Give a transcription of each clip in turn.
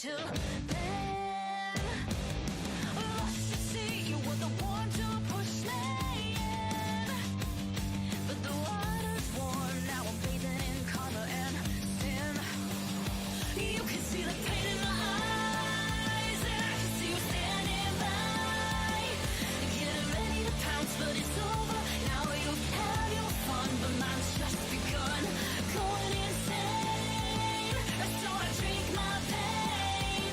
until then. Lost to see you were the one to push me in, but the water's warm now. I'm bathing in karma and sin. You can see the pain in my eyes, and I can see you standing by, getting ready to pounce, but it's over now. You've had your fun, but mine's just begun. Going insane, so I drink my pain.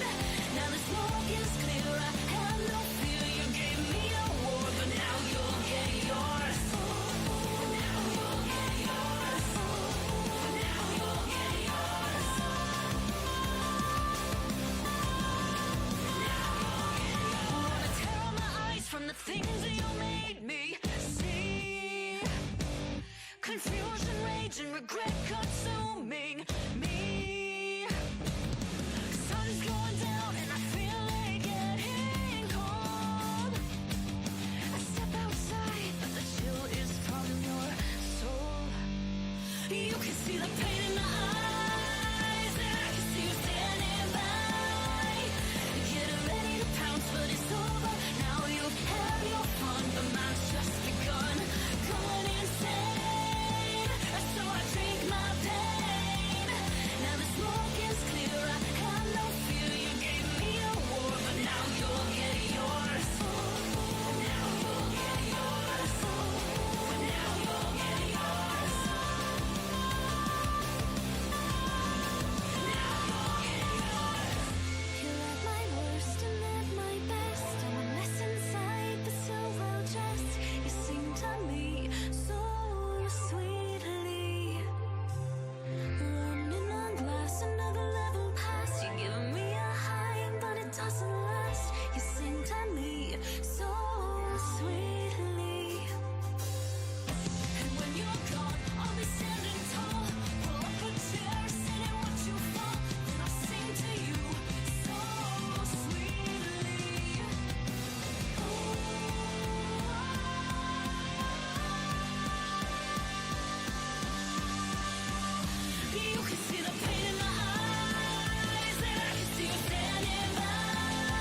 Now the smoke is clear, I have no fear. You gave me a war, but now you'll get yours. Now you'll get yours. Now you'll get yours. I wanna tear out my eyes from the things that you made me see. Confusion, rage, and regret consuming me. Sun's going down and I feel it getting cold. I step outside, but the chill is from your soul. You can see the pain in my eyes, and I can see you standing by, getting ready to pounce, but it's over now. You've had your fun, but mine's just begun. Going insane, so I drink my pain. Now the smoke is clear, I have no fear. You gave me a war, but now you'll get yours. Now you'll get yours. Now you'll get yours. Now you'll get yours. You let my worst and let my best, I'm a mess inside, but so well dressed. You sing to me so sweetly, running on glass, another level past. You're giving me a high, but it doesn't last. You sing to me so sweetly, and when you're gone, I'll be standing tall. Pull up a chair, sit and watch you fall. Then I'll sing to you so sweetly. You can see the pain in my eyes, and I can see you standing by,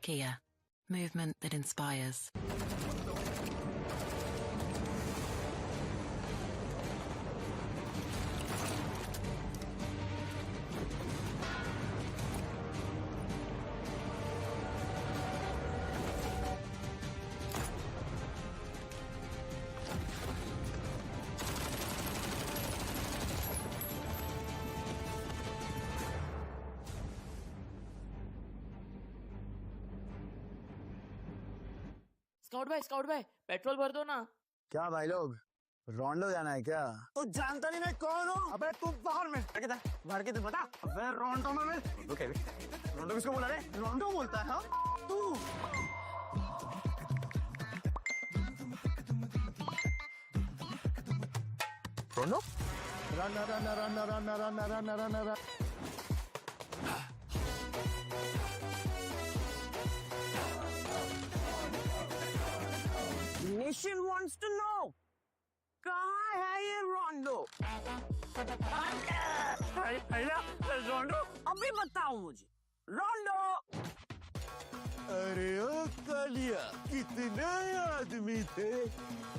Kia, movement that inspires. Scout भाई petrol भर दो ना। क्या भाई लोग रोंडो जाना है क्या? तो जानता नहीं मैं कौन हूँ? अबे तू बाहर में भर के तो बता। अबे रोंडो में रोंडो किसको बोला रे? रोंडो बोलता है हाँ? तू रोंडो? Run Nation wants to know कहाँ है ये रोंडो? रोंडो अभी बताओ मुझे रोंडो। अरे ओ कालिया कितने आदमी थे?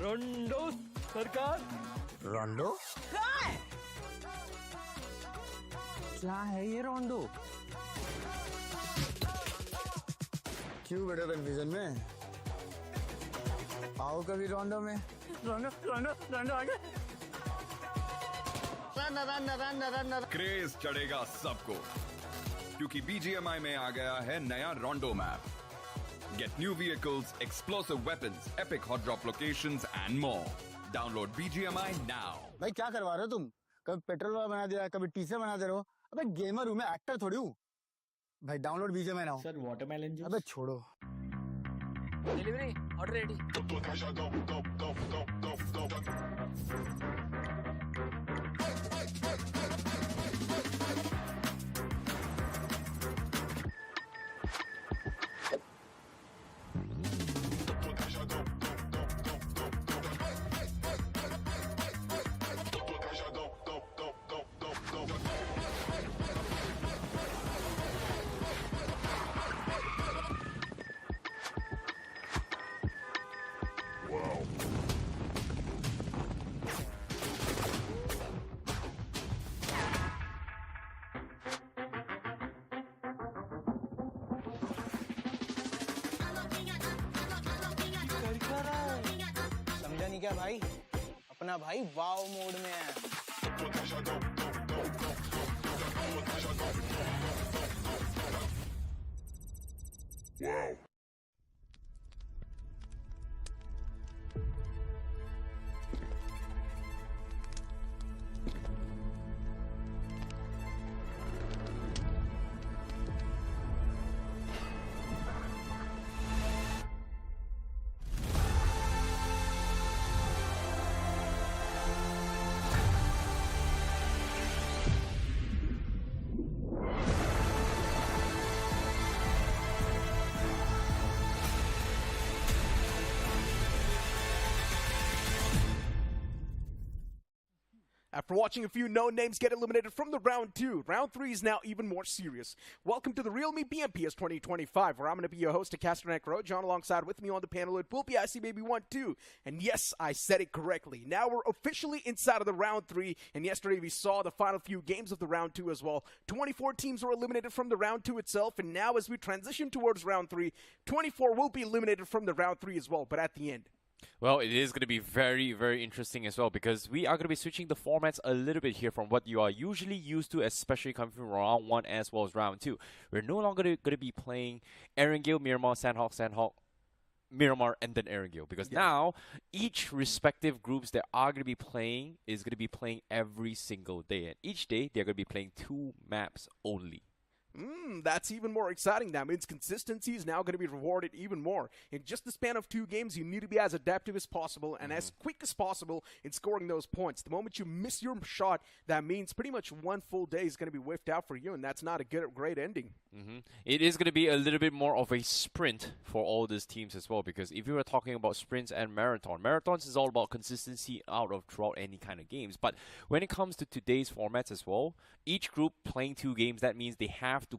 रोंडो सरकार। रोंडो? कहाँ है? क्या है ये रोंडो? क्यों बेटा कन्फ्यूजन में? आओ कभी रोंडो में। रोंडो रोंडो रोंडो आगे। क्रेज चढ़ेगा सबको क्योंकि BGMI में आ गया है नया रोंडो map. Get new vehicles, explosive weapons, epic hot drop locations and more. Download BGMI now. भाई क्या करवा रहे हो तुम? कभी पेट्रोल वाला बना दिया, कभी टीचर बना दे रहे हो. अबे गेमर हूँ मैं, एक्टर थोड़ी हूँ. भाई download BGMI now. Sir watermelon juice. अबे छोड़ो. Delivery order ready. समझा नहीं क्या भाई? अपना भाई वाव मोड में है. After watching a few known names get eliminated from the round 2, round 3 is now even more serious. Welcome to the realme BMPS 2025, where I'm going to be your host, Caster Necro. John alongside with me on the panel, it will be ICBaby12. And yes, I said it correctly. Now we're officially inside of the round 3, and yesterday we saw the final few games of the round 2 as well. 24 teams were eliminated from the round 2 itself, and now as we transition towards round 3, 24 will be eliminated from the round 3 as well, but at the end. Well, it is going to be very, very interesting as well because we are going to be switching the formats a little bit here from what you are usually used to, especially coming from round 1 as well as round 2. We're no longer going to be playing Erangel, Miramar, Sandhawk, Miramar, and then Erangel because now each respective groups that are going to be playing is going to be playing every single day. And each day, they're going to be playing 2 maps only. That's even more exciting. That means consistency is now going to be rewarded even more. In just the span of 2 games, you need to be as adaptive as possible and as quick as possible in scoring those points. The moment you miss your shot, that means pretty much 1 full day is going to be whiffed out for you, and that's not a great ending. It is going to be a little bit more of a sprint for all these teams as well because if you were talking about sprints and marathons is all about consistency throughout any kind of games. But when it comes to today's formats as well, each group playing 2 games, that means they have to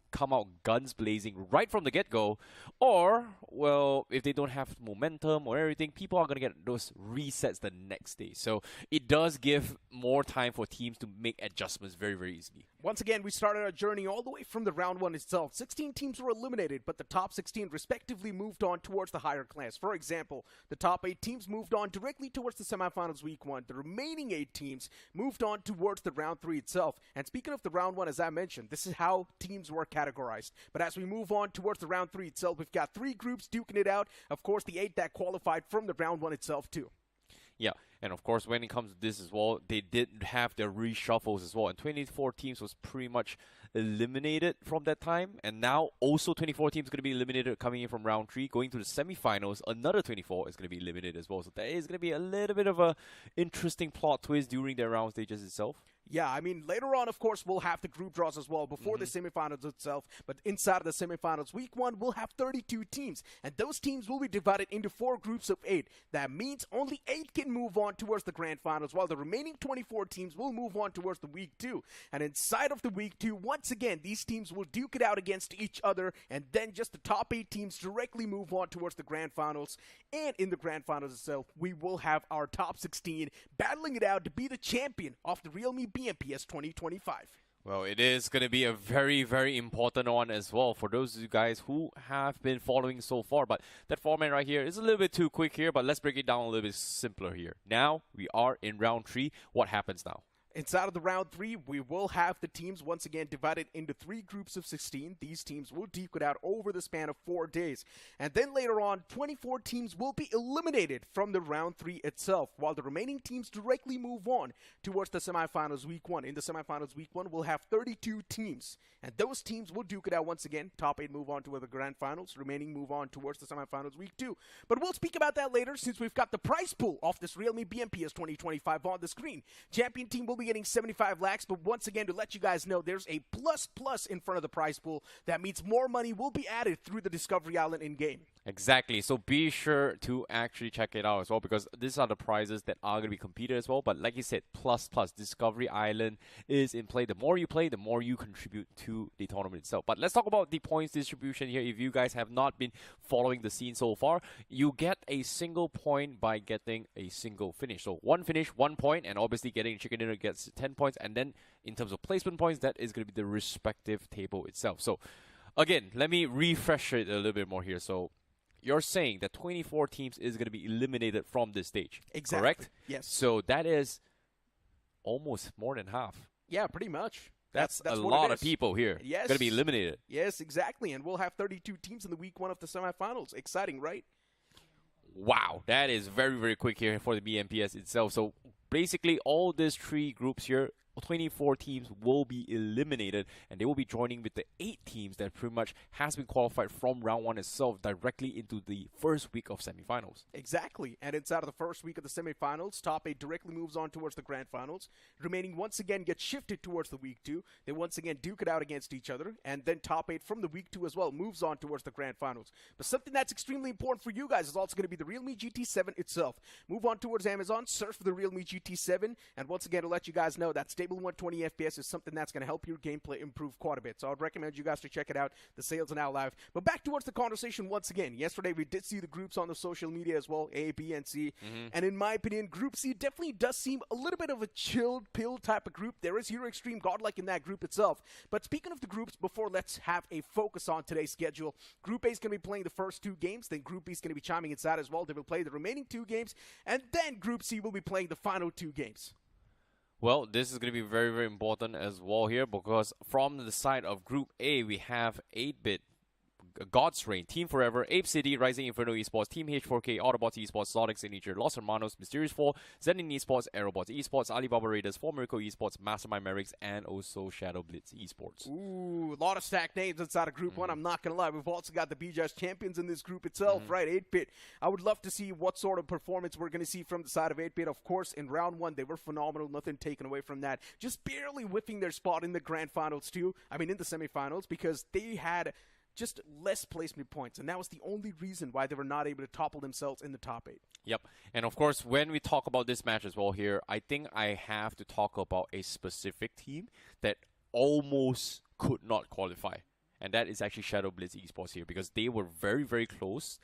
come out guns blazing right from the get-go, or, well, if they don't have momentum or everything, people are going to get those resets the next day. So it does give more time for teams to make adjustments very, very easily. Once again, we started our journey all the way from the round 1 itself. 16 teams were eliminated, but the top 16 respectively moved on towards the higher class. For example, the top 8 teams moved on directly towards the semifinals week 1. The remaining 8 teams moved on towards the round 3 itself. And speaking of the round 1, as I mentioned, this is how teams were categorized. But as we move on towards the round 3 itself, we've got 3 groups duking it out. Of course, the 8 that qualified from the round 1 itself too. Yeah, and of course, when it comes to this as well, they did have their reshuffles as well. And 24 teams was pretty much eliminated from that time. And now also 24 teams going to be eliminated coming in from round 3. Going to the semifinals, another 24 is going to be eliminated as well. So there is going to be a little bit of a interesting plot twist during their round stages itself. Yeah, I mean, later on, of course, we'll have the group draws as well before the semifinals itself. But inside of the semifinals, week 1, we'll have 32 teams. And those teams will be divided into 4 groups of 8. That means only 8 can move on towards the grand finals, while the remaining 24 teams will move on towards the week 2. And inside of the week 2, once again, these teams will duke it out against each other. And then just the top 8 teams directly move on towards the grand finals. And in the grand finals itself, we will have our top 16 battling it out to be the champion of the realme BMPS 2025. Well, it is going to be a very, very important one as well for those of you guys who have been following so far. But that format right here is a little bit too quick here, but let's break it down a little bit simpler here. Now, we are in round 3. What happens now? Inside of the round 3, we will have the teams once again divided into 3 groups of 16. These teams will duke it out over the span of 4 days. And then later on, 24 teams will be eliminated from the round 3 itself, while the remaining teams directly move on towards the semifinals week 1. In the semifinals week 1, we'll have 32 teams. And those teams will duke it out once again. Top 8 move on to the grand finals. Remaining move on towards the semifinals week 2. But we'll speak about that later, since we've got the prize pool off this realme BMPS 2025 on the screen. Champion team will be getting 75 lakhs, but once again, to let you guys know, there's a plus in front of the prize pool. That means more money will be added through the Discovery Island in-game. Exactly. So be sure to actually check it out as well, because these are the prizes that are going to be competed as well. But like you said, plus Discovery Island is in play. The more you play, the more you contribute to the tournament itself. But let's talk about the points distribution here. If you guys have not been following the scene so far, you get a single point by getting a single finish. So 1 finish, 1 point, and obviously getting chicken dinner gets 10 points. And then in terms of placement points, that is going to be the respective table itself. So again, let me refresh it a little bit more here. So you're saying that 24 teams is going to be eliminated from this stage, Exactly. correct? Yes. So that is almost more than half. Yeah, pretty much. That's a what lot it of is. people here Yes. going to be eliminated. Yes, exactly. And we'll have 32 teams in the week 1 of the semifinals. Exciting, right? Wow, that is very, very quick here for the BMPS itself. So basically all these 3 groups here, 24 teams will be eliminated, and they will be joining with the 8 teams that pretty much has been qualified from round 1 itself directly into the first week of semifinals. Exactly. And inside of the first week of the semifinals, top 8 directly moves on towards the grand finals. Remaining once again gets shifted towards the week 2. They once again duke it out against each other. And then top 8 from the week 2 as well moves on towards the grand finals. But something that's extremely important for you guys is also going to be the realme GT7 itself. Move on towards Amazon, search for the realme GT7. And once again, to let you guys know that stable 120 FPS is something that's going to help your gameplay improve quite a bit. So I'd recommend you guys to check it out. The sales are now live. But back towards the conversation once again. Yesterday we did see the groups on the social media as well, A, B, and C. And in my opinion, Group C definitely does seem a little bit of a chilled pill type of group. There is HeroXtreme Godlike in that group itself. But speaking of the groups, before let's have a focus on today's schedule. Group A is going to be playing the first 2 games. Then Group B is going to be chiming inside as well. They will play the remaining 2 games. And then Group C will be playing the final 2 games. Well, this is going to be very, very important as well here, because from the side of Group A, we have 8-bit God's Reign, Team Forever, Apecity, Rising Inferno Esports, Team H4K, Autobotz Esports, ZOTIC Signature, Los Hermanos, Mysterious 4, ZENIN Esports, Aerobotz Esports, Alibaba Raiders, Miracle Esports, MASTERMIND MAVERICKS, and also shadowblitz Esports. Ooh, a lot of stacked names inside of Group 1. I'm not going to lie. We've also got the BJ's champions in this group itself, right? 8-bit. I would love to see what sort of performance we're going to see from the side of 8-bit. Of course, in round 1, they were phenomenal. Nothing taken away from that. Just barely whiffing their spot in the grand finals, too. I mean, in the semifinals, because they had just less placement points, and that was the only reason why they were not able to topple themselves in the top 8. Yep. And of course, when we talk about this match as well here, I think I have to talk about a specific team that almost could not qualify. And that is actually shadowblitz Esports here, because they were very, very close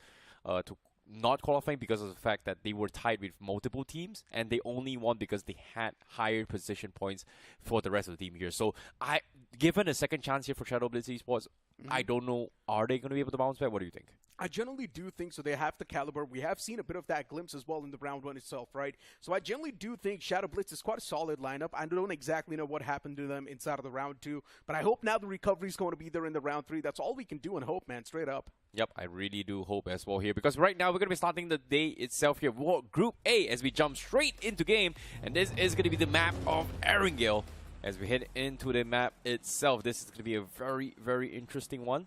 to not qualifying because of the fact that they were tied with multiple teams, and they only won because they had higher position points for the rest of the team here. So given a second chance here for shadowblitz Esports, I don't know, are they going to be able to bounce back? What do you think? I generally do think so. They have the caliber. We have seen a bit of that glimpse as well in the round 1 itself, right? So I generally do think shadowblitz is quite a solid lineup. I don't exactly know what happened to them inside of the round 2, but I hope now the recovery is going to be there in the round 3. That's all we can do and hope, man, straight up. Yep, I really do hope as well here, because right now we're going to be starting the day itself here. Group A, as we jump straight into game, and this is going to be the map of Aryan. As we head into the map itself, this is going to be a very, very interesting one,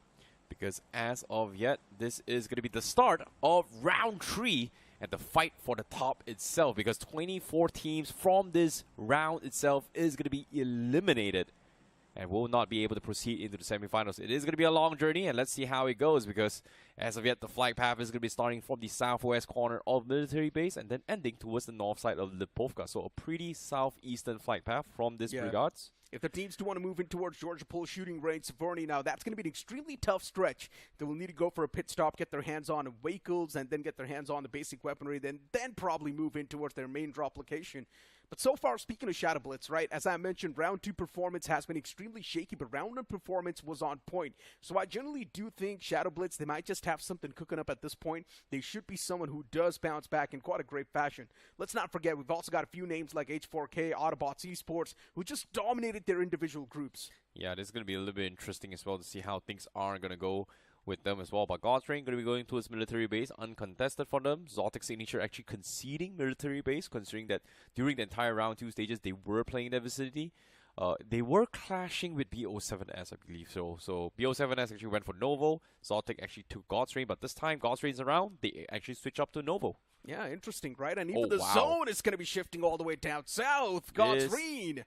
because as of yet, this is going to be the start of round 3 and the fight for the top itself, because 24 teams from this round itself is going to be eliminated and will not be able to proceed into the semifinals. It is going to be a long journey, and let's see how it goes, because as of yet, the flight path is going to be starting from the southwest corner of military base and then ending towards the north side of Lipovka. So a pretty southeastern flight path from this regards. If the teams do want to move in towards Georgia Pole shooting range, Severny, now that's going to be an extremely tough stretch. They will need to go for a pit stop, get their hands on vehicles, and then get their hands on the basic weaponry, then probably move in towards their main drop location. But so far, speaking of shadowblitz, right, as I mentioned, round 2 performance has been extremely shaky, but round 1 performance was on point. So I generally do think shadowblitz, they might just have something cooking up at this point. They should be someone who does bounce back in quite a great fashion. Let's not forget, we've also got a few names like H4K, Autobotz Esports, who just dominated their individual groups. Yeah, this is going to be a little bit interesting as well to see how things are going to go with them as well. But God's Reign going to be going to his military base, uncontested for them. XOTIC Signature actually conceding military base, considering that during the entire round 2 stages, they were playing in that vicinity. They were clashing with BO7S, I believe. So BO7S actually went for Novo. XOTIC actually took God's Reign, but this time God's Reign's around, they actually switch up to Novo. Yeah, interesting, right? And even the zone is going to be shifting all the way down south. God's Reign.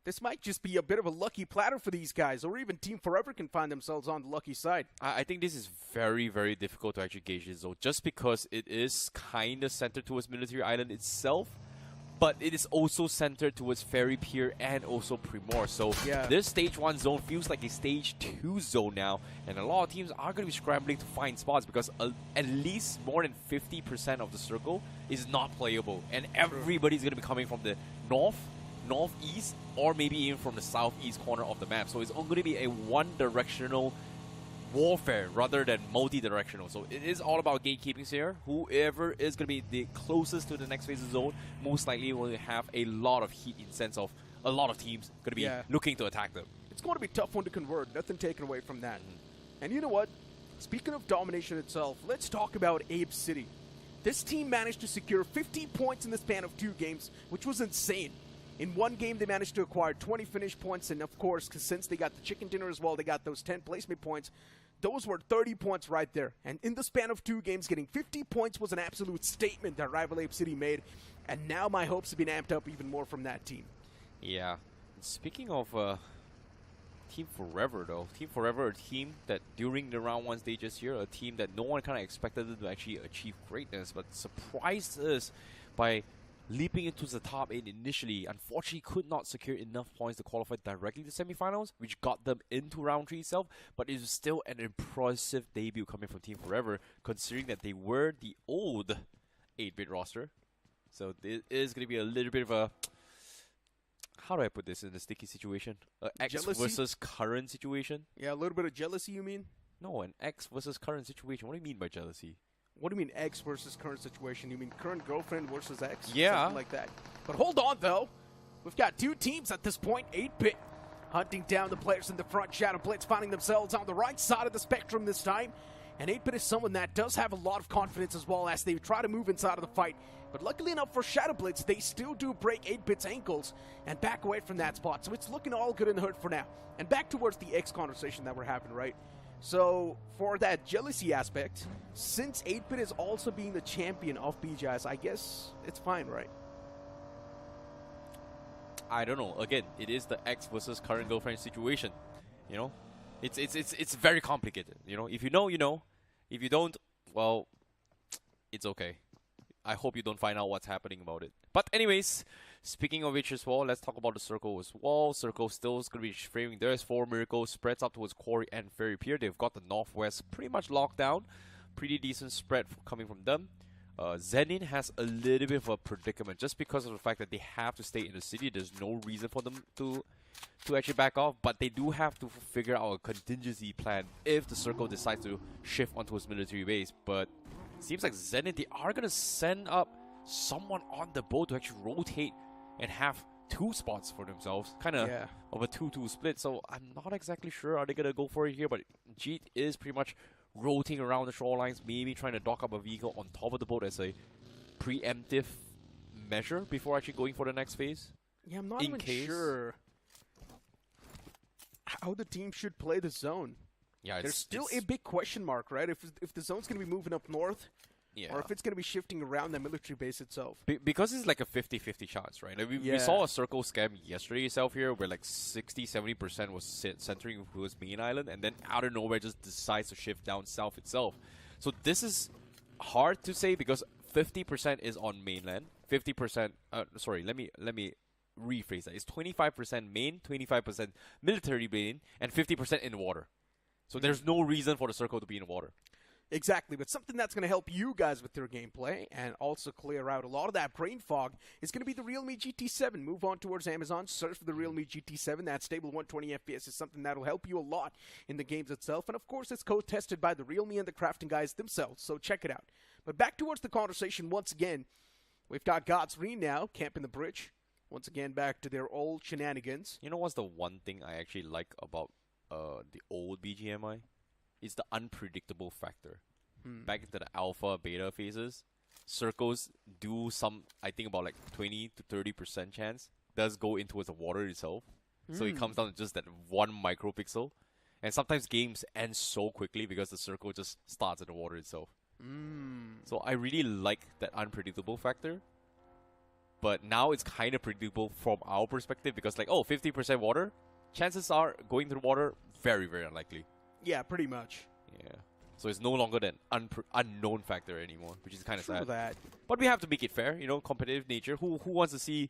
This might just be a bit of a lucky platter for these guys, or even Team Forever can find themselves on the lucky side. I think this is very, very difficult to actually gauge this zone, just because it is kind of centered towards Military Island itself, but it is also centered towards Ferry Pier and also Primor. So this Stage 1 zone feels like a Stage 2 zone now, and a lot of teams are going to be scrambling to find spots because at least more than 50% of the circle is not playable, and everybody's going to be coming from the northeast, or maybe even from the southeast corner of the map. So it's going to be a one-directional warfare rather than multi-directional. So it is all about gatekeeping here. Whoever is going to be the closest to the next phase of zone most likely will have a lot of heat in sense of a lot of teams going to be looking to attack them. It's going to be a tough one to convert. Nothing taken away from that. And you know what? Speaking of domination itself, let's talk about Apecity. This team managed to secure 50 points in the span of 2 games, which was insane. In one game, they managed to acquire 20 finish points, and of course, since they got the chicken dinner as well, they got those 10 placement points. Those were 30 points right there. And in the span of 2 games, getting 50 points was an absolute statement that rival Apecity made. And now my hopes have been amped up even more from that team. Yeah. Speaking of Team Forever, though, Team Forever, a team that during the round 1 stages here, a team that no one kind of expected them to actually achieve greatness, but surprised us by leaping into the top 8 initially. Unfortunately, could not secure enough points to qualify directly to semifinals, which got them into round 3 itself, but it was still an impressive debut coming from Team Forever, considering that they were the old 8-bit roster. So it is going to be a little bit of a, how do I put this in a sticky situation? X Jealousy? versus current situation? Yeah, a little bit of jealousy, you mean? No, an X versus current situation. What do you mean by jealousy? What do you mean X versus current situation? You mean current girlfriend versus X? Yeah. Something like that. But hold on, though. We've got 2 teams at this point. 8-bit hunting down the players in the front. shadowblitz finding themselves on the right side of the spectrum this time. And 8-bit is someone that does have a lot of confidence as well as they try to move inside of the fight. But luckily enough for shadowblitz, they still do break 8-bit's ankles and back away from that spot. So it's looking all good in the hood for now. And back towards the X conversation that we're having, right? So, for that jealousy aspect, since 8-bit is also being the champion of BGIS, I guess it's fine, right? I don't know. Again, it is the ex versus current girlfriend situation. You know, it's very complicated. You know, if you know, you know. If you don't, well, it's okay. I hope you don't find out what's happening about it. But anyways, speaking of which as well, let's talk about the circle as well. Circle still is going to be framing. There's 4 miracles, spreads up towards Quarry and Ferry Pier. They've got the northwest pretty much locked down. Pretty decent spread coming from them. ZENIN has a little bit of a predicament just because of the fact that they have to stay in the city. There's no reason for them to actually back off, but they do have to figure out a contingency plan if the circle decides to shift onto its military base. But it seems like ZENIN, they are going to send up someone on the boat to actually rotate and have 2 spots for themselves, kind of of a 2-2 split. So I'm not exactly sure are they going to go for it here, but Jeet is pretty much rotating around the shorelines, maybe trying to dock up a vehicle on top of the boat as a preemptive measure before actually going for the next phase. Yeah, I'm not even sure how the team should play the zone. Yeah, there's still a big question mark, right? If the zone's going to be moving up north, or if it's going to be shifting around the military base itself. Because it's like a 50-50 chance, right? Like we saw a circle scam yesterday itself here where like 60-70% was centering towards main island, and then out of nowhere just decides to shift down south itself. So this is hard to say because 50% is on mainland, 50%, sorry, let me rephrase that. It's 25% main, 25% military main, and 50% in water. So there's no reason for the circle to be in water. Exactly, but something that's going to help you guys with your gameplay and also clear out a lot of that brain fog is going to be the Realme GT7. Move on towards Amazon, search for the Realme GT7. That stable 120 FPS is something that'll help you a lot in the games itself. And of course, it's code-tested by the Realme and the crafting guys themselves, so check it out. But back towards the conversation once again, we've got ZENIN now, camping the bridge. Once again, back to their old shenanigans. You know what's the one thing I actually like about the old BGMI? It's the unpredictable factor. Back into the alpha, beta phases, circles do some, I think about like 20 to 30% chance, does go in towards the water itself. So it comes down to just that 1 micropixel. And sometimes games end so quickly because the circle just starts in the water itself. So I really like that unpredictable factor. But now it's kind of predictable from our perspective because like, oh, 50% water, chances are going through water, very, very unlikely. Yeah, pretty much. Yeah. So it's no longer that unknown factor anymore, which is kind of sad. That. But we have to make it fair, you know, competitive nature. Who wants to see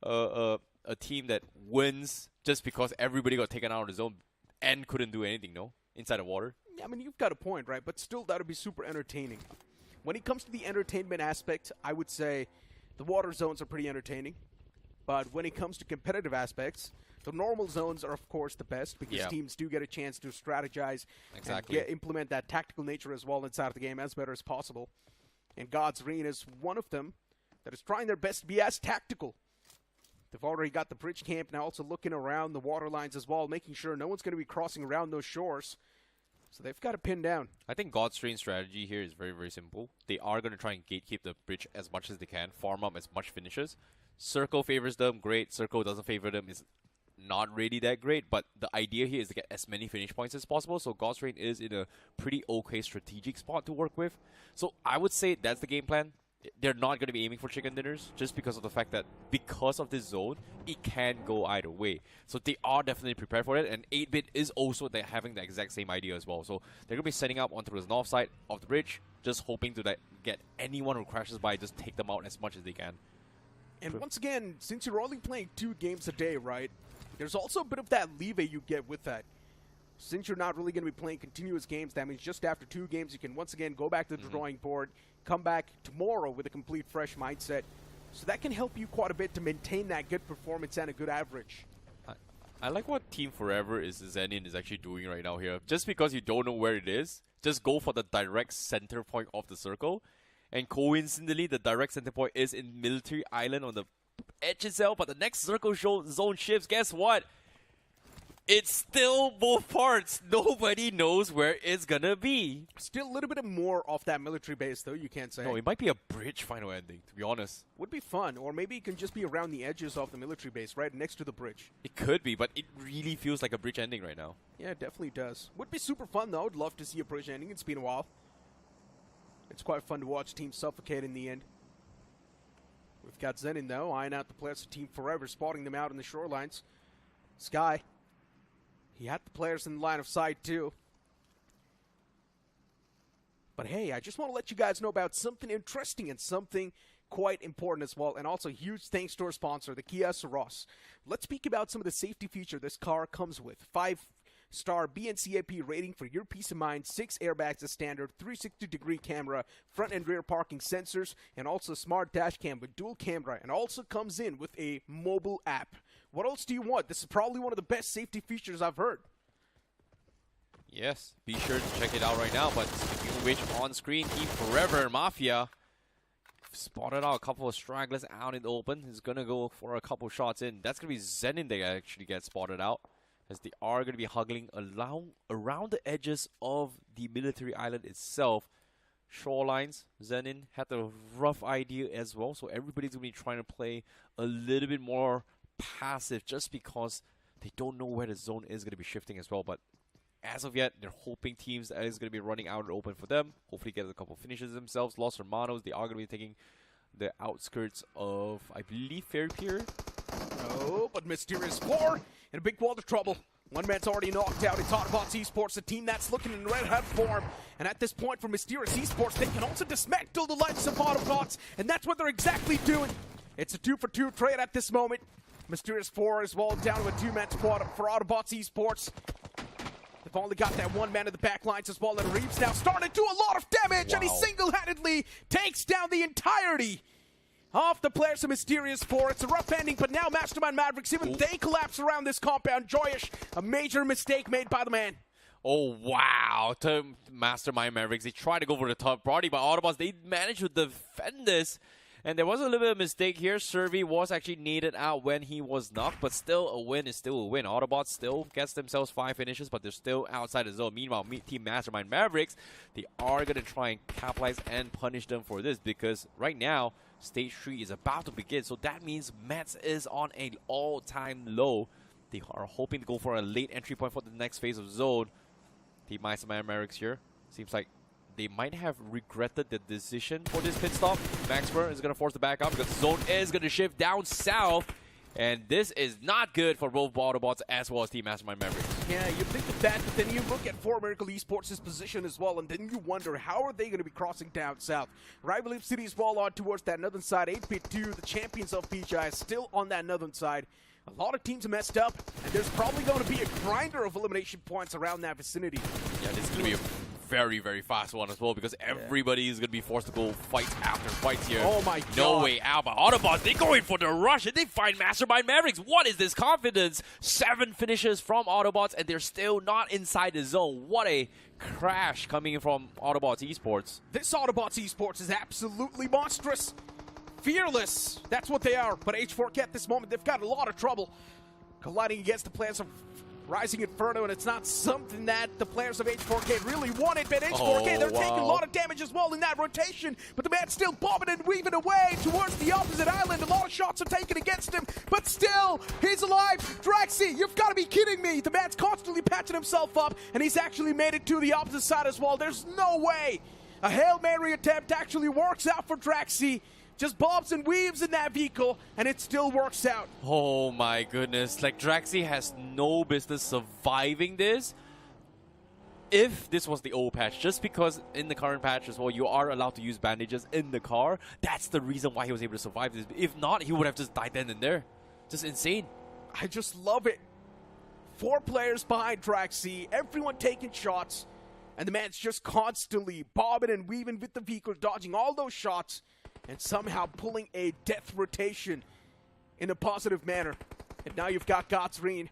a team that wins just because everybody got taken out of the zone and couldn't do anything, no? Inside the water? Yeah, I mean, you've got a point, right? But still, that would be super entertaining. When it comes to the entertainment aspect, I would say the water zones are pretty entertaining. But when it comes to competitive aspects, the normal zones are, of course, the best because teams do get a chance to strategize and implement that tactical nature as well inside of the game as better as possible. And ZENIN is one of them that is trying their best to be as tactical. They've already got the bridge camp now, also looking around the water lines as well, making sure no one's going to be crossing around those shores. So they've got to pin down. I think Xtrame's strategy here is very, very simple. They are going to try and gatekeep the bridge as much as they can, farm up as much finishes. Circle favors them, great. Circle doesn't favor them, is not really that great, but the idea here is to get as many finish points as possible, so Xtrame is in a pretty okay strategic spot to work with. So I would say that's the game plan. They're not going to be aiming for chicken dinners just because of the fact that because of this zone, it can go either way. So they are definitely prepared for it, and 8-bit is also having the exact same idea as well. So they're going to be setting up onto the north side of the bridge, just hoping to get anyone who crashes by, just take them out as much as they can. And once again, since you're only playing 2 games a day, right, there's also a bit of that leeway you get with that. Since you're not really going to be playing continuous games, that means just after 2 games, you can once again go back to the drawing board, come back tomorrow with a complete fresh mindset. So that can help you quite a bit to maintain that good performance and a good average. I like what Team Forever ZENIN is actually doing right now here. Just because you don't know where it is, just go for the direct center point of the circle. And coincidentally, the direct center point is in Military Island on the edge itself, but the next circle zone shifts. Guess what? It's still both parts. Nobody knows where it's gonna be. Still a little bit more off that military base, though, you can't say. No, it might be a bridge final ending, to be honest. Would be fun, or maybe it can just be around the edges of the military base, right next to the bridge. It could be, but it really feels like a bridge ending right now. Yeah, it definitely does. Would be super fun, though. I'd love to see a bridge ending. It's been a while. It's quite fun to watch teams suffocate in the end. We've got ZENIN, though, eyeing out the players of Team Forever, spotting them out in the shorelines. Sky. He had the players in the line of sight, too. But hey, I just want to let you guys know about something interesting and something quite important as well. And also, huge thanks to our sponsor, the Kia Soros. Let's speak about some of the safety features this car comes with. 5-star BNCAP rating for your peace of mind, 6 airbags as standard, 360-degree camera, front and rear parking sensors, and also smart dash cam with dual camera, and also comes in with a mobile app. What else do you want? This is probably one of the best safety features I've heard. Yes, be sure to check it out right now. But speaking of which, on screen, Team Forever Mafia spotted out a couple of stragglers out in the open. He's going to go for a couple shots in. That's going to be ZENIN that actually gets spotted out, as they are going to be hugging around the edges of the military island itself. Shorelines, ZENIN had a rough idea as well, so everybody's going to be trying to play a little bit more passive just because they don't know where the zone is going to be shifting as well. But as of yet, they're hoping teams that is going to be running out and open for them. Hopefully get a couple finishes themselves. Los Hermanos, they are going to be taking the outskirts of, I believe, Fairy Pier. Oh, but Mysterious 4 in a big world of trouble. One man's already knocked out. It's Autobotz Esports, a team that's looking in red-hot form. And at this point, for Mysterious Esports, they can also dismantle the likes of Autobotz, and that's what they're exactly doing. It's a 2-for-2 trade at this moment. Mysterious 4 is well down to a 2-man squad for Autobotz Esports. The They've only got that one man in the back lines as well, and Reeves now starting to do a lot of damage, and he single-handedly takes down the entirety of the players of Mysterious 4. It's a rough ending, but now Mastermind Mavericks, even they collapse around this compound. Joyish, a major mistake made by the man. Oh, wow. To Mastermind Mavericks, they tried to go for the top party, but Autobotz, they managed to defend this. And there was a little bit of mistake here. Survey was actually needed out when he was knocked, but still a win is still a win. Autobotz still gets themselves 5 finishes, but they're still outside the zone. Meanwhile, Team Mastermind Mavericks, they are going to try and capitalize and punish them for this, because right now, Stage 3 is about to begin. So that means Mets is on an all-time low. They are hoping to go for a late entry point for the next phase of zone. Team Mastermind Mavericks here. Seems like they might have regretted the decision for this pit stop. Maxper is going to force the back up because the zone is going to shift down south. And this is not good for both Autobotz as well as Team Mastermind Mavericks. Yeah, you think of that, but then you look at Reckoning Esports' position as well, and then you wonder, how are they going to be crossing down south? Rival Leap City is well on towards that northern side. 8-2, the champions of PGI, is still on that northern side. A lot of teams are messed up, and there's probably going to be a grinder of elimination points around that vicinity. Yeah, this is going to be a very, very fast one as well, because everybody is going to be forced to go fight after fights here. Oh my god. No way out, but Autobotz, they go in for the rush, and they find Mastermind Mavericks. What is this confidence? 7 finishes from Autobotz, and they're still not inside the zone. What a crash coming in from Autobotz Esports. This Autobotz Esports is absolutely monstrous. Fearless, that's what they are. But H4K at this moment, they've got a lot of trouble colliding against the players of Rising Inferno, and it's not something that the players of H4K really wanted. But H4K, they're taking a lot of damage as well in that rotation, but the man's still bobbing and weaving away towards the opposite island. A lot of shots are taken against him, but still, he's alive. Draxi, you've got to be kidding me. The man's constantly patching himself up, and he's actually made it to the opposite side as well. There's no way a Hail Mary attempt actually works out for Draxi. Just bobs and weaves in that vehicle, and it still works out. Oh my goodness. Like, Draxi has no business surviving this if this was the old patch. Just because in the current patch as well, you are allowed to use bandages in the car. That's the reason why he was able to survive this. If not, he would have just died then and there. Just insane. I just love it. 4 players behind Draxi, everyone taking shots, and the man's just constantly bobbing and weaving with the vehicle, dodging all those shots, and somehow pulling a death rotation in a positive manner. And now you've got Godsreen.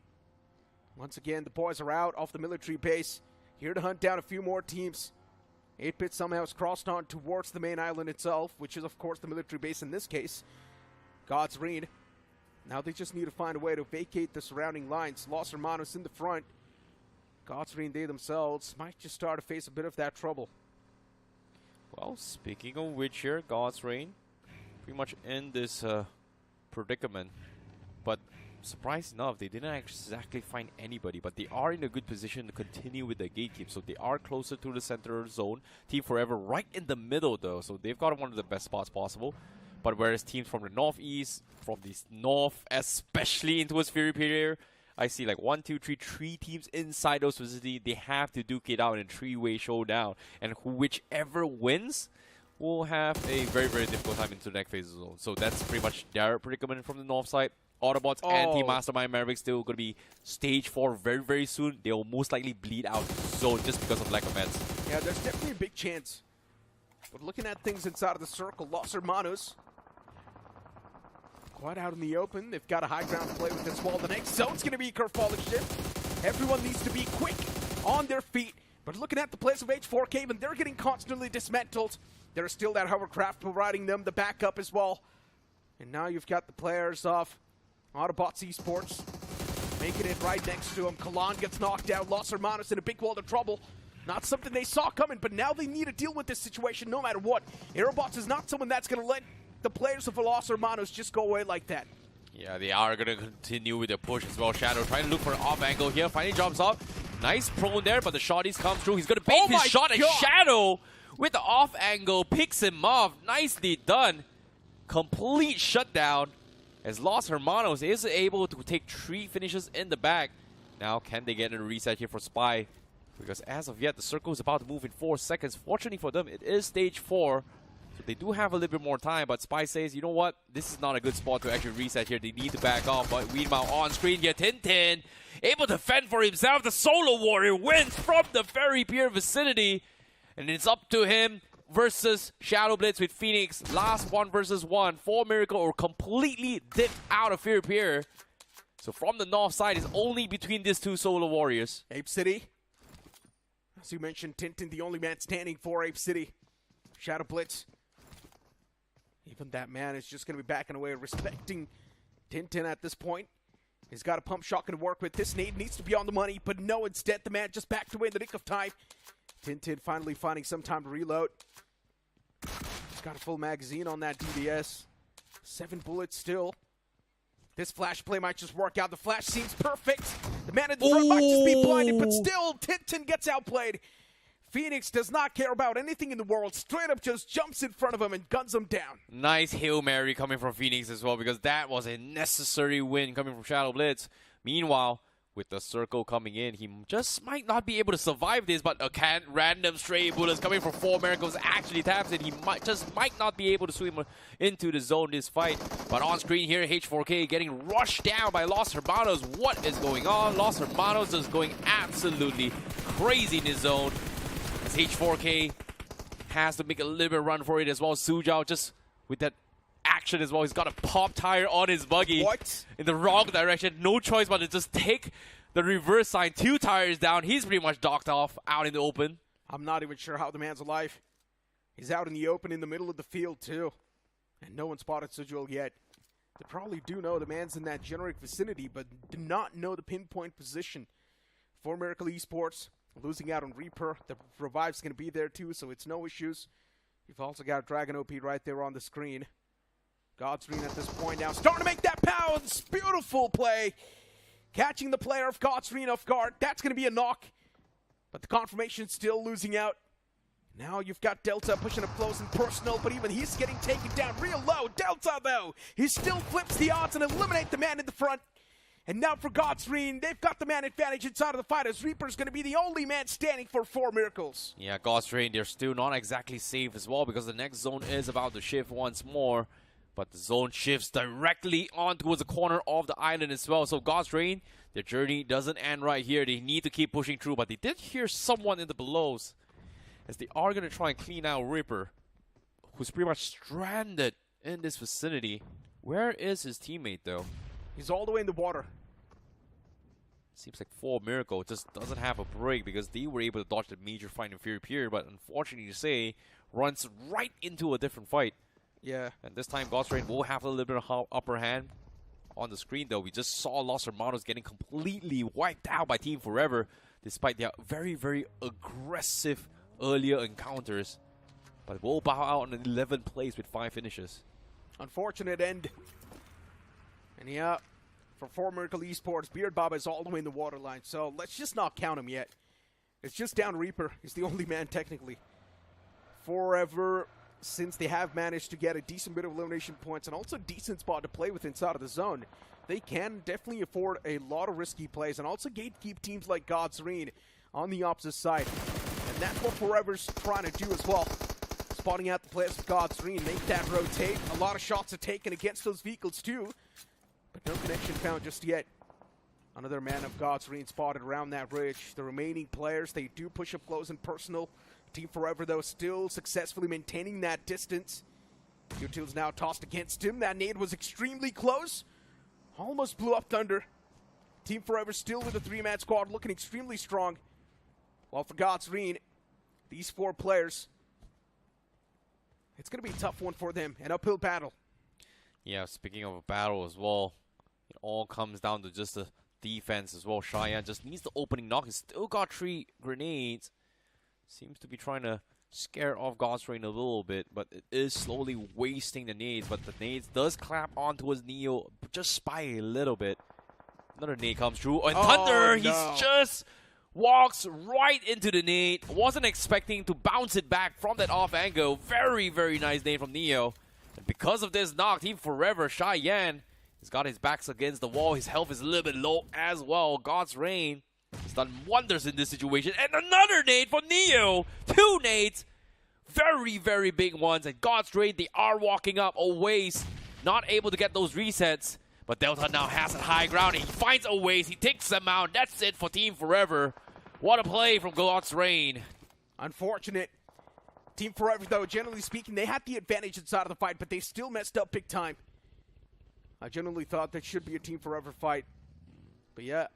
Once again, the boys are out off the military base, here to hunt down a few more teams. 8-Bit somehow has crossed on towards the main island itself, which is, of course, the military base in this case. Godsreen. Now they just need to find a way to vacate the surrounding lines. Los Hermanos in the front. Godsreen, they themselves might just start to face a bit of that trouble. Well, speaking of which here, God's Reign pretty much in this predicament. But surprised enough, they didn't exactly find anybody, but they are in a good position to continue with the gatekeep. So they are closer to the center zone. Team Forever right in the middle though, so they've got one of the best spots possible. But whereas teams from the northeast, from the north, especially into its Fury period, I see like 1, 2, 3, 3 teams inside those facilities. They have to duke it out in a 3-way showdown. And whichever wins will have a very, very difficult time into the next phase of the zone. So that's pretty much their predicament from the north side. Autobotz and Team Mastermind Mavericks still going to be stage 4 very, very soon. They'll most likely bleed out the zone just because of lack of meds. Yeah, there's definitely a big chance. But looking at things inside of the circle, Los Hermanos quite out in the open. They've got a high ground to play with as well. The next zone's going to be a curveball shift. Everyone needs to be quick on their feet. But looking at the players of H4K, and they're getting constantly dismantled. There's still that hovercraft providing them the backup as well. And now you've got the players of Autobotz Esports making it right next to him. Kalan gets knocked out. Los Hermanos in a big world of trouble. Not something they saw coming, but now they need to deal with this situation no matter what. Aerobotz is not someone that's going to let the players of Los Hermanos just go away like that. Yeah, they are going to continue with their push as well. Shadow trying to look for an off angle here. Finally jumps up. Nice prone there, but the shotties come through. He's going to bait his shot, and Shadow with the off angle picks him off. Nicely done. Complete shutdown as Los Hermanos is able to take 3 finishes in the back. Now, can they get a reset here for Spy? Because as of yet, the circle is about to move in 4 seconds. Fortunately for them, it is stage 4. They do have a little bit more time, but Spy says, you know what? This is not a good spot to actually reset here. They need to back off. But meanwhile, on screen here, Tintin able to fend for himself. The Solo Warrior wins from the very pure vicinity. And it's up to him versus shadowblitz with Phoenix. Last 1 versus 1. 4Miracle or completely dipped out of Fear Pier. So from the north side, it's only between these two Solo Warriors. Apecity. As you mentioned, Tintin the only man standing for Apecity. Shadowblitz. Even that man is just going to be backing away, respecting Tintin at this point. He's got a pump shotgun to work with. This nade needs to be on the money, but no, instead the man just backed away in the nick of time. Tintin finally finding some time to reload. He's got a full magazine on that DBS. 7 bullets still. This flash play might just work out. The flash seems perfect. The man in the front might just be blinded, but still, Tintin gets outplayed. Phoenix does not care about anything in the world. Straight up just jumps in front of him and guns him down. Nice Hail Mary coming from Phoenix as well, because that was a necessary win coming from shadowblitz. Meanwhile, with the circle coming in, he just might not be able to survive this, but a random stray bullets coming from 4Miracles actually taps it. He might not be able to swim into the zone this fight. But on screen here, H4K getting rushed down by Los Hermanos. What is going on? Los Hermanos is going absolutely crazy in his zone. As H4K has to make a little bit of run for it as well. Sujao just with that action as well. He's got a pop tire on his buggy. What? In the wrong direction. No choice but to just take the reverse side. 2 tires down. He's pretty much docked off out in the open. I'm not even sure how the man's alive. He's out in the open in the middle of the field too. And no one spotted Sujal yet. They probably do know the man's in that generic vicinity, but do not know the pinpoint position. 4Miracle Esports losing out on Reaper. The revive's going to be there too, so it's no issues. You've also got Dragon OP right there on the screen. Godsreen at this point now starting to make that pounce. Beautiful play. Catching the player of Godsreen off guard. That's going to be a knock. But the confirmation still losing out. Now you've got Delta pushing up close and personal, but even he's getting taken down real low. Delta, though, he still flips the odds and eliminate the man in the front. And now for Godsreen, they've got the man advantage inside of the fight, as Reaper's going to be the only man standing for 4Miracles. Yeah, Godsreen, they're still not exactly safe as well, because the next zone is about to shift once more. But the zone shifts directly on towards the corner of the island as well. So Godsreen, their journey doesn't end right here. They need to keep pushing through, but they did hear someone in the belows, as they are going to try and clean out Reaper, who's pretty much stranded in this vicinity. Where is his teammate, though? He's all the way in the water. Seems like 4Miracle just doesn't have a break, because they were able to dodge the major fight in Fury Pier, but unfortunately to say, runs right into a different fight. Yeah. And this time, Godsreen will have a little bit of upper hand. On the screen, though, we just saw Los Hermanos getting completely wiped out by Team Forever, despite their very, very aggressive earlier encounters. But will bow out in 11th place with 5 finishes. Unfortunate end. And yeah, for 4Miracle Esports, Beard Baba is all the way in the waterline, so let's just not count him yet. It's just down Reaper. He's the only man, technically. Forever, since they have managed to get a decent bit of elimination points and also a decent spot to play with inside of the zone, they can definitely afford a lot of risky plays and also gatekeep teams like Godsreen on the opposite side. And that's what Forever's trying to do as well. Spotting out the players of Godsreen, make that rotate. A lot of shots are taken against those vehicles too, but no connection found just yet. Another man of Godsreen spotted around that ridge. The remaining players, they do push up close and personal. Team Forever, though, still successfully maintaining that distance. Util's now tossed against him. That nade was extremely close. Almost blew up Thunder. Team Forever still with a 3-man squad, looking extremely strong. While for Godsreen, these 4 players, it's going to be a tough one for them. An uphill battle. Yeah, speaking of a battle as well, it all comes down to just the defense as well. Cheyenne just needs the opening knock. He's still got 3 grenades. Seems to be trying to scare off Godsreen a little bit, but it is slowly wasting the nades. But the nades does clap onto his Neo just by a little bit. Another nade comes through. And Thunder, he's just walks right into the nade. Wasn't expecting to bounce it back from that off angle. Very, very nice nade from Neo. And because of this knock, Team Forever, Cheyenne, has got his backs against the wall. His health is a little bit low as well. Godsreen has done wonders in this situation. And another nade for Neo. 2 nades. very, very big ones. And God's Raid, they are walking up. Always not able to get those resets. But Delta now has a high ground. He finds Always. He takes them out. That's it for Team Forever. What a play from God's Raid. Unfortunate. Team Forever, though, generally speaking, they had the advantage inside of the fight, but they still messed up big time. I generally thought that should be a Team Forever fight. But yeah,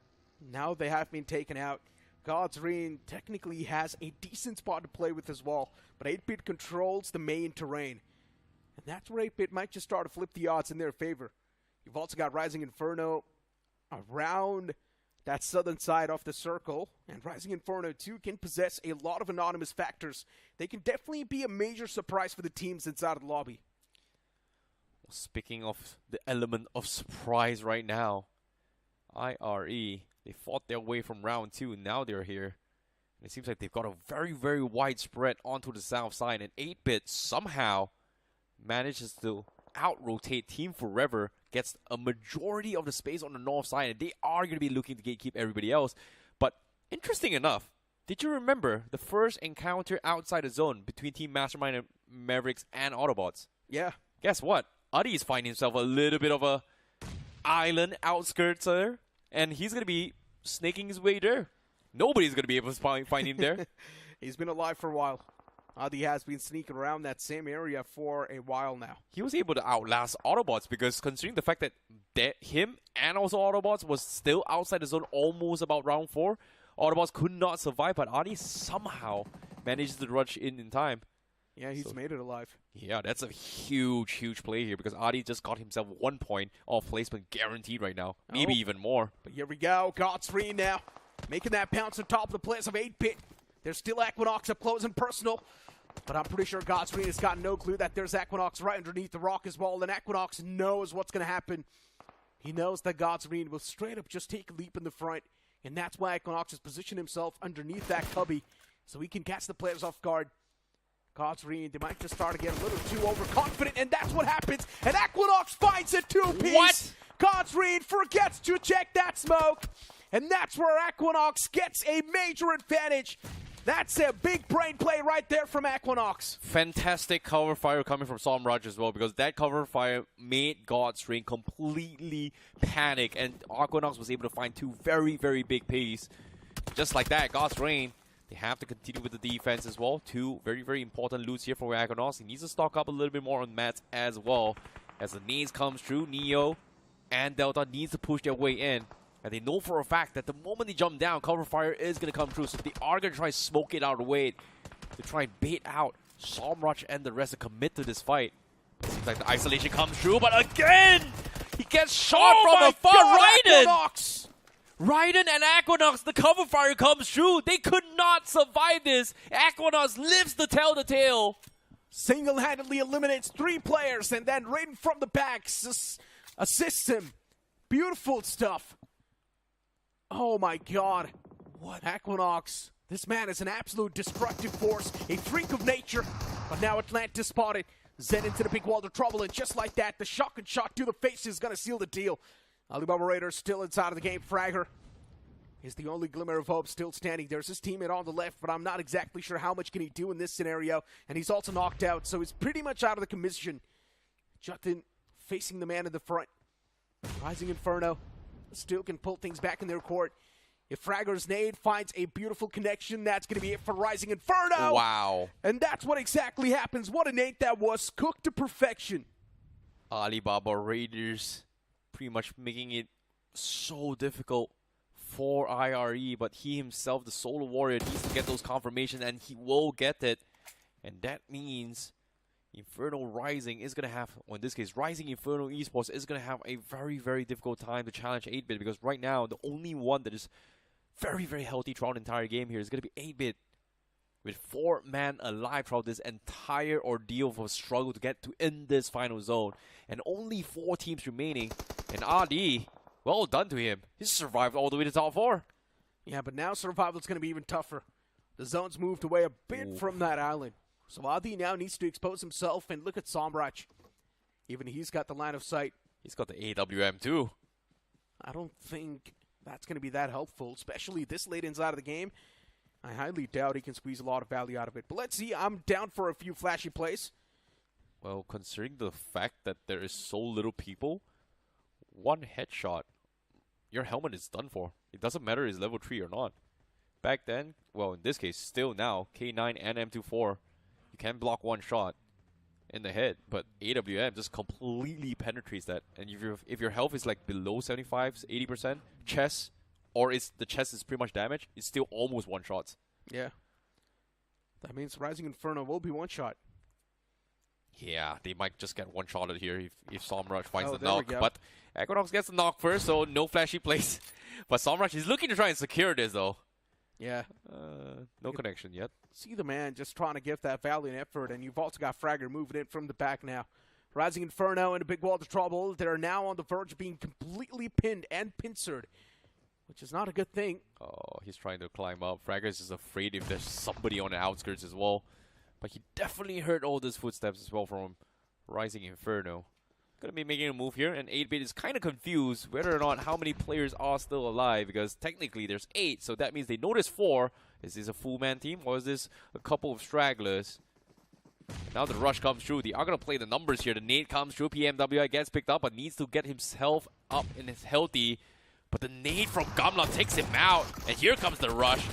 now they have been taken out. God's Rain technically has a decent spot to play with as well, but 8-Bit controls the main terrain. And that's where 8-Bit might just start to flip the odds in their favor. You've also got Rising Inferno around that southern side of the circle, and Rising Inferno too can possess a lot of anonymous factors. They can definitely be a major surprise for the teams inside of the lobby. Speaking of the element of surprise right now, IRE, they fought their way from round 2, and now they're here. And it seems like they've got a very, very wide spread onto the south side, and 8-Bit somehow manages to out-rotate Team Forever, gets a majority of the space on the north side, and they are going to be looking to gatekeep everybody else. But interesting enough, did you remember the first encounter outside the zone between Team Mastermind and Mavericks and Autobotz? Yeah. Guess what? Adi is finding himself a little bit of a island outskirts there, and he's going to be snaking his way there. Nobody's going to be able to find him there. He's been alive for a while. Adi has been sneaking around that same area for a while now. He was able to outlast Autobotz because considering the fact that him and also Autobotz was still outside the zone almost about round 4, Autobotz could not survive, but Adi somehow managed to rush in time. Yeah, he's made it alive. Yeah, that's a huge, huge play here because Adi just got himself 1 point of placement guaranteed right now. Maybe even more. But here we go. God's Rain now making that bounce on top of the players of 8-Bit. There's still Equinox up close and personal. But I'm pretty sure God's Rain has got no clue that there's Equinox right underneath the rock as well. And Equinox knows what's going to happen. He knows that God's Rain will straight up just take a leap in the front. And that's why Equinox has positioned himself underneath that cubby so he can catch the players off guard. God's Rain, they might just start to get a little too overconfident, and that's what happens. And Equinox finds a 2-piece. What? God's Rain forgets to check that smoke. And that's where Equinox gets a major advantage. That's a big brain play right there from Equinox. Fantastic cover fire coming from Somraj as well, because that cover fire made God's Rain completely panic, and Equinox was able to find 2 very, very big plays. Just like that, God's Rain, they have to continue with the defense as well. 2 very, very important loots here for Equinox. He needs to stock up a little bit more on mats as well. As the nades comes through, Neo and Delta needs to push their way in. And they know for a fact that the moment they jump down, cover fire is going to come through. So they are going to try to smoke it out of the way to try and bait out Somraj and the rest to commit to this fight. It seems like the isolation comes through, but again, he gets shot from afar. Raiden! Raiden and Equinox, the cover fire comes through. They could not survive this. Equinox lives to tell the tale. Single-handedly eliminates 3 players, and then Raiden from the back assists him. Beautiful stuff. Oh my god. What? Equinox. This man is an absolute destructive force, a freak of nature. But now Atlantis spotted. Zen into the big wall of trouble, and just like that, the shotgun shot to the face is going to seal the deal. Alibaba Raiders still inside of the game. Fragger is the only glimmer of hope still standing. There's his teammate on the left, but I'm not exactly sure how much can he do in this scenario. And he's also knocked out, so he's pretty much out of the commission. Justin facing the man in the front. Rising Inferno still can pull things back in their court. If Fragger's nade finds a beautiful connection, that's going to be it for Rising Inferno. Wow. And that's what exactly happens. What a nade that was. Cooked to perfection. Alibaba Raiders pretty much making it so difficult for IRE, but he himself, the solo warrior, needs to get those confirmations, and he will get it. And that means Inferno Rising is going to have, or in this case, Rising Inferno Esports is going to have a very, very difficult time to challenge 8-Bit, because right now, the only one that is very, very healthy throughout the entire game here is going to be 8-Bit, with 4 men alive throughout this entire ordeal of a struggle to get to in this final zone. And only 4 teams remaining, and RD, well done to him. He's survived all the way to top 4. Yeah, but now survival is going to be even tougher. The zone's moved away a bit from that island. So Adi now needs to expose himself, and look at Somraj. Even he's got the line of sight. He's got the AWM too. I don't think that's going to be that helpful, especially this late inside of the game. I highly doubt he can squeeze a lot of value out of it. But let's see. I'm down for a few flashy plays. Well, considering the fact that there is so little people, one headshot, your helmet is done for. It doesn't matter it's level 3 or not. Back then, well, in this case, still now, K9 and M24, you can block one shot in the head, but AWM just completely penetrates that. And if your health is like below 75, 80%, chest, or the chest is pretty much damaged, it's still almost one shot. Yeah. That means Rising Inferno will be one shot. Yeah, they might just get one shot at here if Somrush finds the there we knock. go. But Equinox gets the knock first, so no flashy plays. But Somrush is looking to try and secure this, though. Yeah. No connection yet. See the man just trying to give that valiant effort, and you've also got Fragger moving in from the back now. Rising Inferno in a big wall of trouble. They're now on the verge of being completely pinned and pincered, which is not a good thing. Oh, he's trying to climb up. Fragger is just afraid if there's somebody on the outskirts as well. But he definitely heard all those footsteps as well from Rising Inferno. Gonna be making a move here, and 8-Bit is kind of confused whether or not how many players are still alive, because technically there's 8, so that means they noticed 4. Is this a full man team, or is this a couple of stragglers? Now the rush comes through. They are gonna play the numbers here. The nade comes through. PMWI gets picked up, but needs to get himself up and is healthy. But the nade from Gamla takes him out, and here comes the rush.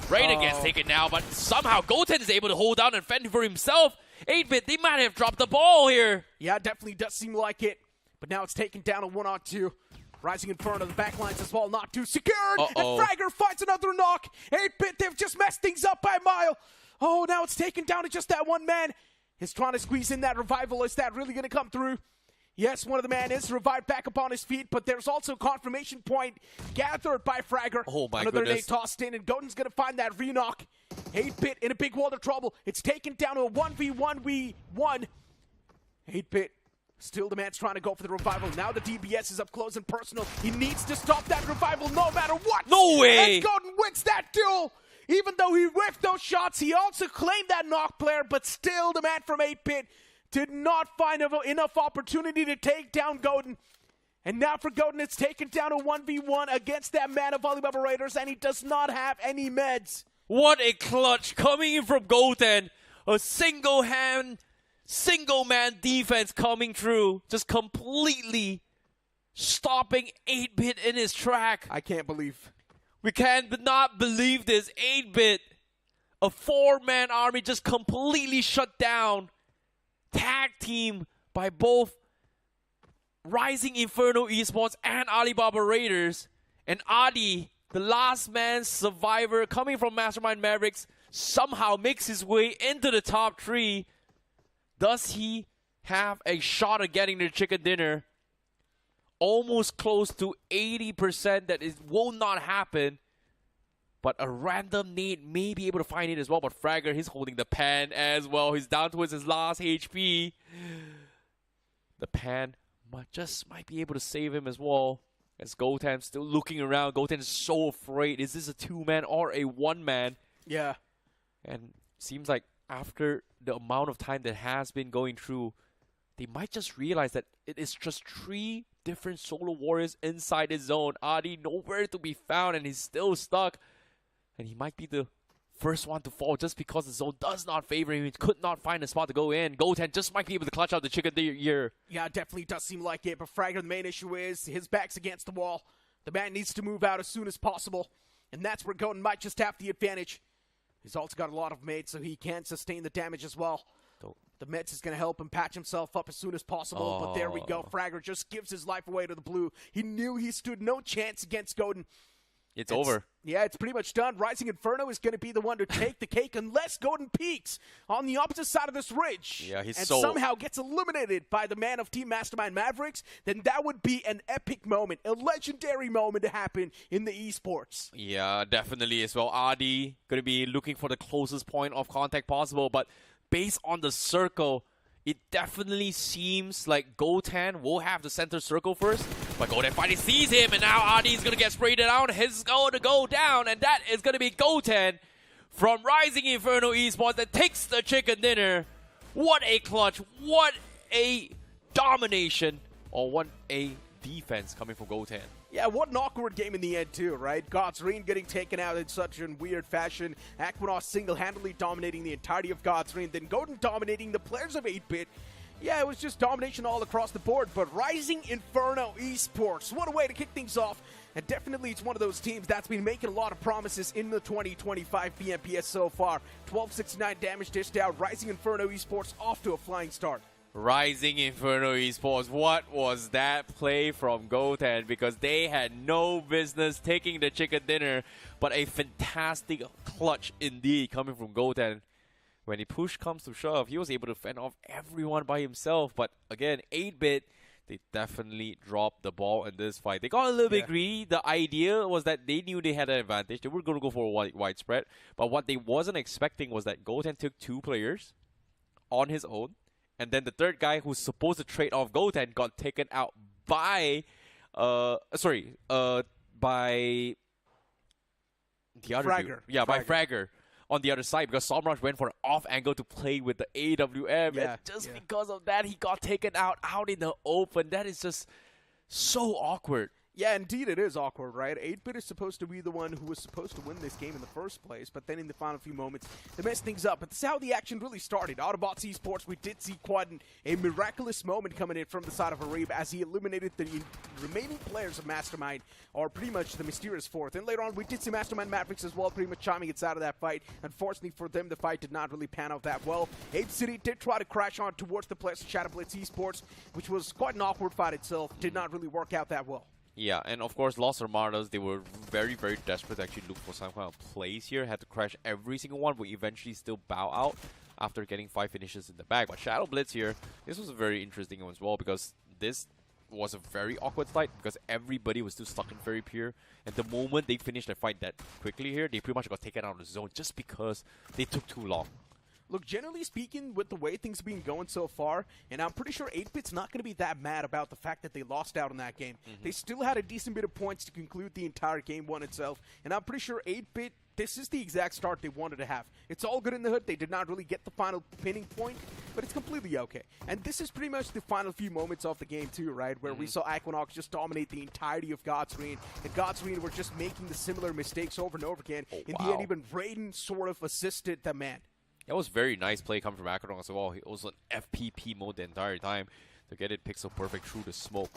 Raider gets taken now, but somehow Goten is able to hold down and fend for himself. 8-Bit, they might have dropped the ball here. Yeah, it definitely does seem like it. But now it's taken down a 1-on-2. Rising in front of the backlines as well, not too secured. And Fragger finds another knock. 8-Bit, they've just messed things up by a mile. Oh, now it's taken down to just that one man. He's trying to squeeze in that revival. Is that really going to come through? Yes, one of the man is revived back up on his feet, but there's also a confirmation point gathered by Fragger. Oh my Another goodness. nade tossed in, and Goten's going to find that re-knock. 8-Bit in a big world of trouble. It's taken down to a 1v1v1. 8-Bit, still the man's trying to go for the revival. Now the DBS is up close and personal. He needs to stop that revival no matter what. No way! And Goten wins that duel. Even though he whiffed those shots, he also claimed that knock player, but still the man from 8-Bit did not find enough opportunity to take down Goten. And now for Goten, it's taken down to 1v1 against that man of Alibaba Raiders, and he does not have any meds. What a clutch coming in from Goten. A single-man defense coming through, just completely stopping 8-Bit in his track. I can't believe. We cannot believe this. 8-Bit, a 4-man army just completely shut down. Tag team by both Rising Inferno Esports and Alibaba Raiders. And Adi, the last man survivor coming from Mastermind Mavericks, somehow makes his way into the top 3. Does he have a shot at getting the chicken dinner? Almost close to 80% that it will not happen. But a random nade may be able to find it as well. But Fragger, he's holding the pan as well. He's down towards his last HP. The pan might be able to save him as well. As Goten's still looking around. Goten is so afraid. Is this a 2-man or a 1-man? Yeah. And seems like after the amount of time that has been going through, they might just realize that it is just 3 different solo warriors inside his zone. Adi nowhere to be found, and he's still stuck. And he might be the first one to fall just because the zone does not favor him. He could not find a spot to go in. Goten just might be able to clutch out the chicken here. Yeah, it definitely does seem like it. But Fragger, the main issue is his back's against the wall. The man needs to move out as soon as possible. And that's where Goten might just have the advantage. He's also got a lot of mates, so he can sustain the damage as well. The Mets is going to help him patch himself up as soon as possible. But there we go. Fragger just gives his life away to the blue. He knew he stood no chance against Goten. It's over. Yeah, it's pretty much done. Rising Inferno is going to be the one to take the cake unless Goten peaks on the opposite side of this ridge. Yeah, and somehow gets eliminated by the man of Team Mastermind Mavericks. Then that would be an epic moment, a legendary moment to happen in the esports. Yeah, definitely as well. Adi going to be looking for the closest point of contact possible. But based on the circle, it definitely seems like Goten will have the center circle first. But Goten finally sees him, and now Adi is going to get sprayed down. He's going to go down, and that is going to be Goten from Rising Inferno Esports that takes the chicken dinner. What a clutch. What a domination. Or what a defense coming from Goten. Yeah, what an awkward game in the end, too, right? God's Reign getting taken out in such a weird fashion. Aquanaut single-handedly dominating the entirety of God's Reign. Then Golden dominating the players of 8-Bit. Yeah, it was just domination all across the board. But Rising Inferno Esports, what a way to kick things off. And definitely it's one of those teams that's been making a lot of promises in the 2025 BMPS so far. 1269 damage dished out. Rising Inferno Esports off to a flying start. Rising Inferno Esports, what was that play from Goten? Because they had no business taking the chicken dinner, but a fantastic clutch indeed coming from Goten. When the push comes to shove, he was able to fend off everyone by himself. But again, 8-Bit, they definitely dropped the ball in this fight. They got a little bit greedy. The idea was that they knew they had an advantage. They were going to go for a widespread. But what they wasn't expecting was that Goten took 2 players on his own. And then the third guy who's supposed to trade off Goten got taken out by, by the other Fragger. dude. Yeah, by Fragger on the other side, because Somrush went for an off angle to play with the AWM. And just because of that, he got taken out in the open. That is just so awkward. Yeah, indeed it is awkward, right? 8-Bit is supposed to be the one who was supposed to win this game in the first place, but then in the final few moments, they messed things up. But this is how the action really started. Autobotz Esports, we did see quite a miraculous moment coming in from the side of Arab as he eliminated the remaining players of Mastermind, or pretty much the mysterious fourth. And later on, we did see Mastermind Mavericks as well, pretty much chiming its out of that fight. Unfortunately for them, the fight did not really pan out that well. Apecity did try to crash on towards the players of shadowblitz Esports, which was quite an awkward fight itself. Did not really work out that well. Yeah, and of course, Los Hermanos, they were very, very desperate to actually look for some kind of plays here. Had to crash every single one, but eventually still bow out after getting 5 finishes in the bag. But shadowblitz here, this was a very interesting one as well, because this was a very awkward fight because everybody was still stuck in Fairy Pier. And the moment they finished their fight that quickly here, they pretty much got taken out of the zone just because they took too long. Look, generally speaking, with the way things have been going so far, and I'm pretty sure 8-Bit's not going to be that mad about the fact that they lost out on that game. They still had a decent bit of points to conclude the entire game one itself, and I'm pretty sure 8-Bit, this is the exact start they wanted to have. It's all good in the hood. They did not really get the final pinning point, but it's completely okay. And this is pretty much the final few moments of the game too, right? Where we saw Aquanox just dominate the entirety of God's Reign, and God's Reign were just making the similar mistakes over and over again. In the end, even Raiden sort of assisted the man. That was very nice play coming from Aquanaut as well. He was on FPP mode the entire time to get it pixel perfect through the smoke,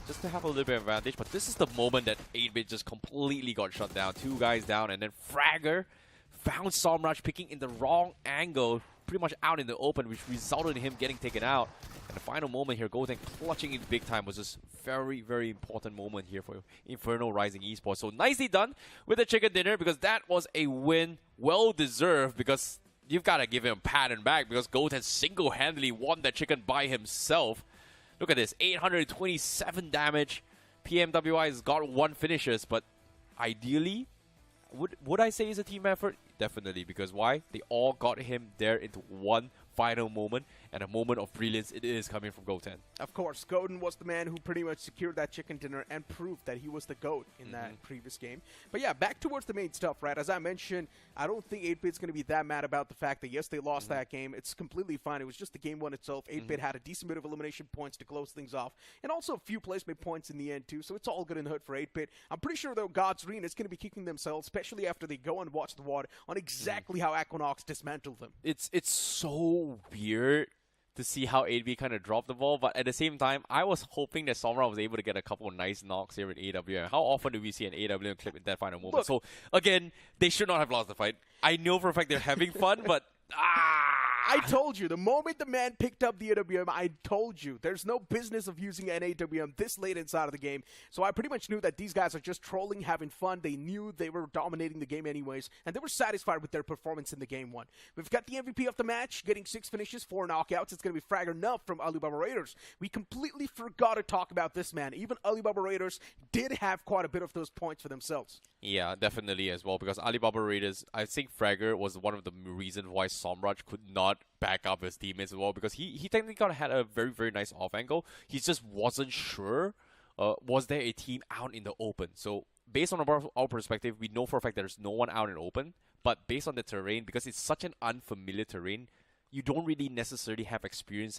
just to have a little bit of advantage. But this is the moment that 8-Bit just completely got shut down. 2 guys down, and then Fragger found Somrush picking in the wrong angle, pretty much out in the open, which resulted in him getting taken out. And the final moment here, Goten clutching it big time, was just very, very important moment here for Inferno Rising Esports. So nicely done with the chicken dinner, because that was a win, well deserved, because you've got to give him a pat and back, because Goten single-handedly won that chicken by himself. Look at this, 827 damage. PMWI has got 1 finishes, but ideally, would I say it's a team effort? Definitely, because why? They all got him there into one final moment, and a moment of brilliance it is coming from Goten. Of course, Goten was the man who pretty much secured that chicken dinner and proved that he was the GOAT in that previous game. But yeah, back towards the main stuff, right? As I mentioned, I don't think 8-Bit's going to be that mad about the fact that, yes, they lost that game. It's completely fine. It was just the game one itself. 8-Bit had a decent bit of elimination points to close things off, and also a few placement points in the end, too, so it's all good in the hood for 8-Bit. I'm pretty sure, though, God's Reign is going to be kicking themselves, especially after they go and watch the WOD, on exactly how Aquanox dismantled them. It's so weird to see how 8-Bit kind of dropped the ball, but at the same time, I was hoping that Somra was able to get a couple of nice knocks here with AWM. How often do we see an AWM clip in that final moment? Look, so, again, they should not have lost the fight. I know for a fact they're having fun, but I told you, the moment the man picked up the AWM, I told you, there's no business of using an AWM this late inside of the game. So I pretty much knew that these guys are just trolling, having fun. They knew they were dominating the game anyways, and they were satisfied with their performance in the game one. We've got the MVP of the match, getting 6 finishes, 4 knockouts. It's going to be Fragger Nuff from Alibaba Raiders. We completely forgot to talk about this man. Even Alibaba Raiders did have quite a bit of those points for themselves. Yeah, definitely as well, because Alibaba Raiders, I think Fragger was one of the reasons why Somraj could not back up his teammates as well, because he technically had a very, very nice off angle. He just wasn't sure, was there a team out in the open? So based on our perspective, we know for a fact there's no one out in the open, but based on the terrain, because it's such an unfamiliar terrain, you don't really necessarily have experience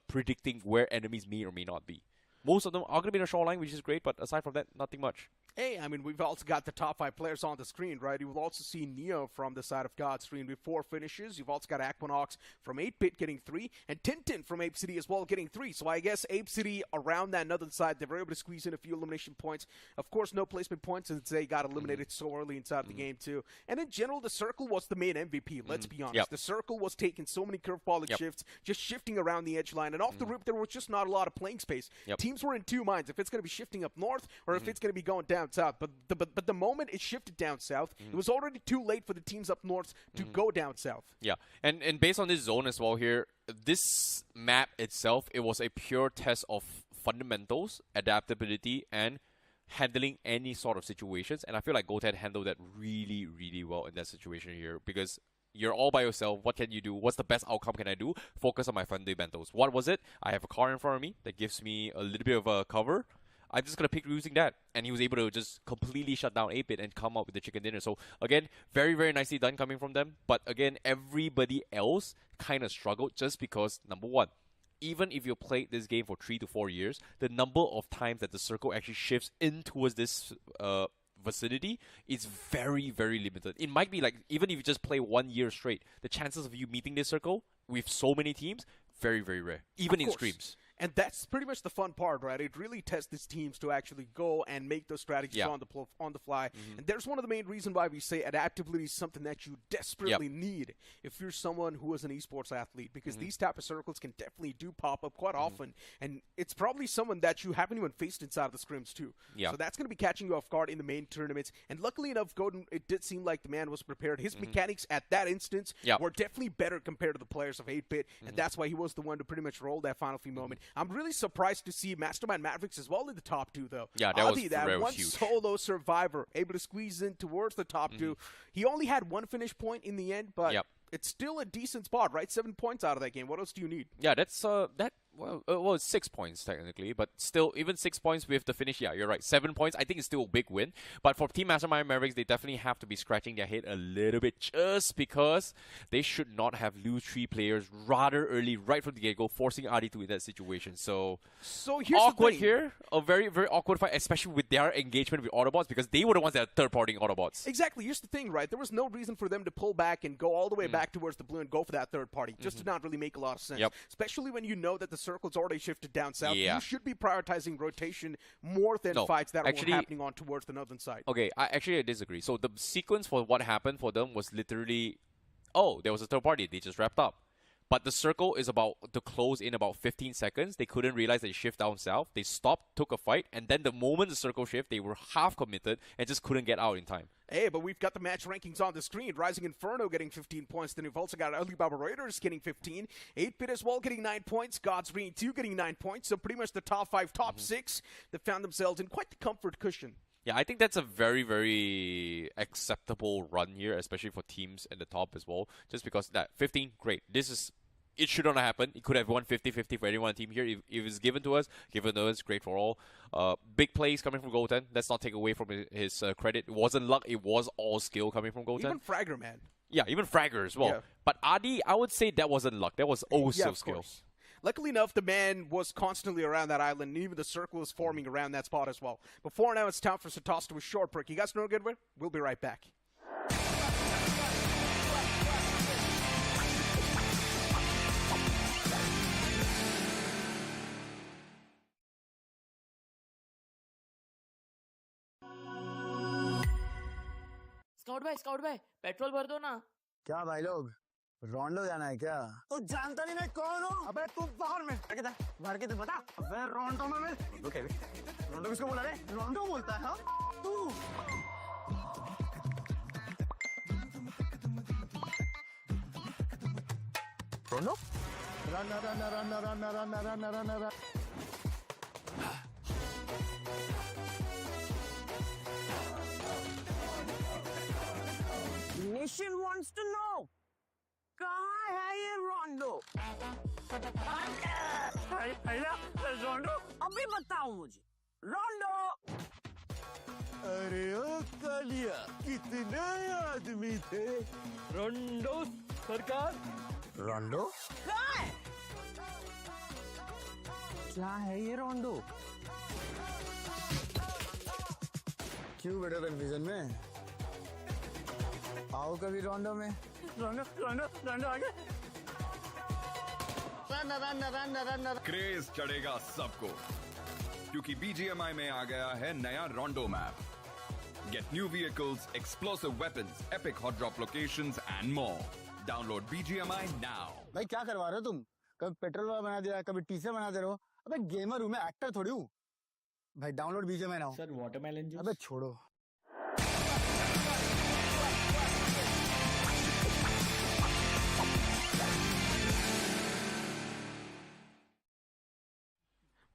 predicting where enemies may or may not be. Most of them are going to be in the shoreline, which is great, but aside from that, nothing much. Hey, I mean, we've also got the top 5 players on the screen, right? You will also see Neo from the side of Godstream with 4 finishes. You've also got Equinox from 8-Bit getting 3, and Tintin from Apecity as well getting 3. So I guess Apecity around that northern side, they were able to squeeze in a few elimination points. Of course, no placement points since they got eliminated so early inside of the game too. And in general, the Circle was the main MVP, let's be honest. Yep. The Circle was taking so many curveball shifts, just shifting around the edge line. And off the rip, there was just not a lot of playing space. Teams were in 2 minds, if it's going to be shifting up north or if it's going to be going down south. But the moment it shifted down south, it was already too late for the teams up north to go down south. Yeah, and based on this zone as well here, this map itself, it was a pure test of fundamentals, adaptability, and handling any sort of situations. And I feel like Goten handled that really, really well in that situation here, because you're all by yourself. What can you do? What's the best outcome can I do? Focus on my fundamentals. What was it? I have a car in front of me that gives me a little bit of a cover. I'm just going to pick using that. And he was able to just completely shut down 8-Bit and come up with the chicken dinner. So, again, very, very nicely done coming from them. But, again, everybody else kind of struggled just because, number one, even if you played this game for 3 to 4 years, the number of times that the circle actually shifts in towards this vicinity is very, very limited. It might be like, even if you just play 1 year straight, the chances of you meeting this circle with so many teams, very, very rare. Even in scrims. And that's pretty much the fun part, right? It really tests these teams to actually go and make those strategies on the fly. And there's one of the main reasons why we say adaptability is something that you desperately need if you're someone who is an esports athlete, because these type of circles can definitely do pop up quite often. And it's probably someone that you haven't even faced inside the scrims too. So that's going to be catching you off guard in the main tournaments. And luckily enough, Golden, it did seem like the man was prepared. His mechanics at that instance were definitely better compared to the players of 8-Bit. And that's why he was the one to pretty much roll that final few moment. I'm really surprised to see Mastermind Mavericks as well in the top 2, though. Yeah, that was huge. Solo survivor able to squeeze in towards the top 2. He only had 1 finish point in the end, but it's still a decent spot, right? 7 points out of that game. What else do you need? Yeah, that's it's 6 points technically, but still, even 6 points with the finish, yeah, you're right. 7 points, I think it's still a big win. But for Team Mastermind Mavericks, they definitely have to be scratching their head a little bit, just because they should not have lose 3 players rather early, right from the get-go, forcing Adi to in that situation. So here's awkward the thing. here, a very, very awkward fight, especially with their engagement with Autobotz, because they were the ones that are third-partying Autobotz. Exactly. Here's the thing, right? There was no reason for them to pull back and go all the way back towards the blue and go for that third party. Just did not really make a lot of sense. Especially when you know that the circle's already shifted down south. You should be prioritizing rotation more than fights that were happening on towards the northern side. Okay, I disagree. So the sequence for what happened for them was literally, there was a third party. They just wrapped up. But the circle is about to close in about 15 seconds. They couldn't realize they shift down south. They stopped, took a fight, and then the moment the circle shift, they were half committed and just couldn't get out in time. Hey, but we've got the match rankings on the screen. Rising Inferno getting 15 points. Then we've also got Alibaba Raiders getting 15. 8-Bit as well getting 9 points. Godstream 2 getting 9 points. So pretty much the top 5, top 6 that found themselves in quite the comfort cushion. Yeah, I think that's a very, very acceptable run here, especially for teams at the top as well. Just because that 15, great. It should not happen. It could have won 50-50 for anyone team here. If it's given to us, great for all. Big plays coming from Goten. Let's not take away from his credit. It wasn't luck. It was all skill coming from Goten. Even Fragger, man. Yeah, even Fragger as well. But Adi, I would say that wasn't luck. That was also skill. Luckily enough, the man was constantly around that island, and even the circle was forming around that spot as well. Before now, it's time for us to toss to a short break. You guys know good way? We'll be right back. Scout भाई petrol भर दो ना। क्या भाई लोग रोंडो जाना है क्या? तो जानता नहीं मैं कौन हूँ? अबे तू बाहर में भर के तो बता। अबे रोंडो में रोंडो किसको बोला रे? रोंडो बोलता है हाँ? तू रोंडो? Run Nation wants to know, कहाँ है ये रोंडो? रोंडो? अभी बताओ मुझे, रोंडो? अरे ओ कालिया, कितने आदमी थे? रोंडो सरकार। रोंडो? कहाँ है? क्या है ये रोंडो? क्यों बेटा कन्फ्यूजन में? आओ कभी रोंडो में। रोंडो आगे। रन। क्रेज चढ़ेगा सबको क्योंकि BGMI में आ गया है नया रोंडो map. Get new vehicles, explosive weapons, epic hot drop locations and more. Download BGMI now. भाई क्या करवा रहे हो तुम? कभी पेट्रोल वाला बना दिया, कभी टीचर बना दे रहे हो. अबे गेमर हूँ मैं, एक्टर थोड़ी हूँ. भाई download BGMI now. Sir watermelon juice. अबे छोड़ो.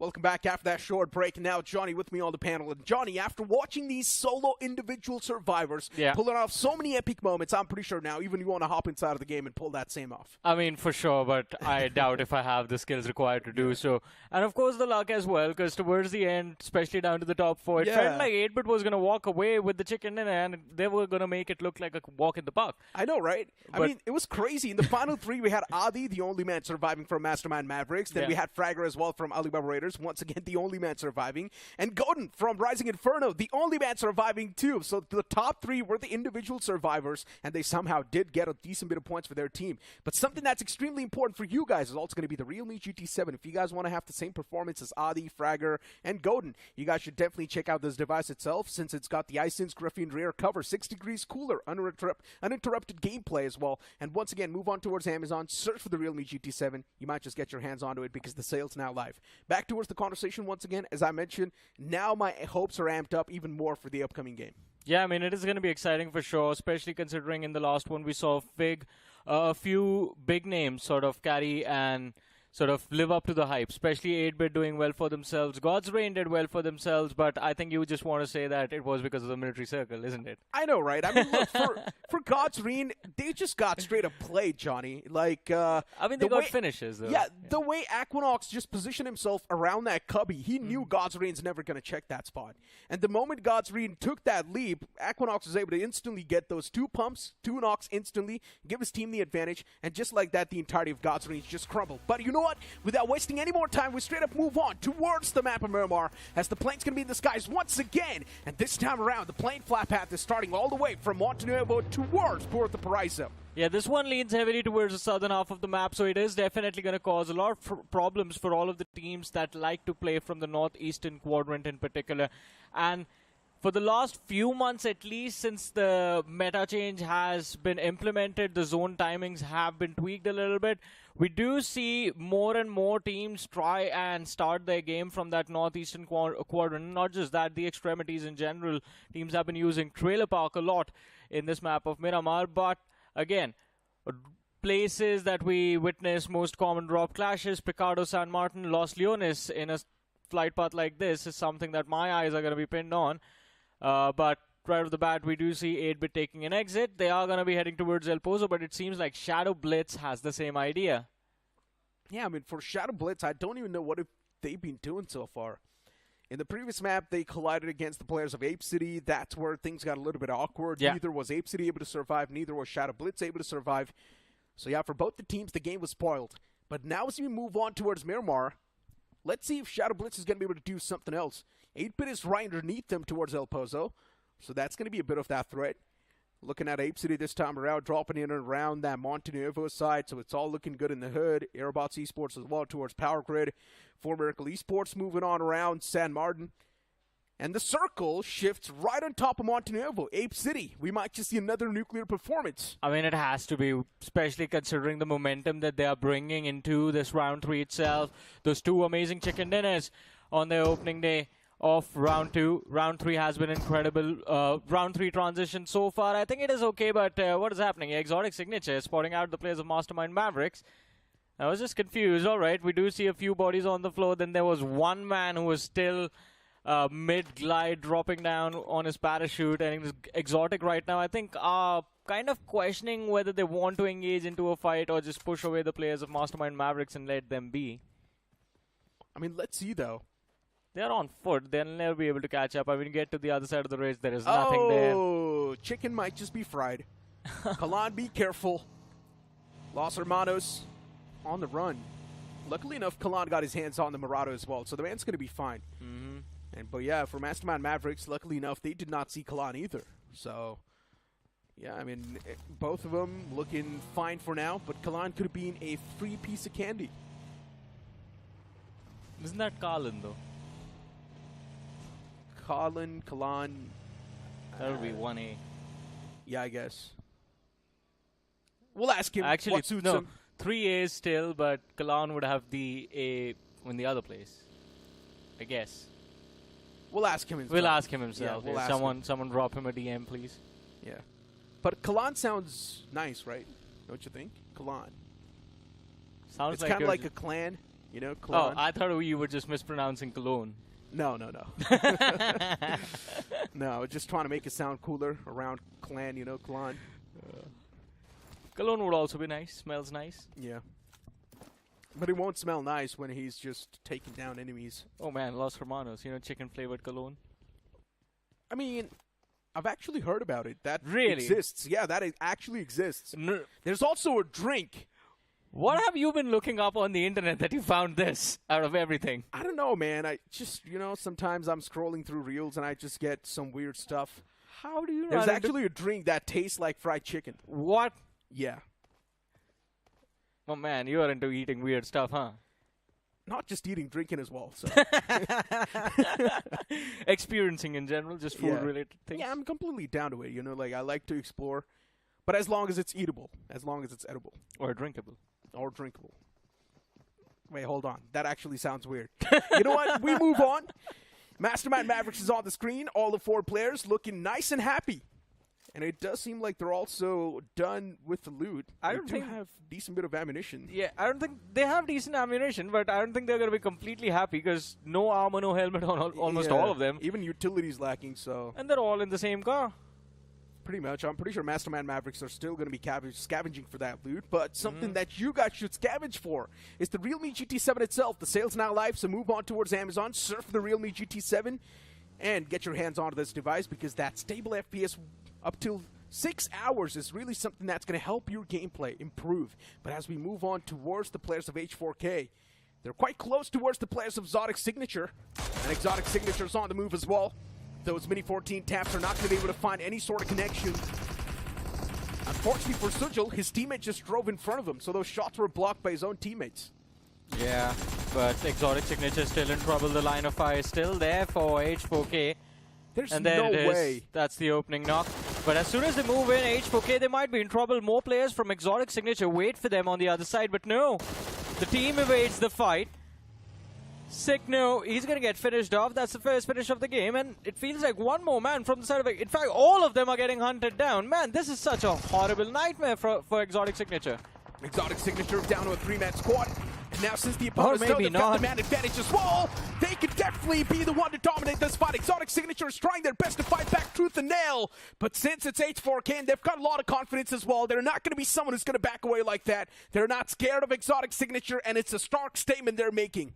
Welcome back after that short break. Now Johnny with me on the panel. And Johnny, after watching these solo individual survivors pulling off so many epic moments, I'm pretty sure now even you want to hop inside of the game and pull that same off. I mean, for sure, but I doubt if I have the skills required to do so. And of course the luck as well, because towards the end, especially down to the top 4, it felt like 8-bit was going to walk away with the chicken dinner and they were going to make it look like a walk in the park. I know, right? I mean, it was crazy. In the final 3, we had Adi, the only man surviving from Mastermind Mavericks. Then we had Fragger as well from Alibaba Raiders. Once again, the only man surviving. And Godin from Rising Inferno, the only man surviving too. So the top 3 were the individual survivors, and they somehow did get a decent bit of points for their team. But something that's extremely important for you guys is also going to be the Realme GT7. If you guys want to have the same performance as Adi, Fragger, and Godin, you guys should definitely check out this device itself, since it's got the iSense graphene rear cover, 6 degrees cooler, uninterrupted gameplay as well. And once again, move on towards Amazon, search for the Realme GT7. You might just get your hands onto it because the sale's now live. Back towards the conversation once again, as I mentioned, now my hopes are amped up even more for the upcoming game. Yeah, I mean, it is going to be exciting for sure, especially considering in the last one we saw Fig, a few big names sort of carry and sort of live up to the hype, especially 8-bit doing well for themselves. God's Reign did well for themselves, but I think you just want to say that it was because of the military circle, isn't it? I know, right? I mean, look, for God's Reign, they just got straight up played, Johnny. Like, I mean, they got finishes, though. Yeah, the way Aquanox just positioned himself around that cubby, he knew God's Reign's never going to check that spot. And the moment God's Reign took that leap, Aquanox was able to instantly get those 2 pumps, 2 knocks instantly, give his team the advantage, and just like that, the entirety of God's Reign just crumbled. But you know what? Without wasting any more time, we straight up move on towards the map of Miramar, as the plane's going to be in the skies once again. And this time around, the plane flat path is starting all the way from Montenuevo towards Puerto Paraiso. Yeah, this one leans heavily towards the southern half of the map, so it is definitely going to cause a lot of problems for all of the teams that like to play from the northeastern quadrant in particular. And for the last few months, at least, since the meta change has been implemented, the zone timings have been tweaked a little bit. We do see more and more teams try and start their game from that northeastern quadrant. Not just that, the extremities in general. Teams have been using Trailer Park a lot in this map of Miramar. But again, places that we witness most common drop clashes, Picado, San Martin, Los Leones in a flight path like this is something that my eyes are going to be pinned on. But right off the bat, we do see 8-bit taking an exit. They are going to be heading towards El Pozo, but it seems like shadowblitz has the same idea. Yeah, I mean, for shadowblitz, I don't even know what they've been doing so far. In the previous map, they collided against the players of Apecity. That's where things got a little bit awkward. Yeah. Neither was Apecity able to survive. Neither was shadowblitz able to survive. So yeah, for both the teams, the game was spoiled. But now as we move on towards Miramar, let's see if shadowblitz is going to be able to do something else. 8-bit is right underneath them towards El Pozo. So that's going to be a bit of that threat. Looking at Apecity this time around, dropping in and around that Montenuevo side, so it's all looking good in the hood. Aerobotz Esports as well towards Power Grid. For Miracle Esports moving on around San Martin. And the circle shifts right on top of Montenuevo, Ape City. We might just see another nuclear performance. I mean, it has to be, especially considering the momentum that they are bringing into this round 3 itself. Those 2 amazing chicken dinners on their opening day of round 2. Round 3 has been incredible. Round 3 transition so far, I think it is okay, but what is happening? XOTIC signature is spotting out the players of Mastermind Mavericks. I was just confused. All right, we do see a few bodies on the floor. Then there was one man who was still mid-glide, dropping down on his parachute. And XOTIC right now, I think, are kind of questioning whether they want to engage into a fight or just push away the players of Mastermind Mavericks and let them be. I mean, let's see, though. They're on foot. They'll never be able to catch up. I mean, get to the other side of the ridge. There is nothing there. Oh, chicken might just be fried. Kalan, be careful. Los Hermanos on the run. Luckily enough, Kalan got his hands on the Murado as well, so the man's going to be fine. But yeah, for Mastermind Mavericks, luckily enough, they did not see Kalan either. So, yeah, I mean, both of them looking fine for now, but Kalan could have been a free piece of candy. Isn't that Kalan, though? Kalan. That would be 1A. Yeah, I guess. We'll ask him Actually, what suits no, him. 3A still, but Kalan would have the A in the other place. I guess. We'll ask him himself. We'll ask him himself. Yeah, we'll ask someone drop him a DM, please. Yeah. But Kalan sounds nice, right? Don't you think? Kalan. Sounds It's like kind of you're like just- a clan, you know, Oh, Kalan. I thought you were just mispronouncing Cologne. No. No, just trying to make it sound cooler around clan, you know, Kalan. Cologne would also be nice. Smells nice. Yeah. But it won't smell nice when he's just taking down enemies. Oh man, Los Hermanos. You know, chicken flavored cologne. I mean, I've actually heard about it. That Really? exists. Yeah, that actually exists. No. There's also a drink. What have you been looking up on the internet that you found this out of everything? I don't know, man. I just, you know, sometimes I'm scrolling through reels and I just get some weird stuff. How do you There's run into- actually a drink that tastes like fried chicken. What? Yeah. Oh man, you are into eating weird stuff, huh? Not just eating, drinking as well. So. Experiencing in general, just food-related things. Yeah, I'm completely down to it. You know, like I like to explore, but as long as it's eatable, as long as it's edible. Or drinkable. Or drinkable. Wait, hold on. That actually sounds weird. You know what? We move on. Mastermind Mavericks is on the screen. All the 4 players looking nice and happy. And it does seem like they're also done with the loot. I They don't do think- have decent bit of ammunition. Yeah, I don't think they have decent ammunition, but I don't think they're going to be completely happy because no armor, no helmet on almost Yeah. all of them. Even utilities lacking, so And they're all in the same car. pretty much. I'm pretty sure Mastermind Mavericks are still going to be scavenging for that loot, but something that you guys should scavenge for is the Realme GT7 itself. The sale's now live, so move on towards Amazon, surf the Realme GT7, and get your hands onto this device because that stable FPS up till 6 hours is really something that's going to help your gameplay improve. But as we move on towards the players of H4K, they're quite close towards the players of XOTIC Signature, and XOTIC Signature's on the move as well. Those Mini 14 taps are not going to be able to find any sort of connection. Unfortunately for Sujal, his teammate just drove in front of him, so those shots were blocked by his own teammates. Yeah, but XOTIC Signature still in trouble. The line of fire is still there for H4K. There's And there no it is. way. That's the opening knock. But as soon as they move in, H4K, they might be in trouble. More players from XOTIC Signature wait for them on the other side, but no. The team evades the fight. Signo, he's going to get finished off. That's the first finish of the game, and it feels like one more man from the side of it. In fact, all of them are getting hunted down. Man, this is such a horrible nightmare for XOTIC Signature. XOTIC Signature down to a 3-man squad. And now since the opponents know maybe they've got the not. man advantage as well, they could definitely be the one to dominate this fight. XOTIC Signature is trying their best to fight back tooth and nail. But since it's H4K and they've got a lot of confidence as well, they're not going to be someone who's going to back away like that. They're not scared of XOTIC Signature, and it's a stark statement they're making.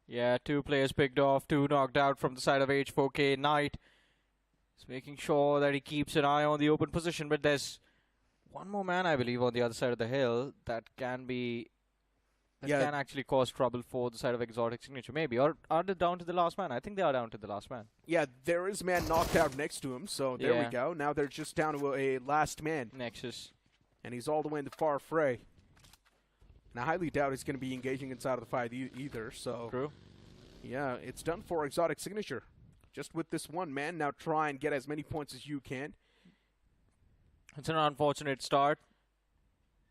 Yeah, 2 players picked off, 2 knocked out from the side of H4K. Knight is making sure that he keeps an eye on the open position, but there's one more man, I believe, on the other side of the hill that can be... That can actually cause trouble for the side of XOTIC Signature, maybe. Or are they down to the last man? I think they are down to the last man. Yeah, there is a man knocked out next to him, so there we go. Now they're just down to a last man. Nexus. And he's all the way in the far fray. And I highly doubt he's going to be engaging inside of the fight either, so... True. Yeah, it's done for XOTIC Signature. Just with this one man, now try and get as many points as you can. It's an unfortunate start.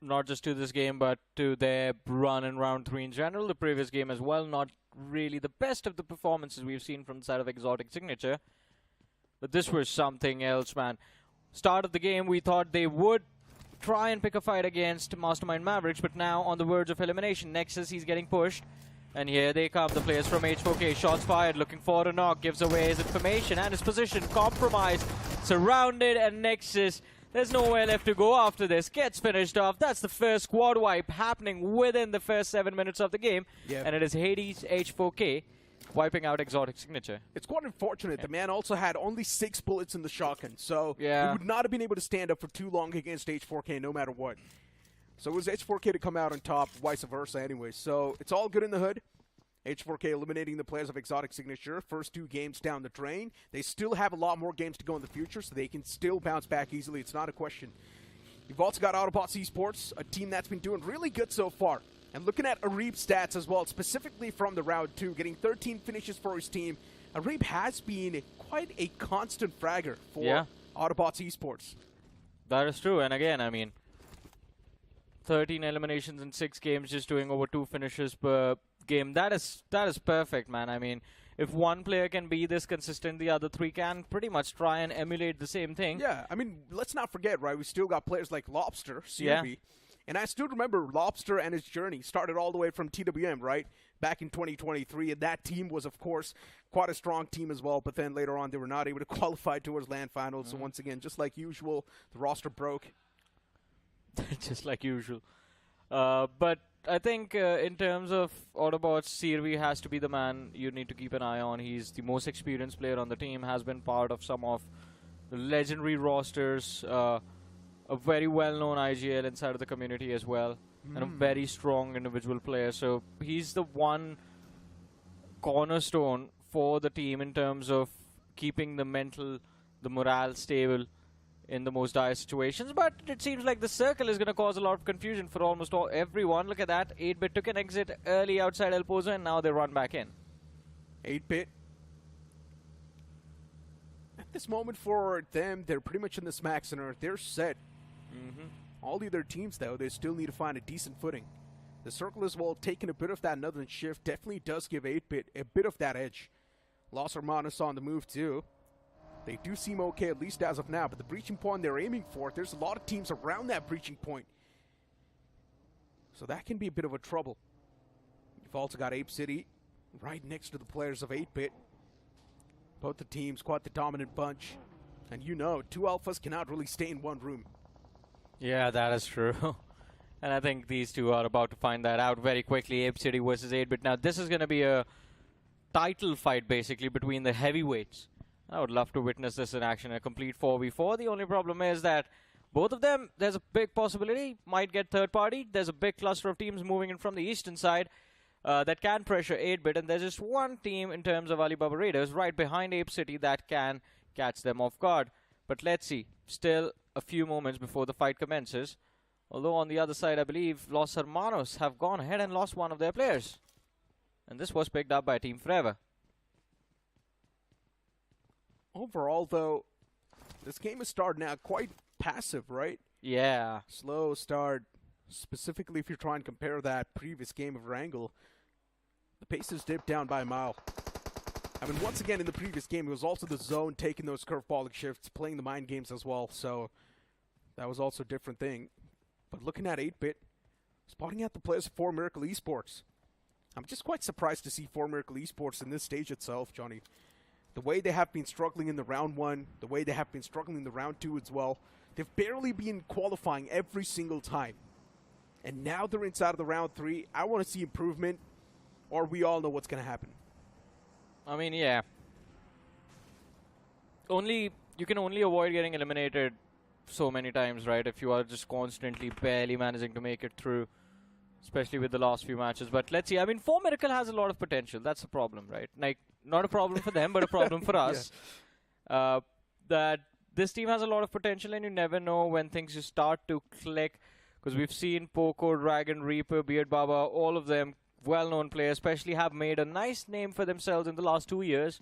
Not just to this game, but to their run in round 3 in general. The previous game as well, not really the best of the performances we've seen from the side of XOTIC Signature. But this was something else, man. Start of the game, we thought they would try and pick a fight against Mastermind Mavericks, but now on the verge of elimination. Nexus, he's getting pushed. And here they come, the players from H4K. Shots fired, looking for a knock, gives away his information and his position. Compromised, surrounded, and Nexus... There's nowhere left to go after this. Gets finished off. That's the first squad wipe happening within the first 7 minutes of the game. Yeah. And it is Hades H4K wiping out XOTIC Signature. It's quite unfortunate. The man also had only 6 bullets in the shotgun, so he Yeah. would not have been able to stand up for too long against H4K no matter what. So it was H4K to come out on top, vice versa anyway. So it's all good in the hood. H4K eliminating the players of XOTIC Signature. First 2 games down the drain. They still have a lot more games to go in the future, so they can still bounce back easily. It's not a question. You've also got Autobotz Esports, a team that's been doing really good so far. And looking at Areeb's stats as well, specifically from the round 2, getting 13 finishes for his team. Areeb has been quite a constant fragger for Autobotz Esports. That is true. And again, I mean, 13 eliminations in 6 games, just doing over 2 finishes per game. That is perfect, man. I mean, if one player can be this consistent, the other 3 can pretty much try and emulate the same thing. Yeah, I mean, let's not forget, right? We still got players like Lobster, CRV. And I still remember Lobster and his journey started all the way from TWM, right? Back in 2023. And that team was, of course, quite a strong team as well. But then later on, they were not able to qualify towards LAN finals. So once again, just like usual, the roster broke. Just like usual. But I think in terms of Autobots, CRV has to be the man you need to keep an eye on. He's the most experienced player on the team, has been part of some of the legendary rosters, a very well-known IGL inside of the community as well, and a very strong individual player. So he's the one cornerstone for the team in terms of keeping the morale stable in the most dire situations. But it seems like the circle is going to cause a lot of confusion for almost everyone. Look at that. 8-Bit took an exit early outside El Pozo, and now they run back in. 8-Bit. At this moment for them, they're pretty much in the smack center. They're set. All the other teams, though, they still need to find a decent footing. The circle as well, taking a bit of that northern shift, definitely does give 8-Bit a bit of that edge. Los Hermanos on the move, too. They do seem okay, at least as of now, but the breaching point they're aiming for, there's a lot of teams around that breaching point. So that can be a bit of a trouble. You've also got Apecity right next to the players of 8-Bit. Both the teams, quite the dominant bunch. And you know, 2 alphas cannot really stay in one room. Yeah, that is true. And I think these two are about to find that out very quickly. Apecity versus 8-Bit. Now, this is going to be a title fight, basically, between the heavyweights. I would love to witness this in action, a complete 4v4. The only problem is that both of them, there's a big possibility, might get third party. There's a big cluster of teams moving in from the eastern side that can pressure 8-Bit. And there's just one team in terms of Alibaba Raiders right behind Apecity that can catch them off guard. But let's see. Still a few moments before the fight commences. Although on the other side, I believe Los Hermanos have gone ahead and lost one of their players. And this was picked up by Team Forever. Overall, though, this game is starting out quite passive, right? Yeah. Slow start. Specifically, if you try and compare that previous game of Wrangle, the pace has dipped down by a mile. I mean, once again, in the previous game, it was also the zone taking those curveballing shifts, playing the mind games as well, so that was also a different thing. But looking at 8-Bit, spotting out the players for Miracle Esports. I'm just quite surprised to see 4 Miracle Esports in this stage itself, Johnny. The way they have been struggling in the round 1, the way they have been struggling in the round 2 as well, they've barely been qualifying every single time. And now they're inside of the round 3. I want to see improvement, or we all know what's going to happen. I mean, yeah. You can only avoid getting eliminated so many times, right? If you are just constantly barely managing to make it through, especially with the last few matches. But let's see. I mean, 4 Miracle has a lot of potential. That's a problem, right? Like, not a problem for them, but a problem for us. Yeah. That this team has a lot of potential, and you never know when things just start to click. Because we've seen Poco, Dragon, Reaper, Beard Baba, all of them well-known players, especially have made a nice name for themselves in the last 2 years.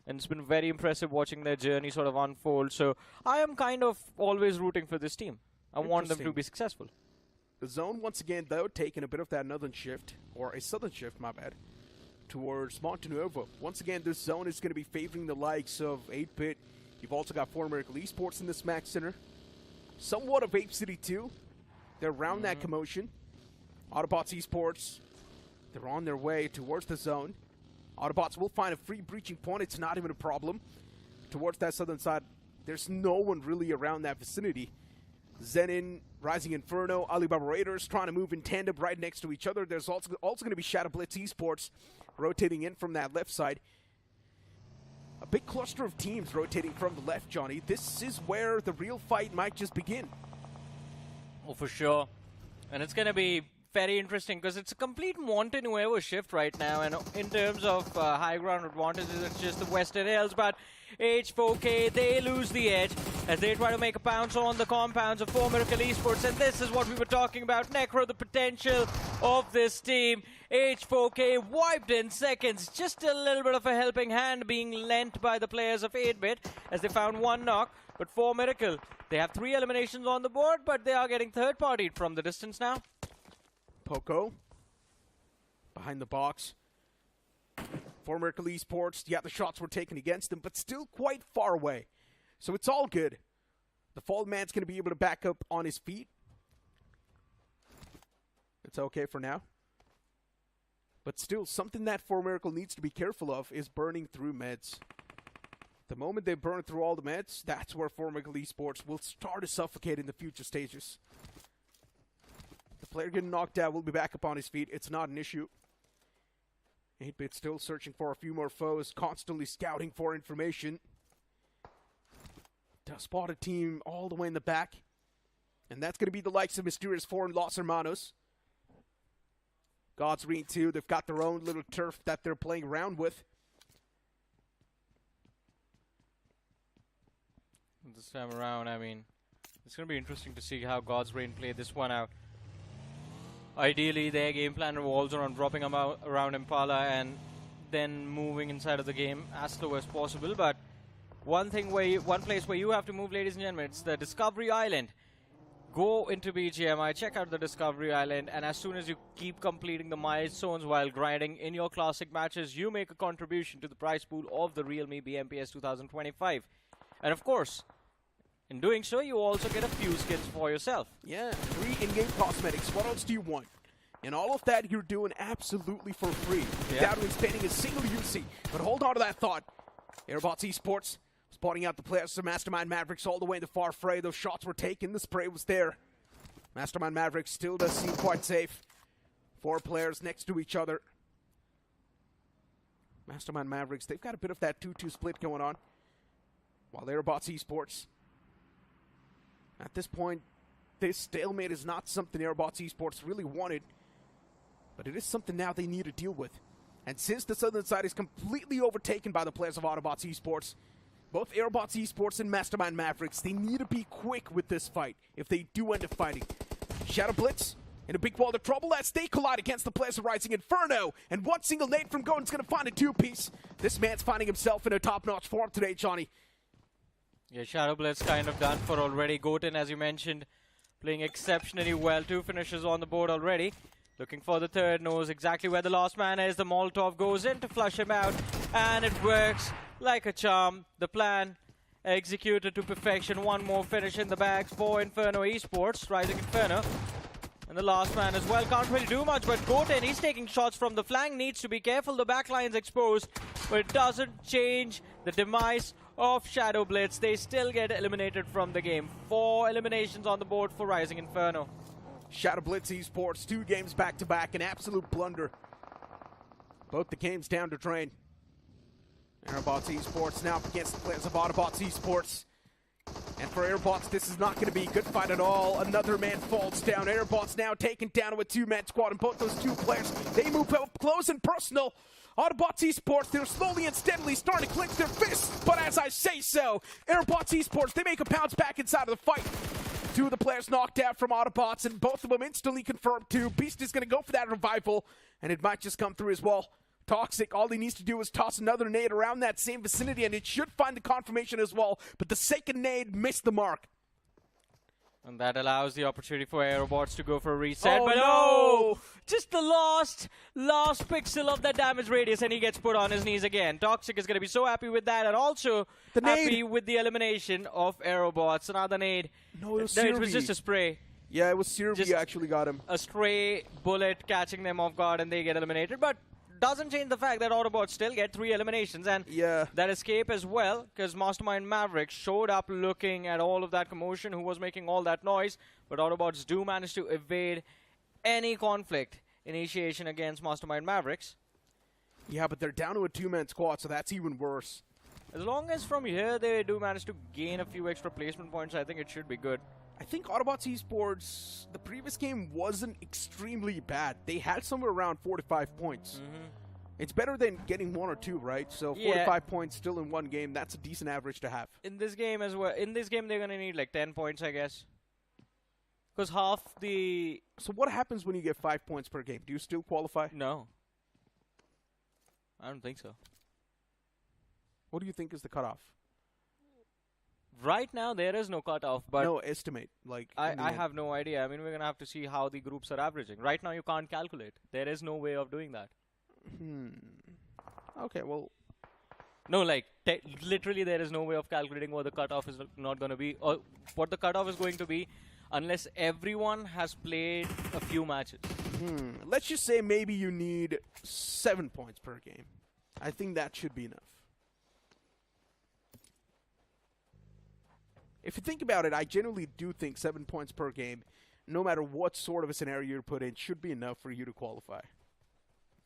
And it's been very impressive watching their journey sort of unfold. So I am kind of always rooting for this team. I want them to be successful. The zone, once again, though, taking a bit of that northern shift, or a southern shift, my bad, towards Montenuevo. Once again, this zone is going to be favoring the likes of 8-Bit. You've also got 4 Miracle Esports in the Smack Center. Somewhat of Apecity, too. They're around that commotion. Autobotz Esports, they're on their way towards the zone. Autobots will find a free breaching point. It's not even a problem. Towards that southern side, there's no one really around that vicinity. ZENIN, Rising Inferno, Alibaba Raiders trying to move in tandem right next to each other. There's also going to be shadowblitz Esports rotating in from that left side. A big cluster of teams rotating from the left, Johnny. This is where the real fight might just begin. Oh, for sure. And it's going to be very interesting because it's a complete Monte Nuevo shift right now. And in terms of high ground advantages, it's just the Western Hills. But H4K, they lose the edge as they try to make a pounce on the compounds of Miracle Esports. And this is what we were talking about. Necro, the potential of this team. H4K wiped in seconds. Just a little bit of a helping hand being lent by the players of 8-bit as they found one knock. But Miracle, they have 3 eliminations on the board, but they are getting third-partied from the distance now. Poco behind the box. For Miracle Esports, yeah, the shots were taken against them, but still quite far away. So it's all good. The Fall Man's going to be able to back up on his feet. It's okay for now. But still, something that For Miracle needs to be careful of is burning through meds. The moment they burn through all the meds, that's where For Miracle Esports will start to suffocate in the future stages. The player getting knocked out will be back up on his feet. It's not an issue. 8-bit still searching for a few more foes, constantly scouting for information. To spot a team all the way in the back. And that's going to be the likes of Mysterious 4 and Los Hermanos. God's Ring 2, they've got their own little turf that they're playing around with. This time around, I mean, it's going to be interesting to see how God's Reign play this one out. Ideally, their game plan revolves around dropping them out around Impala and then moving inside of the game as slow as possible. But one place where you have to move, ladies and gentlemen, it's the Discovery Island. Go into BGMI, check out the Discovery Island, and as soon as you keep completing the milestones while grinding in your classic matches, you make a contribution to the prize pool of the realme BMPS 2025. And of course, in doing so, you also get a few skins for yourself. Yeah, 3 in-game cosmetics. What else do you want? And all of that you're doing absolutely for free, without spending a single UC. But hold on to that thought. Aerobotz Esports spotting out the players of Mastermind Mavericks all the way in the far fray. Those shots were taken. The spray was there. Mastermind Mavericks still does seem quite safe. 4 players next to each other. Mastermind Mavericks, they've got a bit of that 2-2 split going on. While Aerobotz Esports, at this point, this stalemate is not something Aerobotz Esports really wanted, but it is something now they need to deal with. And since the southern side is completely overtaken by the players of Autobotz Esports, both Aerobotz Esports and Mastermind Mavericks, they need to be quick with this fight if they do end up fighting. Shadowblitz in a big world of trouble as they collide against the players of Rising Inferno, and one single nade from Goten's going to find a 2-piece. This man's finding himself in a top-notch form today, Johnny. Yeah, Shadowblitz kind of done for already. Goten, as you mentioned, playing exceptionally well. 2 finishes on the board already. Looking for the third, knows exactly where the last man is. The Molotov goes in to flush him out, and it works like a charm. The plan executed to perfection. One more finish in the bags for Inferno Esports, Rising Inferno. And the last man as well, can't really do much, but Goten, he's taking shots from the flank, needs to be careful. The backline's exposed, but it doesn't change the demise of Shadowblitz. They still get eliminated from the game. 4 eliminations on the board for Rising Inferno. Shadowblitz Esports, 2 games back-to-back, an absolute blunder. Both the games down to drain. Aerobotz Esports now up against the players of Autobotz Esports. And for Aerobotz, this is not going to be a good fight at all. Another man falls down. Aerobotz now taken down to a 2-man squad, and both those 2 players, they move up close and personal. Autobotz Esports, they're slowly and steadily starting to clench their fists, but as I say so, Aerobotz Esports, they make a bounce back inside of the fight. 2 of the players knocked out from Autobotz, and both of them instantly confirmed too. Beast is going to go for that revival, and it might just come through as well. Toxic, all he needs to do is toss another nade around that same vicinity, and it should find the confirmation as well, but the second nade missed the mark. And that allows the opportunity for Aerobotz to go for a reset. Oh, but no! Just the last pixel of that damage radius, and he gets put on his knees again. Toxic is going to be so happy with that, and also happy with the elimination of Aerobotz. Another nade. No, it was It was just a spray. Yeah, it was Sirvi who actually got him. A stray bullet catching them off guard, and they get eliminated. But doesn't change the fact that Autobots still get 3 eliminations, and that escape as well, because Mastermind Mavericks showed up looking at all of that commotion, who was making all that noise, but Autobots do manage to evade any conflict initiation against Mastermind Mavericks. Yeah, but they're down to a 2-man squad, so that's even worse. As long as from here they do manage to gain a few extra placement points, I think it should be good. I think Autobotz Esports, the previous game wasn't extremely bad. They had somewhere around 4 to 5 points. It's better than getting 1 or 2, right? So 4 to 5 points still in one game, that's a decent average to have. In this game as well, in this game they're going to need like 10 points, I guess. Because half the... So what happens when you get 5 points per game? Do you still qualify? No. I don't think so. What do you think is the cutoff? Right now, there is no cutoff, but... No, estimate. Like I have no idea. I mean, we're going to have to see how the groups are averaging. Right now, you can't calculate. There is no way of doing that. Okay, well... No, like, literally there is no way of calculating what the cutoff is not going to be, or what the cutoff is going to be, unless everyone has played a few matches. Let's just say maybe you need 7 points per game. I think that should be enough. If you think about it, I genuinely do think 7 points per game, no matter what sort of a scenario you're put in, should be enough for you to qualify.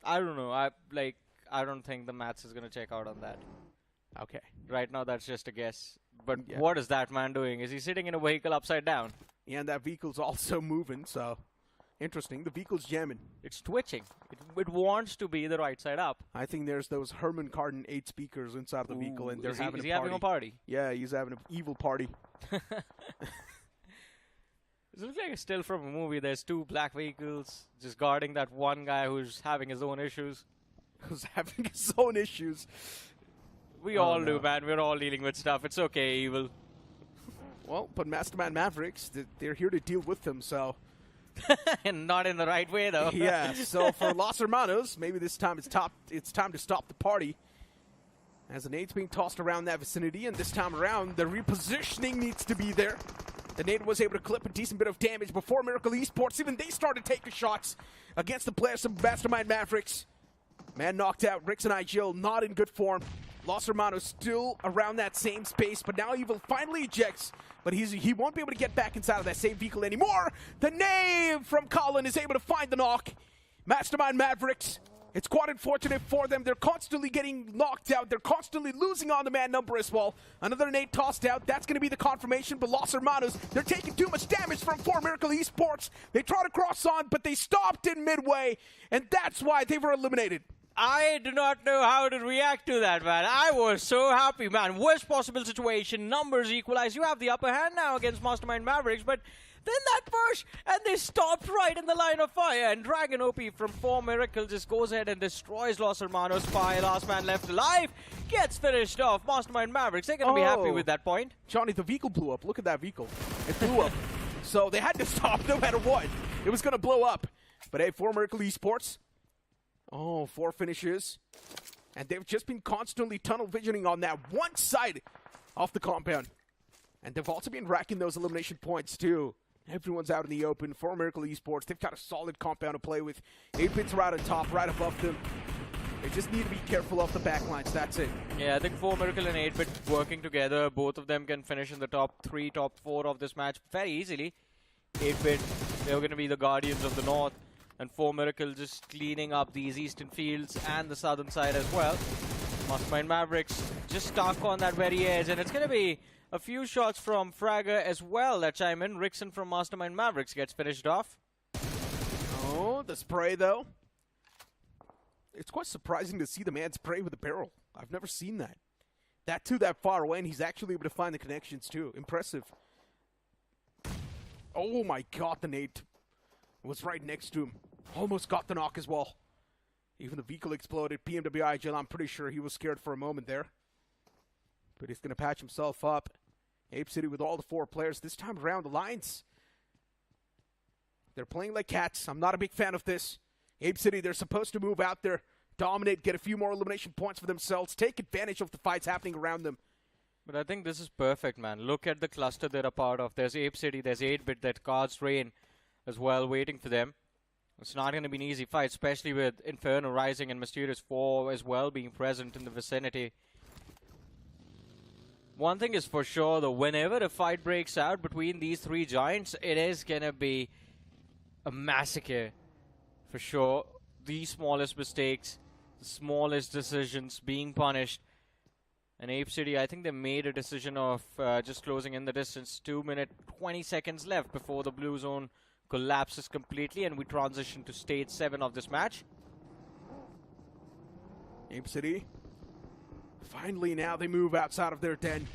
I don't know. I don't think the maths is going to check out on that. Okay. Right now, that's just a guess. But what is that man doing? Is he sitting in a vehicle upside down? Yeah, and that vehicle's also moving, so interesting. The vehicle's jamming. It's twitching. It wants to be the right side up. I think there's those Herman Kardon 8 speakers inside of the vehicle, and they're having a party. Having a party? Yeah, he's having an evil party. It looks like a still from a movie. There's 2 black vehicles just guarding that one guy who's having his own issues. Who's having his own issues. We all do, man. We're all dealing with stuff. It's okay, evil. Well, but Mastermind Mavericks, they're here to deal with them, so... And not in the right way, though. Yeah, so for Los Hermanos, maybe this time it's time to stop the party. As the nade's being tossed around that vicinity, and this time around, the repositioning needs to be there. The nade was able to clip a decent bit of damage before Miracle Esports. Even they started taking shots against the players of Mastermind Mavericks. Man knocked out. Rix and IGL not in good form. Los Hermanos still around that same space, but now Evil finally ejects. But he won't be able to get back inside of that same vehicle anymore. The nade from Colin is able to find the knock. Mastermind Mavericks, it's quite unfortunate for them. They're constantly getting knocked out. They're constantly losing on the man number as well. Another nade tossed out. That's going to be the confirmation. But Los Hermanos, they're taking too much damage from 4 Miracle Esports. They tried to cross on, but they stopped in midway. And that's why they were eliminated. I do not know how to react to that, man. I was so happy, man. Worst possible situation. Numbers equalize. You have the upper hand now against Mastermind Mavericks, but then that push, and they stopped right in the line of fire. And Dragon OP from 4 Miracle just goes ahead and destroys Los Hermanos. Fire, last man left alive, gets finished off. Mastermind Mavericks, they're going to be happy with that point. Johnny, the vehicle blew up. Look at that vehicle. It blew up. So they had to stop no matter what. It was going to blow up. But hey, 4 Miracle Esports. 4 finishes. And they've just been constantly tunnel visioning on that one side of the compound. And they've also been racking those elimination points too. Everyone's out in the open. 4 Miracle Esports, they've got a solid compound to play with. 8-bits right on top, right above them. They just need to be careful off the backlines, that's it. Yeah, I think 4 Miracle and 8-bit working together. Both of them can finish in the top 3, top 4 of this match very easily. 8-bit, they're going to be the guardians of the north. And 4 Miracle just cleaning up these eastern fields and the southern side as well. Mastermind Mavericks just stuck on that very edge. And it's going to be a few shots from Fragger as well that chime in. Rickson from Mastermind Mavericks gets finished off. Oh, the spray though. It's quite surprising to see the man spray with a barrel. I've never seen that. That too that far away, and he's actually able to find the connections too. Impressive. Oh my god, the nade was right next to him. Almost got the knock as well. Even the vehicle exploded. PMW IGL, I'm pretty sure he was scared for a moment there. But he's going to patch himself up. Apecity with all the 4 players. This time around, the Lions, they're playing like cats. I'm not a big fan of this. Apecity, they're supposed to move out there, dominate, get a few more elimination points for themselves, take advantage of the fights happening around them. But I think this is perfect, man. Look at the cluster they're a part of. There's Apecity, there's 8-bit, that Cards Rain as well, waiting for them. It's not going to be an easy fight, especially with Inferno Rising and Mysterious 4 as well being present in the vicinity. One thing is for sure, though, whenever a fight breaks out between these 3 giants, it is going to be a massacre. For sure, the smallest mistakes, the smallest decisions being punished. And Apecity, I think they made a decision of just closing in the distance. 2 minutes, 20 seconds left before the blue zone collapses completely, and we transition to stage 7 of this match. Apecity. Finally, now they move outside of their den.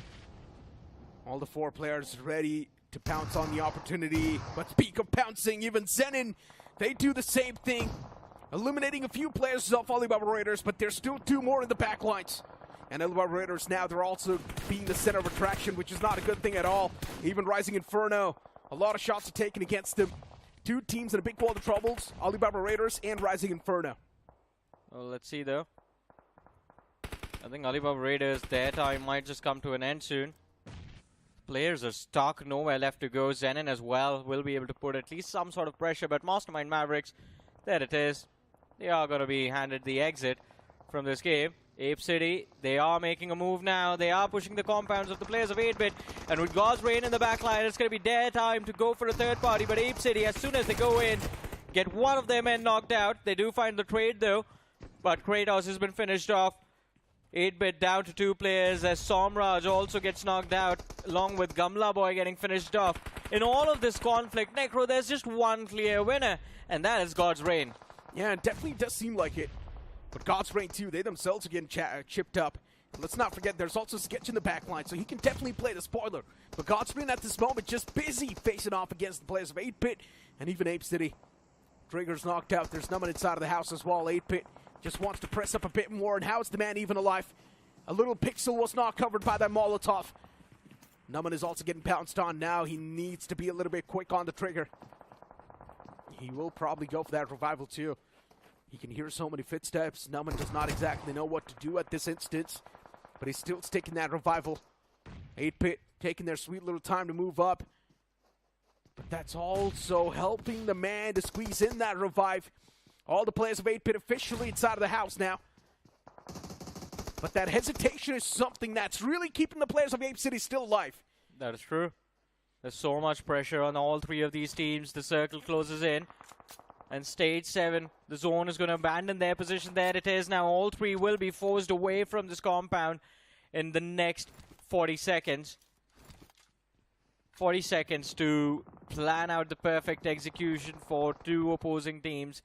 All the 4 players ready to pounce on the opportunity. But speak of pouncing, even ZENIN, they do the same thing. Eliminating a few players off Alibaba Raiders, but there's still 2 more in the back lines. And Alibaba Raiders now, they're also being the center of attraction, which is not a good thing at all. Even Rising Inferno, a lot of shots are taken against them. 2 teams in a big world of troubles, Alibaba Raiders and Rising Inferno. Well, let's see though. I think Alibaba Raiders, their time might just come to an end soon. Players are stuck, nowhere left to go. ZENIN as well will be able to put at least some sort of pressure, but Mastermind Mavericks, there it is. They are going to be handed the exit from this game. Apecity, they are making a move now. They are pushing the compounds of the players of 8-bit. And with God's Rain in the back line, it's going to be their time to go for a third party. But Apecity, as soon as they go in, get one of their men knocked out. They do find the trade though. But Kratos has been finished off. 8-bit down to 2 players as Somraj also gets knocked out, along with Gamla Boy getting finished off. In all of this conflict, Necro, there's just one clear winner, and that is God's Rain. Yeah, it definitely does seem like it. But God's Rain too, they themselves are getting chipped up. And let's not forget, there's also Sketch in the back line, so he can definitely play the spoiler. But God's Rain at this moment just busy facing off against the players of 8-bit and even Apecity. Trigger's knocked out. There's Numan inside of the house as well. 8-bit just wants to press up a bit more, and how is the man even alive? A little pixel was not covered by that Molotov. Numan is also getting pounced on now. He needs to be a little bit quick on the trigger. He will probably go for that revival too. He can hear so many footsteps. Numan does not exactly know what to do at this instance, but he's still sticking that revival. 8-bit taking their sweet little time to move up, but that's also helping the man to squeeze in that revive. All the players of 8-bit officially inside of the house now. But that hesitation is something that's really keeping the players of Apecity still alive. That is true. There's so much pressure on all 3 of these teams. The circle closes in. And stage 7, the zone is going to abandon their position. There it is now. All 3 will be forced away from this compound in the next 40 seconds. 40 seconds to plan out the perfect execution for 2 opposing teams.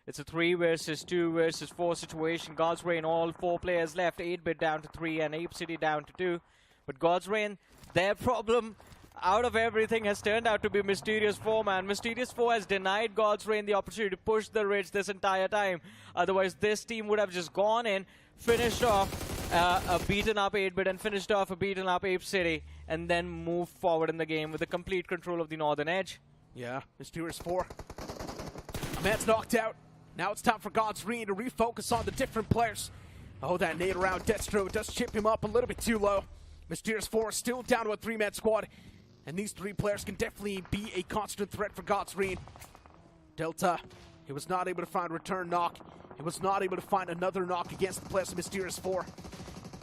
It's a 3 versus 2 versus 4 situation. God's Rain, all 4 players left. 8-bit down to 3 and Apecity down to 2. But God's Rain, their problem out of everything has turned out to be Mysterious 4, man. Mysterious 4 has denied God's Rain the opportunity to push the ridge this entire time. Otherwise, this team would have just gone in, finished off a beaten up 8-bit and finished off a beaten up Apecity, and then moved forward in the game with the complete control of the northern edge. Yeah, Mysterious 4. Man's knocked out. Now it's time for God's Rain to refocus on the different players. Oh, that nade around Destro does chip him up a little bit too low. Mysterious 4 is still down to a 3-man squad. And these 3 players can definitely be a constant threat for God's Rain. Delta, he was not able to find a return knock. He was not able to find another knock against the players of Mysterious 4.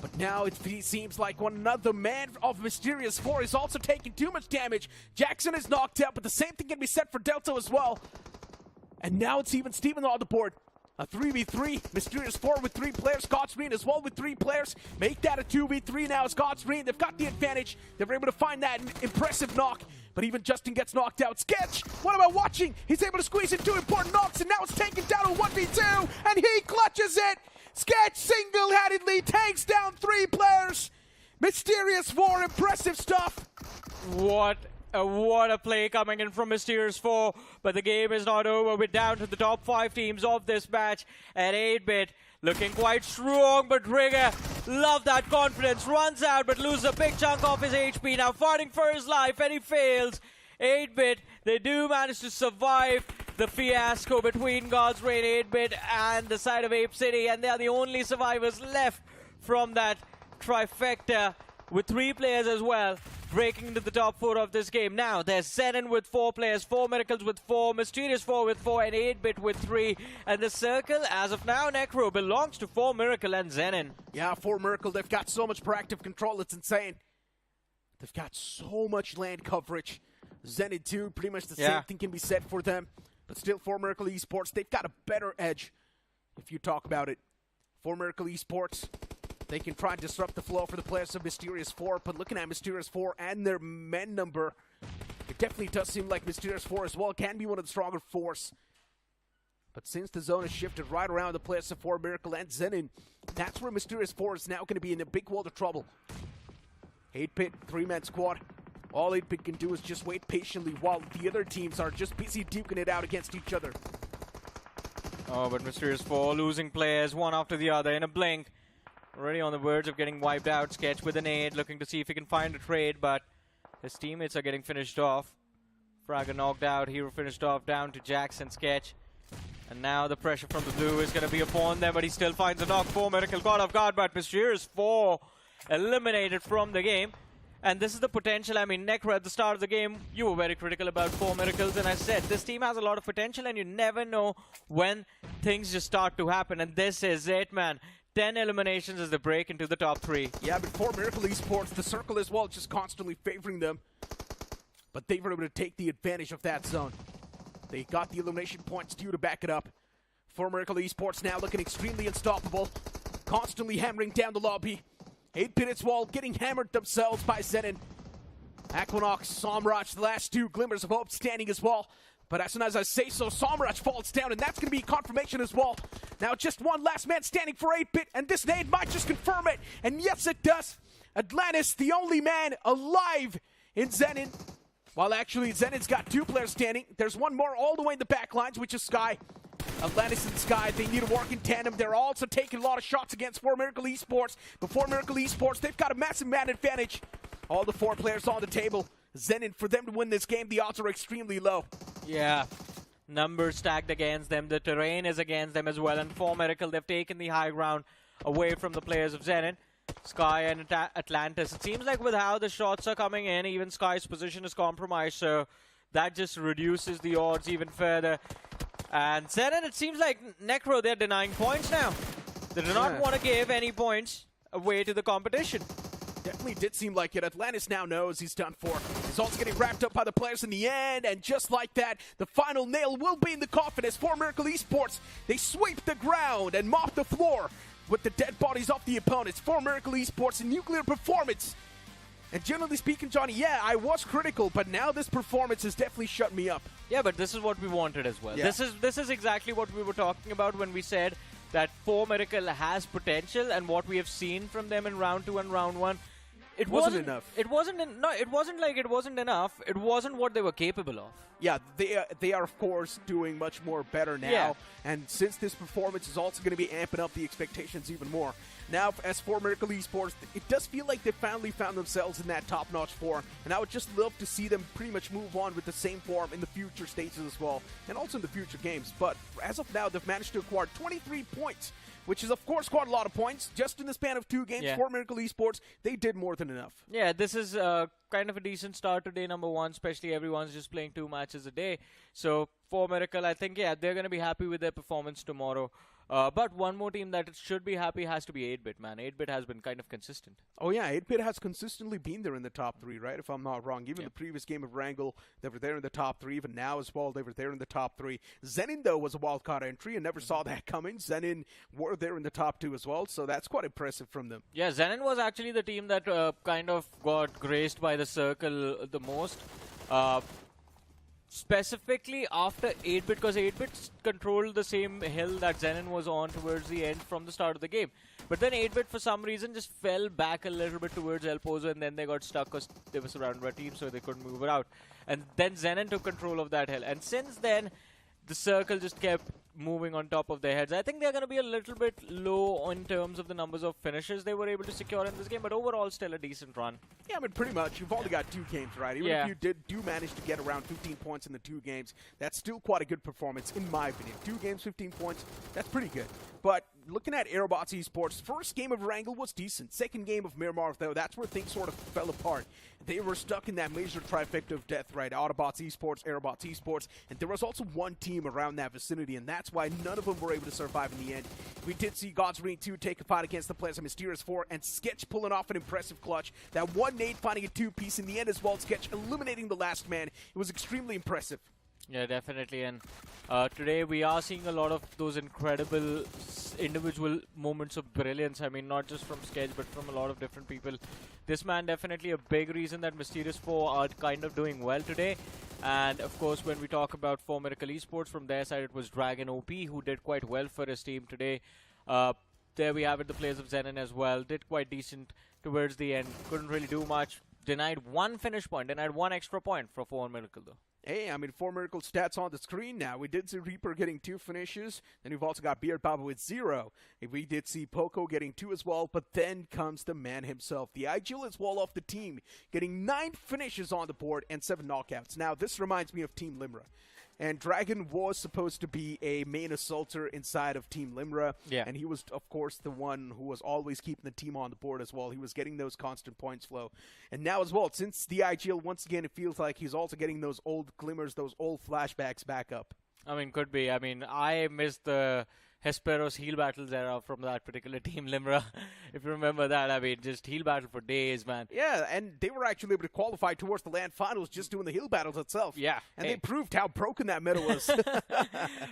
But now it seems like another man of Mysterious 4 is also taking too much damage. Jackson is knocked out, but the same thing can be said for Delta as well. And now it's even Steven on the board. A 3v3. Mysterious 4 with 3 players. God's Rain as well with 3 players. Make that a 2v3 now as God's Rain. They've got the advantage. They were able to find that impressive knock. But even Justin gets knocked out. Sketch, what about watching? He's able to squeeze in 2 important knocks, and now it's taken down to 1v2. And he clutches it. Sketch single-handedly takes down 3 players. Mysterious 4, impressive stuff. What a play coming in from Mysterious 4, but the game is not over. We're down to the top 5 teams of this match, and 8-bit looking quite strong, but Trigger, love that confidence, runs out but loses a big chunk of his HP, now fighting for his life, and he fails. 8-bit, they do manage to survive the fiasco between God's Rain, 8-bit, and the side of Apecity, and they're the only survivors left from that trifecta, with 3 players as well, breaking into the top 4 of this game. Now, there's ZENIN with 4 players, 4 Miracles with 4, Mysterious 4 with 4, and 8-bit with 3. And the circle, as of now, Necro, belongs to 4 Miracle and ZENIN. Yeah, 4 Miracle, they've got so much proactive control, it's insane. They've got so much land coverage. ZENIN too, pretty much the same thing can be said for them. But still, 4 Miracle Esports, they've got a better edge, if you talk about it. 4 Miracle Esports, They can try and disrupt the flow for the players of Mysterious 4, but looking at Mysterious 4 and their men number, it definitely does seem like Mysterious 4 as well can be one of the stronger fours. But since the zone has shifted right around the players of 4 Miracle and ZENIN, that's where Mysterious 4 is now going to be in a big world of trouble. 8-Bit, 3-man squad. All 8-Bit can do is just wait patiently while the other teams are just busy duking it out against each other. Oh, but Mysterious 4 losing players one after the other in a blink. Already on the verge of getting wiped out. Sketch with a nade, looking to see if he can find a trade, but his teammates are getting finished off. Fragger knocked out, Hero finished off, down to Jax and Sketch. And now the pressure from the blue is going to be upon them, but he still finds a knock. 4 Miracle caught off guard, but Mysterious 4 eliminated from the game. And this is the potential. I mean, Necro, at the start of the game, you were very critical about 4 Miracles, and I said, this team has a lot of potential, and you never know when things just start to happen. And this is it, man. 10 eliminations as they break into the top 3. Yeah, but 4 Miracle Esports, the circle as well, just constantly favoring them. But they were able to take the advantage of that zone. They got the elimination points due to back it up. 4 Miracle Esports now looking extremely unstoppable. Constantly hammering down the lobby. 8-Bit as well, getting hammered themselves by ZENIN. Aquanox, Somraj, the last 2 glimmers of hope standing as well. But as soon as I say so, Somraj falls down, and that's going to be confirmation as well. Now just one last man standing for 8-Bit, and this nade might just confirm it. And yes, it does. Atlantis, the only man alive in ZENIN. While actually ZENIN's got 2 players standing. There's one more all the way in the back lines, which is Sky. Atlantis and Sky, they need to work in tandem. They're also taking a lot of shots against 4 Miracle Esports. But 4 Miracle Esports, they've got a massive man advantage. All the 4 players on the table. ZENIN, for them to win this game, the odds are extremely low. Yeah, numbers stacked against them. The terrain is against them as well. And 4 Miracle, they've taken the high ground away from the players of ZENIN. Sky and Atlantis. It seems like with how the shots are coming in, even Sky's position is compromised, so that just reduces the odds even further. And ZENIN, it seems like Necro, they're denying points now. They do not want to give any points away to the competition. Definitely did seem like it. Atlantis now knows he's done for. He's also getting wrapped up by the players in the end, and just like that, the final nail will be in the coffin as 4 Miracle Esports, they sweep the ground and mop the floor with the dead bodies of the opponents. 4 Miracle Esports, a nuclear performance. And generally speaking, Johnny, yeah, I was critical, but now this performance has definitely shut me up. Yeah, but this is what we wanted as well. Yeah. This is exactly what we were talking about when we said that 4 Miracle has potential, and what we have seen from them in round 2 and round 1. It wasn't enough. It wasn't like it wasn't enough. It wasn't what they were capable of. Yeah, they are of course doing much more better now. Yeah. And since this performance is also going to be amping up the expectations even more. Now, as 4 Miracle Esports, it does feel like they finally found themselves in that top-notch form. And I would just love to see them pretty much move on with the same form in the future stages as well. And also in the future games. But as of now, they've managed to acquire 23 points. Which is, of course, quite a lot of points. Just in the span of 2 games, Yeah. 4 Miracle Esports, they did more than enough. Yeah, this is kind of a decent start to day number 1, especially everyone's just playing 2 matches a day. So 4 Miracle, I think, yeah, they're going to be happy with their performance tomorrow. But one more team that should be happy has to be 8-Bit, man. 8-Bit has been kind of consistent. Oh, yeah, 8-Bit has consistently been there in the top 3, right? If I'm not wrong. Even the previous game of Wrangle, they were there in the top 3. Even now as well, they were there in the top 3. ZENIN, though, was a wildcard entry and never saw that coming. ZENIN were there in the top 2 as well, so that's quite impressive from them. Yeah, ZENIN was actually the team that kind of got graced by the circle the most. Specifically after 8-Bit, because 8-Bit controlled the same hill that ZENIN was on towards the end from the start of the game. But then 8-Bit, for some reason, just fell back a little bit towards El Pozo, and then they got stuck because they were surrounded by teams, so they couldn't move it out. And then ZENIN took control of that hill. And since then, the circle just kept moving on top of their heads. I think they're going to be a little bit low in terms of the numbers of finishes they were able to secure in this game, but overall still a decent run. Yeah, but pretty much. You've only got 2 games, right? Even if you do manage to get around 15 points in the 2 games, that's still quite a good performance, in my opinion. 2 games, 15 points, that's pretty good. But looking at Aerobotz Esports, first game of Wrangle was decent. Second game of Miramar, though, that's where things sort of fell apart. They were stuck in that major trifecta of death, right? Autobotz Esports, Aerobotz Esports, and there was also one team around that vicinity, and that's why none of them were able to survive in the end. We did see God's Ring 2 take a fight against the players of Mysterious 4, and Sketch pulling off an impressive clutch. That one nade finding a 2-piece in the end as well, Sketch eliminating the last man. It was extremely impressive. Yeah, definitely. And today we are seeing a lot of those incredible individual moments of brilliance. I mean, not just from Sketch, but from a lot of different people. This man definitely a big reason that Mysterious 4 are kind of doing well today. And of course, when we talk about 4 Miracle Esports, from their side it was Dragon OP who did quite well for his team today. There we have it, the players of ZENIN as well. Did quite decent towards the end. Couldn't really do much. Denied 1 finish point. Denied 1 extra point for 4 Miracle though. Hey, I mean, 4 Miracle stats on the screen now. We did see Reaper getting 2 finishes. Then we've also got Beard Baba with 0. We did see Poco getting 2 as well. But then comes the man himself. The IGL as well off the team, getting 9 finishes on the board and 7 knockouts. Now, this reminds me of Team Limra. And Dragon was supposed to be a main assaulter inside of Team Limra. Yeah. And he was, of course, the one who was always keeping the team on the board as well. He was getting those constant points flow. And now as well, since the IGL, once again, it feels like he's also getting those old glimmers, those old flashbacks back up. I mean, could be. I mean, I missed the Hesperos heal battles era from that particular Team Limra. If you remember that, I mean, just heal battle for days, man. Yeah, and they were actually able to qualify towards the LAN finals just doing the heal battles itself. Yeah. And they proved how broken that meta was.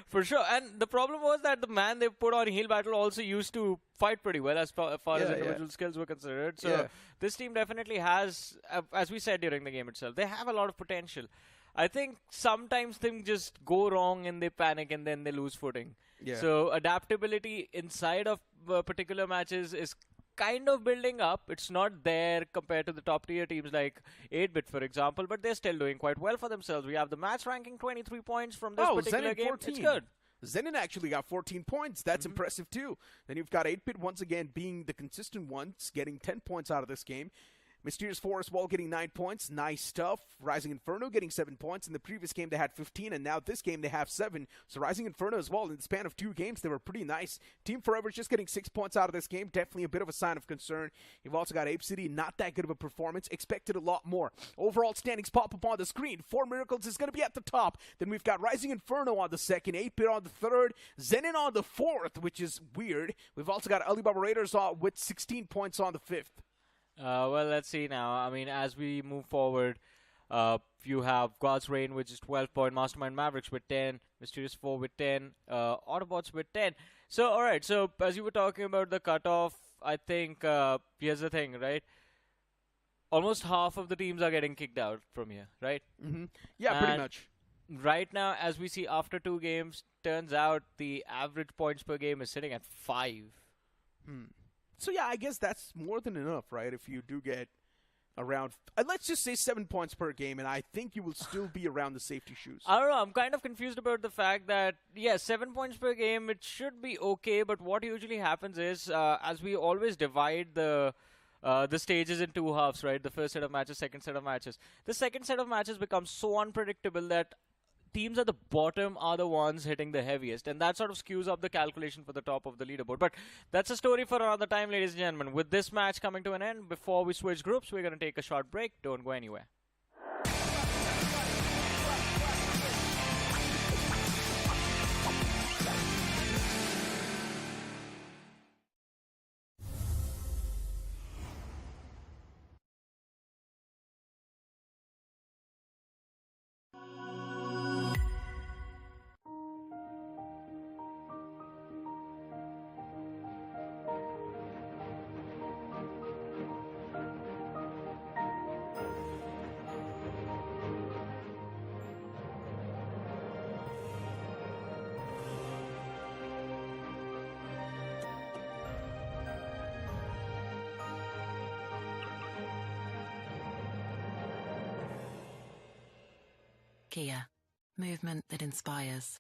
For sure. And the problem was that the man they put on heal battle also used to fight pretty well as far as individual skills were considered. So this team definitely has, as we said during the game itself, they have a lot of potential. I think sometimes things just go wrong and they panic and then they lose footing. Yeah. So adaptability inside of particular matches is kind of building up. It's not there compared to the top tier teams like 8-Bit, for example, but they're still doing quite well for themselves. We have the match ranking 23 points from this particular ZENIN game. 14. It's good. ZENIN actually got 14 points. That's impressive too. Then you've got 8-Bit once again being the consistent ones, getting 10 points out of this game. Mysterious 4 as well getting 9 points. Nice stuff. Rising Inferno getting 7 points. In the previous game they had 15, and now this game they have 7. So Rising Inferno as well, in the span of 2 games, they were pretty nice. Team Forever just getting 6 points out of this game. Definitely a bit of a sign of concern. You've also got Apecity, not that good of a performance. Expected a lot more. Overall standings pop up on the screen. 4 Miracles is going to be at the top. Then we've got Rising Inferno on the second, 8-Bit on the third, ZENIN on the fourth, which is weird. We've also got Alibaba Raiders with 16 points on the fifth. Well, let's see now. I mean, as we move forward, you have God's Reign, which is 12 point, Mastermind Mavericks with 10, Mysterious 4 with 10, Autobotz with 10. So, alright, so as you were talking about the cutoff, I think, here's the thing, right? Almost half of the teams are getting kicked out from here, right? Mm-hmm. Yeah, pretty much. Right now, as we see after 2 games, turns out the average points per game is sitting at 5. So yeah, I guess that's more than enough, right? If you do get around, let's just say 7 points per game, and I think you will still be around the safety shoes. I don't know. I'm kind of confused about the fact that, yeah, 7 points per game, it should be okay, but what usually happens is, as we always divide the stages in 2 halves, right? The first set of matches, second set of matches. The second set of matches becomes so unpredictable that teams at the bottom are the ones hitting the heaviest, and that sort of skews up the calculation for the top of the leaderboard. But that's a story for another time, ladies and gentlemen. With this match coming to an end, before we switch groups, we're going to take a short break. Don't go anywhere. Kia, movement that inspires.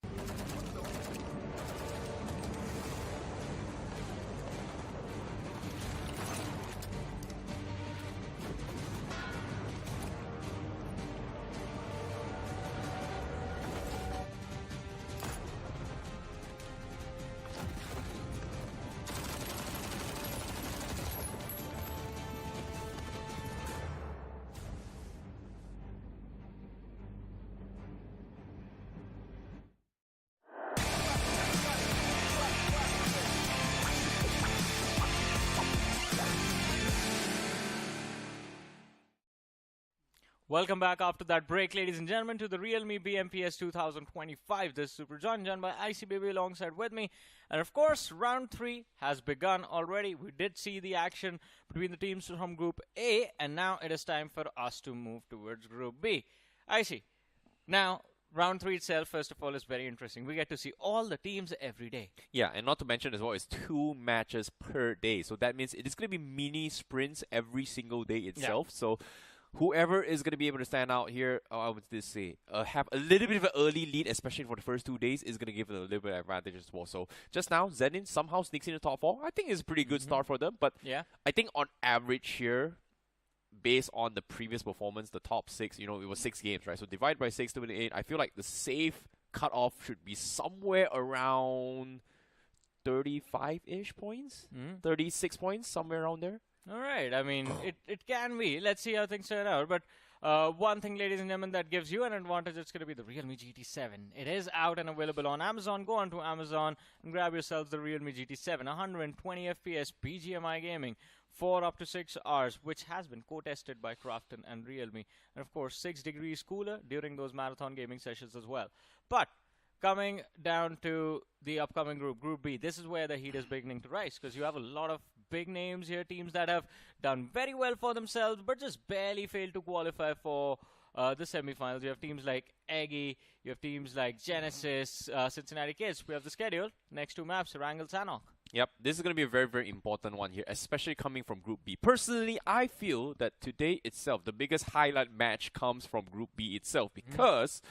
Welcome back after that break, ladies and gentlemen, to the Realme BMPS 2025. This is Super John, joined by ICBB alongside with me. And of course, round 3 has begun already. We did see the action between the teams from Group A, and now it is time for us to move towards Group B. IC, now, round 3 itself, first of all, is very interesting. We get to see all the teams every day. Yeah, and not to mention as well, it's 2 matches per day. So that means it is going to be mini sprints every single day itself. Yeah. So whoever is going to be able to stand out here, I would just say, have a little bit of an early lead, especially for the first 2 days, is going to give it a little bit of advantage as well. So just now, ZENIN somehow sneaks in the top 4. I think it's a pretty good start for them. But yeah, I think on average here, based on the previous performance, the top 6, you know, it was 6 games, right? So divide by 6 to 8, I feel like the safe cutoff should be somewhere around 35-ish points, 36 points, somewhere around there. All right. I mean, it can be. Let's see how things turn out. But one thing, ladies and gentlemen, that gives you an advantage, it's going to be the Realme GT7. It is out and available on Amazon. Go on to Amazon and grab yourselves the Realme GT7. 120 FPS BGMI gaming for up to 6 hours, which has been co-tested by Crafton and Realme. And of course, 6 degrees cooler during those marathon gaming sessions as well. But coming down to the upcoming group, Group B, this is where the heat is beginning to rise, because you have a lot of big names here, teams that have done very well for themselves, but just barely failed to qualify for the semifinals. You have teams like Eggy, you have teams like Genesis, Cincinnati Kids. We have the schedule. Next 2 maps, Erangel Sanok. Yep, this is going to be a very, very important one here, especially coming from Group B. Personally, I feel that today itself, the biggest highlight match comes from Group B itself because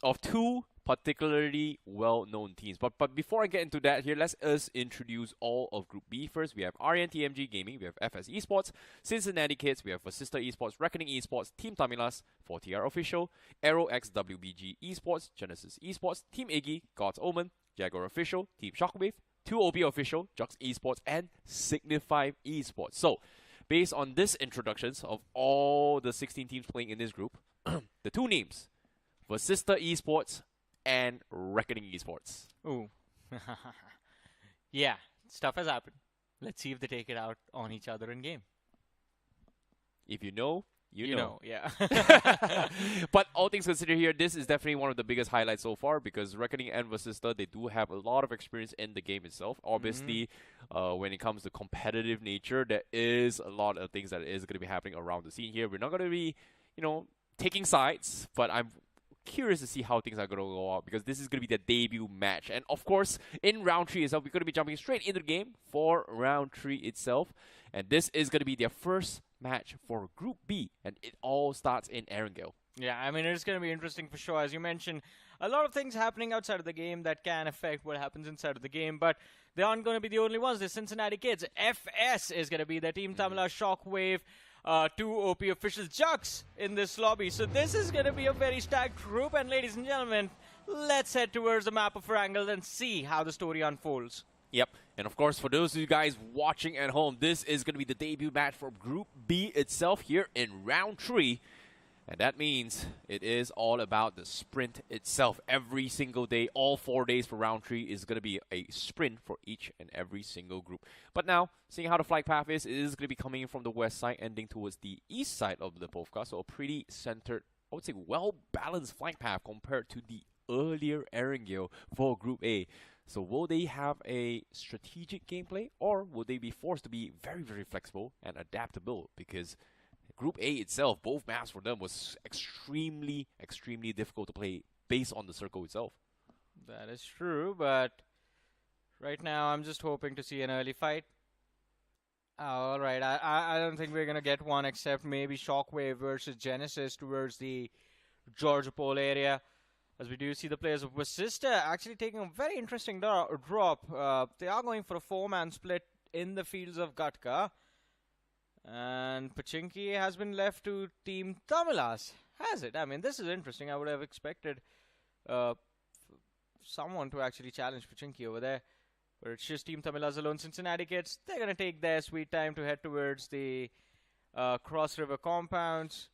of 2 particularly well-known teams. But before I get into that here, let's us introduce all of Group B. First, we have Aryan TMG Gaming, we have FS Esports, Cincinnati Kids, we have VASISTA Esports, Reckoning Esports, TEAM TAMILAS, 4TR Official, AEROxWBG Esports, Genesis Esports, Team Eggy, God's Omen, Jaguar Official, Team Shockwave, 2OP Official, Jux Esports, and SIGNIFY Esports. So, based on this introductions of all the 16 teams playing in this group, the 2 names, VASISTA Esports and Reckoning Esports. Ooh. Yeah, stuff has happened. Let's see if they take it out on each other in game. If you know, you know. Yeah. But all things considered here, this is definitely one of the biggest highlights so far because Reckoning and VASISTA, they do have a lot of experience in the game itself. Obviously, when it comes to competitive nature, there is a lot of things that is going to be happening around the scene here. We're not going to be, you know, taking sides, but I'm curious to see how things are going to go out because this is going to be the debut match. And of course, in round 3 itself, we're going to be jumping straight into the game for round 3 itself. And this is going to be their first match for Group B, and it all starts in Erangel. Yeah, I mean, it's going to be interesting for sure. As you mentioned, a lot of things happening outside of the game that can affect what happens inside of the game, but they aren't going to be the only ones. The Cincinnati Kids, FS is going to be the Team Tamilas, Shockwave, 2 OP officials, Jux in this lobby. So this is going to be a very stacked group, and ladies and gentlemen, let's head towards the map of Erangel and see how the story unfolds. Yep, and of course, for those of you guys watching at home, this is going to be the debut match for Group B itself here in round 3. And that means it is all about the sprint itself. Every single day, all 4 days for round 3 is going to be a sprint for each and every single group. But now, seeing how the flight path is, it is going to be coming in from the west side, ending towards the east side of the Povka. So a pretty centered, I would say, well-balanced flight path compared to the earlier Erangel for Group A. So will they have a strategic gameplay, or will they be forced to be very, very flexible and adaptable? Because Group A itself, both maps for them was extremely, extremely difficult to play based on the circle itself. That is true, but right now I'm just hoping to see an early fight. All right, I don't think we're going to get one except maybe Shockwave versus Genesis towards the Georgia Pole area. As we do see the players of VASISTA actually taking a very interesting drop. They are going for a 4-man split in the fields of Gatka. And Pachinki has been left to Team Tamilas. Has it? I mean, this is interesting. I would have expected someone to actually challenge Pachinki over there. But it's just Team Tamilas alone. Cincinnati Kids, they're going to take their sweet time to head towards the Cross River compounds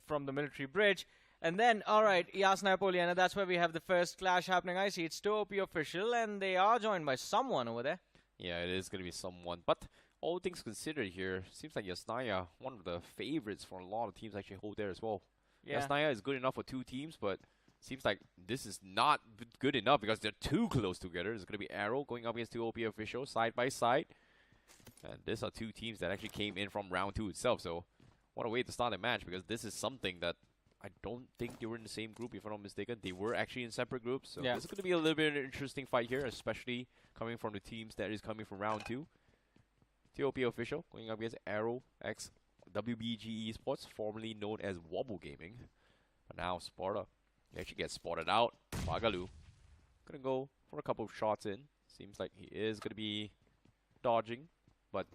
from the military bridge. And then, alright, Yasna Poliana, that's where we have the first clash happening. I see it's 2OP official, and they are joined by someone over there. Yeah, it is going to be someone. But all things considered here, seems like Yasnaya, one of the favorites for a lot of teams, actually hold there as well. Yeah. Yasnaya is good enough for 2 teams, but seems like this is not good enough because they're too close together. It's going to be Aero going up against 2 OP officials side by side. And these are 2 teams that actually came in from round 2 itself. So what a way to start a match, because this is something that I don't think they were in the same group, if I'm not mistaken. They were actually in separate groups. So yeah. this is going to be a little bit of an interesting fight here, especially coming from the teams that is coming from round 2. TOP official going up against AEROxWBG Esports, formerly known as Wobble Gaming. But now Sparta, he actually gets spotted out. Bagalu gonna go for a couple of shots in. Seems like he is gonna be dodging, but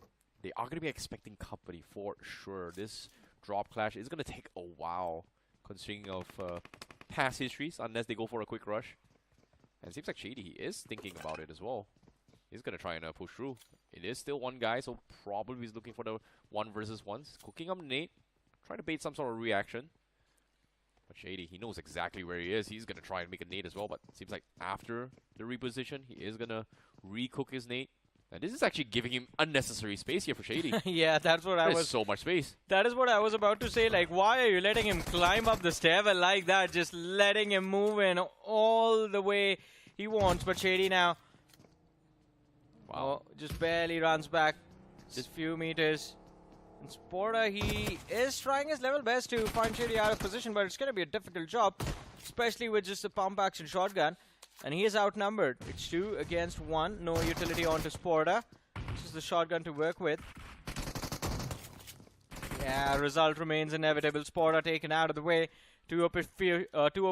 they are gonna be expecting company for sure. This drop clash is gonna take a while, considering of past histories, unless they go for a quick rush. And it seems like Shady, he is thinking about it as well. He's gonna try and push through. It is still one guy, so probably he's looking for the 1 versus 1s. Cooking up Nate, trying to bait some sort of reaction. But Shady, he knows exactly where he is. He's gonna try and make a nade as well, but it seems like after the reposition, he is gonna recook his nade. And this is actually giving him unnecessary space here for Shady. Yeah, that's what I was. There's so much space. That is what I was about to say. Like, why are you letting him climb up the stairwell like that? Just letting him move in all the way he wants. But Shady now, wow, just barely runs back just few meters. And Sporta, he is trying his level best to find Shady out of position, but it's going to be a difficult job, especially with just a pump action shotgun. And he is outnumbered. It's 2 against 1. No utility onto Sporta. Just the shotgun to work with. Yeah, result remains inevitable. Sporta taken out of the way. 2 OP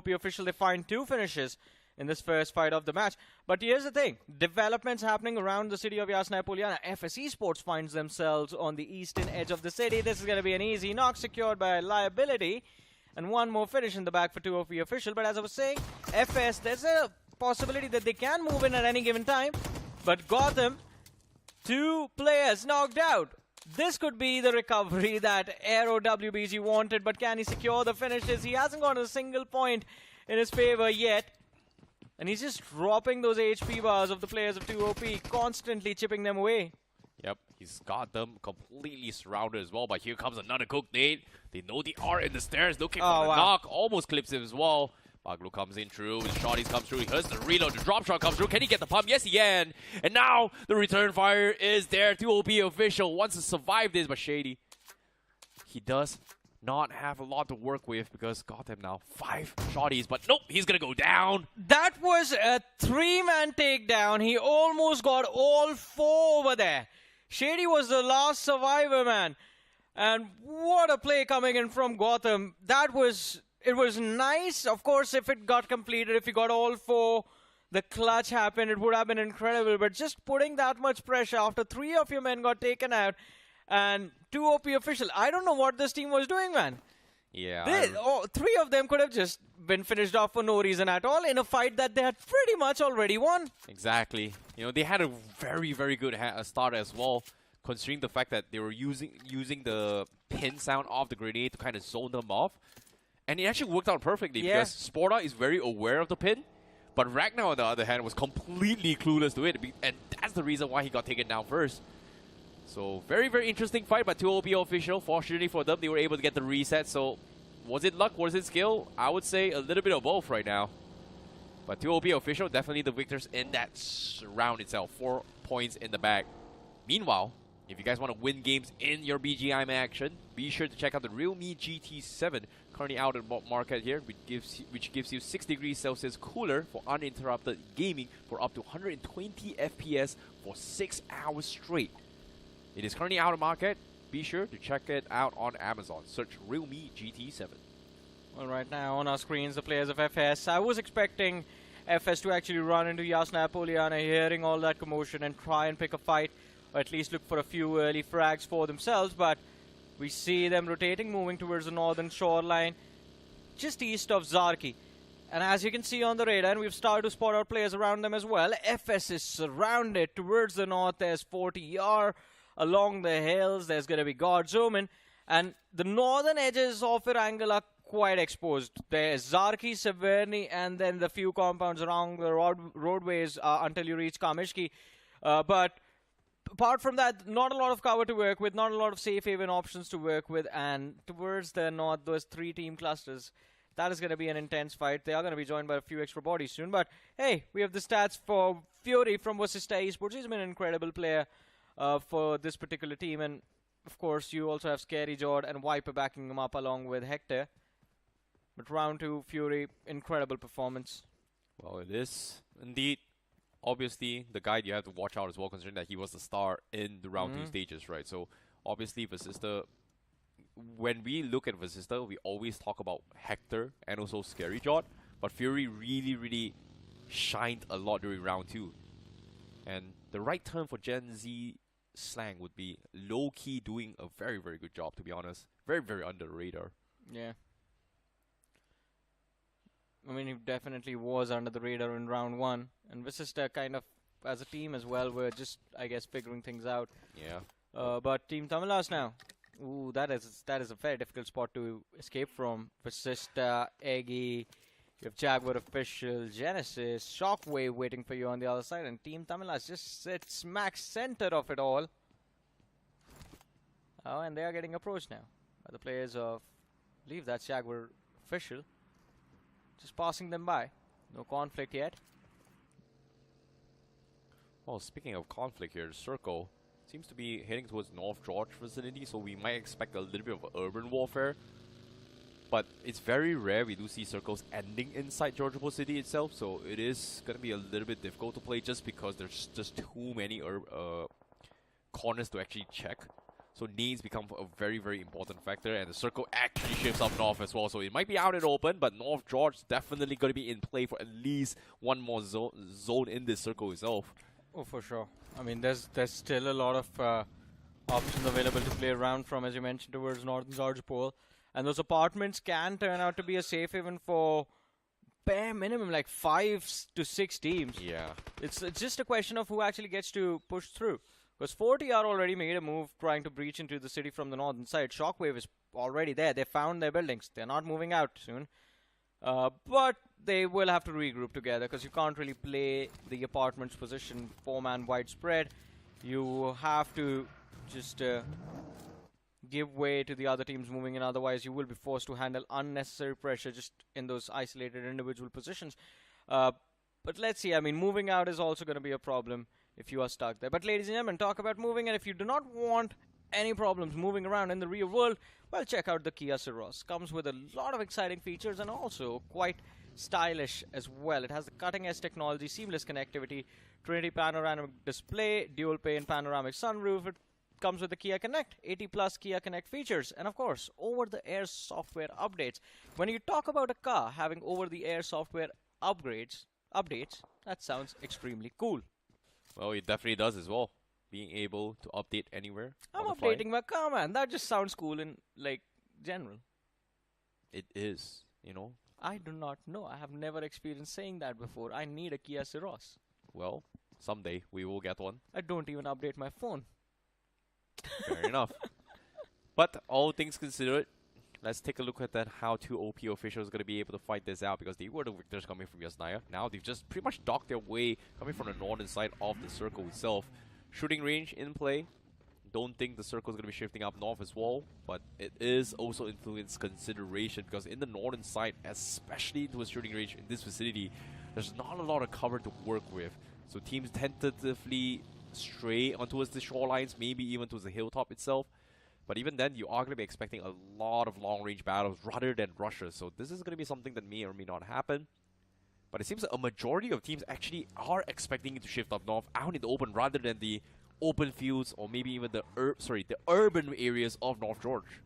official, they find 2 finishes in this first fight of the match. But here's the thing. Developments happening around the city of Yasnaya Polyana. Esports finds themselves on the eastern edge of the city. This is going to be an easy knock secured by liability. And 1 more finish in the back for 2 OP official. But as I was saying, FS, there's a possibility that they can move in at any given time. But Gotham, 2 players knocked out. This could be the recovery that AEROxWBG wanted. But can he secure the finishes? He hasn't got a single point in his favor yet. And he's just dropping those HP bars of the players of 2OP, constantly chipping them away. Yep, he's got them completely surrounded as well. But here comes another cooked nade. They know they are in the stairs, looking for the knock. Almost clips him as well. Baglu comes in through, his shotties come through, he hits the reload, the drop shot comes through. Can he get the pump? Yes, he can. And now the return fire is there. 2OP official wants to survive this, but Shady, he does not have a lot to work with because Gotham now 5 shotties, but nope, he's gonna go down. That was a 3-man takedown. He almost got all 4 over there. Shady was the last survivor, man. And what a play coming in from Gotham. It was nice. Of course, if it got completed, if he got all 4, the clutch happened, it would have been incredible. But just putting that much pressure after 3 of your men got taken out, and 2 OP official. I don't know what this team was doing, man. Yeah. 3 of them could have just been finished off for no reason at all in a fight that they had pretty much already won. Exactly. You know, they had a very, very good start as well, considering the fact that they were using the pin sound of the grenade to kind of zone them off. And it actually worked out perfectly because Sporta is very aware of the pin, but Ragnar, on the other hand, was completely clueless to it. And that's the reason why he got taken down first. So, very, very interesting fight by 2OP official. Fortunately for them, they were able to get the reset. So, was it luck? Was it skill? I would say a little bit of both right now. But 2OP official, definitely the victors in that round itself. 4 points in the bag. Meanwhile, if you guys want to win games in your BGIM action, be sure to check out the Realme GT7, currently out in the market here, which gives you 6 degrees Celsius cooler for uninterrupted gaming for up to 120 FPS for 6 hours straight. It is currently out of market. Be sure to check it out on Amazon. Search Realme GT7. Well, right now on our screens, the players of FS. I was expecting FS to actually run into Yasnaya Polyana, hearing all that commotion, and try and pick a fight, or at least look for a few early frags for themselves. But we see them rotating, moving towards the northern shoreline, just east of Zarki. And as you can see on the radar, and we've started to spot out players around them as well, FS is surrounded. Towards the north, there's 40R. Along the hills, there's going to be God's Omen. And the northern edges of Erangel are quite exposed. There's Zarki, Severny, and then the few compounds along the roadways until you reach Kamishki. But apart from that, not a lot of cover to work with, not a lot of safe haven options to work with, and towards the north, those 3 team clusters, that is going to be an intense fight. They are going to be joined by a few extra bodies soon, but hey, we have the stats for Fury from VASISTA Esports. He's been an incredible player for this particular team, and of course, you also have Scary Jord and Viper backing him up along with Hector. But round 2, Fury, incredible performance. Well, it is indeed. Obviously, the guy you have to watch out as well, considering that he was the star in the round 2 stages, right? So, obviously, VASISTA, when we look at VASISTA, we always talk about Hector and also Scary Jord. But Fury really shined a lot during round 2. And the right term for Gen Z slang would be low-key doing a very good job, to be honest. Very under the radar. Yeah. I mean, he definitely was under the radar in round 1. And VASISTA kind of, as a team as well, were just, I guess, figuring things out. Yeah. But Team Tamilas now. Ooh, that is a very difficult spot to escape from. VASISTA, Eggy, you have Jaguar Official, Genesis, Shockwave waiting for you on the other side. And Team Tamilas just sits smack center of it all. Oh, and they are getting approached now by the players of, I believe that's Jaguar Official. Just passing them by. No conflict yet. Well, speaking of conflict here, the circle seems to be heading towards North George vicinity, so we might expect a little bit of urban warfare. But it's very rare we do see circles ending inside Georgia City itself, so it is going to be a little bit difficult to play just because there's just too many corners to actually check. So needs become a very important factor, and the circle actually shifts up north as well. So it might be out and open, but North George is definitely going to be in play for at least one more zone in this circle itself. Oh, for sure. I mean, there's still a lot of options available to play around from, as you mentioned, towards Northern Georgia Pole. And those apartments can turn out to be a safe haven for bare minimum, like 5 to 6 teams. Yeah. It's just a question of who actually gets to push through. Because 40 are already made a move trying to breach into the city from the northern side. Shockwave is already there. They found their buildings. They're not moving out soon. But they will have to regroup together because you can't really play the apartment's position 4-man widespread. You have to just give way to the other teams moving in. Otherwise, you will be forced to handle unnecessary pressure just in those isolated individual positions. But let's see. I mean, moving out is also going to be a problem if you are stuck there. But ladies and gentlemen, talk about moving, and if you do not want any problems moving around in the real world, well, check out the Kia Ceros. Comes with a lot of exciting features and also quite stylish as well. It has the cutting-edge technology, seamless connectivity, Trinity panoramic display, dual-pane panoramic sunroof. It comes with the Kia Connect, 80+ Kia Connect features, and of course, over-the-air software updates. When you talk about a car having over-the-air software updates, that sounds extremely cool. Well, it definitely does as well. Being able to update anywhere. I'm updating my car, man. That just sounds cool in, like, general. It is, you know. I do not know. I have never experienced saying that before. I need a Kia Ceros. Well, someday we will get one. I don't even update my phone. Fair enough. But all things considered, let's take a look at that how 2 OP officials are going to be able to fight this out, because they were the victors coming from Yasnaya. Now they've just pretty much docked their way coming from the northern side of the circle itself. Shooting range in play. Don't think the circle is going to be shifting up north as well, but it is also influence consideration, because in the northern side, especially into a shooting range in this vicinity, there's not a lot of cover to work with. So teams tentatively stray onto the shorelines, maybe even towards the hilltop itself. But even then, you are going to be expecting a lot of long-range battles rather than rushes. So this is going to be something that may or may not happen. But it seems that a majority of teams actually are expecting it to shift up north, out in the open, rather than the open fields or maybe even the urban areas of North George.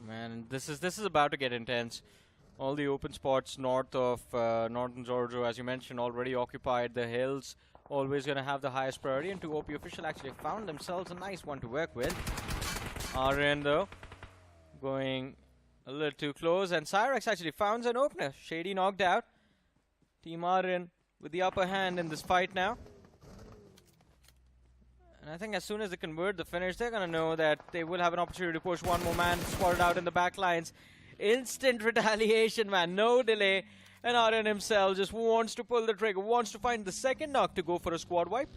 Man, this is about to get intense. All the open spots north of Northern Georgia, as you mentioned, already occupied. The hills always going to have the highest priority, and 2 OP official actually found themselves a nice one to work with. Aryan, though, going a little too close, and Cyrex actually found an opener. Shady knocked out. Team Aryan with the upper hand in this fight now. And I think as soon as they convert the finish, they're going to know that they will have an opportunity to push one more man spotted out in the back lines. Instant retaliation, man. No delay. And Aryan himself just wants to pull the trigger, wants to find the second knock to go for a squad wipe.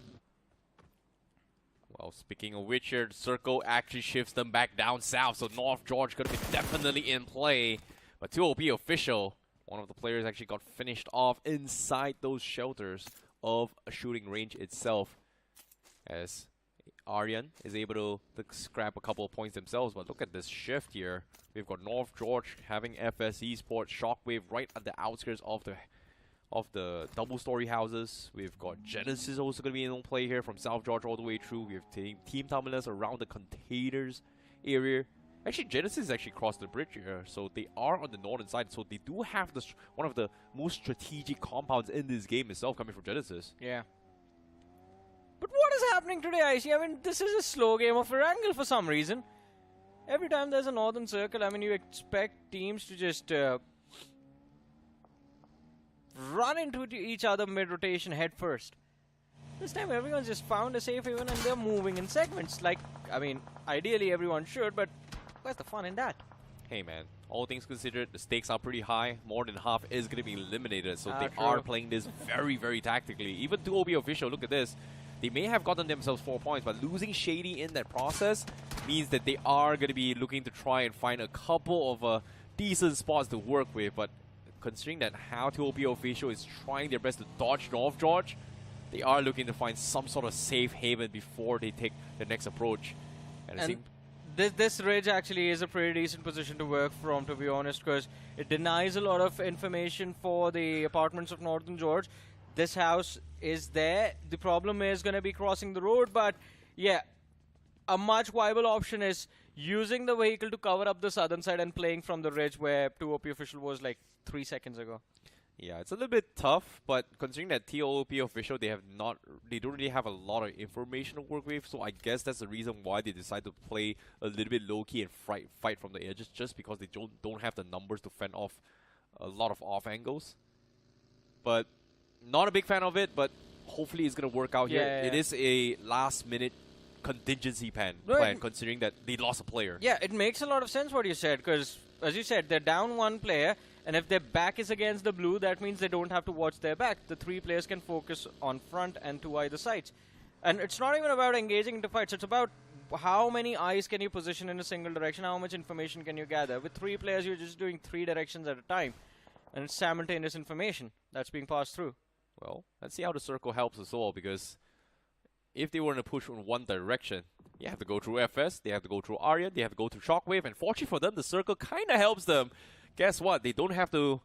Well, speaking of which here, the circle actually shifts them back down south, so North George could be definitely in play. But 2OP official, one of the players actually got finished off inside those shelters of a shooting range itself, as Aryan is able to scrap a couple of points themselves. But look at this shift here. We've got North George having FS Esports, Shockwave right at the outskirts of the double-story houses. We've got Genesis also going to be in play here from South George all the way through. We have Team Tamilas around the containers area. Actually, Genesis actually crossed the bridge here, so they are on the northern side. So they do have one of the most strategic compounds in this game itself coming from Genesis. Yeah. But what is happening today, Icy? I mean, this is a slow game of Erangel for some reason. Every time there's a northern circle, I mean, you expect teams to just run into each other mid-rotation head first. This time everyone's just found a safe haven and they're moving in segments. Like, I mean, ideally everyone should, but where's the fun in that? Hey man, all things considered, the stakes are pretty high. More than half is going to be eliminated, so they true. are playing this very, very tactically. Even 2OP official, look at this. They may have gotten themselves 4 points, but losing Shady in that process means that they are going to be looking to try and find a couple of decent spots to work with. But considering that how 2OP official is trying their best to dodge North George, they are looking to find some sort of safe haven before they take the next approach. And this ridge actually is a pretty decent position to work from, to be honest, because it denies a lot of information for the apartments of Northern George. This house is there. The problem is going to be crossing the road, but yeah, a much viable option is using the vehicle to cover up the southern side and playing from the ridge where 2OP official was like 3 seconds ago. Yeah, it's a little bit tough, but considering that TOP official, they don't really have a lot of information to work with, so I guess that's the reason why they decide to play a little bit low-key and fight from the edges, just because they don't have the numbers to fend off a lot of off angles. But not a big fan of it, but hopefully it's going to work out here. Yeah. It is a last-minute contingency plan, considering that they lost a player. Yeah, it makes a lot of sense what you said, because as you said, they're down one player, and if their back is against the blue, that means they don't have to watch their back. The 3 players can focus on front and to either sides. And it's not even about engaging into fights, it's about how many eyes can you position in a single direction, how much information can you gather. With 3 players, you're just doing 3 directions at a time, and it's simultaneous information that's being passed through. Well, let's see how the circle helps us all, because if they were to push in one direction, you have to go through FS, they have to go through Aryan, they have to go through Shockwave, and fortunately for them, the circle kind of helps them. Guess what? They don't have to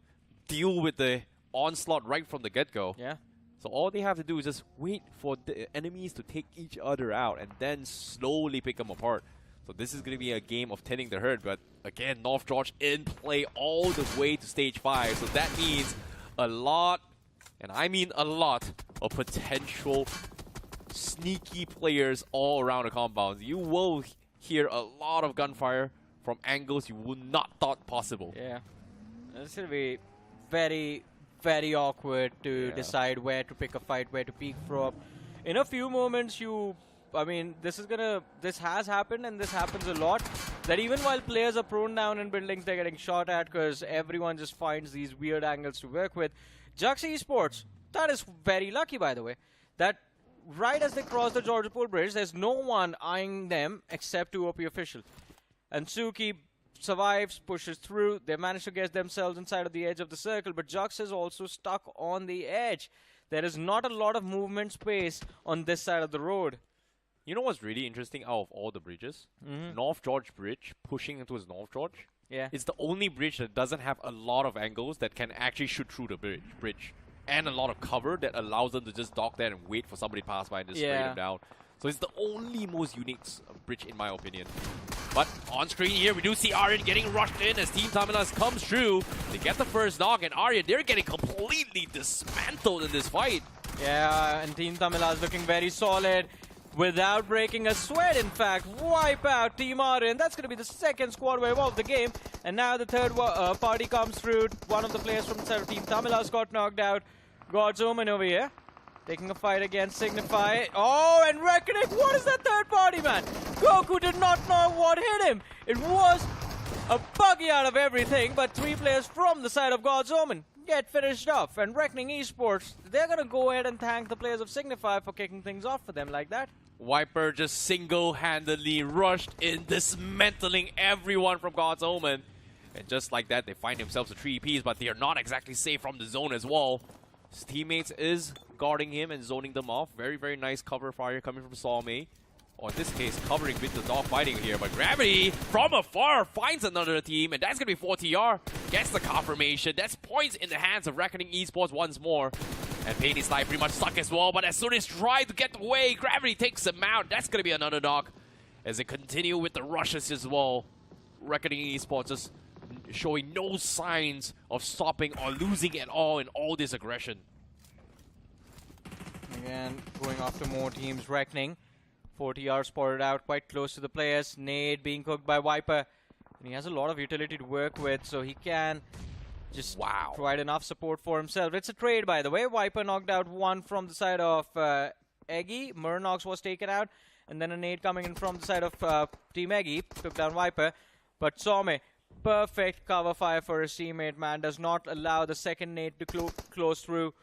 deal with the onslaught right from the get-go. Yeah. So all they have to do is just wait for the enemies to take each other out and then slowly pick them apart. So this is going to be a game of tending the herd, but again, North George in play all the way to stage 5. So that means a lot, and I mean a lot, of potential sneaky players all around the compound. You will hear a lot of gunfire from angles you would not thought possible. Yeah. It's going to be very, very awkward to decide where to pick a fight, where to peek from. In a few moments, I mean, this has happened, and this happens a lot, that even while players are prone down in buildings, they're getting shot at because everyone just finds these weird angles to work with. Jux Esports, that is very lucky, by the way, that right as they cross the Georgia Pool Bridge, there's no one eyeing them except 2OP official. And Suki survives, pushes through. They manage to get themselves inside of the edge of the circle, but Jux is also stuck on the edge. There is not a lot of movement space on this side of the road. You know what's really interesting out of all the bridges? North George Bridge, pushing into North George. Yeah. It's the only bridge that doesn't have a lot of angles that can actually shoot through the bridge. And a lot of cover that allows them to just dock there and wait for somebody to pass by and just spray them down. So it's the only most unique bridge in my opinion. But on screen here, we do see Aryan getting rushed in as Team Tamilas comes through. They get the first knock, and Aryan, they're getting completely dismantled in this fight. Yeah, and Team Tamilas looking very solid. Without breaking a sweat, in fact, wipe out Team Aryan. That's going to be the second squad wave of the game. And now the third party comes through. One of the players from the side of Team Tamilas got knocked out. God's Omen over here, taking a fight against SIGNIFY. Oh, and Reckoning, what is that third party, man? Goku did not know what hit him. It was a buggy out of everything, but 3 players from the side of God's Omen get finished off. And Reckoning Esports, they're going to go ahead and thank the players of SIGNIFY for kicking things off for them like that. Viper just single-handedly rushed in, dismantling everyone from God's Omen. And just like that, they find themselves a 3-piece, but they are not exactly safe from the zone as well. His teammates is guarding him and zoning them off. Very, very nice cover fire coming from Salme. Or in this case, covering with the dog fighting here. But Gravity, from afar, finds another team, and that's going to be 4TR. Gets the confirmation. That's points in the hands of Reckoning Esports once more. And Painty's life pretty much stuck as well, but as soon as try to get away, Gravity takes him out. That's going to be another knock as they continue with the rushes as well. Reckoning Esports just showing no signs of stopping or losing at all in all this aggression. Again, going after more teams. Reckoning. 4TR spotted out quite close to the players. Nade being cooked by Viper. And he has a lot of utility to work with, so he can just provide enough support for himself. It's a trade, by the way. Viper knocked out one from the side of Eggy. Murnox was taken out. And then a nade coming in from the side of Team Eggy. Took down Viper. But Salme, perfect cover fire for his teammate, man. Does not allow the second nade to close through.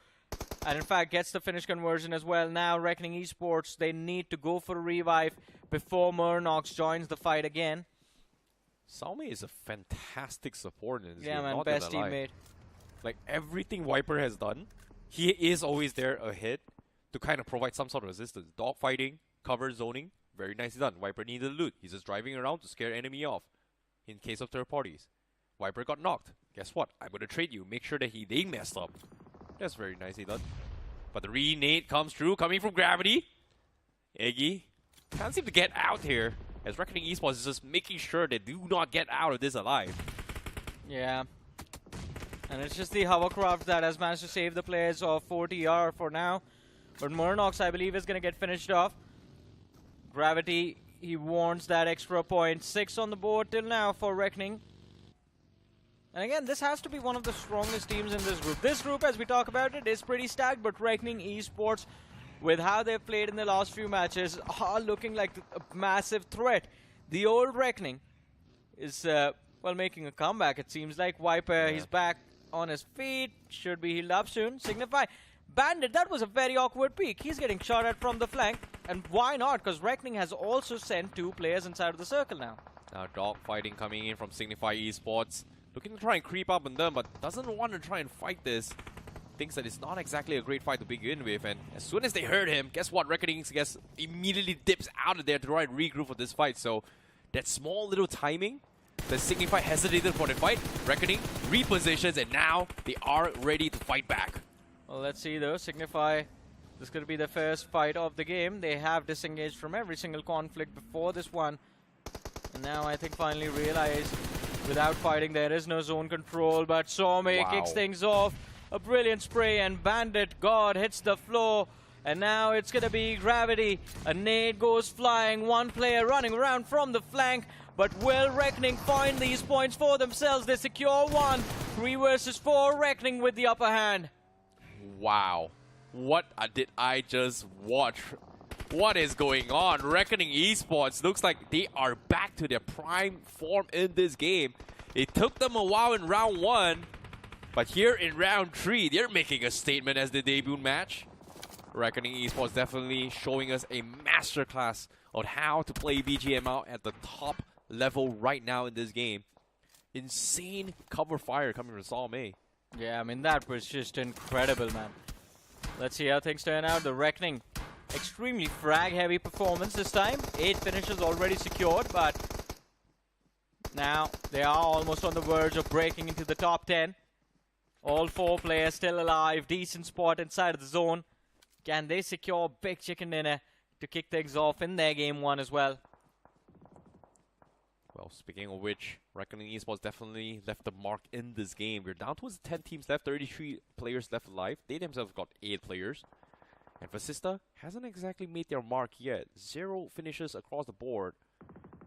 And in fact, gets the finish conversion as well. Now, Reckoning Esports, they need to go for a revive before Murnox joins the fight again. Salme is a fantastic support in this game. Man, best teammate. Like, everything Viper has done, he is always there ahead to kind of provide some sort of resistance. Dog fighting, cover zoning, very nicely done. Viper needed loot. He's just driving around to scare enemy off in case of third parties. Viper got knocked. Guess what? I'm going to trade you. Make sure that they messed up. That's very nicely done. But the re-nade comes through, coming from Gravity. Eggy can't seem to get out here, as Reckoning Esports is just making sure they do not get out of this alive. Yeah. And it's just the hovercraft that has managed to save the players of 4TR for now. But Murnox, I believe, is going to get finished off. Gravity, he warns that extra point. 6 on the board till now for Reckoning. And again, this has to be one of the strongest teams in this group. This group, as we talk about it, is pretty stacked, but Reckoning Esports, with how they've played in the last few matches, are looking like a massive threat. The old Reckoning is, well, making a comeback, it seems like. Viper, he's back on his feet, should be healed up soon. Signify. Bandit, that was a very awkward peek. He's getting shot at from the flank, and why not? Because Reckoning has also sent 2 players inside of the circle now. Now, dog fighting coming in from SIGNIFY Esports. Looking to try and creep up on them, but doesn't want to try and fight this. Thinks that it's not exactly a great fight to begin with, and as soon as they heard him, guess what? Reckoning immediately dips out of there to try and regroup for this fight. So that small little timing, the SIGNIFY hesitated for the fight. Reckoning repositions, and now they are ready to fight back. Well, let's see though. SIGNIFY, this is going to be the first fight of the game. They have disengaged from every single conflict before this one. And now I think finally realize without fighting there is no zone control. But Salme kicks things off. A brilliant spray, and Bandit, God, hits the floor. And now it's going to be Gravity. A nade goes flying. One player running around from the flank. But will Reckoning find these points for themselves? They secure one. 3 versus 4. Reckoning with the upper hand. Wow. What did I just watch? What is going on? Reckoning Esports looks like they are back to their prime form in this game. It took them a while in round 1. But here in round 3, they're making a statement as the debut match. Reckoning Esports definitely showing us a masterclass on how to play BGM out at the top level right now in this game. Insane cover fire coming from Salme. Yeah, I mean, that was just incredible, man. Let's see how things turn out. The Reckoning, extremely frag-heavy performance this time. 8 finishes already secured, but now they are almost on the verge of breaking into the top 10. All 4 players still alive. Decent spot inside of the zone. Can they secure big chicken dinner to kick things off in their game 1 as well? Well, speaking of which, Reckoning Esports definitely left the mark in this game. We're down to 10 teams left, 33 players left alive. They themselves got 8 players. And VASISTA hasn't exactly made their mark yet. 0 finishes across the board.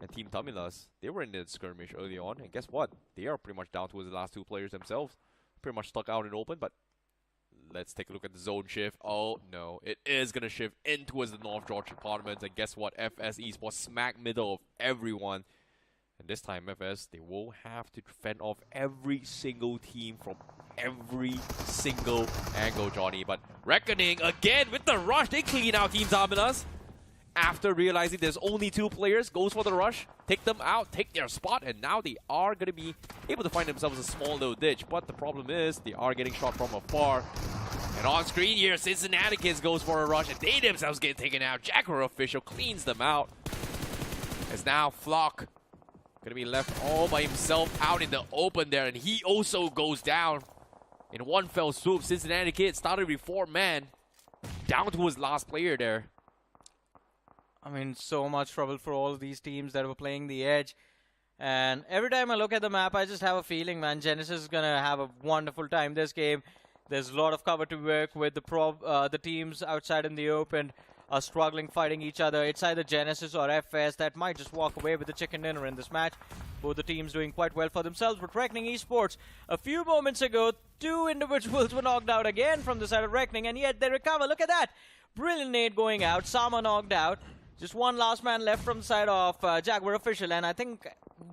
And Team Tamilas, they were in the skirmish early on. And guess what? They are pretty much down to the last 2 players themselves. Pretty much stuck out in open, but let's take a look at the zone shift. Oh, no. It is going to shift in towards the North Georgia Department. And guess what? FS Esports smack middle of everyone. And this time, FS, they will have to fend off every single team from every single angle, Johnny. But Reckoning, again, with the rush, they clean out Team Tamilas. after realizing there's only 2 players, goes for the rush, take them out, take their spot, and now they are going to be able to find themselves a small little ditch. But the problem is, they are getting shot from afar. And on screen here, Cincinnati kids goes for a rush, and they themselves get taken out. Jaguar official cleans them out. As now Flock going to be left all by himself out in the open there, and he also goes down in one fell swoop. Cincinnati kids started with 4 men, down to his last player there. I mean, so much trouble for all of these teams that were playing the edge. And every time I look at the map, I just have a feeling, man, Genesis is going to have a wonderful time this game. There's a lot of cover to work with. The teams outside in the open are struggling, fighting each other. It's either Genesis or FS that might just walk away with the chicken dinner in this match. Both the teams doing quite well for themselves. But Reckoning Esports, a few moments ago, 2 individuals were knocked out again from the side of Reckoning, and yet they recover. Look at that. Brilliant nade going out. Sama knocked out. Just one last man left from the side of Jaguar official, and I think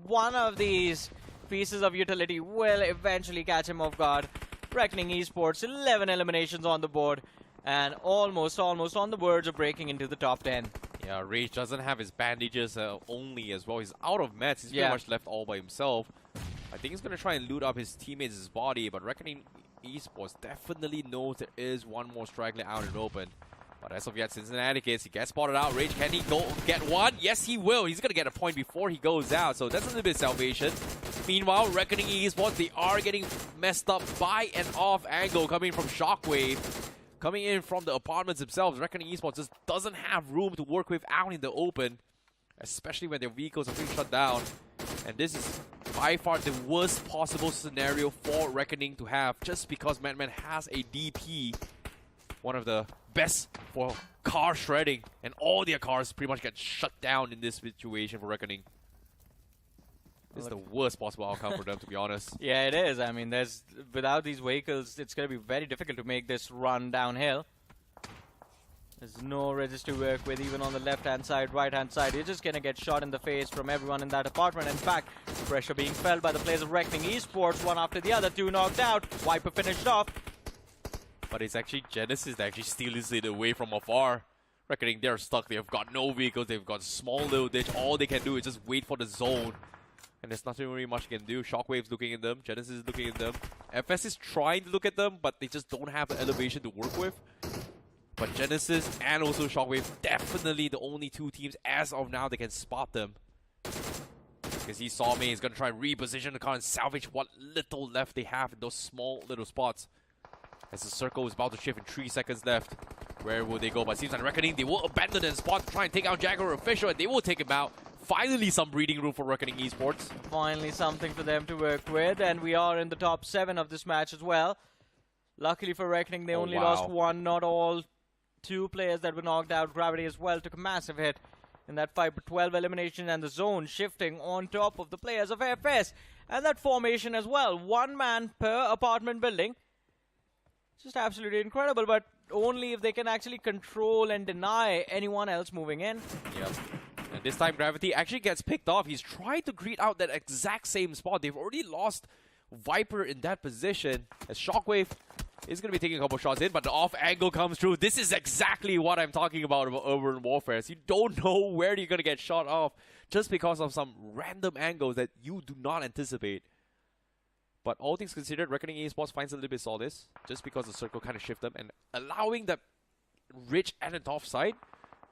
one of these pieces of utility will eventually catch him off guard. Reckoning Esports, 11 eliminations on the board, and almost on the verge of breaking into the top 10. Yeah, Rage doesn't have his bandages only as well. He's out of meds. He's pretty much left all by himself. I think he's going to try and loot up his teammates' body, but Reckoning Esports definitely knows there is one more straggler out in the open. But as of yet, Cincinnati kids, he gets spotted out. Rage, can he go get one? Yes, he will. He's going to get a point before he goes out, so that's a little bit of salvation. Meanwhile, Reckoning Esports, they are getting messed up by an off angle coming from Shockwave. Coming in from the apartments themselves, Reckoning Esports just doesn't have room to work with out in the open, especially when their vehicles are being shut down. And this is by far the worst possible scenario for Reckoning to have, just because Madman has a DP, one of the best for car shredding, and all their cars pretty much get shut down in this situation for Reckoning. This is the worst possible outcome for them, to be honest. Yeah, it is. I mean, without these vehicles, it's going to be very difficult to make this run downhill. There's no register to work with, even on the left-hand side, right-hand side. You're just going to get shot in the face from everyone in that apartment. In fact, pressure being felt by the players of Reckoning Esports, one after the other, 2 knocked out. Viper finished off. But it's actually Genesis that actually steals it away from afar. Reckoning, they're stuck. They've got no vehicles. They've got a small little ditch. All they can do is just wait for the zone. And there's nothing really much you can do. Shockwave's looking at them. Genesis is looking at them. FS is trying to look at them, but they just don't have the elevation to work with. But Genesis and also Shockwave, definitely the only 2 teams as of now that can spot them. Because he saw me, he's going to try and reposition the car and salvage what little left they have in those small little spots. As the circle is about to shift in 3 seconds left. Where will they go? But it seems like Reckoning, they will abandon the spot to try and take out Jaguar official, and they will take him out. Finally, some breathing room for Reckoning Esports. Finally, something for them to work with, and we are in the top 7 of this match as well. Luckily for Reckoning, they only lost 1, not all. 2 players that were knocked out. Gravity as well took a massive hit in that 5-12 elimination, and the zone shifting on top of the players of FS. And that formation as well. 1 man per apartment building. Just absolutely incredible, but only if they can actually control and deny anyone else moving in. Yep. And this time Gravity actually gets picked off. He's trying to greet out that exact same spot. They've already lost Viper in that position, as Shockwave is going to be taking a couple shots in, but the off angle comes through. This is exactly what I'm talking about urban warfare. So you don't know where you're going to get shot off just because of some random angles that you do not anticipate. But all things considered, Reckoning Esports finds a little bit solace just because the circle kind of shift them and allowing that Rich and the top side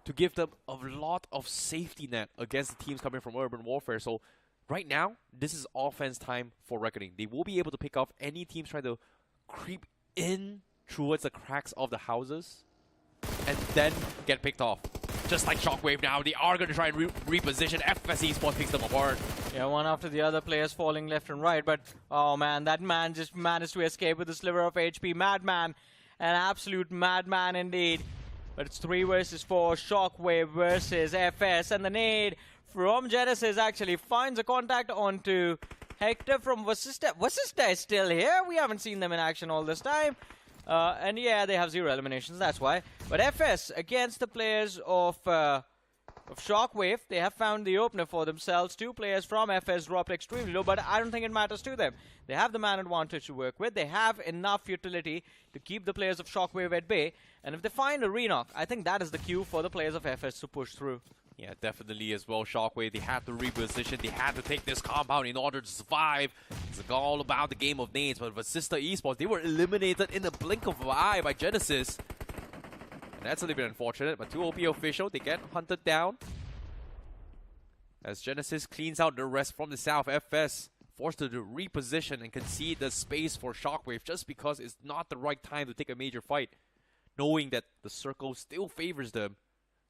to give them a lot of safety net against the teams coming from urban warfare. So right now, this is offense time for Reckoning. They will be able to pick off any teams trying to creep in towards the cracks of the houses and then get picked off. Just like Shockwave now, they are going to try and reposition. FS Esports picks them apart. Yeah, one after the other, players falling left and right. But, oh man, that man just managed to escape with a sliver of HP. Madman, an absolute madman indeed. But it's 3 versus 4, Shockwave versus FS. And the nade from Genesis actually finds a contact onto Hector from VASISTA. VASISTA is still here. We haven't seen them in action all this time. And yeah, they have 0 eliminations, that's why. But FS against the players of of Shockwave, they have found the opener for themselves. 2 players from FS dropped extremely low, but I don't think it matters to them. They have the man advantage to work with. They have enough utility to keep the players of Shockwave at bay. And if they find a re-knock, I think that is the cue for the players of FS to push through. Yeah, definitely as well. Shockwave, they had to reposition. They had to take this compound in order to survive. It's all about the game of names. But VASISTA Esports, they were eliminated in the blink of an eye by Genesis. And that's a little bit unfortunate. But 2 OP official, they get hunted down. As Genesis cleans out the rest from the south, FS forced to reposition and concede the space for Shockwave just because it's not the right time to take a major fight, knowing that the circle still favors them.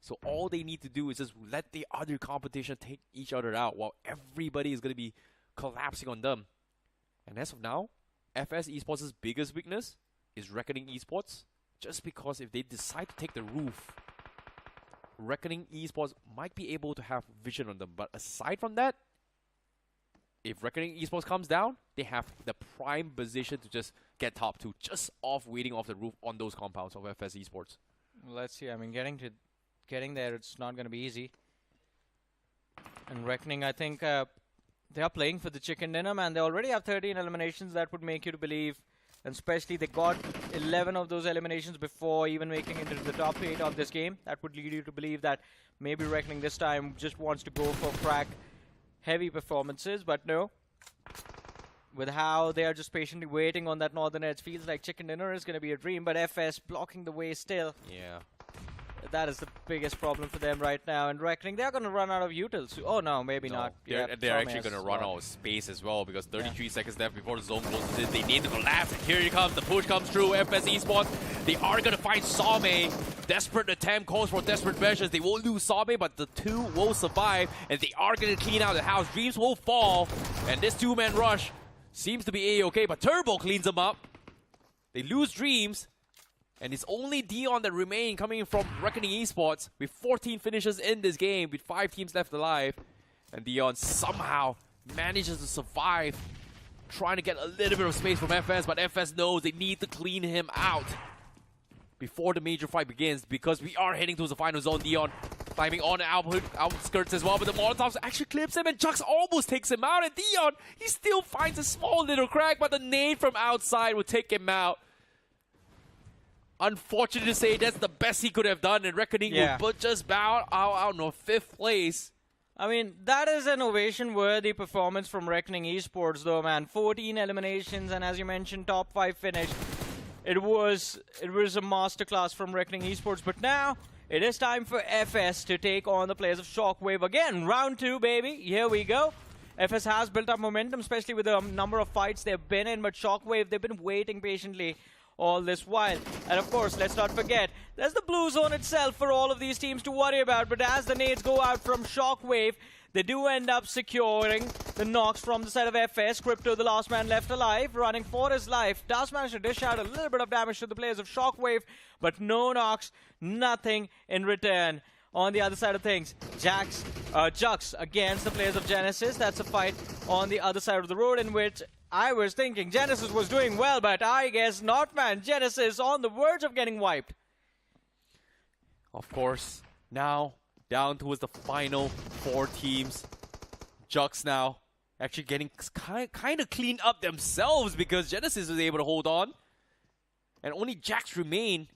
So all they need to do is just let the other competition take each other out while everybody is going to be collapsing on them. And as of now, FS Esports' biggest weakness is Reckoning Esports, just because if they decide to take the roof, Reckoning Esports might be able to have vision on them. But aside from that, if Reckoning Esports comes down, they have the prime position to just get top 2, just off waiting off the roof on those compounds of FS Esports. Let's see. I mean, getting there, it's not going to be easy. And Reckoning, I think they are playing for the chicken dinner, man. They already have 13 eliminations. That would make you to believe. And especially they got 11 of those eliminations before even making it into the top 8 of this game. That would lead you to believe that maybe Reckoning this time just wants to go for crack heavy performances. But no. With how they are just patiently waiting on that northern edge, feels like chicken dinner is going to be a dream. But FS blocking the way still. Yeah. That is the biggest problem for them right now. And Reckoning, they're going to run out of utils. Oh, no, maybe not. They're actually going to run out of space as well because 33 seconds left before the zone closes in. They need to collapse. And here it comes. The push comes through. FS Esports, they are going to find Same. Desperate attempt calls for desperate measures. They will lose Same, but the 2 will survive. And they are going to clean out the house. Dreams will fall. And this 2-man rush seems to be A-okay, but Turbo cleans them up. They lose Dreams. And it's only Dion that remain coming from Reckoning Esports with 14 finishes in this game with 5 teams left alive. And Dion somehow manages to survive, trying to get a little bit of space from FS, but FS knows they need to clean him out before the major fight begins because we are heading towards the final zone. Dion climbing on the outskirts as well, but the Molotovs actually clips him and Jux almost takes him out. And Dion, he still finds a small little crack, but the nade from outside will take him out. Unfortunate to say, that's the best he could have done, and Reckoning will just bow out on 5th place. I mean, that is an ovation-worthy performance from Reckoning Esports, though, man. 14 eliminations, and as you mentioned, top 5 finish. It was a masterclass from Reckoning Esports, but now it is time for FS to take on the players of Shockwave again. Round 2, baby. Here we go. FS has built up momentum, especially with the number of fights they've been in, but Shockwave, they've been waiting patiently all this while. And of course, let's not forget, there's the blue zone itself for all of these teams to worry about. But as the nades go out from Shockwave, they do end up securing the knocks from the side of FS. Crypto, the last man left alive, running for his life, does manage to dish out a little bit of damage to the players of Shockwave, but no knocks, nothing in return. On the other side of things, Jux against the players of Genesis. That's a fight on the other side of the road in which I was thinking Genesis was doing well, but I guess not, man. Genesis on the verge of getting wiped. Of course, now down towards the final 4 teams. Jux now actually getting kind of cleaned up themselves because Genesis was able to hold on. And only Jax remain.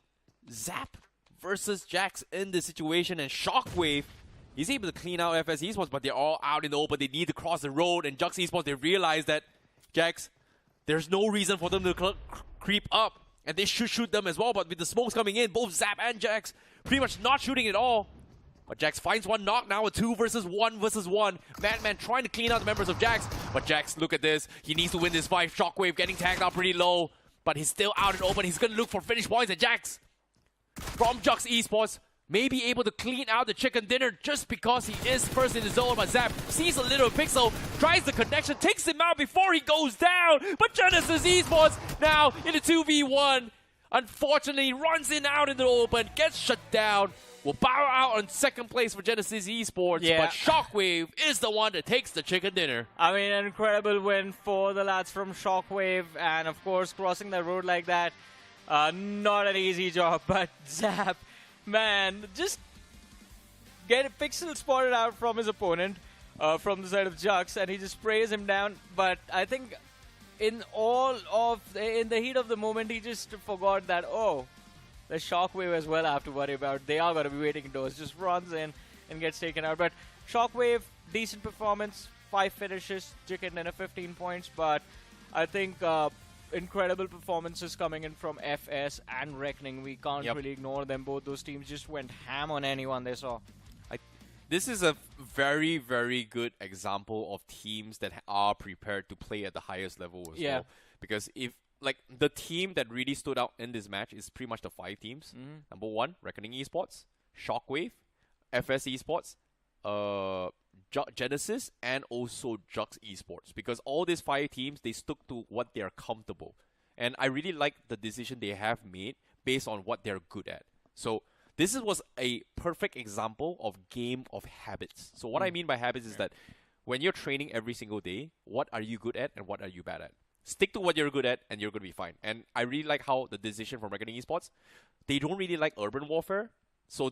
Zap versus Jax in this situation, and Shockwave, he's able to clean out FS Esports, but they're all out in the open. They need to cross the road, and Jux Esports, they realize that Jax, there's no reason for them to creep up, and they should shoot them as well, but with the smokes coming in, both Zap and Jax pretty much not shooting at all. But Jax finds one knock now, a 2 versus 1 versus 1. Madman trying to clean out the members of Jax, but Jax, look at this. He needs to win this fight. Shockwave getting tagged out pretty low, but he's still out in the open. He's going to look for finish points, and Jax from Jux Esports may be able to clean out the chicken dinner just because he is first in the zone. But Zap sees a little pixel, tries the connection, takes him out before he goes down. But Genesis Esports now in the 2v1. Unfortunately, runs in out in the open, gets shut down. Will bow out on 2nd place for Genesis Esports, but Shockwave is the one that takes the chicken dinner. I mean, an incredible win for the lads from Shockwave, and of course, crossing the road like that, not an easy job, but Zap, man, just Pixel spotted out from his opponent from the side of Jux, and he just sprays him down. But I think in the heat of the moment, he just forgot that, oh, the Shockwave as well I have to worry about. They are going to be waiting indoors. Just runs in and gets taken out. But Shockwave, decent performance, 5 finishes, chicken dinner, 15 points. But I think incredible performances coming in from FS and Reckoning. We can't really ignore them. Both those teams just went ham on anyone they saw. This is a very, very good example of teams that are prepared to play at the highest level as well. Because if, like, the team that really stood out in this match is pretty much the 5 teams. Number 1, Reckoning Esports, Shockwave, FS Esports, Genesis, and also Jux Esports. Because all these 5 teams, they stuck to what they're comfortable. And I really like the decision they have made based on what they're good at. So this was a perfect example of game of habits. So what I mean by habits is that when you're training every single day, what are you good at and what are you bad at? Stick to what you're good at and you're going to be fine. And I really like how the decision from Reckoning Esports, they don't really like urban warfare. So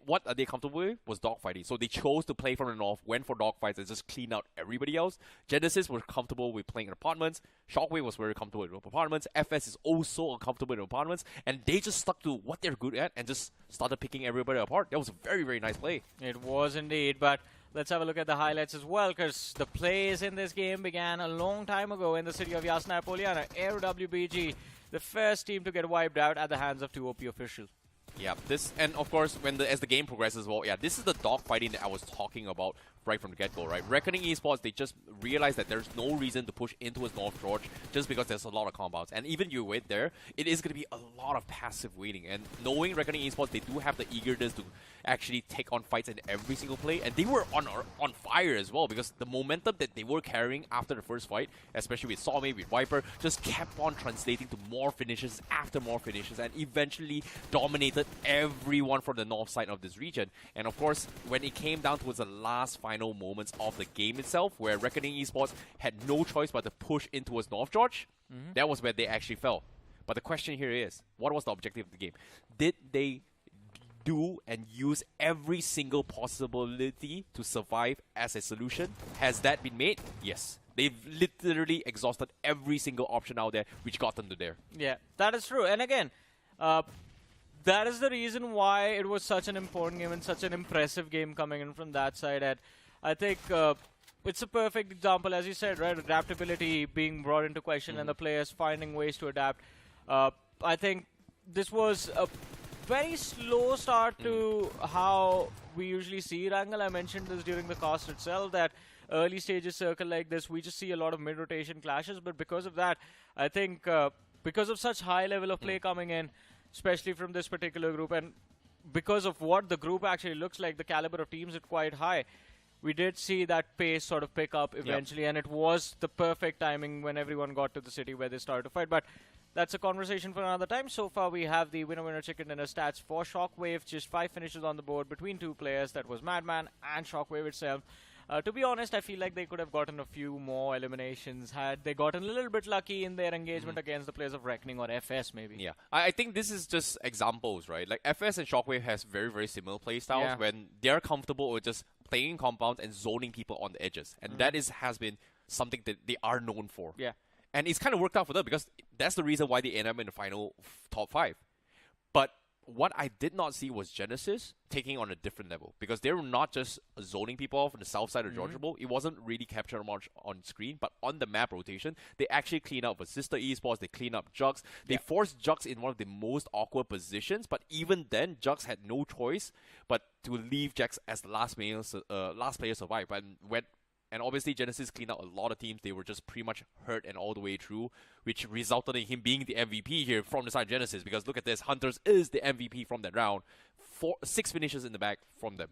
what are they comfortable with was dogfighting. So they chose to play from the north, went for dogfights, and just clean out everybody else. Genesis was comfortable with playing in apartments. Shockwave was very comfortable with apartments. FS is also comfortable with apartments. And they just stuck to what they're good at and just started picking everybody apart. That was a very, very nice play. It was indeed, but let's have a look at the highlights as well, because the plays in this game began a long time ago in the city of Yasna Poliana. AEROxWBG, the first team to get wiped out at the hands of 2 OP officials. Yeah, this, and of course, as the game progresses, well, yeah, this is the dogfighting that I was talking about right from the get-go, right? Reckoning Esports, they just realized that there's no reason to push into his North George just because there's a lot of compounds. And even you wait there, it is going to be a lot of passive waiting. And knowing Reckoning Esports, they do have the eagerness to actually take on fights in every single play. And they were on fire as well, because the momentum that they were carrying after the first fight, especially with Sawme, with Viper, just kept on translating to more finishes after more finishes, and eventually dominated everyone from the north side of this region. And of course, when it came down towards the last final moments of the game itself, where Reckoning Esports had no choice but to push in towards North George, that was where they actually fell. But the question here is, what was the objective of the game? Did they do and use every single possibility to survive as a solution? Has that been made? Yes. They've literally exhausted every single option out there, which got them to there. Yeah, that is true. And again, that is the reason why it was such an important game and such an impressive game coming in from that side. And I think it's a perfect example, as you said, right? Adaptability being brought into question and the players finding ways to adapt. I think this was a very slow start to how we usually see Wrangle. I mentioned this during the cast itself, that early stages circle like this, we just see a lot of mid-rotation clashes. But because of that, I think because of such high level of play coming in, especially from this particular group, and because of what the group actually looks like, the caliber of teams is quite high. We did see that pace sort of pick up eventually, and it was the perfect timing when everyone got to the city where they started to fight. But that's a conversation for another time. So far, we have the winner-winner chicken dinner stats for Shockwave. Just 5 finishes on the board between 2 players. That was Madman and Shockwave itself. To be honest, I feel like they could have gotten a few more eliminations had they gotten a little bit lucky in their engagement against the players of Reckoning or FS, maybe. Yeah, I think this is just examples, right? Like, FS and Shockwave has very, very similar play styles when they're comfortable with just playing in compounds and zoning people on the edges. And that has been something that they are known for. Yeah. And it's kind of worked out for them, because that's the reason why they end up in the final top 5. But what I did not see was Genesis taking on a different level, because they were not just zoning people off on the south side of Georgia Bowl. It wasn't really captured much on screen, but on the map rotation, they actually clean up VASISTA Esports, they clean up Jux. They forced Jux in one of the most awkward positions, but even then, Jux had no choice but to leave Jux as the last player survive. And obviously, Genesis cleaned out a lot of teams. They were just pretty much hurt and all the way through, which resulted in him being the MVP here from the side of Genesis. Because look at this, Hunters is the MVP from that round. 6 finishes in the back from them.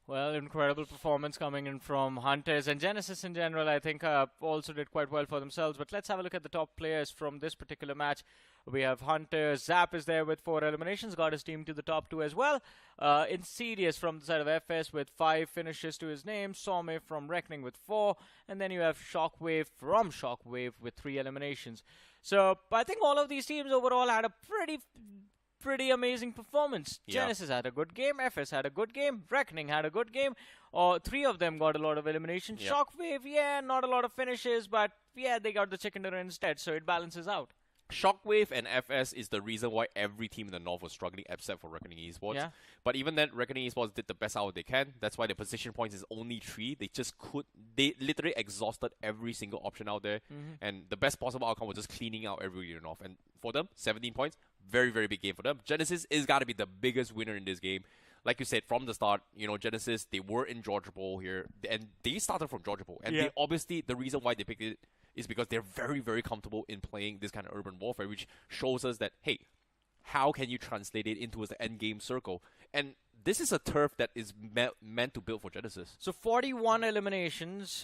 Well, incredible performance coming in from Hunters, and Genesis in general, I think, also did quite well for themselves. But let's have a look at the top players from this particular match. We have Hunters. Zap is there with 4 eliminations, got his team to the top 2 as well. Insidious from the side of FS with 5 finishes to his name. Sawme from Reckoning with 4. And then you have Shockwave from Shockwave with 3 eliminations. So I think all of these teams overall had a pretty amazing performance. Yeah. Genesis had a good game, FS had a good game, Reckoning had a good game. Three of them got a lot of elimination. Yep. Shockwave, yeah, not a lot of finishes, but yeah, they got the chicken dinner instead, so it balances out. Shockwave and FS is the reason why every team in the North was struggling except for Reckoning Esports. Yeah. But even then, Reckoning Esports did the best out they can. That's why the position points is only 3. They literally exhausted every single option out there. And the best possible outcome was just cleaning out every unit off. And for them, 17 points, very, very big game for them. Genesis is got to be the biggest winner in this game. Like you said, from the start, you know, Genesis, they were in Georgia Bowl here. And they started from Georgia Bowl. And they obviously, the reason why they picked it is because they're very, very comfortable in playing this kind of urban warfare, which shows us that, hey, how can you translate it into the end game circle? And this is a turf that is meant to build for Genesis. So 41 eliminations.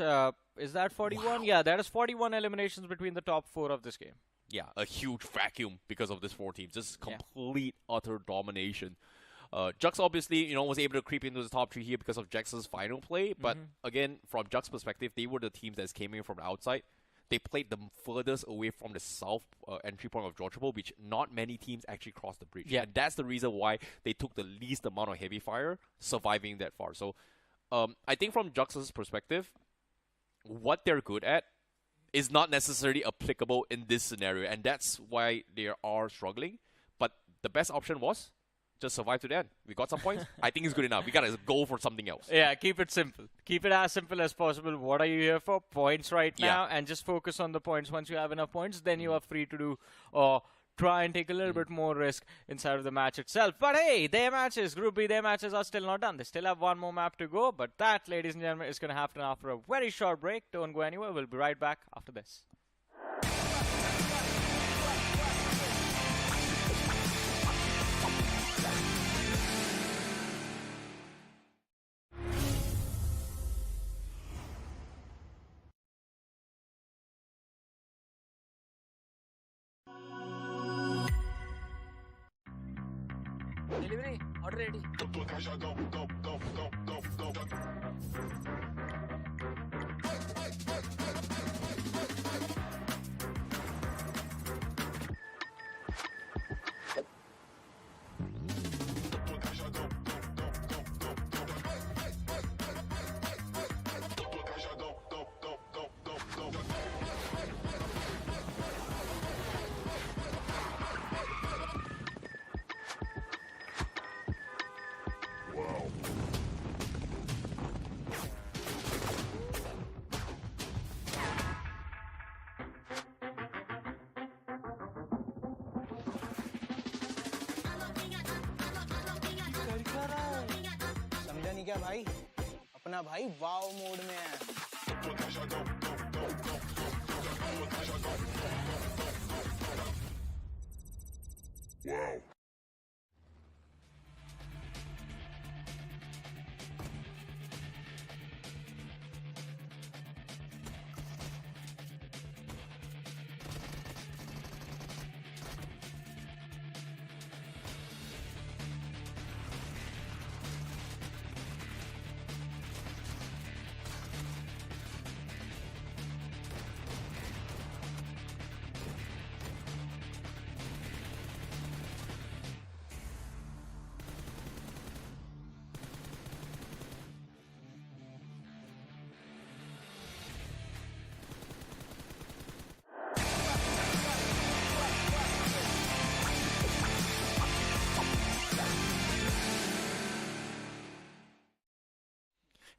Is that 41? Wow. Yeah, that is 41 eliminations between the top 4 of this game. Yeah, a huge vacuum because of this 4 teams. Just complete, utter domination. Jux obviously, you know, was able to creep into the top 3 here because of Jax's final play. But again, from Jux's perspective, they were the teams that came in from the outside. They played the furthest away from the south entry point of Georgia Bowl, which not many teams actually crossed the bridge. Yeah. And that's the reason why they took the least amount of heavy fire, surviving that far. So I think from Jux's perspective, what they're good at is not necessarily applicable in this scenario. And that's why they are struggling. But the best option was just survive to the end. We got some points. I think it's good enough. We got to go for something else. Yeah, keep it simple. Keep it as simple as possible. What are you here for? Points right now, and just focus on the points. Once you have enough points, then you are free to do or try and take a little bit more risk inside of the match itself. But hey, their matches, Group B, their matches are still not done. They still have one more map to go, but that, ladies and gentlemen, is going to happen after a very short break. Don't go anywhere. We'll be right back after this. Delivery, order ready. समझा नहीं क्या भाई? अपना भाई वाव mode में है.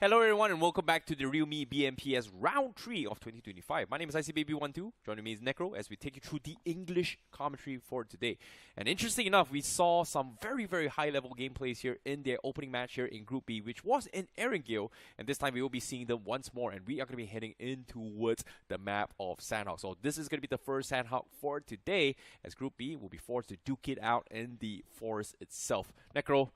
Hello everyone and welcome back to the realme BMPS Round 3 of 2025. My name is ICBaby12. Joining me is Necro as we take you through the English commentary for today. And interesting enough, we saw some very, very high-level gameplays here in their opening match here in Group B, which was in Erangel. And this time we will be seeing them once more, and we are going to be heading in towards the map of Sandhawk. So this is going to be the first Sandhawk for today, as Group B will be forced to duke it out in the forest itself. Necro,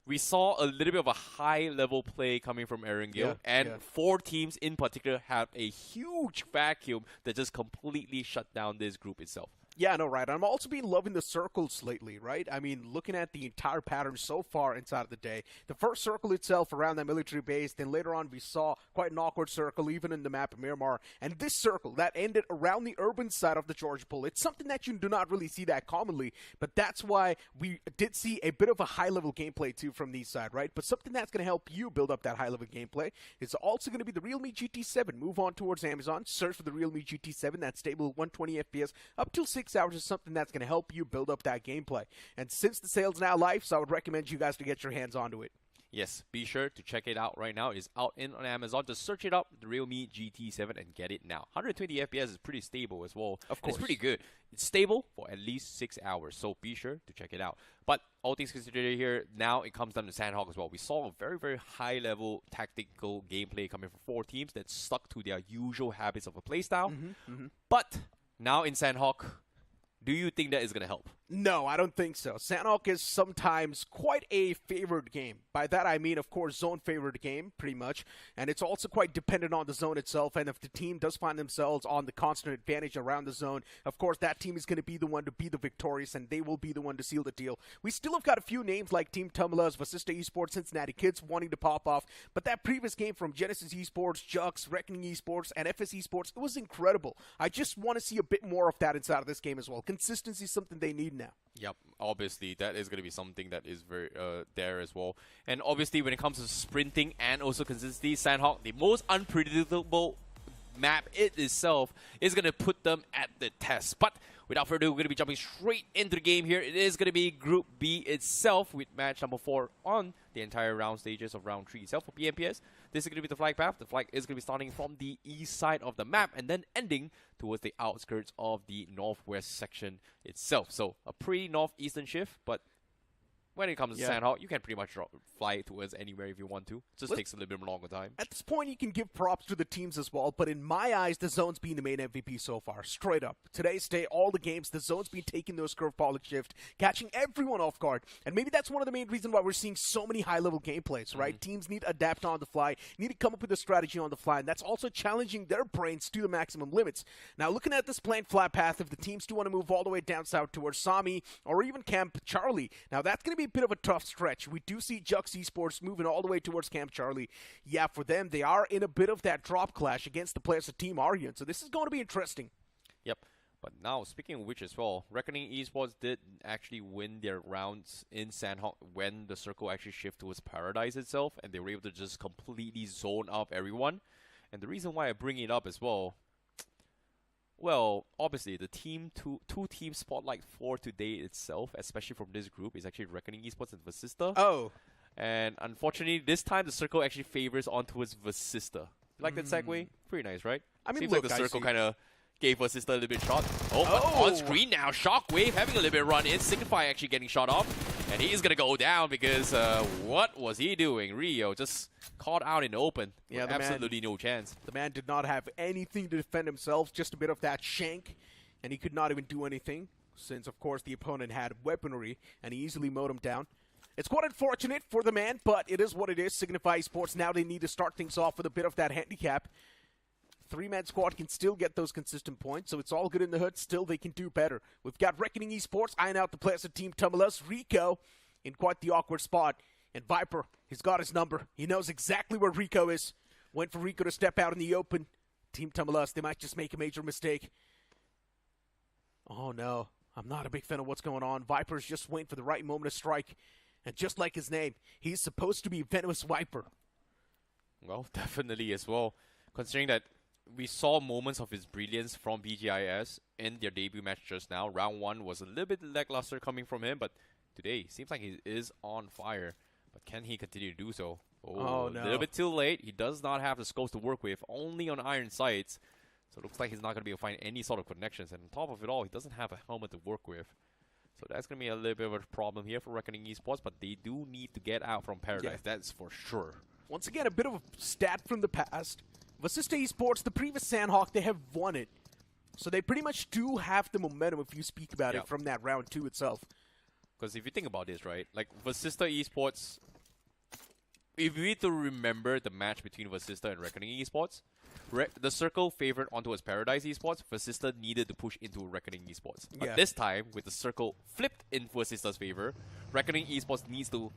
we saw a little bit of a high-level play coming from Erangel, and 4 teams in particular have a huge vacuum that just completely shut down this group itself. Yeah, I know, right? I'm also been loving the circles lately, right? I mean, looking at the entire pattern so far inside of the day. The first circle itself around that military base, then later on we saw quite an awkward circle even in the map of Miramar. And this circle that ended around the urban side of the Georgia Pool, it's something that you do not really see that commonly, but that's why we did see a bit of a high-level gameplay too from these side, right? But something that's going to help you build up that high-level gameplay is also going to be the Realme GT7. Move on towards Amazon, search for the Realme GT7, that's stable 120 FPS up till 6 hours is something that's going to help you build up that gameplay. And since the sale's now live, so I would recommend you guys to get your hands onto it. Yes, be sure to check it out right now. It's out on Amazon. Just search it up, the Realme GT7, and get it now. 120 FPS is pretty stable as well. Of course. It's pretty good. It's stable for at least 6 hours, so be sure to check it out. But all things considered here, now it comes down to Sandhawk as well. We saw a very, very high-level tactical gameplay coming from 4 teams that stuck to their usual habits of a playstyle. But now in Sandhawk, do you think that is going to help? No, I don't think so. Sandhawk is sometimes quite a favored game. By that I mean, of course, zone-favored game, pretty much. And it's also quite dependent on the zone itself. And if the team does find themselves on the constant advantage around the zone, of course, that team is going to be the one to be the victorious, and they will be the one to seal the deal. We still have got a few names like TEAM TAMILAS, VASISTA Esports, Cincinnati Kids wanting to pop off. But that previous game from Genesis Esports, Jux, Reckoning Esports, and FS Esports, it was incredible. I just want to see a bit more of that inside of this game as well. Consistency is something they need now. Yep, obviously that is going to be something that is very there as well. And obviously when it comes to sprinting and also consistency, Sandhawk, the most unpredictable map itself, is going to put them at the test. But without further ado, we're going to be jumping straight into the game here. It is going to be Group B itself with match number 4 on the entire round stages of round 3 itself for BMPS. This is going to be the flag path. The flag is going to be starting from the east side of the map and then ending towards the outskirts of the northwest section itself. So a pretty northeastern shift, but when it comes to Sandhawk, you can pretty much fly towards anywhere if you want to. It just takes a little bit longer time. At this point, you can give props to the teams as well, but in my eyes, the zone's been the main MVP so far, straight up. Today's day, all the games, the zone's been taking those curveball shift, catching everyone off guard. And maybe that's one of the main reasons why we're seeing so many high-level gameplays, right? Teams need to adapt on the fly, need to come up with a strategy on the fly, and that's also challenging their brains to the maximum limits. Now, looking at this planned flat path, if the teams do want to move all the way down south towards Sami or even Camp Charlie, now that's going to be a bit of a tough stretch. We do see Jux Esports moving all the way towards Camp Charlie. Yeah, for them, they are in a bit of that drop clash against the players of Team Aryan, so this is going to be interesting. Yep. But now, speaking of which as well, Reckoning Esports did actually win their rounds in Sandhawk when the circle actually shifted towards Paradise itself, and they were able to just completely zone up everyone. And the reason why I bring it up as well, well, obviously, the two-team spotlight for today itself, especially from this group, is actually Reckoning Esports and VASISTA. Oh. And unfortunately, this time the circle actually favors on towards VASISTA. You like that segue? Pretty nice, right? I mean, seems look, like the I circle see. kind of gave VASISTA a little bit shot. Oh, but on screen now, Shockwave having a little bit run in. SIGNIFY actually getting shot off. And he's going to go down because what was he doing? Rio just caught out in the open. Yeah, with absolutely no chance. The man did not have anything to defend himself, just a bit of that shank, and he could not even do anything since, of course, the opponent had weaponry, and he easily mowed him down. It's quite unfortunate for the man, but it is what it is. SIGNIFY Esports, now they need to start things off with a bit of that handicap. 3-man squad can still get those consistent points, so it's all good in the hood. Still, they can do better. We've got Reckoning Esports eyeing out the players of Team TAMILAS. Rico in quite the awkward spot. And Viper, he's got his number. He knows exactly where Rico is. Went for Rico to step out in the open. Team TAMILAS, they might just make a major mistake. Oh, no. I'm not a big fan of what's going on. Viper's just waiting for the right moment to strike. And just like his name, he's supposed to be Venomous Viper. Well, definitely as well. Considering that we saw moments of his brilliance from BGIS in their debut match just now. Round 1 was a little bit lackluster coming from him, but today seems like he is on fire. But can he continue to do so? Oh, no. A little bit too late. He does not have the scopes to work with, only on iron sights. So it looks like he's not going to be able to find any sort of connections. And on top of it all, he doesn't have a helmet to work with. So that's going to be a little bit of a problem here for Reckoning Esports, but they do need to get out from Paradise. Yeah. That's for sure. Once again, a bit of a stat from the past. VASISTA Esports, the previous Sandhawk, they have won it. So they pretty much do have the momentum if you speak about it from that round 2 itself. Because if you think about this, right, like VASISTA Esports, if you need to remember the match between VASISTA and Reckoning Esports, The circle favored onto its Paradise Esports. VASISTA needed to push into Reckoning Esports. But Yeah. this time, with the circle flipped in VASISTA's favor, Reckoning Esports needs to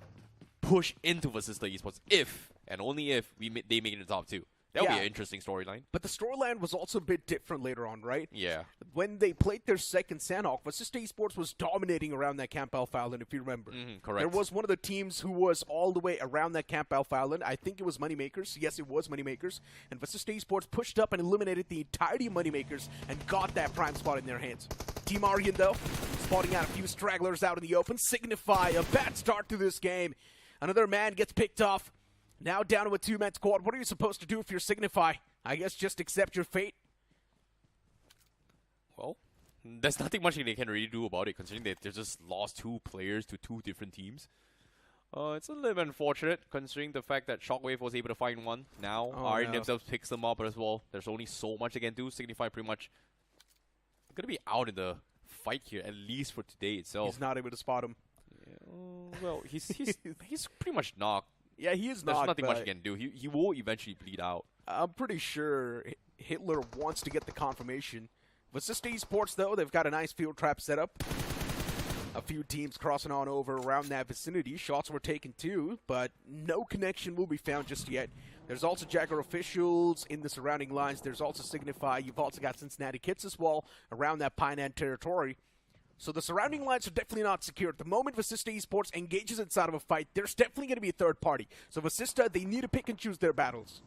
push into VASISTA Esports if, and only if, they make it in the top 2. That would be Yeah. an interesting storyline. But the storyline was also a bit different later on, right? Yeah. When they played their second Sanhok, VASISTA Esports was dominating around that Camp Alpha Island, if you remember. Correct. There was one of the teams who was all the way around that Camp Alpha Island. I think it was Moneymakers. Yes, it was Moneymakers. And VASISTA Esports pushed up and eliminated the entirety of Moneymakers and got that prime spot in their hands. Team Aryan, though, spotting out a few stragglers out in the open. Signify, a bad start to this game. Another man gets picked off. Now down to a 2-man squad. What are you supposed to do if you're Signify? I guess just accept your fate. Well, there's nothing much they can really do about it, considering that they just lost 2 players to 2 different teams. It's a little unfortunate, considering the fact that Shockwave was able to find one. Now, Aryan themselves picks them up as well. There's only so much they can do. Signify pretty much going to be out in the fight here, at least for today itself. He's not able to spot him. Yeah, well, he's pretty much knocked. Yeah, he is There's knocked, nothing much but he can do. He will eventually bleed out. I'm pretty sure Hitler wants to get the confirmation. VASISTA Esports, though, they've got a nice field trap set up. A few teams crossing on over around that vicinity. Shots were taken too, but no connection will be found just yet. There's also Jaguar officials in the surrounding lines. There's also Signify. You've also got Cincinnati Kids as well around that Pine End territory. So the surrounding lines are definitely not secure. At the moment VASISTA Esports engages inside of a fight, there's definitely going to be a third party. So VASISTA, they need to pick and choose their battles.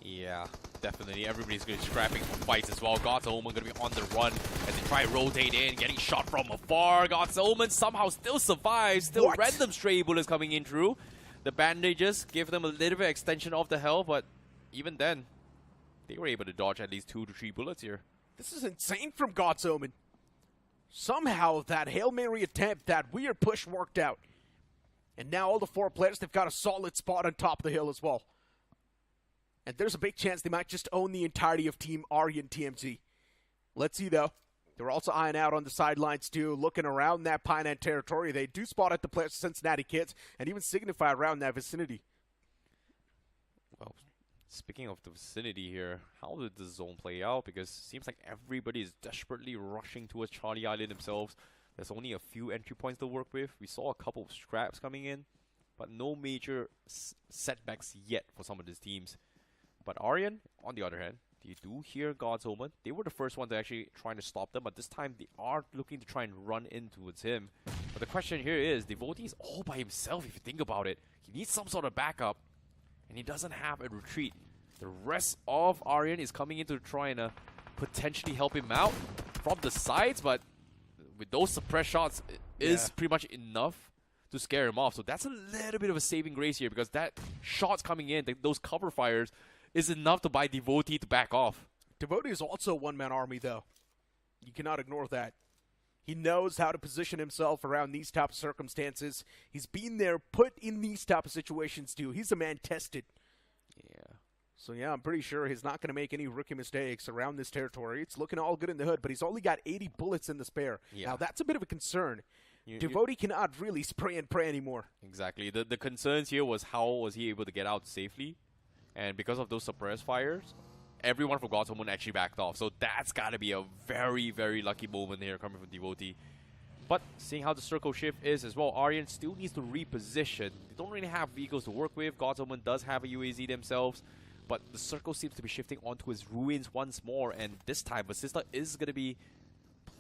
Yeah, definitely. Everybody's going to be scrapping for fights as well. God's Omen going to be on the run as they try to rotate in, getting shot from afar. God's Omen somehow still survives. Still random stray bullets coming in through. The bandages give them a little bit of extension of the health, but even then, they were able to dodge at least 2 to 3 bullets here. This is insane from God's Omen. Somehow that Hail Mary attempt, that weird push worked out. And now all the 4 players, they've got a solid spot on top of the hill as well. And there's a big chance they might just own the entirety of Team Aryan TMG. Let's see, though. They're also eyeing out on the sidelines, too, looking around that Pine End territory. They do spot at the players, Cincinnati Kids, and even Signify around that vicinity. Well, speaking of the vicinity here, how did the zone play out? Because it seems like everybody is desperately rushing towards Charlie Island themselves. There's only a few entry points to work with. We saw a couple of scraps coming in, but no major setbacks yet for some of these teams. But Aryan, on the other hand, you do hear God's Omen. They were the first one to actually trying to stop them, but this time they are looking to try and run in towards him. But the question here is, Devotee is all by himself if you think about it. He needs some sort of backup, and he doesn't have a retreat. The rest of Aryan is coming in to try and potentially help him out from the sides, but with those suppressed shots, it is pretty much enough to scare him off. So that's a little bit of a saving grace here, because that shots coming in, those cover fires, is enough to buy Devotee to back off. Devotee is also a one-man army, though. You cannot ignore that. He knows how to position himself around these type of circumstances. He's been there, put in these type of situations, too. He's a man tested. Yeah. So, yeah, I'm pretty sure he's not going to make any rookie mistakes around this territory. It's looking all good in the hood, but he's only got 80 bullets in the spare. Yeah. Now, that's a bit of a concern. Devotee cannot really spray and pray anymore. Exactly. The concerns here was how was he able to get out safely. And because of those suppressed fires, everyone from God's Omen actually backed off. So that's got to be a very, very lucky moment here coming from Devotee. But seeing how the circle shift is as well, Aryan still needs to reposition. They don't really have vehicles to work with. God's Omen does have a UAZ themselves. But the circle seems to be shifting onto his ruins once more. And this time, VASISTA is going to be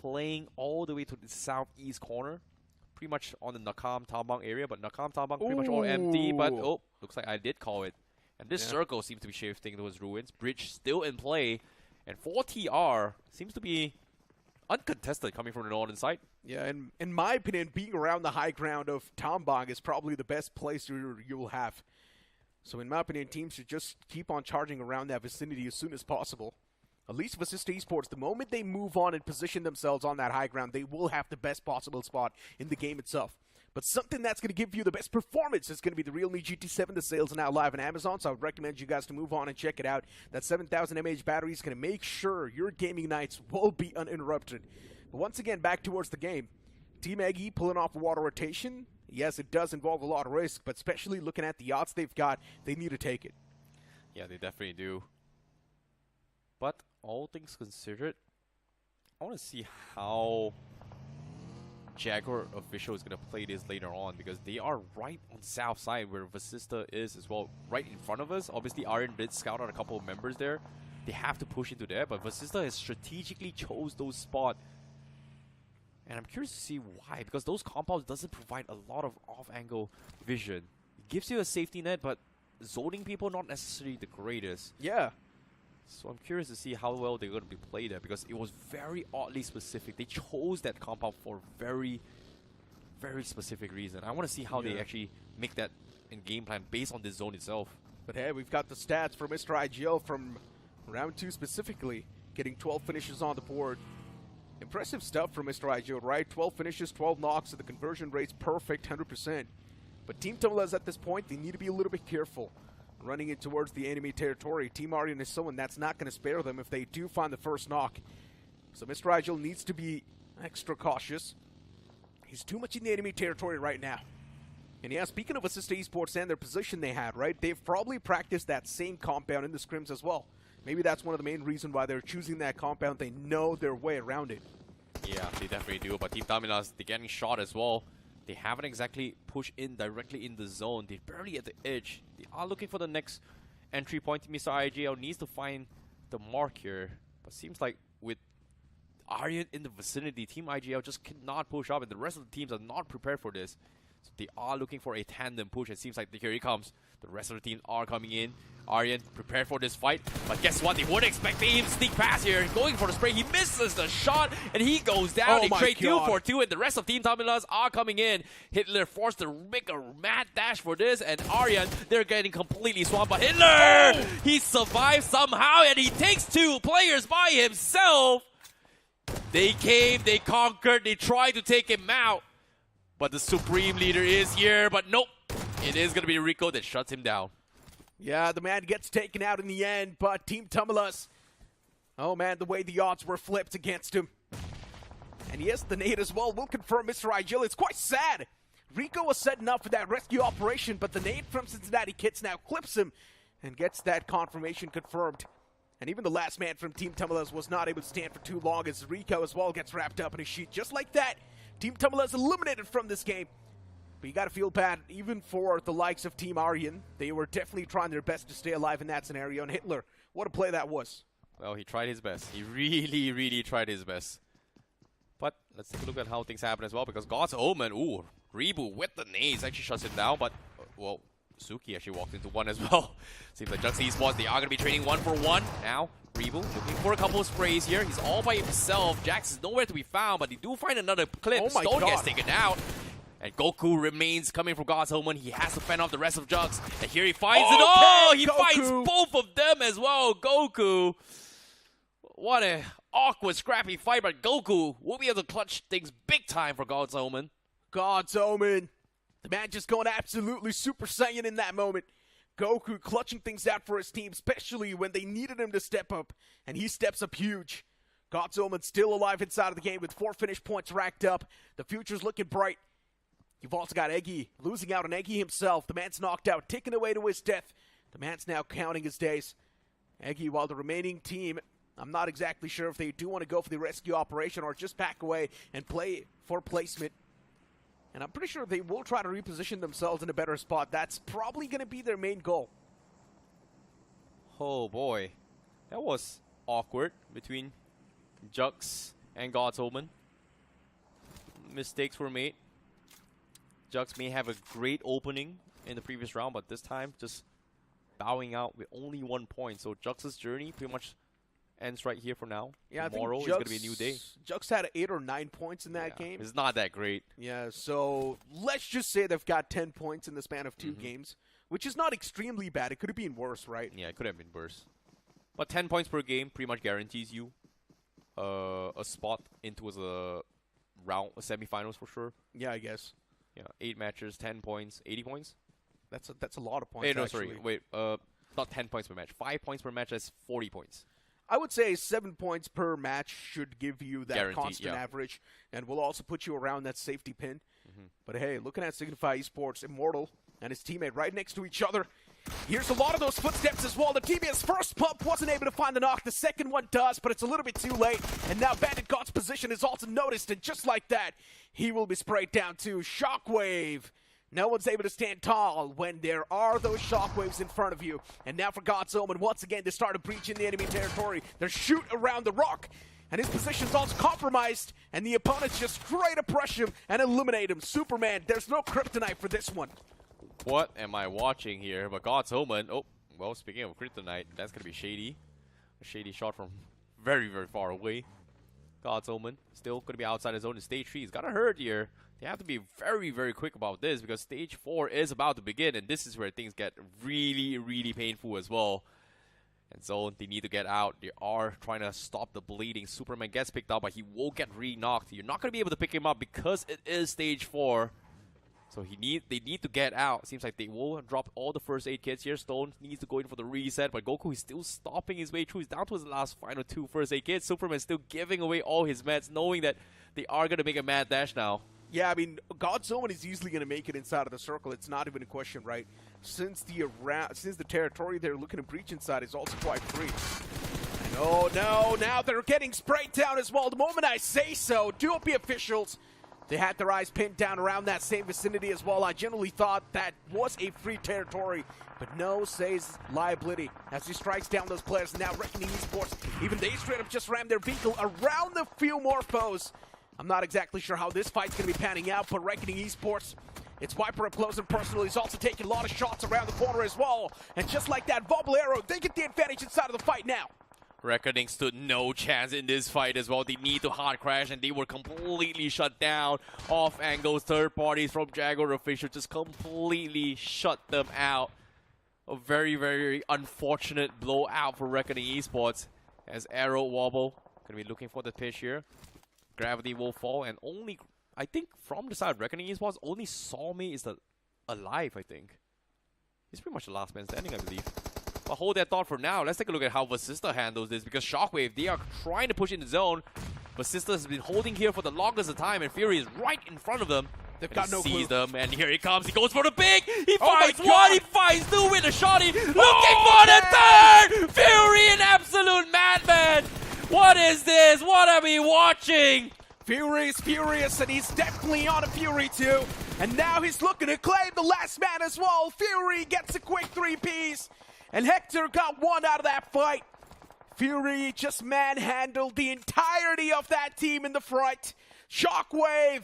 playing all the way to the southeast corner. Pretty much on the Nakam Tambang area. But Nakam Tambang pretty much all empty. But, oh, looks like I did call it. And this circle seems to be shifting towards ruins. Bridge still in play. And 4TR seems to be uncontested coming from the northern side. Yeah, and in my opinion, being around the high ground of Tambang is probably the best place you will have. So in my opinion, teams should just keep on charging around that vicinity as soon as possible. At least VASISTA Esports, the moment they move on and position themselves on that high ground, they will have the best possible spot in the game itself. But something that's going to give you the best performance is going to be the Realme GT7. The sales are now live on Amazon, so I would recommend you guys to move on and check it out. That 7,000 mAh battery is going to make sure your gaming nights will be uninterrupted. But once again, back towards the game. Team Eggy pulling off a water rotation. Yes, it does involve a lot of risk, but especially looking at the odds they've got, they need to take it. Yeah, they definitely do. But all things considered, I want to see how Jaguar official is going to play this later on, because they are right on the south side where VASISTA is as well, right in front of us. Obviously, Aryan did scout out a couple of members there. They have to push into there, but VASISTA has strategically chose those spots. And I'm curious to see why, because those compounds doesn't provide a lot of off-angle vision. It gives you a safety net, but zoning people not necessarily the greatest. Yeah. So I'm curious to see how well they're going to be played there, because it was very oddly specific. They chose that compound for a very, very specific reason. I want to see how they actually make that in game plan based on this zone itself. But hey, we've got the stats for Mr. IGL from round 2 specifically, getting 12 finishes on the board. Impressive stuff from Mr. IGL, right? 12 finishes, 12 knocks, and the conversion rate's perfect, 100%. But Team Tamilas at this point, they need to be a little bit careful running in towards the enemy territory. Team Aryan is someone that's not going to spare them if they do find the first knock. So Mr. IGL needs to be extra cautious. He's too much in the enemy territory right now. And yeah, speaking of VASISTA Esports and their position they had, right? They've probably practiced that same compound in the scrims as well. Maybe that's one of the main reasons why they're choosing that compound. They know their way around it. Yeah, they definitely do. But Team Tamilas, they're getting shot as well. They haven't exactly pushed in directly in the zone. They're barely at the edge. They are looking for the next entry point. Mr. IGL needs to find the mark here. But seems like with Aryan in the vicinity, Team IGL just cannot push up, and the rest of the teams are not prepared for this. So they are looking for a tandem push. It seems like here he comes. The rest of the teams are coming in. Aryan prepared for this fight, but guess what? They weren't expecting him to sneak past here. Going for the spray, he misses the shot, and he goes down. They trade 2 for 2, and the rest of Team Tamilas are coming in. Hitler forced to make a mad dash for this, and Aryan, they're getting completely swamped by Hitler. He survives somehow, and he takes 2 players by himself. They came, they conquered, they tried to take him out, but the Supreme Leader is here, but nope. It is going to be Rico that shuts him down. Yeah, the man gets taken out in the end, but Team Tamilas, oh man, the way the odds were flipped against him. And yes, the nade as well will confirm Mr. IGL. It's quite sad. Rico was setting up for that rescue operation, but the nade from Cincinnati Kids now clips him and gets that confirmation confirmed. And even the last man from Team Tamilas was not able to stand for too long, as Rico as well gets wrapped up in a sheet. Just like that, Team Tamilas eliminated from this game. But you got to feel bad, even for the likes of Team Aryan. They were definitely trying their best to stay alive in that scenario. And Hitler, what a play that was. Well, he tried his best. He really, really tried his best. But let's take a look at how things happen as well, because God's Omen, ooh, Reboot with the nades actually shuts him down. But, well, Suki actually walked into one as well. Seems like Jux Esports, they are going to be trading 1-for-1. Now, Reboot looking for a couple of sprays here. He's all by himself. Jax is nowhere to be found, but they do find another clip. Oh my Stone God. gets taken out. And Goku remains coming from God's Omen. He has to fend off the rest of Jux. And here he finds it. Oh, he Goku. finds both of them as well. Goku. What a awkward, scrappy fight, but Goku will be able to clutch things big time for God's Omen. God's Omen. The man just going absolutely Super Saiyan in that moment. Goku clutching things out for his team, especially when they needed him to step up. And he steps up huge. God's Omen still alive inside of the game with 4 finish points racked up. The future's looking bright. You've also got Eggy losing out on Eggy himself. The man's knocked out, taken away to his death. The man's now counting his days. Eggy, while the remaining team, I'm not exactly sure if they do want to go for the rescue operation or just back away and play for placement. And I'm pretty sure they will try to reposition themselves in a better spot. That's probably going to be their main goal. Oh boy. That was awkward between Jux and God's Omen. Mistakes were made. Jux may have a great opening in the previous round, but this time just bowing out with only 1 point. So Jux's journey pretty much ends right here for now. Yeah, tomorrow is going to be a new day. Jux had 8 or 9 points in that game. It's not that great. Yeah, so let's just say they've got 10 points in the span of 2 games, which is not extremely bad. It could have been worse, right? Yeah, it could have been worse. But 10 points per game pretty much guarantees you a spot into a semifinals for sure. Yeah, I guess. Yeah, 8 matches, 10 points, 80 points. That's a lot of points. Hey, no, actually. sorry, wait. Not 10 points per match. 5 points per match. That's 40 points. I would say 7 points per match should give you that Guaranteed, constant yeah. average, and will also put you around that safety pin. But hey, looking at SIGNIFY Esports, Immortal, and his teammate right next to each other. Here's a lot of those footsteps as well. The TBS first pump wasn't able to find the knock. The second one does, but it's a little bit too late. And now Bandit God's position is also noticed, and just like that, he will be sprayed down too. Shockwave. No one's able to stand tall when there are those shockwaves in front of you. And now for God's Omen, once again, they start to breach in the enemy territory. They shoot around the rock, and his position's also compromised, and the opponents just straight up rush him and eliminate him. Superman, there's no kryptonite for this one. What am I watching here? But God's Omen. Oh, well, speaking of kryptonite, that's going to be shady. A shady shot from very, very far away. God's Omen still going to be outside his zone in stage 3. He's got to hurt here. They have to be very, very quick about this because stage 4 is about to begin, and this is where things get really, really painful as well. And so they need to get out. They are trying to stop the bleeding. Superman gets picked up, but he will get re-knocked. You're not going to be able to pick him up because it is stage 4. So they need to get out. Seems like they will drop all the first aid kits here. Stone needs to go in for the reset, but Goku is still stopping his way through. He's down to his last final 2 first aid kits. Superman still giving away all his meds, knowing that they are going to make a mad dash now. Yeah, I mean, God's Omen is easily going to make it inside of the circle. It's not even a question, right? Since the territory they're looking to breach inside is also quite free. And oh no, now they're getting sprayed down as well. The moment I say so, Duopy officials, they had their eyes pinned down around that same vicinity as well. I generally thought that was a free territory, but no, says liability as he strikes down those players. And now Reckoning Esports, even they straight up just rammed their vehicle around the few more foes. I'm not exactly sure how this fight's going to be panning out, but Reckoning Esports, it's Viper up close and personal. He's also taking a lot of shots around the corner as well. And just like that, Bubble Arrow, they get the advantage inside of the fight now. Reckoning stood no chance in this fight as well. They need to hard crash, and they were completely shut down. Off angles, third parties from Jaguar officials just completely shut them out. A very, very unfortunate blowout for Reckoning Esports as Aero Wobble going to be looking for the pitch here. Gravity will fall, and only, I think, from the side of Reckoning Esports, only Salmi is alive, I think. He's pretty much the last man standing, I believe. But hold that thought for now. Let's take a look at how VASISTA handles this, because Shockwave, they are trying to push in the zone. VASISTA has been holding here for the longest of time, and Fury is right in front of them. They've got no clue. Sees them, and here he comes. He goes for the big. He finds one. He finds two with a shotty. Looking for the third. Fury, an absolute madman. What is this? What are we watching? Fury is furious, and he's definitely on a Fury too. And now he's looking to claim the last man as well. Fury gets a quick 3-piece. And Hector got one out of that fight. Fury just manhandled the entirety of that team in the front. Shockwave,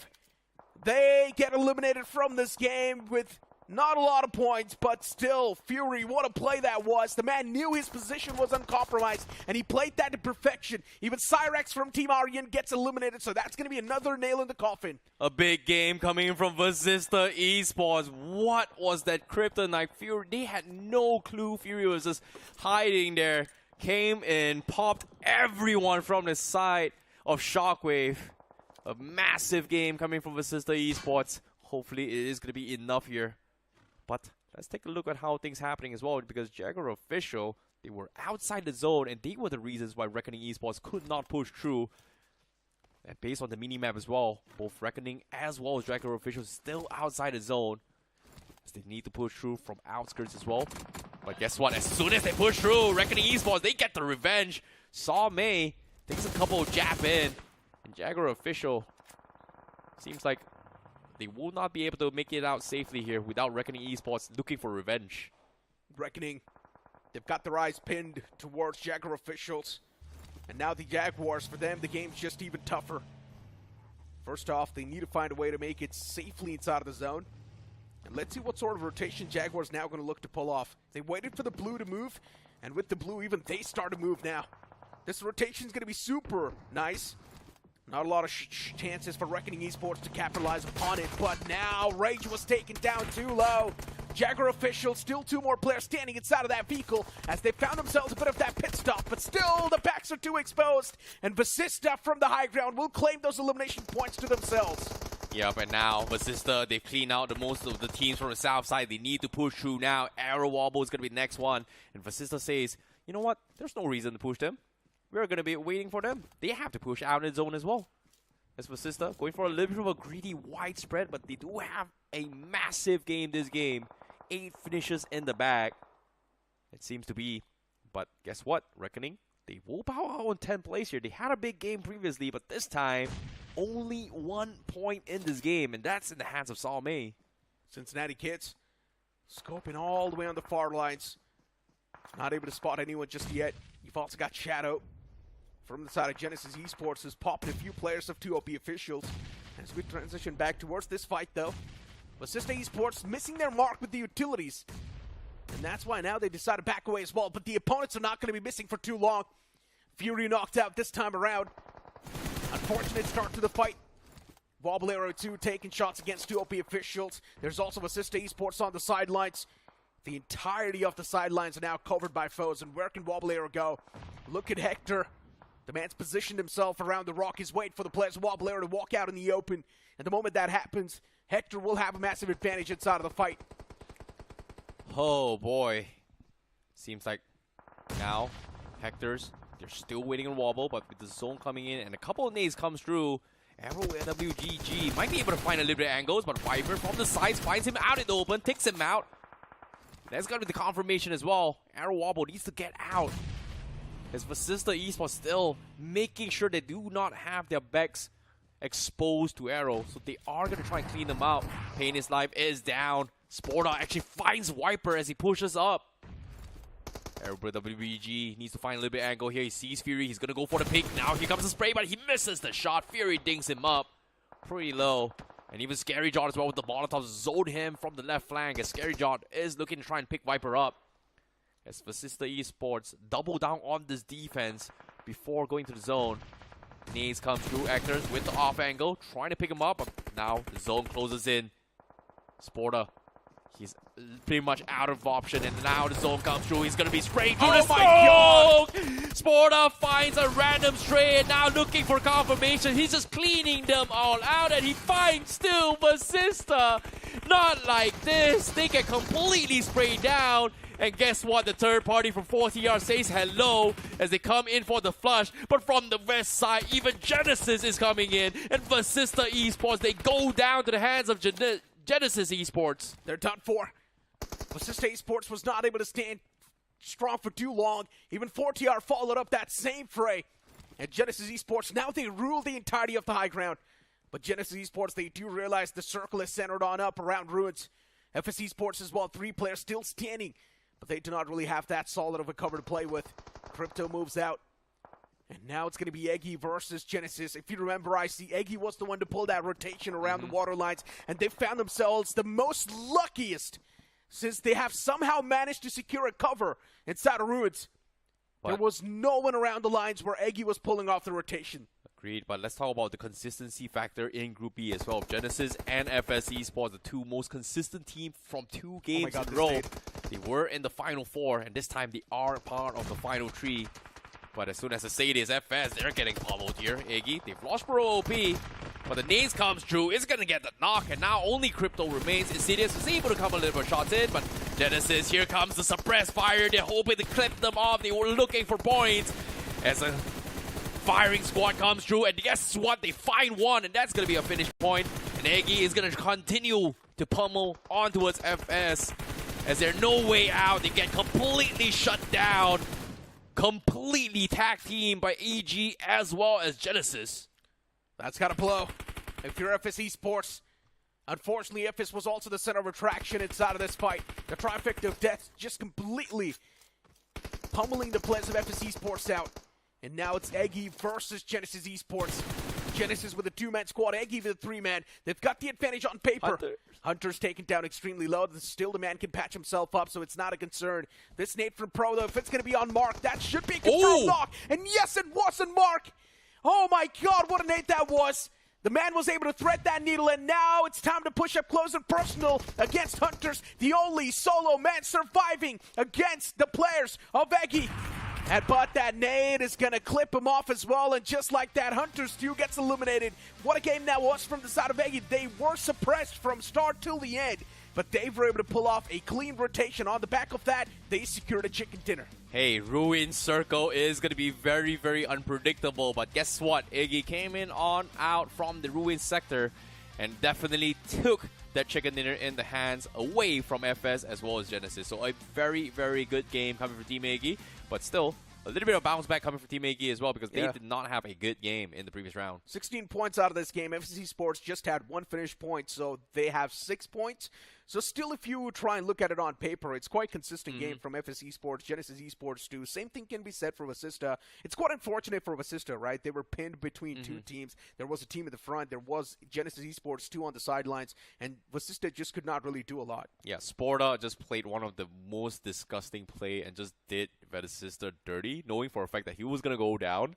they get eliminated from this game with not a lot of points, but still, Fury, what a play that was. The man knew his position was uncompromised, and he played that to perfection. Even Cyrex from Team Aryan gets eliminated, so that's going to be another nail in the coffin. A big game coming in from VASISTA Esports. What was that kryptonite? Fury, they had no clue. Fury was just hiding there. Came in, popped everyone from the side of Shockwave. A massive game coming from VASISTA Esports. Hopefully it is going to be enough here. But let's take a look at how things happening as well, because Jaguar official, they were outside the zone, and they were the reasons why Reckoning Esports could not push through. And based on the minimap as well, both Reckoning as well as Jaguar officials still outside the zone, as they need to push through from outskirts as well. But guess what? As soon as they push through, Reckoning Esports, they get the revenge. Saw May takes a couple of jab in, and Jaguar official seems like they will not be able to make it out safely here without Reckoning Esports looking for revenge. Reckoning, they've got their eyes pinned towards Jaguar officials. And now the Jaguars, for them, the game's just even tougher. First off, they need to find a way to make it safely inside of the zone. And let's see what sort of rotation Jaguars now going to look to pull off. They waited for the blue to move, and with the blue, even they start to move now. This rotation's going to be super nice. Not a lot of chances for Reckoning Esports to capitalize upon it, but now Rage was taken down too low. Jaguar officials, still 2 more players standing inside of that vehicle as they found themselves a bit of that pit stop, but still the backs are too exposed, and VASISTA from the high ground will claim those elimination points to themselves. Yep, and now VASISTA, they've cleaned out the most of the teams from the south side. They need to push through now. Aero Wobble is going to be the next one, and VASISTA says, you know what, there's no reason to push them. We're going to be waiting for them. They have to push out in the zone as well. As VASISTA going for a little bit of a greedy wide spread, but they do have a massive game this game. 8 finishes in the bag. It seems to be. But guess what? Reckoning, they will bow out on 10th place here. They had a big game previously, but this time, only 1 point in this game, and that's in the hands of Salme. Cincinnati kids scoping all the way on the far lines. Not able to spot anyone just yet. You've also got Shadow from the side of Genesis Esports, who's popped a few players of 2OP officials. As we transition back towards this fight, though, VASISTA Esports missing their mark with the utilities. And that's why now they decide to back away as well. But the opponents are not going to be missing for too long. Fury knocked out this time around. Unfortunate start to the fight. Wobble Arrow 2 taking shots against 2OP officials. There's also VASISTA Esports on the sidelines. The entirety of the sidelines are now covered by foes. And where can Wobble Arrow go? Look at Hector. The man's positioned himself around the rock. He's waiting for the players of Wobble Arrow to walk out in the open. And the moment that happens, Hector will have a massive advantage inside of the fight. Oh boy. Seems like now Hector's, they're still waiting on Wobble, but with the zone coming in and a couple of nades comes through, AEROxWBG might be able to find a little bit of angles, but Viper from the sides finds him out in the open, takes him out. That's got to be the confirmation as well. Wobble needs to get out. As VASISTA Esports still making sure they do not have their backs exposed to Aero, so they are going to try and clean them out. Pain His Life is down. Sporta actually finds Viper as he pushes up. AEROxWBG needs to find a little bit of angle here. He sees Fury. He's going to go for the pick. Now here comes the spray, but he misses the shot. Fury dings him up pretty low. And even Scary Jot as well with the Molotov zone him from the left flank as Scary Jot is looking to try and pick Viper up. As VASISTA Esports double down on this defense before going to the zone. Nades comes through, Actors with the off angle, trying to pick him up, but now the zone closes in. Sporta, he's pretty much out of option, and now the zone comes through. He's gonna be sprayed through the smoke! God! Sporta finds a random stray, and now looking for confirmation. He's just cleaning them all out, and he finds still VASISTA. Not like this. They get completely sprayed down. And guess what? The third party from 4TR says hello as they come in for the flush. But from the west side, even Genesis is coming in. And VASISTA Esports, they go down to the hands of Genesis Esports. They're done for. VASISTA Esports was not able to stand strong for too long. Even 4TR followed up that same fray. And Genesis Esports, now they rule the entirety of the high ground. But Genesis Esports, they do realize the circle is centered on up around Ruins. FS Esports as well, 3 players still standing. But they do not really have that solid of a cover to play with. Crypto moves out. And now it's going to be Eggy versus Genesis. If you remember, I see Eggy was the one to pull that rotation around the water lines. And they found themselves the most luckiest since they have somehow managed to secure a cover inside of Ruins. There was no one around the lines where Eggy was pulling off the rotation. Agreed, but let's talk about the consistency factor in Group B as well. Genesis and FS Esports, the 2 most consistent teams from 2 games in a row. They were in the Final 4, and this time they are part of the Final 3. But as soon as the Sade is FS, they're getting pummeled here. Eggy, they've lost Pro OP, but the nades comes through. It's going to get the knock, and now only Crypto remains. Insidious was able to come a little bit shots in, but Genesis, here comes the suppressed fire. They're hoping to clip them off. They were looking for points. As a firing squad comes through, and guess what? They find one, and that's going to be a finish point. And Eggy is going to continue to pummel on towards FS. As there's no way out, they get completely shut down. Completely tag team by EG as well as Genesis. That's got to blow. If you're FS Esports, unfortunately, FS was also the center of attraction inside of this fight. The trifecta of death just completely pummeling the players of FS Esports out. And now it's Eggy versus Genesis Esports. Genesis with a 2-man squad, Eggy with a 3-man. They've got the advantage on paper. Hunter's taken down extremely low. Still, the man can patch himself up, so it's not a concern. This nade from Pro, though, if it's going to be on Mark, that should be a confirmed knock. And yes, it was on Mark. Oh my God, what a nade that was. The man was able to thread that needle, and now it's time to push up close and personal against Hunters, the only solo man surviving against the players of Eggy. But that nade is going to clip him off as well, and just like that, Hunters 2 gets eliminated. What a game that was from the side of Eggy. They were suppressed from start till the end, but they were able to pull off a clean rotation. On the back of that, they secured a chicken dinner. Hey, Ruin Circle is going to be very, very unpredictable, but guess what? Eggy came in on out from the Ruin sector and definitely took that chicken dinner in the hands away from FS as well as Genesis. So a very, very good game coming from Team Eggy, but still a little bit of bounce back coming from Team Eggy as well because they did not have a good game in the previous round. 16 points out of this game. FS Esports just had 1 finished point, so they have 6 points. So still, if you try and look at it on paper, it's quite consistent game from FS Esports, Genesis Esports too. Same thing can be said for VASISTA. It's quite unfortunate for VASISTA, right? They were pinned between two teams. There was a team in the front. There was Genesis Esports 2 on the sidelines, and VASISTA just could not really do a lot. Yeah, Sporta just played one of the most disgusting play and just did VASISTA dirty, knowing for a fact that he was going to go down.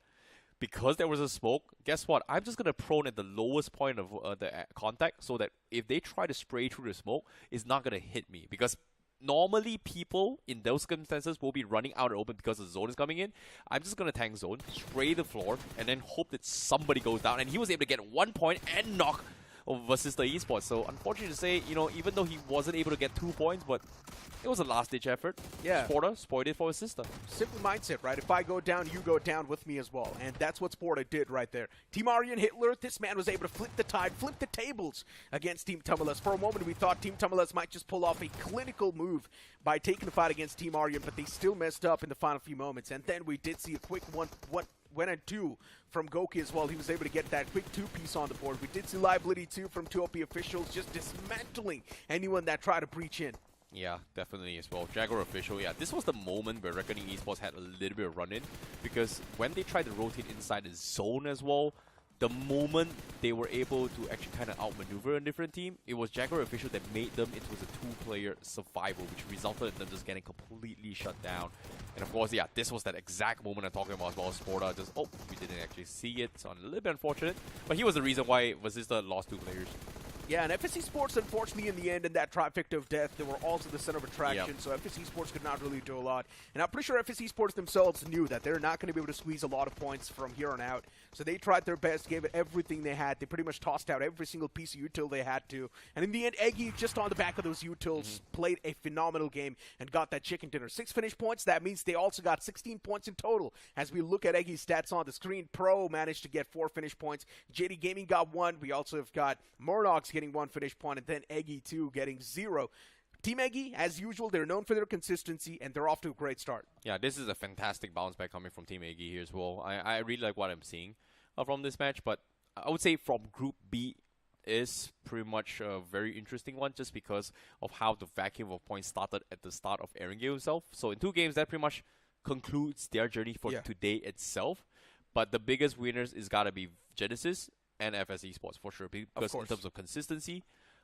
Because there was a smoke, guess what? I'm just going to prone at the lowest point of the contact so that if they try to spray through the smoke, it's not going to hit me. Because normally people in those circumstances will be running out and open because the zone is coming in. I'm just going to tank zone, spray the floor, and then hope that somebody goes down. And he was able to get 1 point and knock over VASISTA Esports. So unfortunate to say, you know, even though he wasn't able to get 2 points, but it was a last-ditch effort. Yeah. Sporta spoiled it for VASISTA. Simple mindset, right? If I go down, you go down with me as well. And that's what Sporta did right there. Team Aryan Hitler, this man was able to flip the tide, flip the tables against Team TAMILAS. For a moment, we thought Team TAMILAS might just pull off a clinical move by taking the fight against Team Aryan, but they still messed up in the final few moments. And then we did see a quick one and two from Goki as well. He was able to get that quick 2-piece on the board. We did see liability 2 from 2OP officials, just dismantling anyone that tried to breach in. Yeah, definitely as well. Jaguar official, yeah, this was the moment where Reckoning Esports had a little bit of run-in, because when they tried to rotate inside the zone as well, the moment they were able to actually kind of outmaneuver a different team, it was Jaguar official that made them into a 2-player survival, which resulted in them just getting completely shut down. And of course, yeah, this was that exact moment I'm talking about as well. Sporta just, oh, we didn't actually see it, so a little bit unfortunate. But he was the reason why VASISTA lost 2 players. Yeah, and FS Esports, unfortunately, in the end, in that trifecta of death, they were also the center of attraction, so FS Esports could not really do a lot. And I'm pretty sure FS Esports themselves knew that they're not going to be able to squeeze a lot of points from here on out. So they tried their best, gave it everything they had. They pretty much tossed out every single piece of util they had to. And in the end, Eggy, just on the back of those utils, played a phenomenal game and got that chicken dinner. 6 finish points, that means they also got 16 points in total. As we look at Eggy's stats on the screen, Pro managed to get 4 finish points. JD Gaming got 1. We also have got Murdoch's getting 1 finish point, and then Eggy, too, getting 0. Team Eggy, as usual, they're known for their consistency, and they're off to a great start. Yeah, this is a fantastic bounce back coming from Team Eggy here as well. I really like what I'm seeing from this match, but I would say from Group B is pretty much a very interesting one just because of how the vacuum of points started at the start of Aaron game himself. So in 2 games, that pretty much concludes their journey for today itself. But the biggest winners is got to be Genesis and FS Esports for sure, because in terms of consistency,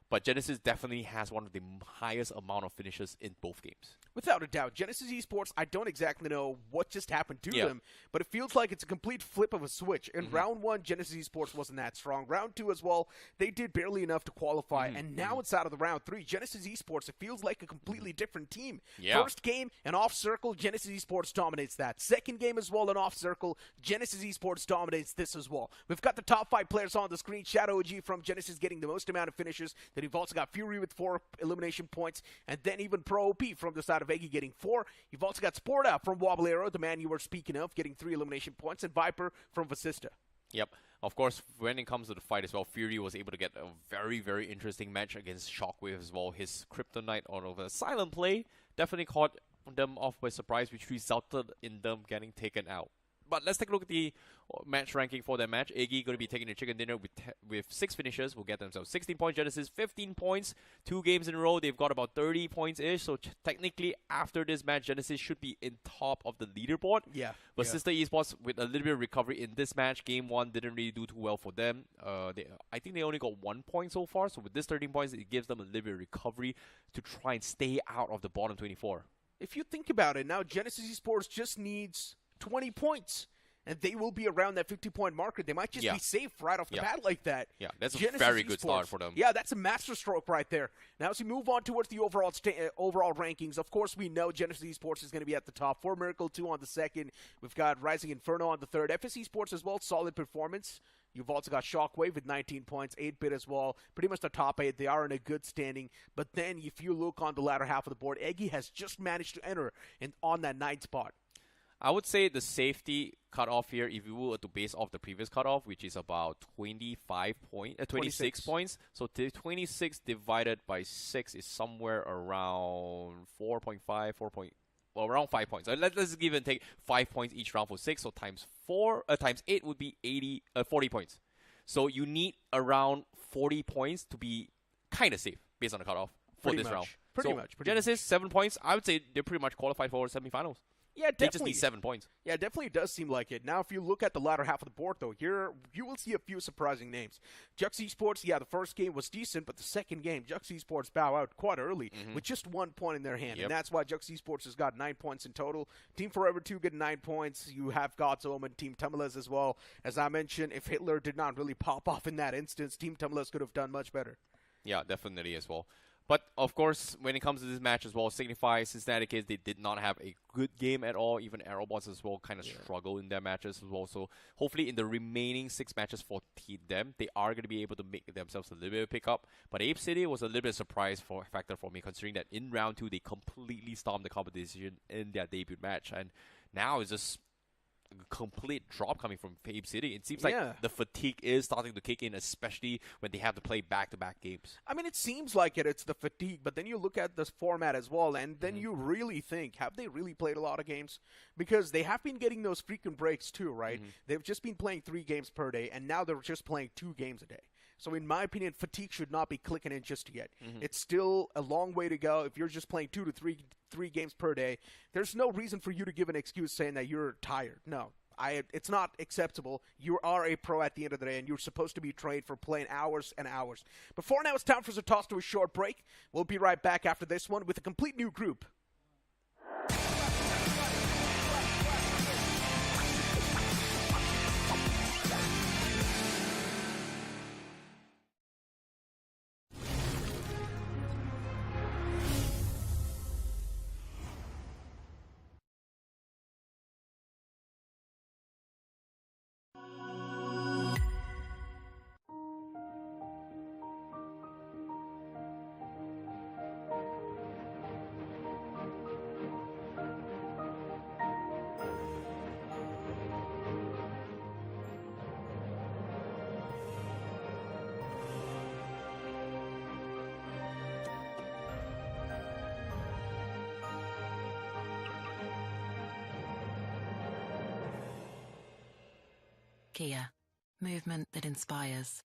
but Genesis definitely has one of the highest amount of finishes in both games. Without a doubt. Genesis Esports, I don't exactly know what just happened to them, but it feels like it's a complete flip of a switch. In round 1, Genesis Esports wasn't that strong. Round 2 as well, they did barely enough to qualify, and now it's out of the round 3. Genesis Esports, it feels like a completely different team. First game, an off-circle, Genesis Esports dominates that. Second game as well, an off-circle, Genesis Esports dominates this as well. We've got the top 5 players on the screen. Shadowblitz from Genesis getting the most amount of finishes. Then you've also got Fury with 4 elimination points, and then even Pro OP from the side of Eggy getting 4. You've also got Sporta from Wobbleero, the man you were speaking of, getting 3 elimination points, and Viper from VASISTA. Yep. Of course, when it comes to the fight as well, Fury was able to get a very, very interesting match against Shockwave as well. His Kryptonite out of a silent play definitely caught them off by surprise, which resulted in them getting taken out. But let's take a look at the match ranking for that match. Eggy going to be taking the chicken dinner with 6 finishes. Will get themselves 16 points. Genesis 15 points. 2 games in a row. They've got about 30 points-ish. So technically, after this match, Genesis should be in top of the leaderboard. Yeah. But VASISTA Esports, with a little bit of recovery in this match, game 1 didn't really do too well for them. I think they only got 1 point so far. So with this 13 points, it gives them a little bit of recovery to try and stay out of the bottom 24. If you think about it, now Genesis Esports just needs 20 points. And they will be around that 50-point marker. They might just be safe right off the bat like that. Yeah, that's Genesis a very Esports, good start for them. Yeah, that's a masterstroke right there. Now, as we move on towards the overall rankings, of course, we know Genesis Esports is going to be at the top. 4 Miracle, 2 on the second. We've got Rising Inferno on the third. FS Esports as well, solid performance. You've also got Shockwave with 19 points, 8-bit as well. Pretty much the top 8. They are in a good standing. But then if you look on the latter half of the board, Eggy has just managed to enter on that 9th spot. I would say the safety cutoff here, if you were to base off the previous cutoff, which is about 26 points. So 26 divided by 6 is somewhere around 4.5, around 5 points. So let's give and take 5 points each round for 6. So times 8 would be 40 points. So you need around 40 points to be kind of safe based on the cutoff for this round. Pretty much. Genesis, 7 points. I would say they're pretty much qualified for semifinals. Yeah, They definitely. just need 7 points. Yeah, definitely it does seem like it. Now, if you look at the latter half of the board, though, here you will see a few surprising names. Jux Esports, yeah, the first game was decent, but the second game, Jux Esports bow out quite early with just 1 point in their hand. And that's why Jux Esports has got 9 points in total. Team Forever 2 get 9 points. You have God's OMEN, Team Tamilas as well. As I mentioned, if Hitler did not really pop off in that instance, Team Tamilas could have done much better. Yeah, definitely as well. But, of course, when it comes to this match as well, Signify, Cincinnati kids, they did not have a good game at all. Even Aerobotz as well kind of struggled in their matches as well. So, hopefully, in the remaining 6 matches for them, they are going to be able to make themselves a little bit of a pick-up. But Apecity was a little bit of a surprise factor for me, considering that in round 2, they completely stormed the competition in their debut match. And now it's just a complete drop coming from Apecity. It seems like the fatigue is starting to kick in, especially when they have to play back-to-back games. I mean, it seems like it's the fatigue, but then you look at this format as well, and then you really think, have they really played a lot of games? Because they have been getting those frequent breaks too, right? They've just been playing 3 games per day, and now they're just playing 2 games a day. So in my opinion, fatigue should not be clicking in just yet. It's still a long way to go. If you're just playing 2 to 3 games per day, there's no reason for you to give an excuse saying that you're tired. No. It's not acceptable. You are a pro at the end of the day, and you're supposed to be trained for playing hours and hours. But for now, it's time for us to toss to a short break. We'll be right back after this one with a complete new group. Kia, movement that inspires.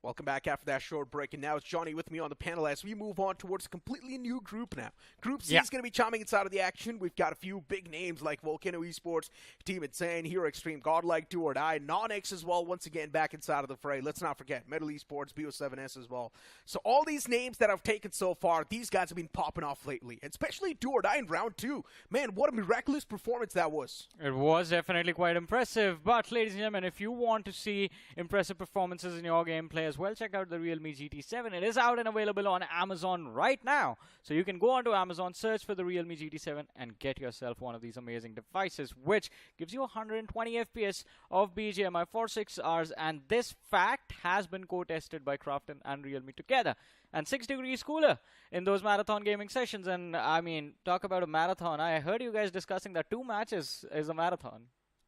Welcome back after that short break, and now it's Johnny with me on the panel as we move on towards a completely new group now. Group C is going to be chiming inside of the action. We've got a few big names like Volcano Esports, Team Insane, Hero Xtreme, Godlike, Do or Die, Non-X as well, once again back inside of the fray. Let's not forget Metal Esports, BO7S as well. So all these names that I've taken so far, these guys have been popping off lately, especially Do or Die in round 2. Man, what a miraculous performance that was. It was definitely quite impressive. But, ladies and gentlemen, if you want to see impressive performances in your gameplay as well, check out the Realme GT7. It is out and available on Amazon right now. So you can go onto Amazon, search for the Realme GT7, and get yourself one of these amazing devices, which gives you 120 FPS of BGMI for 6 hours. And this fact has been co-tested by Krafton and Realme together. And 6 degrees cooler in those marathon gaming sessions. And, I mean, talk about a marathon. I heard you guys discussing that 2 matches is a marathon.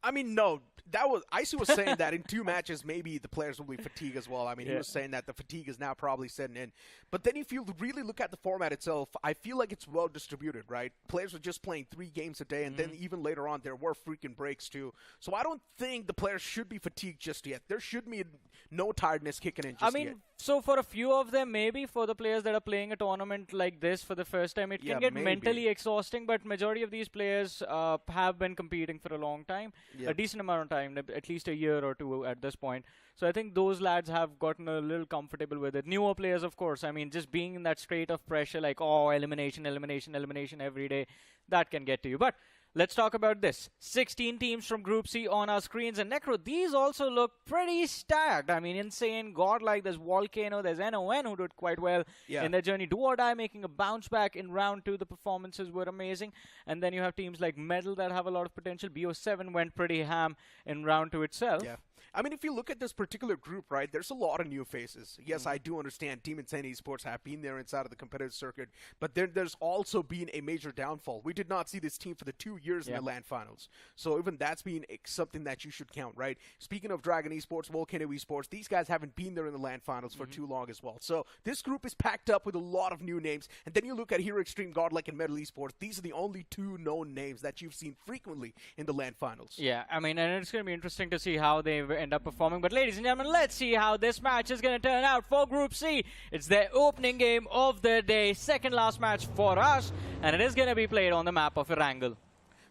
I mean, no, that was Icy was saying that in 2 matches, maybe the players will be fatigued as well. I mean, he was saying that the fatigue is now probably setting in. But then if you really look at the format itself, I feel like it's well distributed, right? Players are just playing 3 games a day, and then even later on, there were freaking breaks too. So I don't think the players should be fatigued just yet. There should be no tiredness kicking in just yet. So for a few of them, maybe for the players that are playing a tournament like this for the first time, it Yeah, can get maybe. mentally exhausting. But majority of these players have been competing for a long time, a decent amount of time, at least a year or two at this point. So I think those lads have gotten a little comfortable with it. Newer players, of course, I mean, just being in that state of pressure, like, oh, elimination, elimination, elimination every day, that can get to you. But let's talk about this. 16 teams from Group C on our screens. And Necro, these also look pretty stacked. I mean, insane, godlike. There's Volcano, there's NON who did quite well in their journey. Do or Die making a bounce back in round 2. The performances were amazing. And then you have teams like Medal that have a lot of potential. BO7 went pretty ham in round 2 itself. Yeah. I mean, if you look at this particular group, right, there's a lot of new faces. Yes, I do understand Team Insane Esports have been there inside of the competitive circuit, but there's also been a major downfall. We did not see this team for the 2 years in the LAN finals. So even that's been something that you should count, right? Speaking of Dragon Esports, Volcano Esports, these guys haven't been there in the LAN finals for too long as well. So this group is packed up with a lot of new names. And then you look at HeroXtreme, Godlike, and Medal Esports. These are the only 2 known names that you've seen frequently in the LAN finals. Yeah, I mean, and it's going to be interesting to see how they end up performing. But ladies and gentlemen, let's see how this match is going to turn out for Group C. It's their opening game of the day, second last match for us, and it is going to be played on the map of Erangel.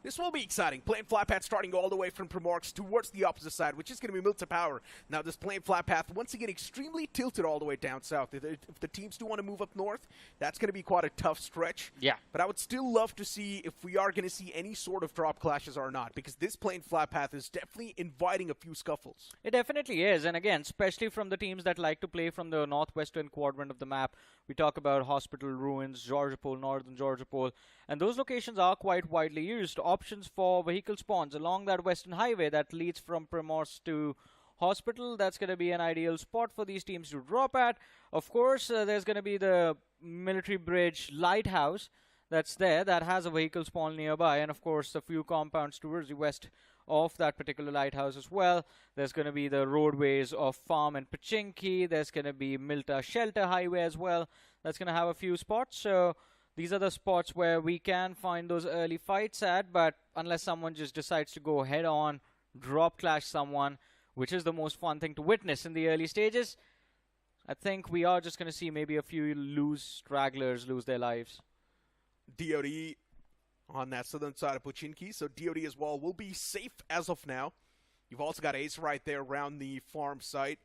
This will be exciting. Plane flat path starting all the way from Primorx towards the opposite side, which is going to be Milta Power. Now, this plane flat path, once again, extremely tilted all the way down south. If the teams do want to move up north, that's going to be quite a tough stretch. Yeah. But I would still love to see if we are going to see any sort of drop clashes or not, because this plane flat path is definitely inviting a few scuffles. It definitely is, and again, especially from the teams that like to play from the northwestern quadrant of the map. We talk about Hospital, Ruins, Georgiapol, Northern Georgiapol, and those locations are quite widely used. Options for vehicle spawns along that western highway that leads from Primorsk to Hospital, that's going to be an ideal spot for these teams to drop at. Of course, there's going to be the Military Bridge Lighthouse that's there, that has a vehicle spawn nearby, and of course a few compounds towards the west of that particular lighthouse as well. There's going to be the roadways of Farm and Pachinki. There's going to be Milta Shelter Highway as well. That's going to have a few spots. So these are the spots where we can find those early fights at, but unless someone just decides to go head on, drop clash someone, which is the most fun thing to witness in the early stages, I think we are just going to see maybe a few stragglers lose their lives. DOD on that southern side of Pachinki, so DOD as well will be safe as of now. You've also got Ace right there around the farm site.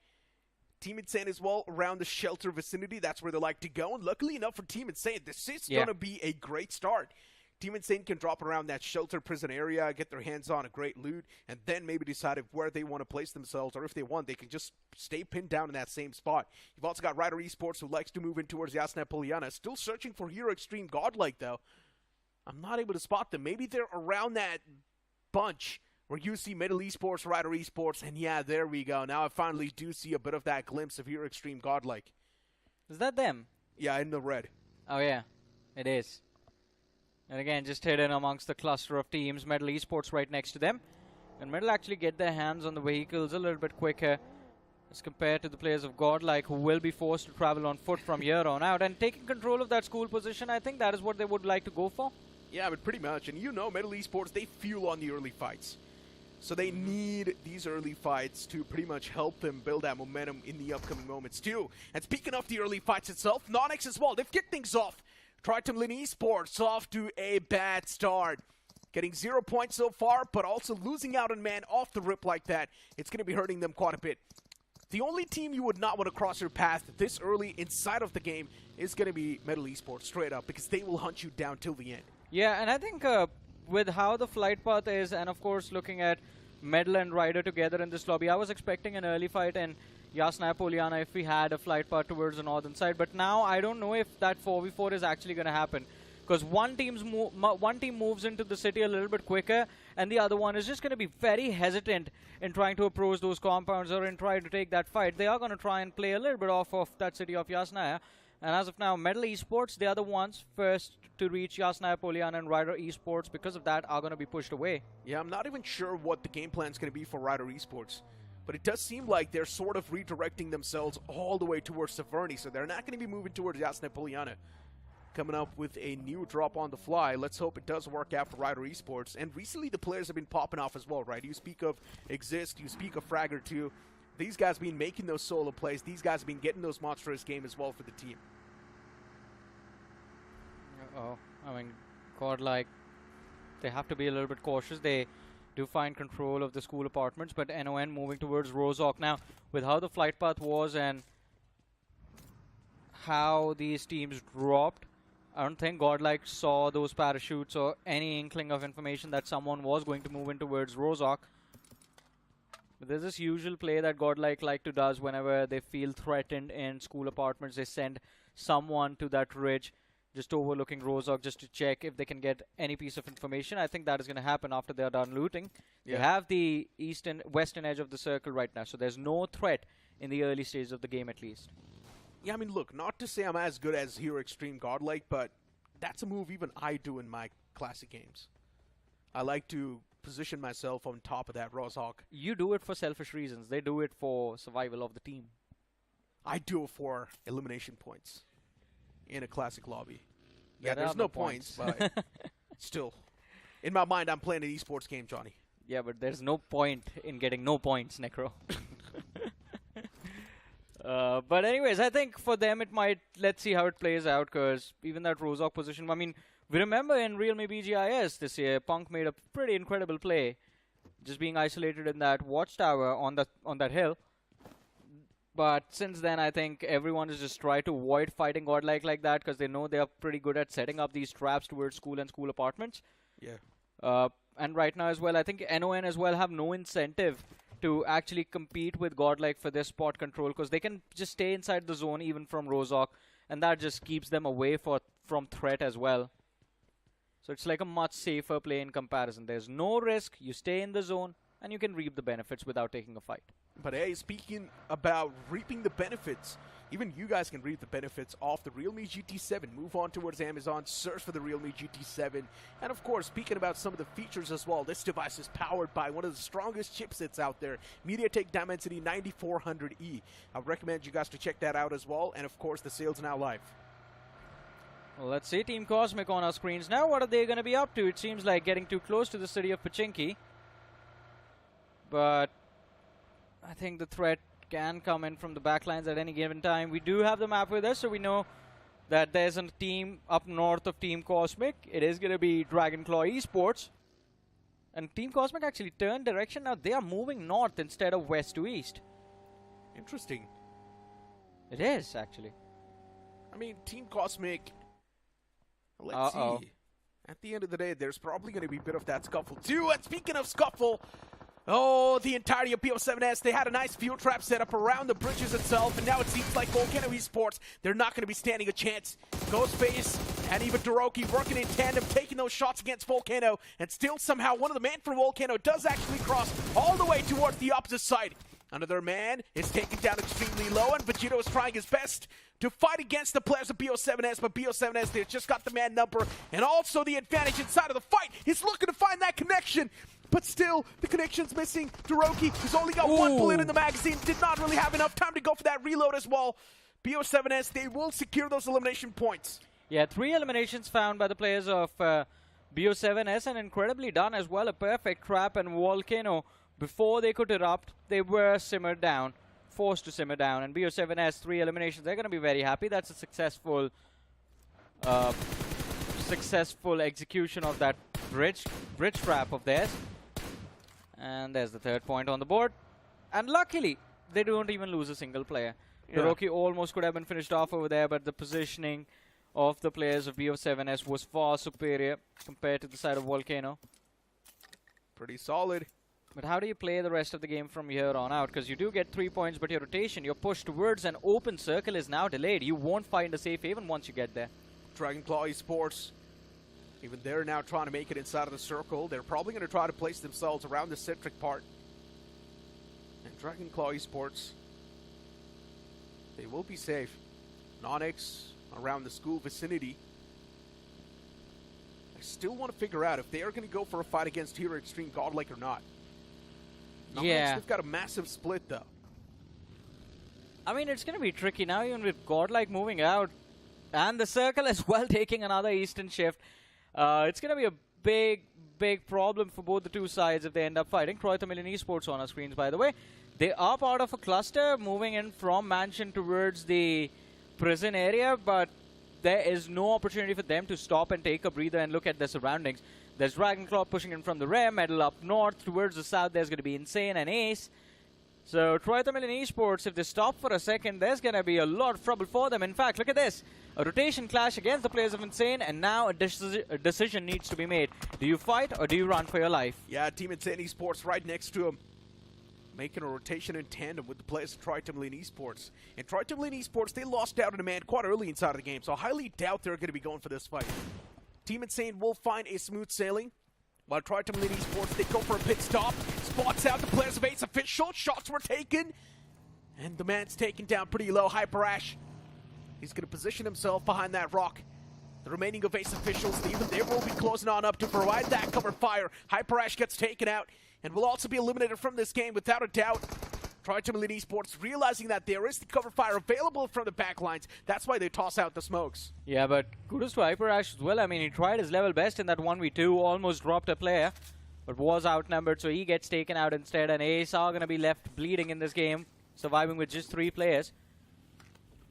Team Insane as well around the shelter vicinity. That's where they like to go. And luckily enough for Team Insane, this is going to be a great start. Team Insane can drop around that shelter prison area, get their hands on a great loot, and then maybe decide where they want to place themselves, or if they want, they can just stay pinned down in that same spot. You've also got Rider Esports, who likes to move in towards Yasna Poliana. Still searching for HeroXtreme Godlike, though. I'm not able to spot them. Maybe they're around that bunch where you see Medal Esports, Rider Esports, and yeah, there we go. Now I finally do see a bit of that glimpse of HeroXtreme Godlike. Is that them? Yeah, in the red. Oh yeah, it is. And again, just hidden amongst the cluster of teams. Medal Esports right next to them. And Medal actually get their hands on the vehicles a little bit quicker as compared to the players of Godlike, who will be forced to travel on foot from here on out. And taking control of that school position, I think that is what they would like to go for. Yeah, but pretty much. And you know, Medal Esports, they fuel on the early fights. So they need these early fights to pretty much help them build that momentum in the upcoming moments too. And speaking of the early fights itself, Nonix as well, they've kicked things off. Tritumlin Esports off to a bad start. Getting 0 points so far, but also losing out on man off the rip like that. It's going to be hurting them quite a bit. The only team you would not want to cross your path this early inside of the game is going to be Medal Esports, straight up, because they will hunt you down till the end. Yeah, and I think with how the flight path is, and of course looking at Medal and Ryder together in this lobby, I was expecting an early fight in Yasna Poliana if we had a flight path towards the northern side. But now I don't know if that 4v4 is actually going to happen, because one team moves into the city a little bit quicker, and the other one is just going to be very hesitant in trying to approach those compounds or in trying to take that fight. They are going to try and play a little bit off of that city of Yasnaya. And as of now, Medal Esports, they are the ones first to reach Yasnaya Poliana, and Rider Esports, because of that, are going to be pushed away. Yeah, I'm not even sure what the game plan is going to be for Rider Esports. But it does seem like they're sort of redirecting themselves all the way towards Severny, so they're not going to be moving towards Yasnaya Poliana. Coming up with a new drop on the fly. Let's hope it does work out for Rider Esports. And recently the players have been popping off as well, right? You speak of Exist, you speak of Fragger 2. These guys been making those solo plays. These guys have been getting those monstrous game as well for the team. Uh-oh. I mean, Godlike, they have to be a little bit cautious. They do find control of the school apartments, but NON moving towards Rozhok now. With how the flight path was and how these teams dropped, I don't think Godlike saw those parachutes or any inkling of information that someone was going to move in towards Rozhok. But there's this usual play that Godlike to does whenever they feel threatened in school apartments. They send someone to that ridge just overlooking Rozhok just to check if they can get any piece of information. I think that is going to happen after they're done looting. Yeah. They have the western edge of the circle right now, so there's no threat in the early stages of the game at least. Yeah, I mean, look, not to say I'm as good as Hero Extreme Godlike, but that's a move even I do in my classic games. I like to position myself on top of that Rozhok. You do it for selfish reasons. They do it for survival of the team. I do it for elimination points in a classic lobby. Yeah, Yeah, there there's are no no points, points. but still. In my mind, I'm playing an esports game, Johnny. Yeah, but there's no point in getting no points, Necro. But anyways, I think for them it might, let's see how it plays out, because even that Rozhok position, I mean, we remember in realme BGIS this year, Punk made a pretty incredible play, just being isolated in that watchtower on that hill. But since then, I think everyone has just tried to avoid fighting Godlike like that, because they know they are pretty good at setting up these traps towards school and school apartments. Yeah. And right now as well, I think NON as well have no incentive to actually compete with Godlike for their spot control, because they can just stay inside the zone even from Rozhok, and that just keeps them away from threat as well. So it's like a much safer play in comparison. There's no risk, you stay in the zone, and you can reap the benefits without taking a fight. But hey, speaking about reaping the benefits, even you guys can reap the benefits of the Realme GT7. Move on towards Amazon, search for the Realme GT7. And of course, speaking about some of the features as well, this device is powered by one of the strongest chipsets out there, MediaTek Dimensity 9400E. I recommend you guys to check that out as well. And of course, the sale's now live. Well, let's see Team Cosmic on our screens now. What are they going to be up to? It seems like getting too close to the city of Pachinki. But I think the threat can come in from the backlines at any given time. We do have the map with us, so we know that there's a team up north of Team Cosmic. It is going to be Dragonclaw Esports. And Team Cosmic actually turned direction. Now they are moving north instead of west to east. Interesting. It is, actually. I mean, Team Cosmic, let's see. At the end of the day, there's probably going to be a bit of that scuffle too. And speaking of scuffle, oh, the entirety of BO7S, they had a nice fuel trap set up around the bridges itself, and now it seems like Volcano Esports, they're not going to be standing a chance. Ghostface and even Doroki working in tandem, taking those shots against Volcano, and still somehow one of the men from Volcano does actually cross all the way towards the opposite side. Another man is taken down extremely low, and Vegito is trying his best to fight against the players of BO7S, but BO7S, they just got the man number, and also the advantage inside of the fight. He's looking to find that connection, but still, the connection's missing. Doroki, who's only got one bullet in the magazine, did not really have enough time to go for that reload as well. BO7S, they will secure those elimination points. Yeah, 3 eliminations found by the players of BO7S, and incredibly done as well. A perfect trap and Volcano. Before they could erupt, they were simmered down, forced to simmer down, and BO7S, 3 eliminations. They're going to be very happy. That's a successful execution of that bridge trap of theirs. And there's the 3rd point on the board. And luckily, they don't even lose a single player. Yeah. Doroki almost could have been finished off over there, but the positioning of the players of BO7S was far superior compared to the side of Volcano. Pretty solid. But how do you play the rest of the game from here on out? Because you do get 3 points, but your rotation, your push towards an open circle is now delayed. You won't find a safe haven once you get there. Dragonclaw Esports, even they're now trying to make it inside of the circle. They're probably going to try to place themselves around the centric part. And Dragonclaw Esports, they will be safe. Nonyx around the school vicinity. I still want to figure out if they are going to go for a fight against Hero Extreme Godlike or not. Nonyx, Yeah. they've got a massive split though. I mean, it's going to be tricky now, even with Godlike moving out. And the circle as well taking another eastern shift. It's going to be a big problem for both the two sides if they end up fighting. TMG Esports on our screens, by the way. They are part of a cluster moving in from Mansion towards the prison area, but there is no opportunity for them to stop and take a breather and look at their surroundings. There's Dragonclaw pushing in from the rear, Metal up north. Towards the south, there's going to be Insane and Ace. So, TMG Esports, if they stop for a second, there's going to be a lot of trouble for them. In fact, look at this. A rotation clash against the players of Insane, and now a decision needs to be made. Do you fight or do you run for your life? Yeah, Team Insane Esports right next to him, making a rotation in tandem with the players of TMG Esports. And TMG Esports, they lost out on a man quite early inside of the game, so I highly doubt they're going to be going for this fight. Team Insane will find a smooth sailing, while TMG Esports, they go for a pit stop. Spots out the players of Ace Official. Shots were taken, and the man's taken down pretty low. Hyper Ash, he's going to position himself behind that rock. The remaining of Ace Officials, even they will be closing on up to provide that cover fire. Hyper Ash gets taken out and will also be eliminated from this game without a doubt. TMG Esports realizing that there is the cover fire available from the backlines. That's why they toss out the smokes. Yeah, but kudos to Hyper Ash as well. I mean, he tried his level best in that 1v2, almost dropped a player, but was outnumbered, so he gets taken out instead, and Ace are going to be left bleeding in this game, surviving with just 3 players.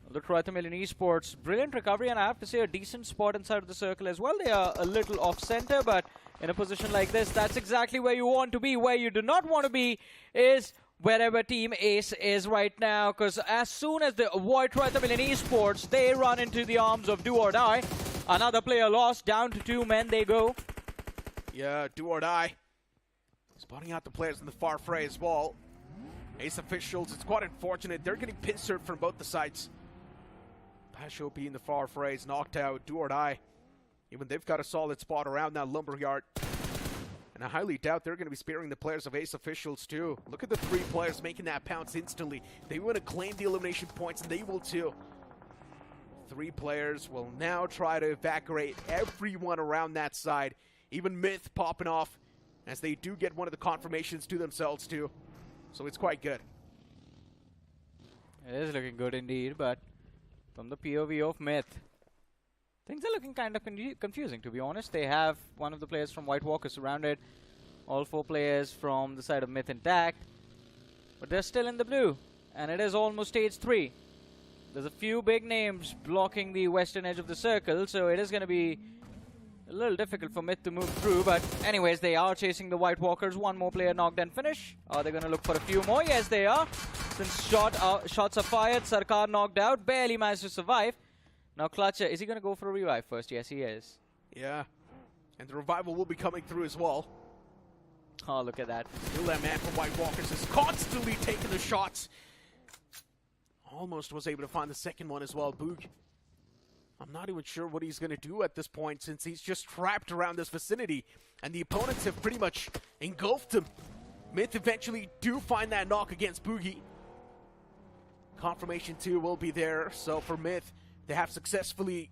The TMG Esports, brilliant recovery, and I have to say a decent spot inside of the circle as well. They are a little off-center, but in a position like this, that's exactly where you want to be. Where you do not want to be is wherever Team Ace is right now, because as soon as they avoid TMG Esports, they run into the arms of Do or Die. Another player lost, down to 2 men they go. Yeah, Do or Die. Spotting out the players in the far fray as well. Ace Officials, it's quite unfortunate. They're getting pin-served from both the sides. Pasho in the far fray is knocked out. Do or Die. Even they've got a solid spot around that lumberyard. And I highly doubt they're going to be sparing the players of Ace Officials too. Look at the 3 players making that pounce instantly. They want to claim the elimination points, and they will too. 3 players will now try to evacuate everyone around that side. Even Myth popping off, as they do get one of the confirmations to themselves too. So it's quite good. It is looking good indeed, but from the POV of Myth, things are looking kind of confusing, to be honest. They have one of the players from White Walker surrounded, all 4 players from the side of Myth intact, but they're still in the blue, and it is almost stage 3. There's a few big names blocking the western edge of the circle, so it is going to be a little difficult for Myth to move through, but anyways, they are chasing the White Walkers. 1 more player knocked and finish. Are they going to look for a few more? Yes, they are. Since shots are fired, Sarkar knocked out, barely managed to survive. Now Clutcher, is he going to go for a revive first? Yes, he is. Yeah, and the revival will be coming through as well. Oh, look at that. Still that man from White Walkers is constantly taking the shots. Almost was able to find the second one as well. Boog, I'm not even sure what he's going to do at this point, since he's just trapped around this vicinity, and the opponents have pretty much engulfed him. Myth eventually do find that knock against Boogie. Confirmation 2 will be there, so for Myth, they have successfully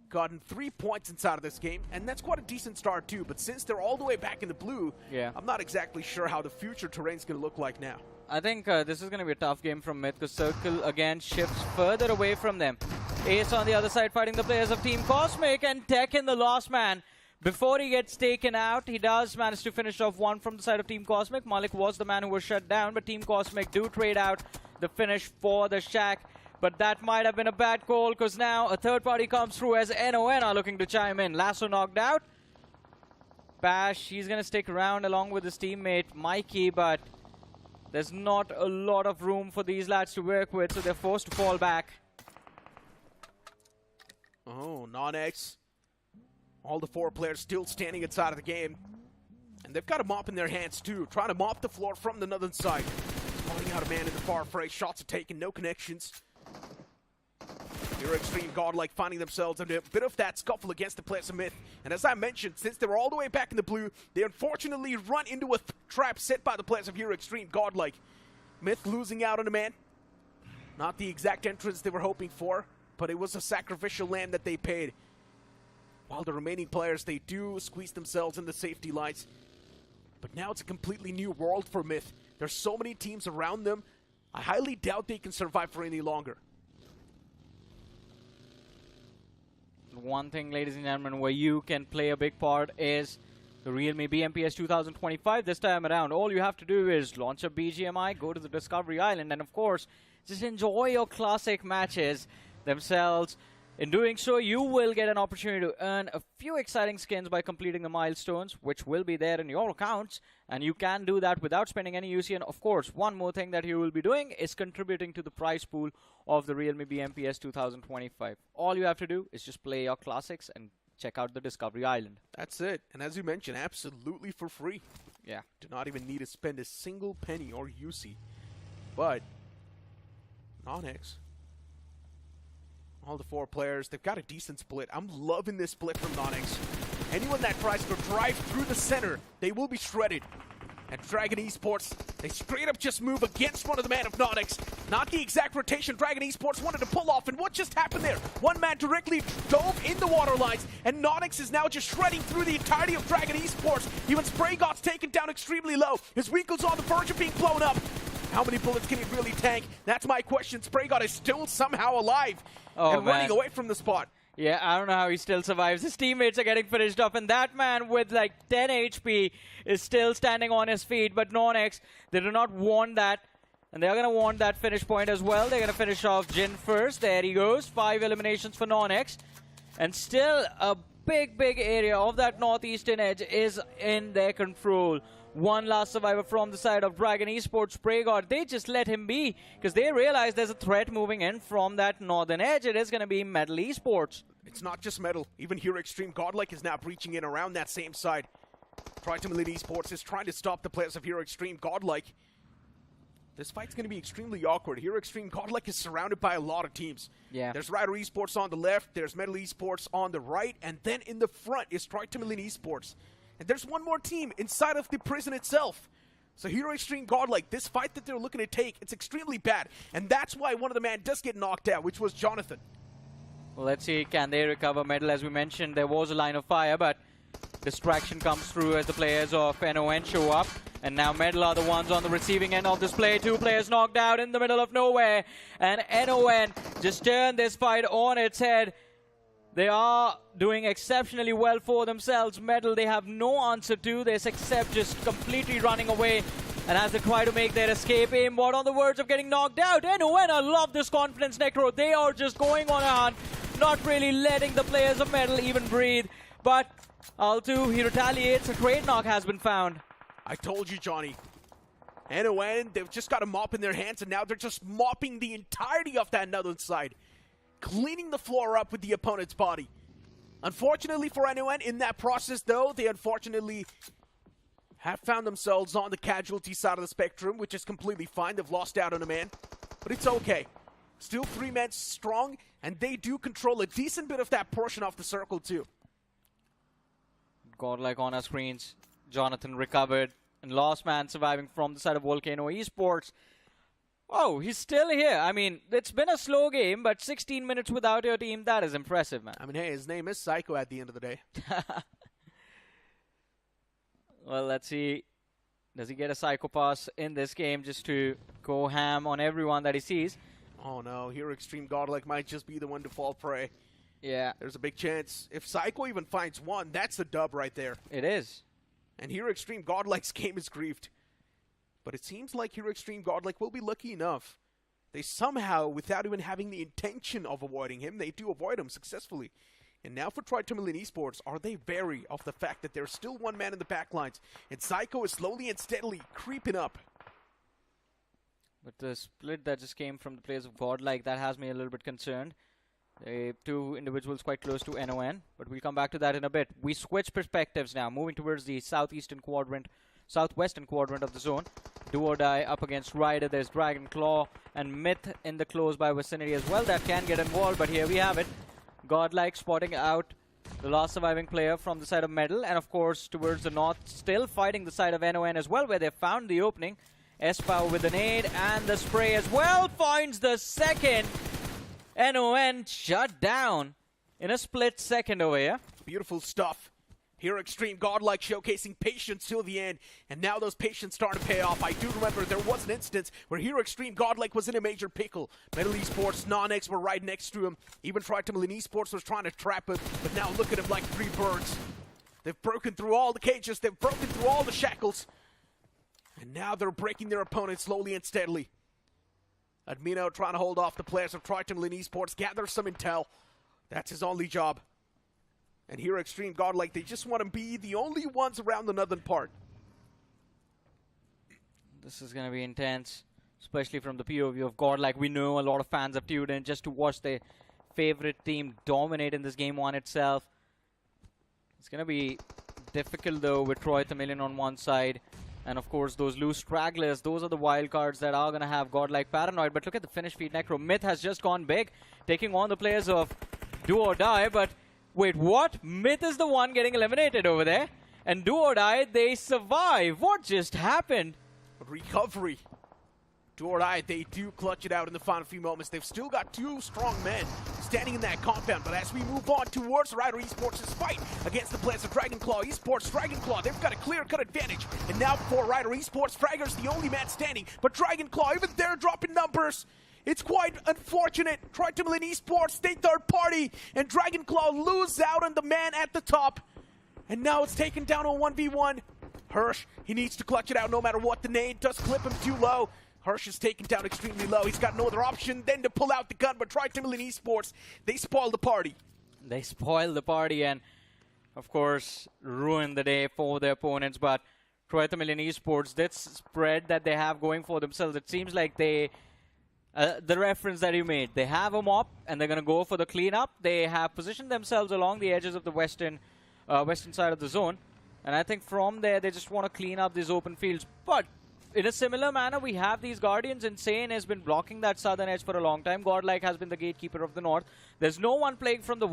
gotten 3 points inside of this game, and that's quite a decent start too, but since they're all the way back in the blue, yeah, I'm not exactly sure how the future terrain's going to look like now. I think this is going to be a tough game from Myth, because Circle again shifts further away from them. Ace on the other side fighting the players of Team Cosmic, and Tekken, the last man. Before he gets taken out, he does manage to finish off 1 from the side of Team Cosmic. Malik was the man who was shut down, but Team Cosmic do trade out the finish for the Shack. But that might have been a bad call, because now a third party comes through as NON are looking to chime in. Lasso knocked out. Bash, he's going to stick around along with his teammate Mikey, but there's not a lot of room for these lads to work with, so they're forced to fall back. Oh, non-X. All the 4 players still standing inside of the game. And they've got a mop in their hands too, trying to mop the floor from the northern side. Spotting out a man in the far fray. Shots are taken, no connections. Extreme Godlike finding themselves in a bit of that scuffle against the players of Myth. And as I mentioned, since they were all the way back in the blue, they unfortunately run into a trap set by the players of Extreme Godlike. Myth losing out on a man. Not the exact entrance they were hoping for, but it was a sacrificial lamb that they paid. While the remaining players, they do squeeze themselves in the safety lines. But now it's a completely new world for Myth. There's so many teams around them. I highly doubt they can survive for any longer. One thing, ladies and gentlemen, where you can play a big part is the Realme BMPS 2025 this time around. All you have to do is launch a BGMI, go to the Discovery Island, and of course, just enjoy your classic matches themselves. In doing so, you will get an opportunity to earn a few exciting skins by completing the milestones, which will be there in your accounts, and you can do that without spending any UC. And of course, one more thing that you will be doing is contributing to the prize pool of the Realme BMPS 2025. All you have to do is just play your classics and check out the Discovery Island. That's it. And as you mentioned, absolutely for free. Yeah. Do not even need to spend a single penny or UC. But Nonix, all the 4 players, they've got a decent split. I'm loving this split from Nonix. Anyone that tries to drive through the center, they will be shredded. And Dragon Esports, they straight up just move against one of the man of Nonix. Not the exact rotation Dragon Esports wanted to pull off. And what just happened there? One man directly dove in the water lines, and Nonix is now just shredding through the entirety of Dragon Esports. Even Spray God's taken down extremely low. His Weekle's on the verge of being blown up. How many bullets can he really tank? That's my question. Spray God is still somehow alive and running away from the spot. Yeah, I don't know how he still survives. His teammates are getting finished off, and that man with like 10 HP is still standing on his feet. But Nonix, they do not want that, and they're going to want that finish point as well. They're going to finish off Jin first. There he goes. 5 eliminations for Nonix. And still a big area of that northeastern edge is in their control. One last survivor from the side of Dragon Esports, Spray God. They just let him be because they realize there's a threat moving in from that northern edge. It is going to be Metal Esports. It's not just Metal. Even here, Xtreme Godlike is now breaching in around that same side. TMG Esports is trying to stop the players of Hero Xtreme Godlike. This fight's going to be extremely awkward. Hero Xtreme Godlike is surrounded by a lot of teams. Yeah. There's Rider Esports on the left, there's Metal Esports on the right, and then in the front is TMG Esports. And there's one more team inside of the prison itself. So Hero Xtreme Godlike, this fight that they're looking to take, it's extremely bad. And that's why one of the men does get knocked out, which was Jonathan. Well, let's see, can they recover Metal? As we mentioned, there was a line of fire, but distraction comes through as the players of NON show up. And now Metal are the ones on the receiving end of this play. 2 players knocked out in the middle of nowhere. And NON just turned this fight on its head. They are doing exceptionally well for themselves. Metal, they have no answer to this except just completely running away. And as they try to make their escape, Aimbot on the verge of getting knocked out. NON, I love this confidence, Necro. They are just going on a hunt, not really letting the players of Metal even breathe. But Altu, he retaliates. A trade knock has been found. I told you, Johnny. NON, they've just got a mop in their hands, and now they're just mopping the entirety of that northern side. Cleaning the floor up with the opponent's body. Unfortunately for NON, in that process, though, they unfortunately have found themselves on the casualty side of the spectrum, which is completely fine. They've lost out on a man, but it's okay. Still 3 men strong, and they do control a decent bit of that portion of the circle, too. Godlike on our screens. Jonathan recovered, and last man surviving from the side of Volcano Esports. Oh, he's still here. I mean, it's been a slow game, but 16 minutes without your team, that is impressive, man. I mean, hey, his name is Psycho at the end of the day. Well, let's see. Does he get a Psycho pass in this game just to go ham on everyone that he sees? Oh, no. Here, Xtreme Godlike might just be the one to fall prey. Yeah. There's a big chance. If Psycho even finds one, that's a dub right there. It is. And here, Xtreme Godlike's game is griefed. But it seems like Hero Xtreme Godlike will be lucky enough. They somehow, without even having the intention of avoiding him, they do avoid him successfully. And now for TMG Esports, are they wary of the fact that there's still one man in the back lines, and Psycho is slowly and steadily creeping up. But the split that just came from the players of Godlike, that has me a little bit concerned. 2 individuals quite close to NON, but we'll come back to that in a bit. We switch perspectives now, moving towards the southwestern quadrant of the zone. Do or die up against Rider. There's Dragon Claw and Myth in the close by vicinity as well that can get involved, but here we have it. Godlike spotting out the last surviving player from the side of Metal, and of course towards the north, still fighting the side of NON as well, where they found the opening. S-Power with the nade and the spray as well finds the second. NON shut down in a split second over here. Beautiful stuff. Here, Xtreme Godlike showcasing patience till the end, and now those patience starting to pay off. I do remember there was an instance where here Xtreme Godlike was in a major pickle. Metal Esports, Non-X were right next to him. Even TMG Esports was trying to trap him, but now look at him like 3 birds. They've broken through all the cages. They've broken through all the shackles. And now they're breaking their opponent slowly and steadily. Admino trying to hold off the players of TMG Esports, gather some intel. That's his only job. And here Xtreme Godlike, they just want to be the only ones around the northern part. This is going to be intense, especially from the POV of Godlike. We know a lot of fans have tuned in just to watch their favorite team dominate in this game one itself. It's going to be difficult though with Troy Tamilian on one side. And of course those loose stragglers, those are the wild cards that are going to have Godlike paranoid. But look at the finish feed. Necro Myth has just gone big, taking on the players of Do or Die. But wait, what? Myth is the one getting eliminated over there. And Do or Die, they survive. What just happened? Recovery. Do or Die, they do clutch it out in the final few moments. They've still got two strong men standing in that compound. But as we move on towards Rider Esports' fight against the players of Dragonclaw Esports, Dragonclaw, they've got a clear-cut advantage. And now for Rider Esports, Fragger's the only man standing. But Dragonclaw, even they're dropping numbers. It's quite unfortunate. TMG Esports, they third party. And Dragonclaw lose out on the man at the top. And now it's taken down on 1v1. Hirsch, he needs to clutch it out no matter what. The nade does clip him too low. Hirsch is taken down extremely low. He's got no other option than to pull out the gun, but TMG Esports, they spoil the party. They spoil the party and, of course, ruin the day for their opponents. But TMG Esports, this spread that they have going for themselves, it seems like they, the reference that you made, they have a mop and they're going to go for the cleanup. They have positioned themselves along the edges of the western side of the zone. And I think from there, they just want to clean up these open fields. But in a similar manner, we have these Guardians. Insane has been blocking that southern edge for a long time. Godlike has been the gatekeeper of the north. There's no one playing from the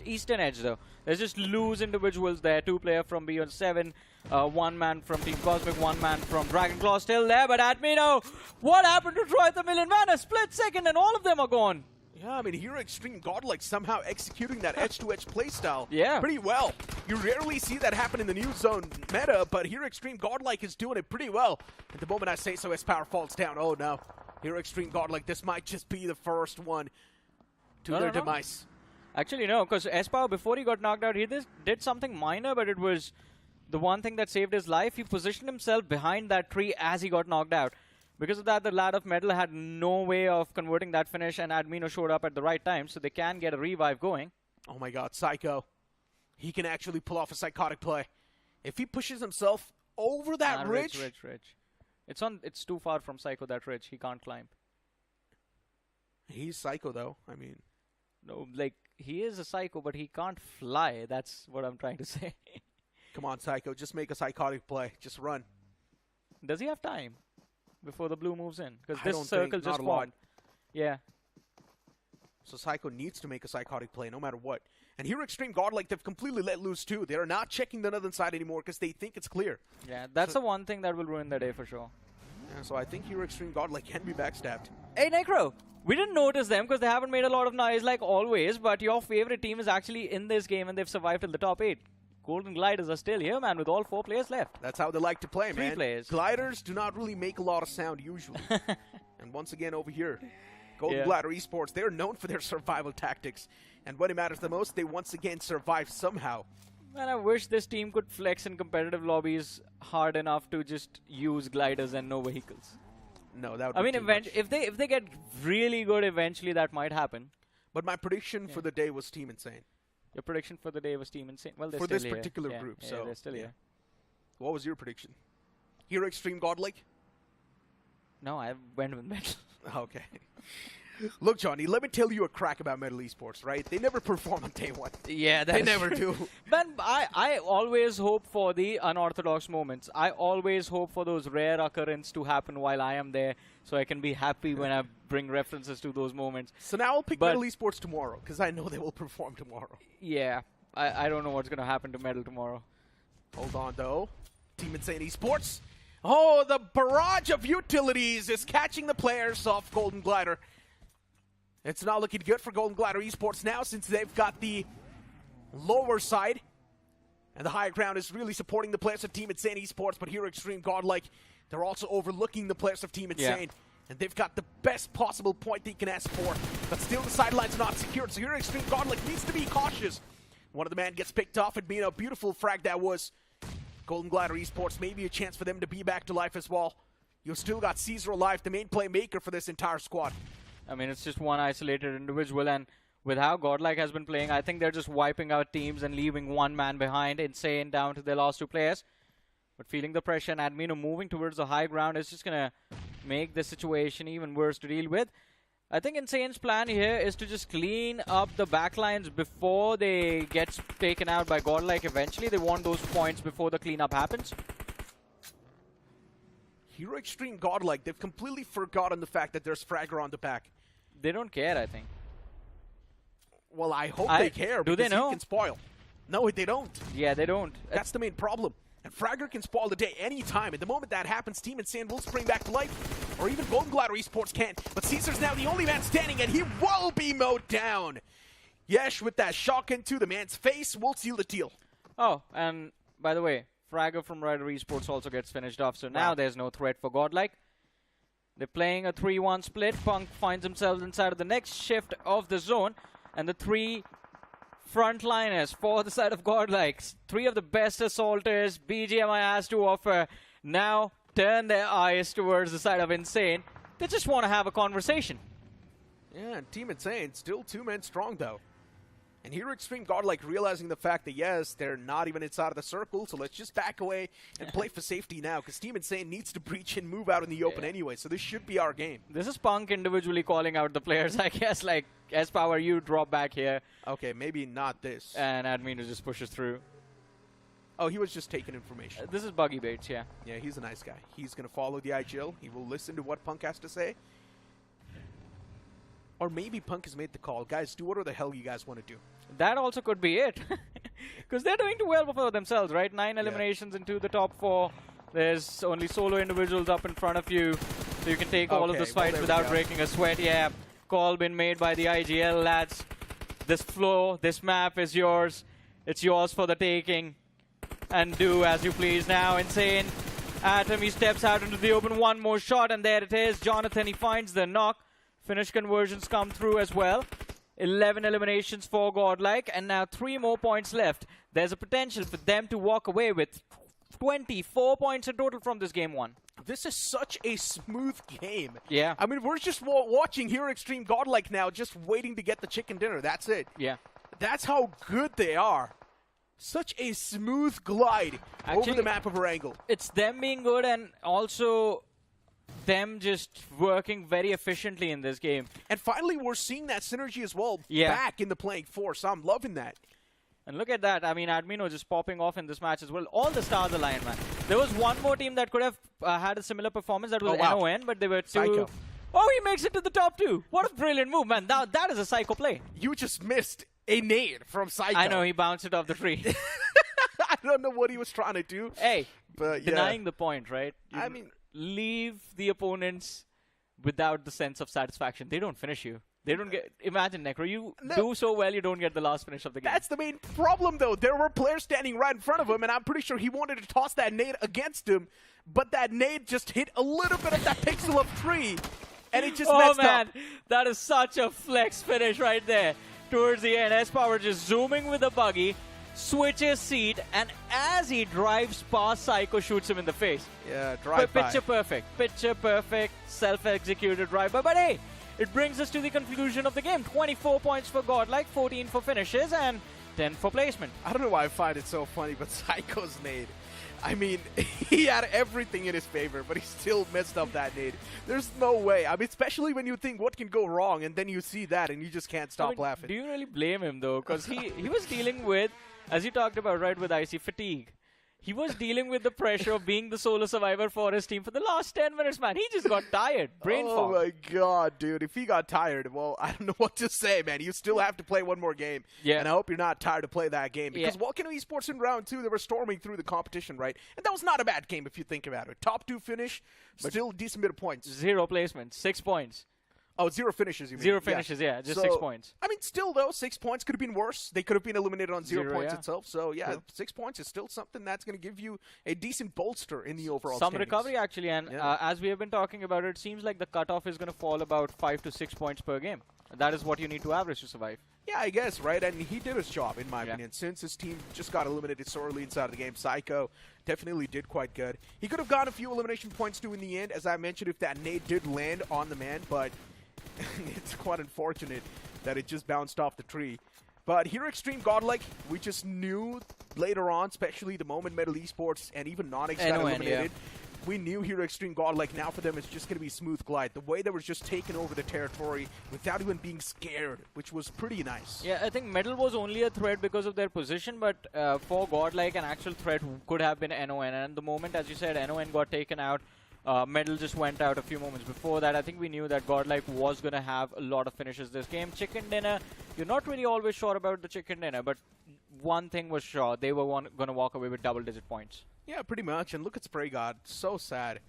eastern edge though. There's just loose individuals there. Two players from Beyond 7, one man from Team Cosmic, one man from Dragonclaw still there. But Admino, what happened to Troy Tamilian? Man, a split second and all of them are gone. Yeah, I mean, here Xtreme Godlike somehow executing that edge-to-edge playstyle yeah, pretty well. You rarely see that happen in the new zone meta, but here Xtreme Godlike is doing it pretty well. At the moment I say so, as power falls down. Oh no, here Xtreme Godlike, this might just be the first one to their demise. Actually, no, because S-Power, before he got knocked out, he did something minor, but it was the one thing that saved his life. He positioned himself behind that tree as he got knocked out. Because of that, the Lad of Metal had no way of converting that finish, and Admino showed up at the right time, so they can get a revive going. Oh my god, Psycho. He can actually pull off a psychotic play. If he pushes himself over that ridge... Ridge. It's too far from Psycho, that ridge. He can't climb. He's Psycho, though. I mean... No, like, he is a Psycho, but he can't fly. That's what I'm trying to say. Come on, Psycho. Just make a psychotic play. Just run. Does he have time before the blue moves in? Because this circle just formed. Yeah. So Psycho needs to make a psychotic play no matter what. And here Xtreme Godlike, they've completely let loose too. They're not checking the northern side anymore because they think it's clear. Yeah, that's the one thing that will ruin their day for sure. Yeah, so I think here Xtreme Godlike can be backstabbed. Hey, Necro, we didn't notice them because they haven't made a lot of noise like always, but your favorite team is actually in this game and they've survived till the top 8. Golden Gliders are still here, man, with all 4 players left. That's how they like to play, man. 3 players. Gliders do not really make a lot of sound usually. And once again over here, Golden Glider Esports, they're known for their survival tactics. And when it matters the most, they once again survive somehow. Man, I wish this team could flex in competitive lobbies hard enough to just use gliders and no vehicles. No, that would I be mean, too much. if they get really good, eventually that might happen. But my prediction for the day was Team Insane. Your prediction for the day was Team Insane. Well, they're for still this here. particular Yeah, group, yeah, so they're still here. What was your prediction? Here Xtreme Godlike? No, I went with Metal. Okay. Look, Johnny, let me tell you a crack about Metal Esports, right? They never perform on day one. Yeah, they never do. Man, I always hope for the unorthodox moments. I always hope for those rare occurrences to happen while I am there, so I can be happy when I bring references to those moments. So now I'll pick Metal Esports tomorrow, because I know they will perform tomorrow. Yeah, I don't know what's going to happen to Metal tomorrow. Hold on, though. Team Insane Esports. Oh, the barrage of utilities is catching the players off Golden Glider. It's not looking good for Golden Glider Esports now, since they've got the lower side. And the higher ground is really supporting the players of Team Insane Esports, but here Xtreme Godlike, they're also overlooking the players of Team Insane. And they've got the best possible point they can ask for. But still the sideline's not secured, so here Xtreme Godlike needs to be cautious. One of the men gets picked off. It'd been a beautiful frag that was. Golden Glider Esports, maybe a chance for them to be back to life as well. You've still got Caesar alive, the main playmaker for this entire squad. I mean, it's just one isolated individual, and with how Godlike has been playing, I think they're just wiping out teams and leaving one man behind. Insane down to their last 2 players. But feeling the pressure and Admino moving towards the high ground is just going to make the situation even worse to deal with. I think Insane's plan here is to just clean up the backlines before they get taken out by Godlike eventually. They want those points before the cleanup happens. Hero Xtreme Godlike, they've completely forgotten the fact that there's Fragger on the back. They don't care, I think. Well, I hope they care. Do they know? He can spoil. No, they don't. Yeah, they don't. That's the main problem. And Fragger can spoil the day anytime. And the moment that happens, Team Insane will spring back to life. Or even Golden Glider Esports can. But Caesar's now the only man standing, and he will be mowed down. Yesh with that shock into the man's face will seal the deal. Oh, and by the way, Fragger from Raider Esports also gets finished off. So now there's no threat for Godlike. They're playing a 3-1 split. Punk finds himself inside of the next shift of the zone. And the 3 frontliners for the side of Godlike, 3 of the best assaulters BGMI has to offer, now turn their eyes towards the side of Insane. They just want to have a conversation. Yeah, and Team Insane still 2 men strong though. And Hero Xtreme Godlike realizing the fact that yes, they're not even inside of the circle, so let's just back away and play for safety now, because Team Insane needs to breach and move out in the open anyway, so this should be our game. This is Punk individually calling out the players, I guess, like, S-Power, you drop back here. Okay, maybe not this. And Admino just pushes through. Oh, he was just taking information. This is Buggy Bates, yeah. Yeah, he's a nice guy. He's going to follow the IGL. He will listen to what Punk has to say. Or maybe Punk has made the call. Guys, do whatever the hell you guys want to do. That also could be it. Because they're doing too well for themselves, right? 9 eliminations into the top 4. There's only solo individuals up in front of you. So you can take all of those fights without breaking a sweat. Yeah, call been made by the IGL, lads. This floor, this map is yours. It's yours for the taking. And do as you please now. Insane. Atom, he steps out into the open. One more shot, and there it is. Jonathan, he finds the knock. Finish conversions come through as well. 11 eliminations for Godlike, and now 3 more points left. There's a potential for them to walk away with 24 points in total from this game 1. This is such a smooth game. Yeah. I mean, we're just watching Hero Xtreme Godlike now, just waiting to get the chicken dinner. That's it. Yeah. That's how good they are. Such a smooth glide over the map of Erangel. It's them being good and also them just working very efficiently in this game. And finally, we're seeing that synergy as well back in the playing force. I'm loving that. And look at that. I mean, Admino just popping off in this match as well. All the stars aligned, man. There was one more team that could have had a similar performance. That was NON, but they were too... Psycho. Oh, he makes it to the top 2. What a brilliant move, man. Now, that is a psycho play. You just missed a nade from Psycho. I know, he bounced it off the tree. I don't know what he was trying to do. Hey, but denying the point, right? I mean, leave the opponents without the sense of satisfaction. They don't finish you. They don't get... Imagine, Necro, you do so well, you don't get the last finish of the game. That's the main problem, though. There were players standing right in front of him, and I'm pretty sure he wanted to toss that nade against him, but that nade just hit a little bit of that pixel of tree, and it just messed up. Oh, man. That is such a flex finish right there. Towards the end, S-Power just zooming with a buggy, switches seat, and as he drives past, Psycho shoots him in the face. Yeah, drive-by. Picture perfect. Picture perfect, self-executed drive-by. But hey, it brings us to the conclusion of the game. 24 points for Godlike, 14 for finishes, and 10 for placement. I don't know why I find it so funny, but Psycho's nade. I mean, he had everything in his favor, but he still messed up that nade. There's no way. I mean, especially when you think what can go wrong, and then you see that, and you just can't stop laughing. Do you really blame him, though? Because he was dealing with, as you talked about, right, with IC fatigue. He was dealing with the pressure of being the solo survivor for his team for the last 10 minutes, man. He just got tired. Brain fog. Oh, my God, dude. If he got tired, well, I don't know what to say, man. You still have to play one more game. Yeah. And I hope you're not tired to play that game. Because Volcano Esports in round 2, they were storming through the competition, right? And that was not a bad game if you think about it. Top 2 finish, still a decent bit of points. 0 placements, 6 points. Oh, 0 finishes, you mean? 0 finishes, yeah, just 6 points. I mean, still, though, 6 points could have been worse. They could have been eliminated on 0 points itself. So, yeah, 6 points is still something that's going to give you a decent bolster in the overall Some standings. recovery, actually, and as we have been talking about, it seems like the cutoff is going to fall about 5 to 6 points per game. That is what you need to average to survive. Yeah, I guess, right? And he did his job, in my opinion. Since his team just got eliminated so early inside of the game, Psycho definitely did quite good. He could have gotten a few elimination points too in the end, as I mentioned, if that nade did land on the man, but it's quite unfortunate that it just bounced off the tree. But here Xtreme Godlike, we just knew later on, especially the moment Metal Esports and even non-X got eliminated, we knew here Xtreme Godlike, now for them it's just going to be smooth glide. The way they were just taking over the territory without even being scared, which was pretty nice. Yeah, I think Metal was only a threat because of their position, but for Godlike, an actual threat could have been NON. And the moment, as you said, NON got taken out, Metal just went out a few moments before that. I think we knew that Godlike was going to have a lot of finishes this game. Chicken Dinner, you're not really always sure about the Chicken Dinner, but one thing was sure, they were going to walk away with double-digit points. Yeah, pretty much. And look at Spray God. So sad.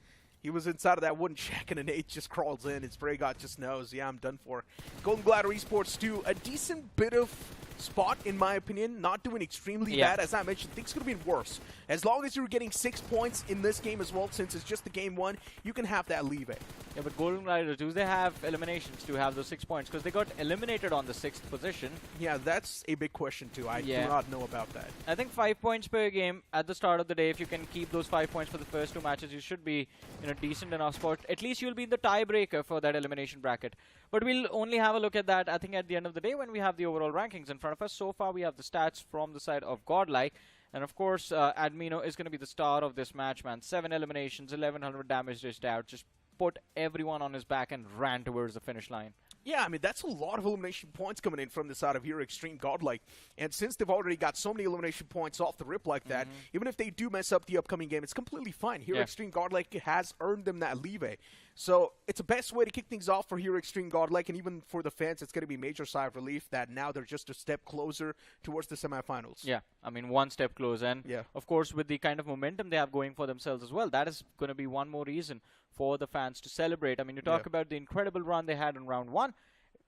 He was inside of that wooden shack and an 8 just crawls in and Spray God just knows, yeah, I'm done for. Golden Glider Esports too, a decent bit of spot in my opinion, not doing extremely bad. As I mentioned, things could have been worse. As long as you're getting 6 points in this game as well, since it's just the game 1, you can have that leeway. Yeah, but Golden Gliders, do they have eliminations to have those 6 points? Because they got eliminated on the 6th position. Yeah, that's a big question too. I do not know about that. I think 5 points per game at the start of the day. If you can keep those 5 points for the first 2 matches, you should be in a decent enough spot. At least you'll be in the tiebreaker for that elimination bracket. But we'll only have a look at that, I think, at the end of the day when we have the overall rankings in front of us. So far, we have the stats from the side of Godlike. And of course, Admino is going to be the star of this match, man. 7 eliminations, 1100 damage dished out. Just put everyone on his back and ran towards the finish line. Yeah, I mean, that's a lot of elimination points coming in from the side of here, Xtreme Godlike. And since they've already got so many elimination points off the rip like that, even if they do mess up the upcoming game, it's completely fine. Here, Xtreme Godlike has earned them that leeway. So it's the best way to kick things off for here, Xtreme Godlike, and even for the fans, it's going to be major sigh of relief that now they're just a step closer towards the semifinals. Yeah, I mean, one step closer. And of course, with the kind of momentum they have going for themselves as well, that is going to be one more reason for the fans to celebrate. I mean, you talk about the incredible run they had in round 1.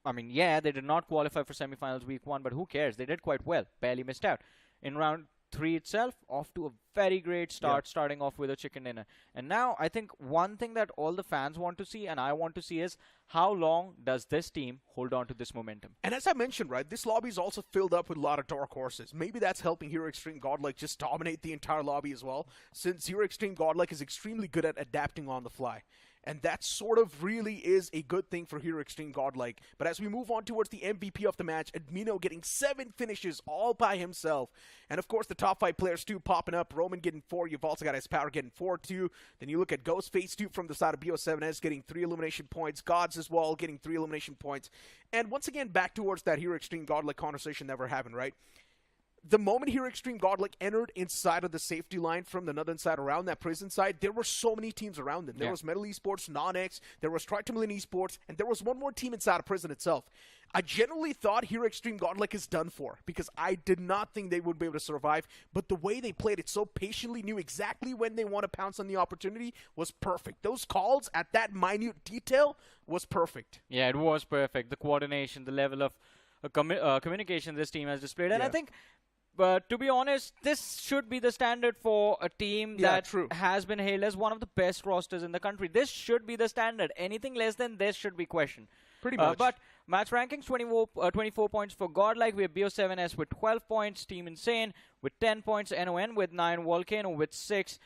I mean, yeah, they did not qualify for semifinals week 1, but who cares? They did quite well. Barely missed out. In round 3 itself, off to a very great start, starting off with a chicken dinner. And now, I think one thing that all the fans want to see, and I want to see, is how long does this team hold on to this momentum? And as I mentioned, right, this lobby is also filled up with a lot of dark horses. Maybe that's helping Hero Xtreme Godlike just dominate the entire lobby as well, since Hero Xtreme Godlike is extremely good at adapting on the fly. And that sort of really is a good thing for Hero Xtreme Godlike. But as we move on towards the MVP of the match, Admino getting 7 finishes all by himself. And of course, the top 5 players too popping up. Roman getting 4. You've also got his power getting 4 too. Then you look at Ghostface too from the side of BO7S getting 3 elimination points. Gods as well getting 3 elimination points. And once again, back towards that Hero Xtreme Godlike conversation that we're having, right? The moment Hero Xtreme Godlike entered inside of the safety line from the northern side around that prison side, there were so many teams around them. There was Metal Esports, Non-X, there was TEAM Esports, and there was one more team inside of prison itself. I generally thought Hero Xtreme Godlike is done for because I did not think they would be able to survive, but the way they played it so patiently, knew exactly when they want to pounce on the opportunity, was perfect. Those calls at that minute detail was perfect. Yeah, it was perfect. The coordination, the level of communication this team has displayed, and I think... But to be honest, this should be the standard for a team that has been hailed as one of the best rosters in the country. This should be the standard. Anything less than this should be questioned. Pretty much. But match rankings, 24 points for Godlike. We have BO7S with 12 points. Team Insane with 10 points. NON with 9. Volcano with 6.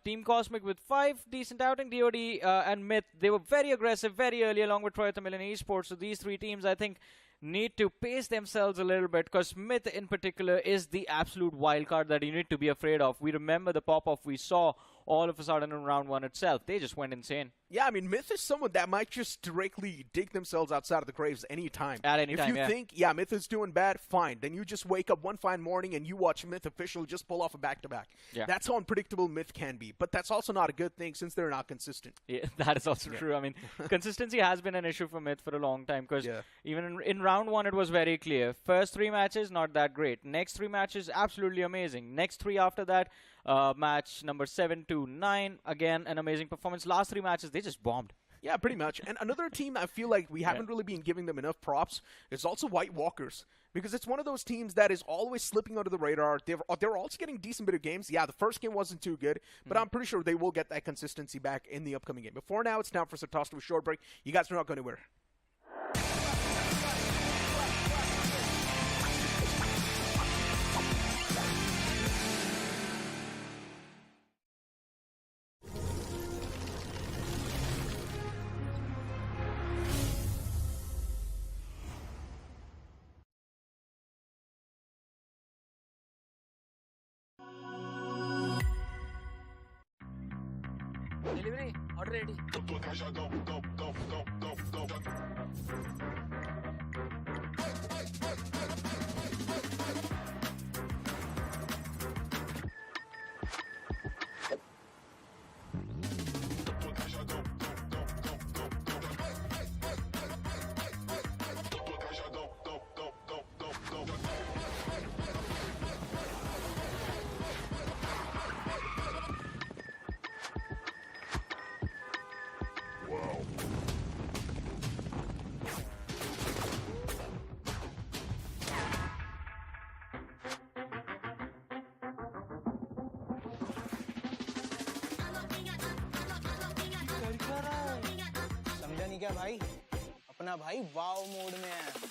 Team Cosmic with 5. Decent outing. DOD and Myth, they were very aggressive very early along with TMG Esports. So these 3 teams, I think, need to pace themselves a little bit because Myth in particular is the absolute wild card that you need to be afraid of. We remember the pop-off we saw all of a sudden in round 1 itself. They just went insane. Yeah, I mean, Myth is someone that might just directly dig themselves outside of the graves any time. At any time, If you think, Myth is doing bad, fine. Then you just wake up one fine morning and you watch Myth official just pull off a back-to-back. That's how unpredictable Myth can be. But that's also not a good thing since they're not consistent. Yeah, that is also true. I mean, consistency has been an issue for Myth for a long time because even in round 1, it was very clear. First 3 matches, not that great. Next 3 matches, absolutely amazing. Next 3 after that, match number 7 to 9, again, an amazing performance. Last 3 matches, they just bombed. Yeah, pretty much. And another team I feel like we haven't really been giving them enough props is also White Walkers. Because it's one of those teams that is always slipping under the radar. They're also getting decent bit of games. Yeah, the first game wasn't too good, but I'm pretty sure they will get that consistency back in the upcoming game. But for now, it's time for us to toss to a short break. You guys are not going anywhere. Delivery, order ready. समझा नहीं क्या भाई? अपना भाई वाव mode में है।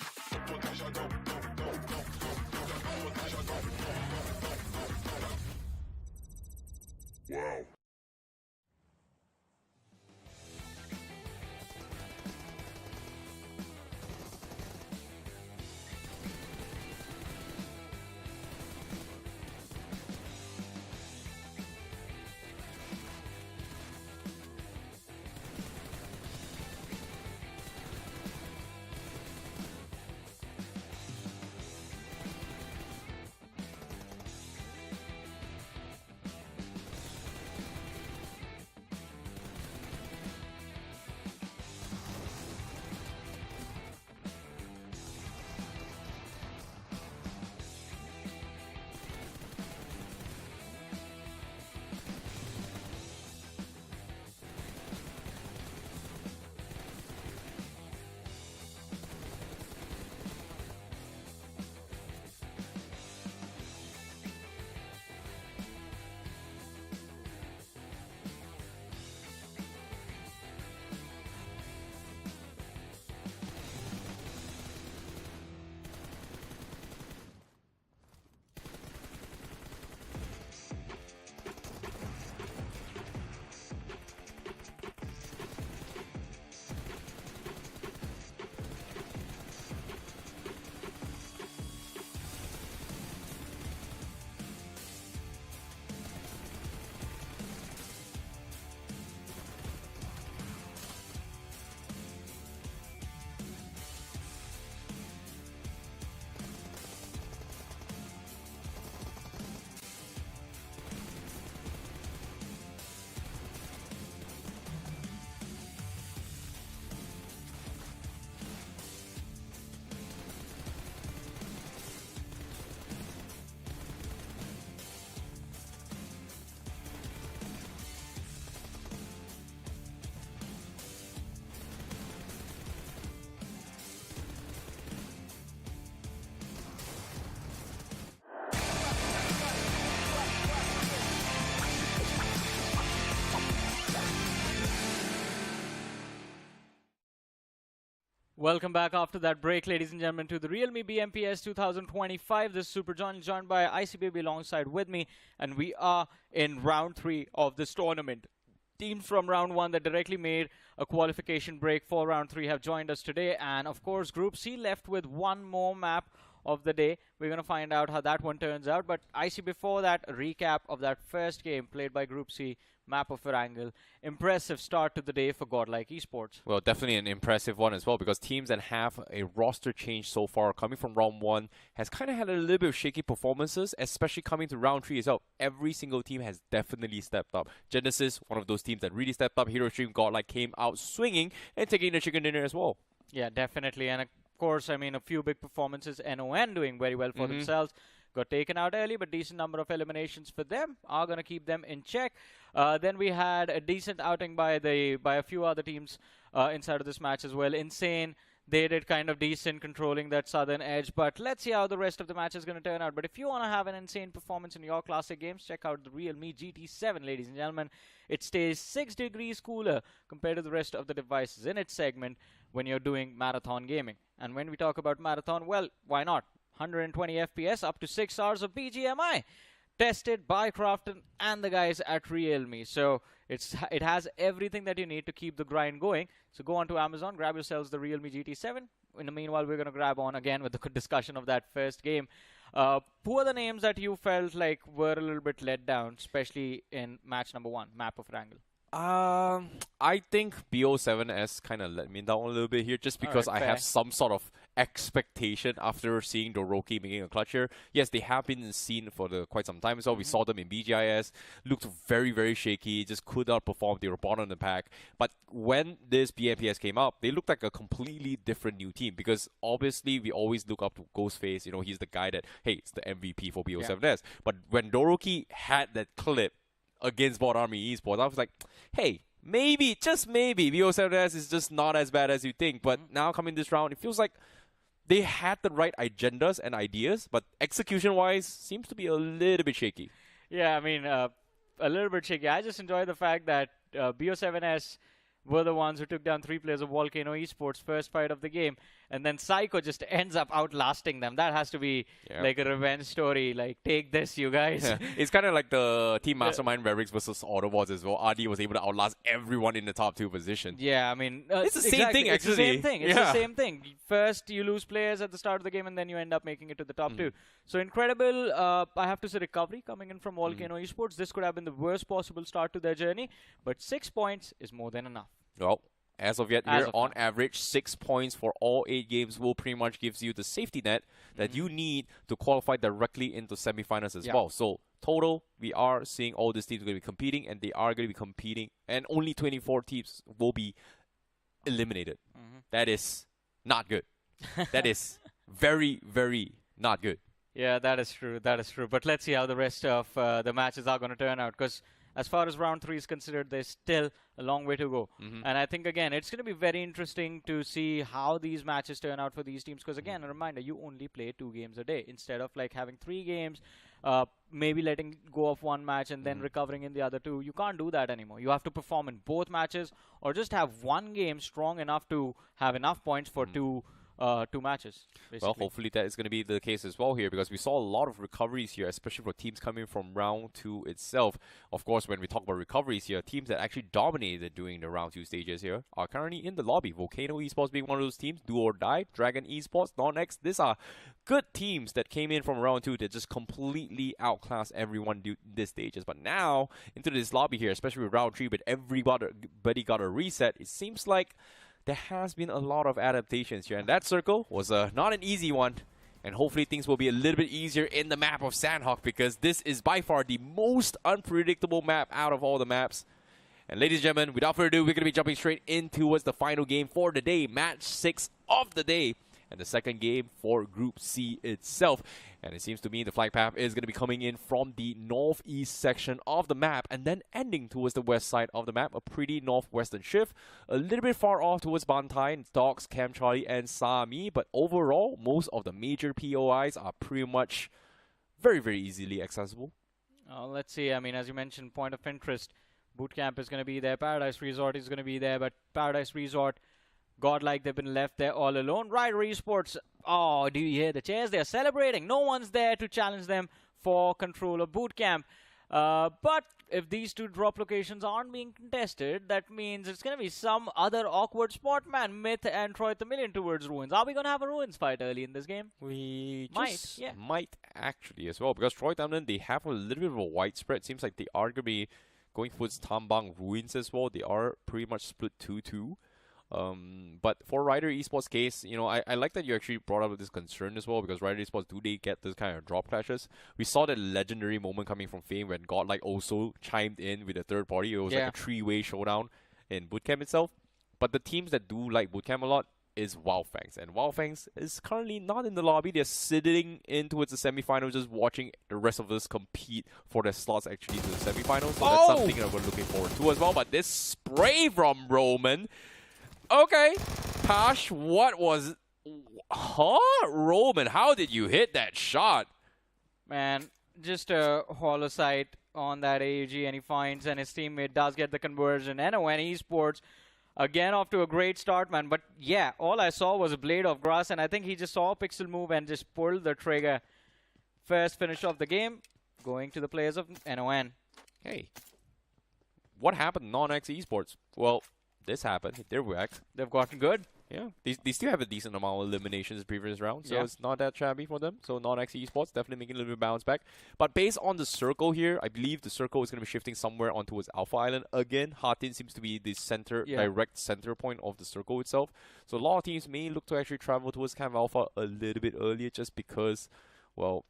Welcome back after that break, ladies and gentlemen, to the Realme BMPS 2025. This is Super John, joined by ICBB alongside with me, and we are in round 3 of this tournament. Teams from round 1 that directly made a qualification break for round 3 have joined us today, and of course, Group C left with one more map of the day. We're going to find out how that one turns out, but I see before that, a recap of that first game played by Group C, map of Erangel. Impressive start to the day for Godlike Esports. Well, definitely an impressive one as well, because teams that have a roster change so far coming from round 1 has kind of had a little bit of shaky performances, especially coming to round 3 as well. Every single team has definitely stepped up. Genesis, one of those teams that really stepped up. HeroXtreme, Godlike came out swinging and taking the chicken dinner as well. Yeah, definitely. And of course, I mean, a few big performances. NON doing very well for themselves. Got taken out early, but decent number of eliminations for them are going to keep them in check. Then we had a decent outing by a few other teams inside of this match as well. Insane, they did kind of decent controlling that southern edge, but let's see how the rest of the match is going to turn out. But if you want to have an insane performance in your classic games, check out the Realme GT7, ladies and gentlemen. It stays 6 degrees cooler compared to the rest of the devices in its segment when you're doing marathon gaming. And when we talk about marathon, well, why not? 120 FPS, up to 6 hours of BGMI. Tested by Crafton and the guys at Realme. So it has everything that you need to keep the grind going. So go on to Amazon, grab yourselves the Realme GT7. In the meanwhile, we're going to grab on again with the discussion of that first game. Who are the names that you felt like were a little bit let down, especially in match number 1, Map of Wrangle? I think BO7S kind of let me down a little bit here just because Alright, I have fair. some sort of expectation after seeing Doroki making a clutch here. Yes, they have been seen for quite some time as well. We saw them in BGIS, looked very, very shaky, just could not perform. They were bottom of the pack. But when this BMPS came up, they looked like a completely different new team because obviously we always look up to Ghostface. You know, he's the guy that, hey, it's the MVP for BO7S. But when Doroki had that clip against Bot Army Esports, I was like, hey, maybe, just maybe, BO7S is just not as bad as you think. But now coming this round, it feels like they had the right agendas and ideas, but execution-wise, seems to be a little bit shaky. Yeah, I mean, a little bit shaky. I just enjoy the fact that BO7S were the ones who took down 3 players of Volcano Esports first fight of the game, and then Psycho just ends up outlasting them. That has to be like a revenge story. Like, take this, you guys. Yeah. It's kind of like the Team Mastermind Mavericks versus Autobotz as well. RD was able to outlast everyone in the top 2 position. Yeah, I mean, it's the same thing, It's the actually. same thing. It's the same thing. First, you lose players at the start of the game, and then you end up making it to the top 2. So incredible. I have to say, recovery coming in from Volcano Esports. This could have been the worst possible start to their journey, but 6 points is more than enough. Well, as of yet, here on average, 6 points for all 8 games will pretty much gives you the safety net that you need to qualify directly into semifinals as well. So total, we are seeing all these teams going to be competing, and they are going to be competing, and only 24 teams will be eliminated. That is not good. That is very, very not good. Yeah, that is true. That is true. But let's see how the rest of the matches are going to turn out, because as far as round 3 is considered, there's still a long way to go. And I think, again, it's going to be very interesting to see how these matches turn out for these teams. Because, again, a reminder, you only play 2 games a day. Instead of, like, having 3 games, maybe letting go of 1 match and then recovering in the other 2. You can't do that anymore. You have to perform in both matches, or just have 1 game strong enough to have enough points for 2 matches, basically. Well, hopefully that is going to be the case as well here, because we saw a lot of recoveries here, especially for teams coming from round 2 itself. Of course, when we talk about recoveries here, teams that actually dominated during the round 2 stages here are currently in the lobby. Volcano Esports being one of those teams, Do or Die, Dragon Esports, Non-X. These are good teams that came in from round 2 that just completely outclassed everyone in these stages. But now, into this lobby here, especially with round 3, but everybody got a reset, it seems like there has been a lot of adaptations here, and that circle was not an easy one, and hopefully things will be a little bit easier in the map of Sandhawk, because this is by far the most unpredictable map out of all the maps. And ladies and gentlemen, without further ado, we're going to be jumping straight in towards the final game for the day, match 6 of the day, and the second game for Group C itself. And it seems to me the flag path is going to be coming in from the northeast section of the map and then ending towards the west side of the map, a pretty northwestern shift, a little bit far off towards Bantai, Dogs, Cam Charlie, and Sami. But overall, most of the major POIs are pretty much very, very easily accessible. Let's see. I mean, as you mentioned, point of interest, Bootcamp is going to be there, Paradise Resort is going to be there, but Paradise Resort, godlike, they've been left there all alone. Rider Esports, oh, do you hear the cheers? They're celebrating. No one's there to challenge them for control of Bootcamp. But if these 2 drop locations aren't being contested, that means it's going to be some other awkward spot, man. Myth and Troy Tamilian towards Ruins. Are we going to have a Ruins fight early in this game? We might, might actually as well, because Troy Tamilian, they have a little bit of a widespread. Seems like they are going to be going towards Tambang Ruins as well. They are pretty much split 2-2. But for Rider Esports case, you know, I like that you actually brought up this concern as well, because Rider Esports, do they get this kind of drop clashes? We saw that legendary moment coming from Fame when Godlike also chimed in with a third party. It was like a 3-way showdown in Bootcamp itself. But the teams that do like Bootcamp a lot is Wildfangs, and Wildfangs is currently not in the lobby. They're sitting in towards the semifinals, just watching the rest of us compete for their slots actually to the semifinals. So that's something that we're looking forward to as well. But this spray from Roman. Okay, Pash, what was... Roman, how did you hit that shot? Man, just a hollow sight on that AUG, and he finds, and his teammate does get the conversion. And OMEN Esports, again, off to a great start, man. But yeah, all I saw was a blade of grass, and I think he just saw a pixel move and just pulled the trigger. First finish of the game, going to the players of NON. Hey, what happened to Non-X Esports? Well, this happened. They're back. They've gotten good. Yeah, they still have a decent amount of eliminations previous round, so Yeah. it's not that shabby for them. So non-XE Esports definitely making a little bit of bounce back. But based on the circle here, I believe the circle is going to be shifting somewhere on towards Alpha Island again. Hatin seems to be the center, direct center point of the circle itself. So a lot of teams may look to actually travel towards Camp Alpha a little bit earlier, just because, well,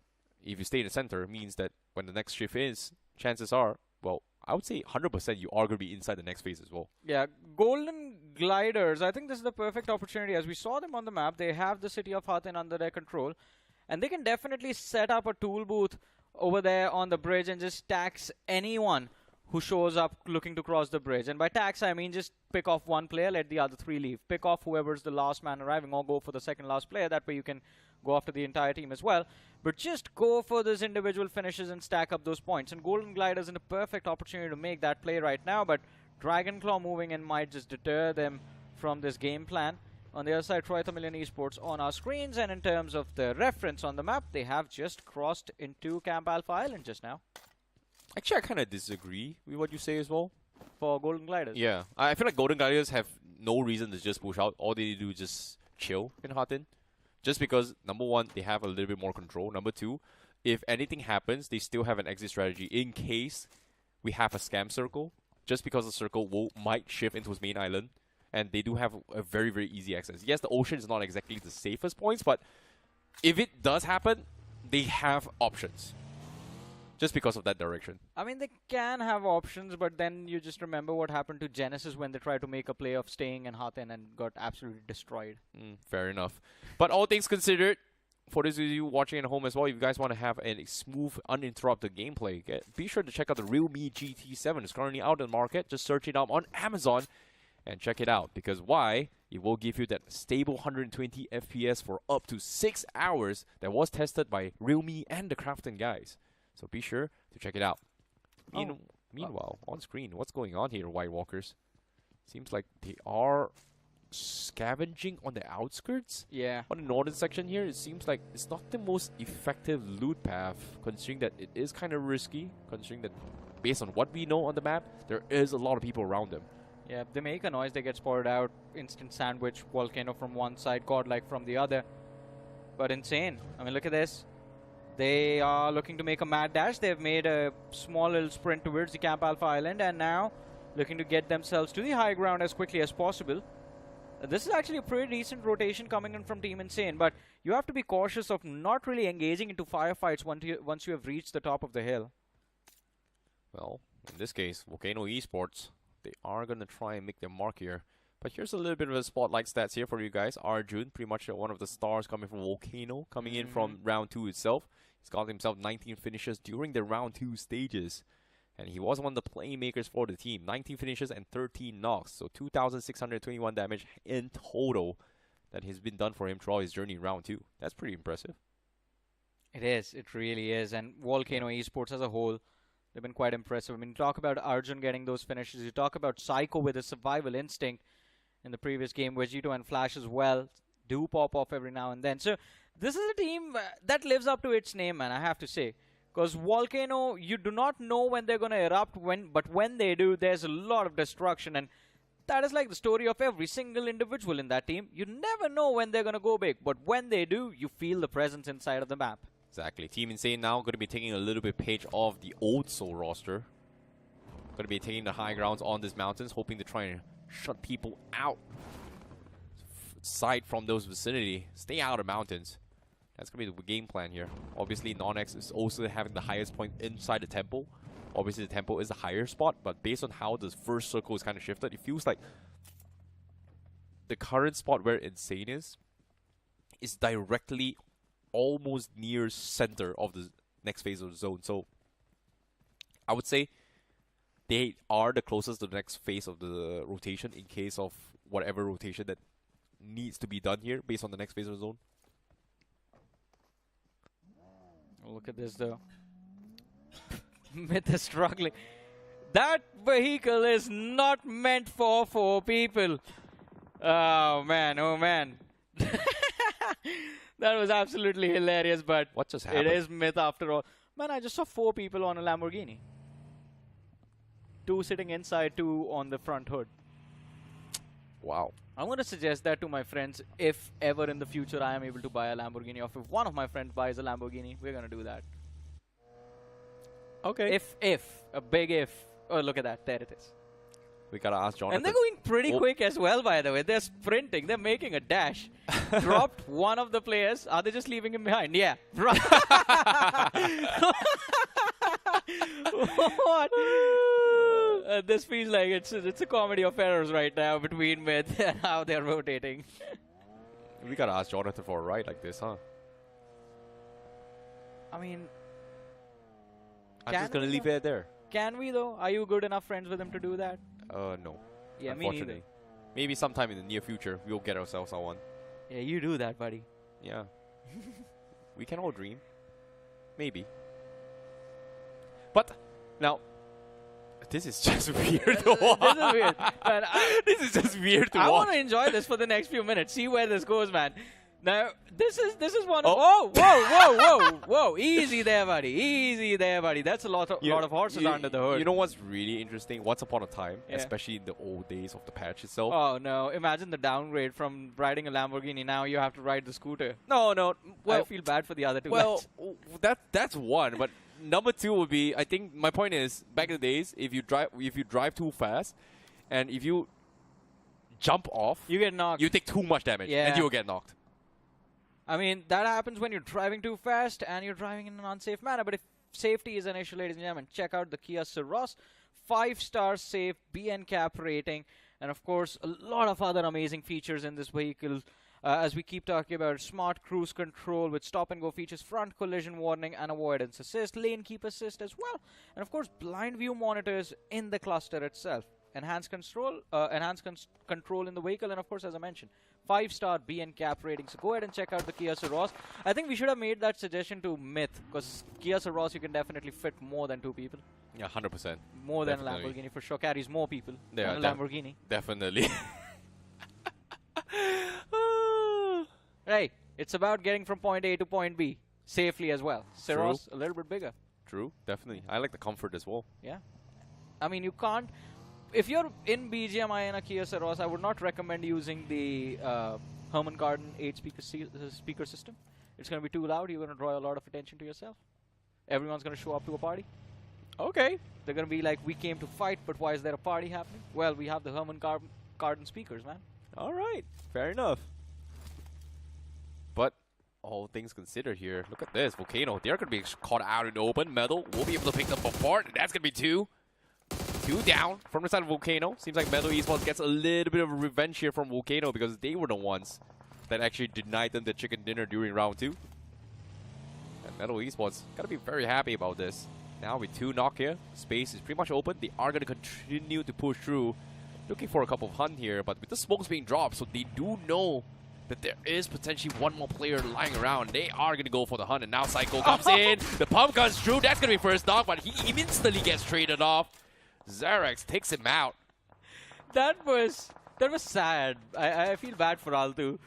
if you stay in the center, it means that when the next shift is, chances are, well, I would say 100% you are going to be inside the next phase as well. Yeah, Golden Gliders, I think this is the perfect opportunity. As we saw them on the map, they have the city of Hatin under their control. And they can definitely set up a tool booth over there on the bridge and just tax anyone who shows up looking to cross the bridge. And by tax, I mean just pick off one player, let the other three leave. Pick off whoever's the last man arriving, or go for the second last player. That way you can go after the entire team as well. But just go for those individual finishes and stack up those points. And Golden Gliders in a perfect opportunity to make that play right now. But Dragonclaw moving in might just deter them from this game plan. On the other side, TMG Esports on our screens. And in terms of the reference on the map, they have just crossed into Camp Alpha Island just now. Actually, I kind of disagree with what you say as well. For Golden Gliders? Yeah. I feel like Golden Gliders have no reason to just push out. All they do is just chill in Hatin. Just because, number one, they have a little bit more control. Number two, if anything happens, they still have an exit strategy in case we have a scam circle. Just because the circle might shift into its main island. And they do have a very, very easy access. Yes, the ocean is not exactly the safest points, but if it does happen, they have options. Just because of that direction. I mean, they can have options, but then you just remember what happened to Genesis when they tried to make a play of staying in Hatin and got absolutely destroyed. Fair enough. But all things considered, for those of you watching at home as well, if you guys want to have a smooth, uninterrupted gameplay, be sure to check out the realme GT7. It's currently out in the market. Just search it out on Amazon and check it out. Because why? It will give you that stable 120 FPS for up to 6 hours that was tested by realme and the Crafton guys. So be sure to check it out. Meanwhile, on screen, what's going on here, White Walkers? Seems like they are scavenging on the outskirts. Yeah. On the northern section here, it seems like it's not the most effective loot path, considering that it is kind of risky, considering that based on what we know on the map, there is a lot of people around them. Yeah, they make a noise, they get spotted out, instant sandwich, volcano from one side, godlike from the other. But insane. I mean, look at this. They are looking to make a mad dash. They've made a small little sprint towards the Camp Alpha Island and now looking to get themselves to the high ground as quickly as possible. This is actually a pretty decent rotation coming in from Team Insane, but you have to be cautious of not really engaging into firefights once you have reached the top of the hill. Well, in this case, Volcano Esports, they are going to try and make their mark here. But here's a little bit of a spotlight stats here for you guys. Arjun, pretty much one of the stars coming from Volcano, coming in from round 2 itself. He's got himself 19 finishes during the round 2 stages. And he was one of the playmakers for the team. 19 finishes and 13 knocks. So 2,621 damage in total that has been done for him throughout his journey in round 2. That's pretty impressive. It is. It really is. And Volcano Esports as a whole, they've been quite impressive. I mean, you talk about Arjun getting those finishes. You talk about Psycho with his survival instinct in the previous game. Vegito and Flash as well do pop off every now and then. So this is a team that lives up to its name, man, I have to say. Because Volcano, you do not know when they're going to erupt, but when they do, there's a lot of destruction. And that is like the story of every single individual in that team. You never know when they're going to go big, but when they do, you feel the presence inside of the map. Exactly. Team Insane now going to be taking a little bit page of the old Soul roster. Going to be taking the high grounds on these mountains, hoping to try and shut people out. Aside from those vicinity, stay out of mountains. That's going to be the game plan here. Obviously, Non-X is also having the highest point inside the temple. Obviously, the temple is the higher spot, but based on how the first circle is kind of shifted, it feels like the current spot where Insane is directly almost near center of the next phase of the zone. So, I would say they are the closest to the next phase of the rotation in case of whatever rotation that needs to be done here based on the next phase of the zone. Look at this, though. Myth is struggling. That vehicle is not meant for 4 people. Oh, man. Oh, man. That was absolutely hilarious, but what just happened? It is Myth after all. Man, I just saw 4 people on a Lamborghini. 2 sitting inside, 2 on the front hood. Wow. I'm going to suggest that to my friends if ever in the future I am able to buy a Lamborghini, or if one of my friends buys a Lamborghini, we're going to do that. Okay. If, a big if. Oh, look at that. There it is. We gotta ask Jonathan. And they're going pretty Oh. quick as well, by the way. They're sprinting. They're making a dash. Dropped one of the players. Are they just leaving him behind? Yeah. What? This feels like it's a comedy of errors right now between mid and how they're rotating. We gotta ask Jonathan for a ride like this, huh? I mean, I'm Can just gonna we leave though? it there. can we though? Are you good enough friends with him to do that? No. Yeah, me Unfortunately. neither. Maybe sometime in the near future, we'll get ourselves someone. Yeah, you do that, buddy. Yeah. We can all dream. Maybe. But, now, this is just weird to watch. This is weird. Man, This is just weird to I watch. want to enjoy this for the next few minutes. See where this goes, man. Now, this is one of... Oh. Whoa. Easy there, buddy. Easy there, buddy. That's a lot of horses under the hood. You know what's really interesting? Once upon a time, Yeah. especially in the old days of the patch itself. Oh, no. Imagine the downgrade from riding a Lamborghini. Now you have to ride the scooter. No. I Well, feel bad for the other two well, guys. that's one. But number two would be, I think my point is, back in the days, if you drive too fast, and if you jump off, You get knocked. you take too much damage, Yeah. and you will get knocked. I mean, that happens when you're driving too fast and you're driving in an unsafe manner. But if safety is an issue, ladies and gentlemen, check out the Kia Ceros. 5-star safe, BNCAP rating, and of course, a lot of other amazing features in this vehicle. As we keep talking about smart cruise control with stop-and-go features, front collision warning and avoidance assist, lane keep assist as well. And of course, blind view monitors in the cluster itself. Enhanced control in the vehicle, and of course, as I mentioned, 5-star BNCAP rating. So go ahead and check out the Kia Ceros. I think we should have made that suggestion to Myth, because Kia Ceros you can definitely fit more than 2 people. Yeah, 100%. More than a Definitely. Lamborghini for sure. Carries more people Yeah, than a Lamborghini. Definitely. Right. It's about getting from point A to point B safely as well. Ceros True. a little bit bigger. True, definitely. I like the comfort as well. Yeah. I mean, you can't... If you're in BGMI and a Kia Ceros, I would not recommend using the Herman Garden 8-speaker system. It's going to be too loud. You're going to draw a lot of attention to yourself. Everyone's going to show up to a party. Okay. They're going to be like, we came to fight, but why is there a party happening? Well, we have the Herman Garden speakers, man. All right. Fair enough. But all things considered here, look at this. Volcano, they're going to be caught out in the open. Metal will be able to pick them apart. And that's going to be 2. 2 down from the side of Volcano. Seems like Metal Esports gets a little bit of revenge here from Volcano because they were the ones that actually denied them the chicken dinner during round 2. And Metal Esports got to be very happy about this. Now with 2 knock here, space is pretty much open. They are going to continue to push through. Looking for a couple of hunt here, but with the smokes being dropped, so they do know that there is potentially one more player lying around. They are going to go for the hunt, and now Psycho comes in. The pump comes through. That's going to be first knock, but he instantly gets traded off. Xerax takes him out. That was sad. I feel bad for Altu.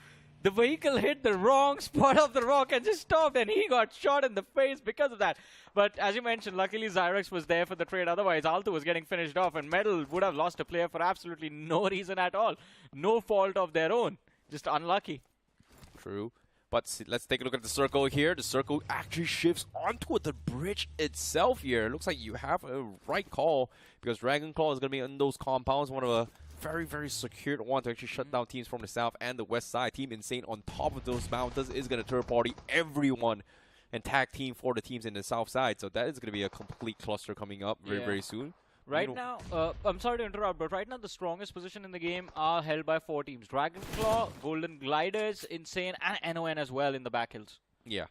The vehicle hit the wrong spot of the rock and just stopped, and he got shot in the face because of that. But as you mentioned, luckily Xerax was there for the trade. Otherwise, Altu was getting finished off, and Metal would have lost a player for absolutely no reason at all. No fault of their own. Just unlucky. True. But let's take a look at the circle here. The circle actually shifts onto the bridge itself here. Looks like you have a right call because Dragon Claw is going to be in those compounds. One of a very, very secured one to actually shut down teams from the south and the west side. Team Insane on top of those mountains is going to third party everyone and tag team for the teams in the south side. So that is going to be a complete cluster coming up very, very soon. Right now, I'm sorry to interrupt, but right now the strongest position in the game are held by 4 teams. Dragonclaw, Golden Gliders, Insane, and NON as well in the back hills. Yeah.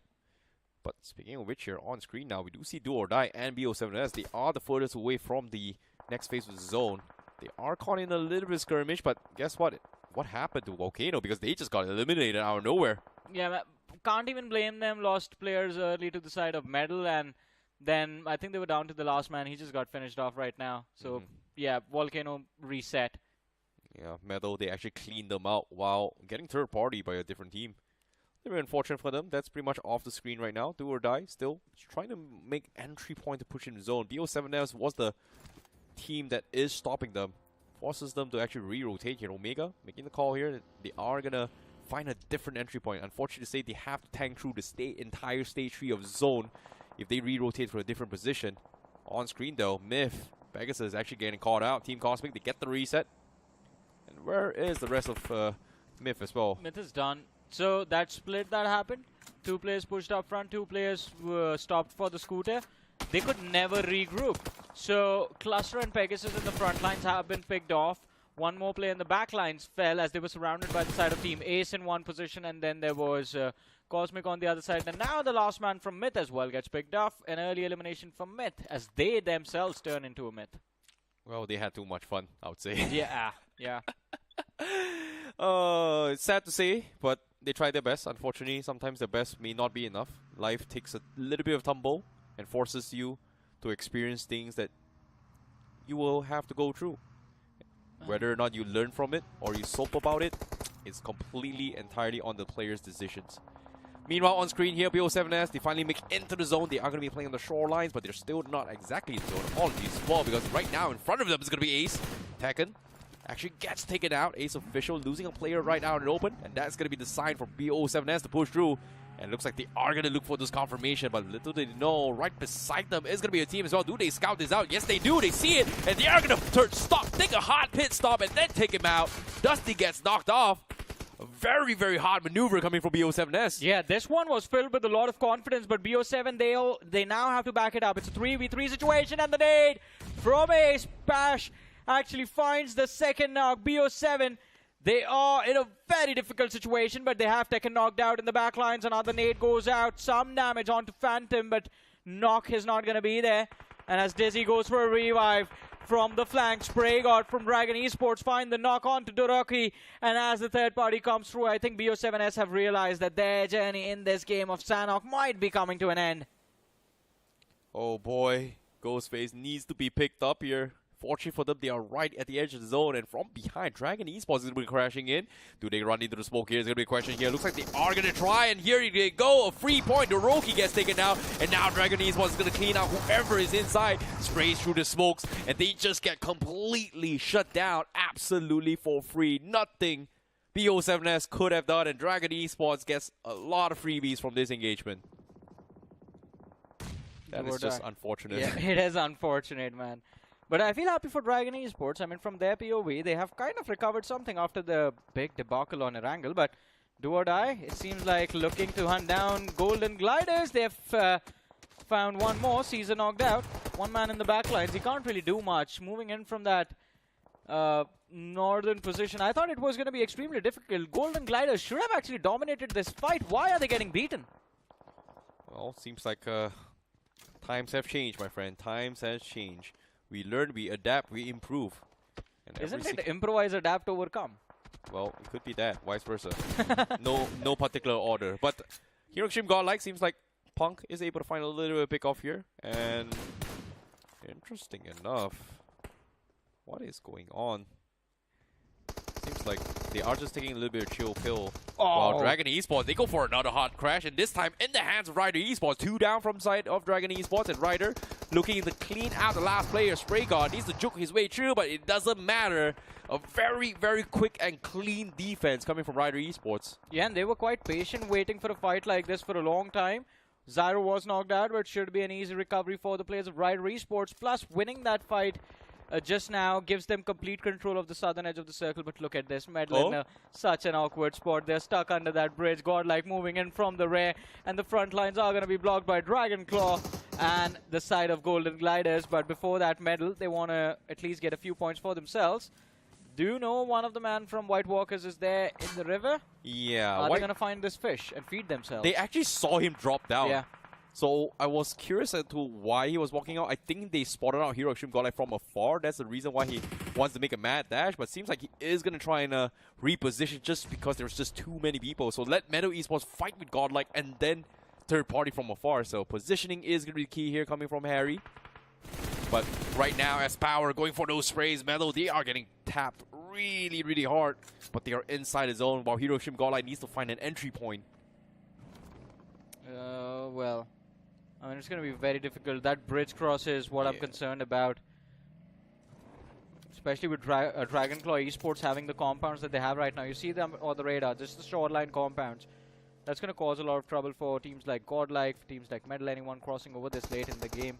But speaking of which here, on screen now, we do see Do or Die and BO7S. They are the furthest away from the next phase of the zone. They are caught in a little bit of skirmish, but guess what? What happened to Volcano? Because they just got eliminated out of nowhere. Yeah, can't even blame them. Lost players early to the side of Metal, and then I think they were down to the last man. He just got finished off right now. So, yeah, Volcano reset. Yeah, Metal, they actually cleaned them out while getting third party by a different team. Very unfortunate for them. That's pretty much off the screen right now. Do or Die still trying to make entry point to push in the zone. BO7S was the team that is stopping them forces them to actually re-rotate here. Omega making the call here. They are going to find a different entry point. Unfortunately to say, they have to tank through the entire stage 3 of zone if they re-rotate for a different position. On screen though, Myth, Pegasus is actually getting caught out. Team Cosmic, they get the reset. And where is the rest of Myth as well? Myth is done. So that split that happened, 2 players pushed up front, 2 players were stopped for the scooter. They could never regroup. So Cluster and Pegasus in the front lines have been picked off. 1 more player in the back lines fell as they were surrounded by the side of Team Ace in one position, and then there was Cosmic on the other side. And now the last man from Myth as well gets picked off. An early elimination from Myth as they themselves turn into a Myth. Well, they had too much fun, I would say. Yeah, yeah. It's sad to say, but they tried their best. Unfortunately, sometimes their best may not be enough. Life takes a little bit of tumble and forces you to experience things that you will have to go through. Whether or not you learn from it or you soap about it, it's completely entirely on the player's decisions. Meanwhile, on screen here, BO7S, they finally make into the zone. They are going to be playing on the shorelines, but they're still not exactly in the zone. Apologies as well, because right now in front of them is going to be Ace. Tekken actually gets taken out. Ace official losing a player right out in the open, and that's going to be the sign for BO7S to push through. And it looks like they are going to look for this confirmation, but little did they know, right beside them is going to be a team as well. Do they scout this out? Yes, they do. They see it, and they are going to take a hot pit stop, and then take him out. Dusty gets knocked off. A very, very hard maneuver coming from BO7S. Yeah, this one was filled with a lot of confidence, but BO7, they now have to back it up. It's a 3v3 situation, and the nade from Ace. Bash actually finds the second knock. BO7, they are in a very difficult situation, but they have Tekken knocked out in the back lines. Another nade goes out. Some damage onto Phantom, but knock is not going to be there. And as Dizzy goes for a revive from the flank, Spray God from Dragon Esports find the knock on to Doroki. And as the third party comes through, I think BO7S have realized that their journey in this game of Sanhok might be coming to an end. Oh boy, Ghostface needs to be picked up here. Fortunately for them, they are right at the edge of the zone, and from behind, Dragon Esports is going to be crashing in. Do they run into the smoke here? It's going to be a question here. Looks like they are going to try, and here they go. A free point. Doroki gets taken out, and now Dragon Esports is going to clean out whoever is inside. Sprays through the smokes, and they just get completely shut down absolutely for free. Nothing BO7S could have done, and Dragon Esports gets a lot of freebies from this engagement. That is just unfortunate. Yeah, it is unfortunate, man. But I feel happy for Dragon Esports. I mean, from their POV, they have kind of recovered something after the big debacle on Erangel. But do or die, it seems like looking to hunt down Golden Gliders. They've found one more. Caesar knocked out. One man in the back lines. He can't really do much. Moving in from that northern position, I thought it was going to be extremely difficult. Golden Gliders should have actually dominated this fight. Why are they getting beaten? Well, seems like times have changed, my friend. Times have changed. We learn, we adapt, we improve. And isn't it improvise, adapt, overcome? Well, it could be that, vice versa. no particular order. But Xtreme Godlike seems like Punk is able to find a little bit of pick off here. And interesting enough, what is going on? Seems like they are just taking a little bit of chill pill. Oh. While Dragon Esports, they go for another hard crash, and this time in the hands of Ryder Esports. 2 down from side of Dragon Esports, and Ryder looking to clean out the last player. Spray God needs to juke his way through, but it doesn't matter. A very, very quick and clean defense coming from Ryder Esports. Yeah, and they were quite patient waiting for a fight like this for a long time. Zyro was knocked out, but should be an easy recovery for the players of Ryder Esports. Plus, winning that fight just now gives them complete control of the southern edge of the circle. But look at this, Medlin, such an awkward spot. They're stuck under that bridge. Godlike moving in from the rear, and the front lines are going to be blocked by Dragon Claw and the side of Golden Gliders. But before that medal, they want to at least get a few points for themselves. Do you know one of the man from White Walkers is there in the river? Yeah. Are they going to find this fish and feed themselves? They actually saw him drop down. Yeah. So I was curious as to why he was walking out. I think they spotted out Xtreme Godlike from afar. That's the reason why he wants to make a mad dash. But it seems like he is going to try and reposition just because there's just too many people. So let Meadow Esports fight with Godlike and then third party from afar. So positioning is going to be key here coming from Harry. But right now, as Power going for those sprays, Meadow, they are getting tapped really, really hard. But they are inside the zone while Xtreme Godlike needs to find an entry point. Well, I mean, it's going to be very difficult. That bridge cross is what I'm concerned about. especially with Dragonclaw Esports having the compounds that they have right now. You see them on the radar, just the shoreline compounds. That's going to cause a lot of trouble for teams like Godlike, for teams like Medal, anyone crossing over this late in the game.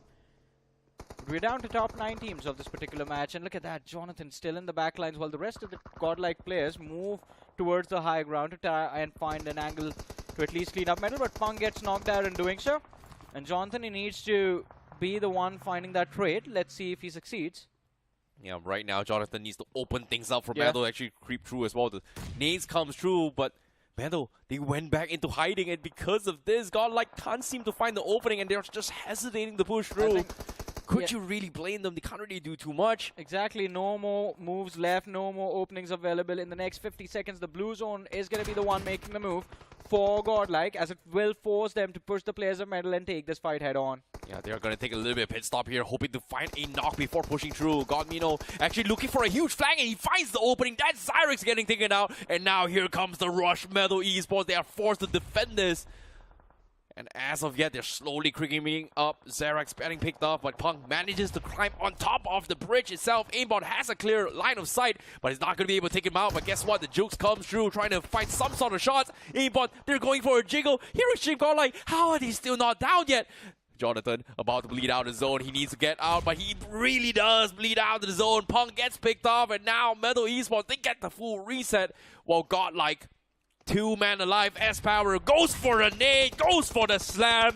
But we're down to top 9 teams of this particular match, and look at that, Jonathan still in the backlines while the rest of the Godlike players move towards the high ground to try and find an angle to at least clean up Medal, but Punk gets knocked out in doing so. And Jonathan, he needs to be the one finding that trade. Let's see if he succeeds. Yeah, right now Jonathan needs to open things up for Medal to actually creep through as well. The nades comes through, but Medal, they went back into hiding, and because of this, Godlike can't seem to find the opening, and they're just hesitating to push through. Could you really blame them? They can't really do too much. Exactly, no more moves left, no more openings available. In the next 50 seconds, the blue zone is going to be the one making the move for Godlike, as it will force them to push the players of Medal and take this fight head on. Yeah, they're going to take a little bit of pit stop here, hoping to find a knock before pushing through. Godmino actually looking for a huge flank, and he finds the opening. That's Zyrex getting taken out, and now here comes the rush. Medal Esports, they are forced to defend this. And as of yet, they're slowly creeping up. Zyrex getting picked off, but Punk manages to climb on top of the bridge itself. Aimbot has a clear line of sight, but he's not going to be able to take him out. But guess what? The Jux comes through, trying to find some sort of shots. Aimbot, they're going for a jiggle. HeroXtreme got like, how are they still not down yet? Jonathan about to bleed out the zone. He needs to get out, but he really does bleed out the zone. Punk gets picked off, and now Medal Esports, they get the full reset. While Godlike, 2 man alive, S-Power goes for a nade, goes for the slam.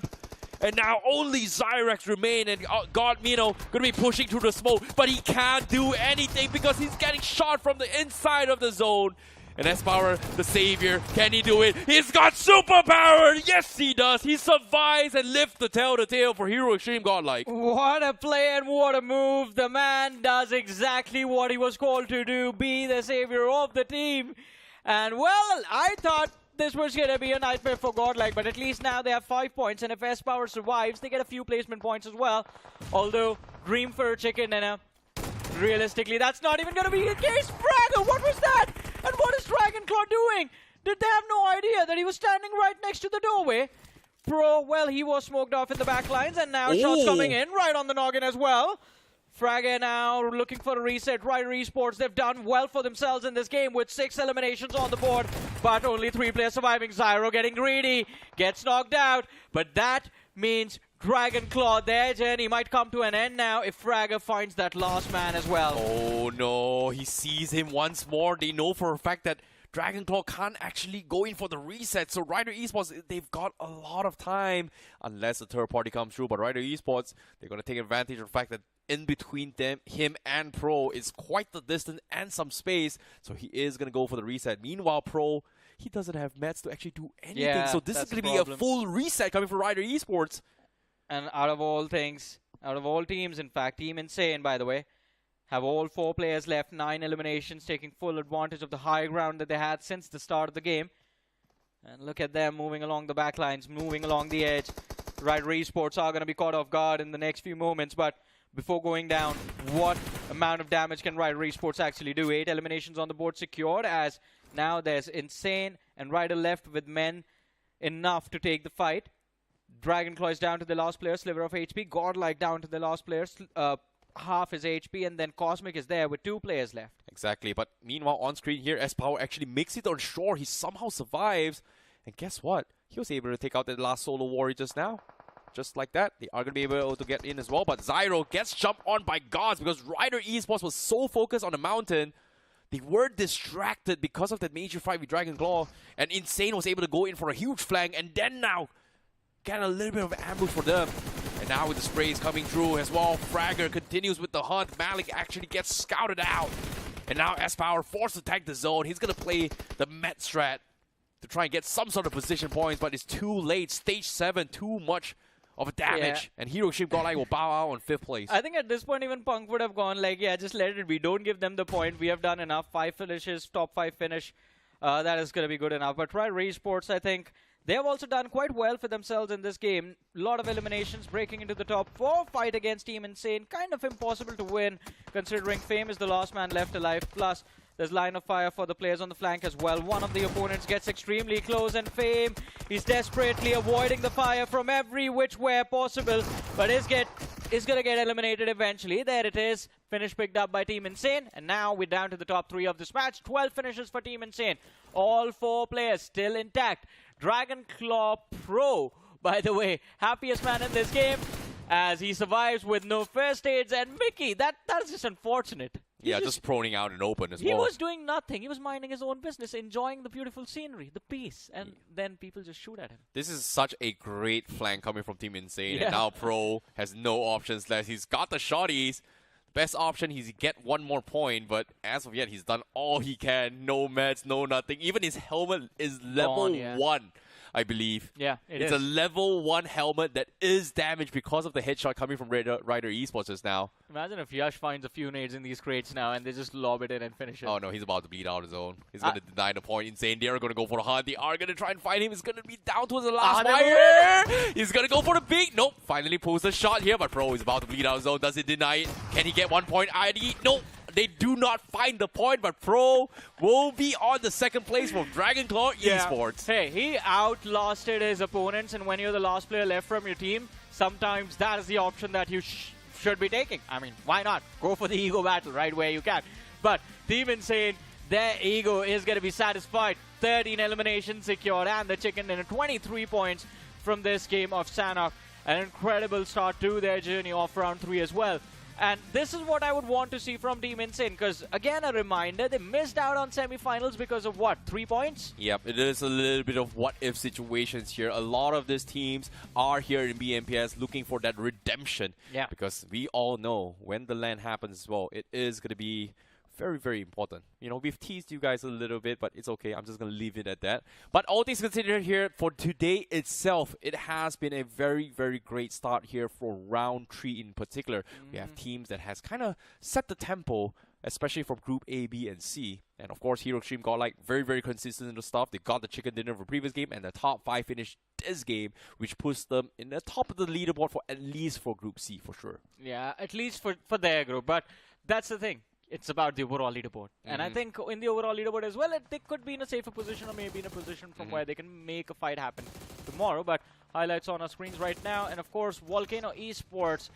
And now only Zyrex remain, and Godmino gonna be pushing through the smoke, but he can't do anything because he's getting shot from the inside of the zone. And S-Power, the savior, can he do it? He's got superpower! Yes, he does! He survives and lifts the tale for HeroXtreme Godlike. What a play and what a move. The man does exactly what he was called to do, be the savior of the team. And well, I thought this was going to be a nightmare for Godlike, but at least now they have 5 points, and if S-Power survives, they get a few placement points as well. Although, dream for a chicken dinner. Realistically, that's not even going to be the case. Fraggle, what was that? And what is Dragonclaw doing? Did they have no idea that he was standing right next to the doorway? Pro, well, he was smoked off in the back lines, and now shots coming in right on the noggin as well. Fragger now looking for a reset. Ryder Esports, they've done well for themselves in this game with 6 eliminations on the board, but only 3 players surviving. Zyro getting greedy, gets knocked out, but that means Dragonclaw, their journey might come to an end now if Fragger finds that last man as well. Oh no, he sees him once more. They know for a fact that Dragonclaw can't actually go in for the reset, so Ryder Esports, they've got a lot of time unless the third party comes through. But Ryder Esports, they're going to take advantage of the fact that in between him and Pro is quite the distance and some space, so he is going to go for the reset. Meanwhile, Pro, he doesn't have mats to actually do anything, yeah, so this is going to be a full reset coming from Ryder Esports. And out of all things, out of all teams, in fact, Team Insane, by the way, have all 4 players left, 9 eliminations, taking full advantage of the high ground that they had since the start of the game. And look at them moving along the back lines, moving along the edge. Ryder Esports are going to be caught off guard in the next few moments, but before going down, what amount of damage can Ryder Esports actually do? 8 eliminations on the board secured, as now there's Insane and Ryder left with men enough to take the fight. Dragonclaw is down to the last player, sliver of HP. Godlike down to the last player, half his HP, and then Cosmic is there with 2 players left. Exactly, but meanwhile on screen here, S-Power actually makes it on shore. He somehow survives, and guess what? He was able to take out that last solo warrior just now. Just like that, they are going to be able to get in as well, but Zyro gets jumped on by gods because Ryder Esports was so focused on the mountain. They were distracted because of that major fight with Dragonclaw, and Insane was able to go in for a huge flank, and then now get a little bit of ambush for them. And now with the sprays coming through as well, Fragger continues with the hunt. Malik actually gets scouted out. And now S-Power forced to tag the zone. He's going to play the Met strat to try and get some sort of position points, but it's too late. Stage 7, too much of a damage. Yeah. And HeroXtreme Godlike will bow out on 5th place. I think at this point even Punk would have gone like, yeah, just let it be. Don't give them the point. We have done enough. 5 finishes, top 5 finish. That is going to be good enough. But Ryder Esports, I think, they have also done quite well for themselves in this game. A lot of eliminations, breaking into the top 4. Fight against Team Insane, kind of impossible to win, considering Fame is the last man left alive. Plus, there's line of fire for the players on the flank as well. One of the opponents gets extremely close, and Fame, he's desperately avoiding the fire from every which way possible, but is is going to get eliminated eventually. There it is. Finish picked up by Team Insane. And now we're down to the top 3 of this match. 12 finishes for Team Insane. All 4 players still intact. Dragonclaw Pro, by the way, happiest man in this game as he survives with no first aids. And Mickey, that's just unfortunate. Yeah, just proning out and open as well. He was doing nothing. He was minding his own business, enjoying the beautiful scenery, the peace, and then people just shoot at him. This is such a great flank coming from Team Insane, Yeah. and now Pro has no options left. He's got the shotties. Best option, he's get 1 more point, but as of yet, he's done all he can. No meds, no nothing. Even his helmet is level 1, I believe. Yeah, it's a level 1 helmet that is damaged because of the headshot coming from Rider Esports just now. Imagine if Yash finds a few nades in these crates now and they just lob it in and finish it. Oh no, he's about to bleed out his own. He's going to deny the point. Insane, they are going to go for the hunt. They are going to try and find him. He's going to be down towards the last wire. He's going to go for the big. Nope, finally pulls the shot here, but Pro is about to bleed out his own. Does it deny it? Can he get 1 point? ID? Nope. They do not find the point, but Pro will be on the 2nd place for Dragonclaw Esports. Hey, he outlasted his opponents, and when you're the last player left from your team, sometimes that is the option that you should be taking. I mean, why not? Go for the ego battle right where you can. But Team Insane, their ego is going to be satisfied. 13 eliminations secured, and the chicken dinner 23 points from this game of Sanhok. An incredible start to their journey off round 3 as well. And this is what I would want to see from Team Insane, because, again, a reminder, they missed out on semifinals because of what, 3 points? Yep, it is a little bit of what-if situations here. A lot of these teams are here in BMPS looking for that redemption. Yeah. Because we all know when the LAN happens as well, it is going to be very, very important. You know, we've teased you guys a little bit, but it's okay. I'm just going to leave it at that. But all things considered here, for today itself, it has been a very, very great start here for round 3 in particular. We have teams that has kind of set the tempo, especially for Group A, B, and C. And of course, Extreme got like very, very consistent in the stuff. They got the chicken dinner for previous game, and the top 5 finished this game, which puts them in the top of the leaderboard for at least for Group C for sure. Yeah, at least for their group. But that's the thing. It's about the overall leaderboard. And I think in the overall leaderboard as well, they could be in a safer position or maybe in a position from where they can make a fight happen tomorrow. But highlights on our screens right now. And of course, Volcano Esports.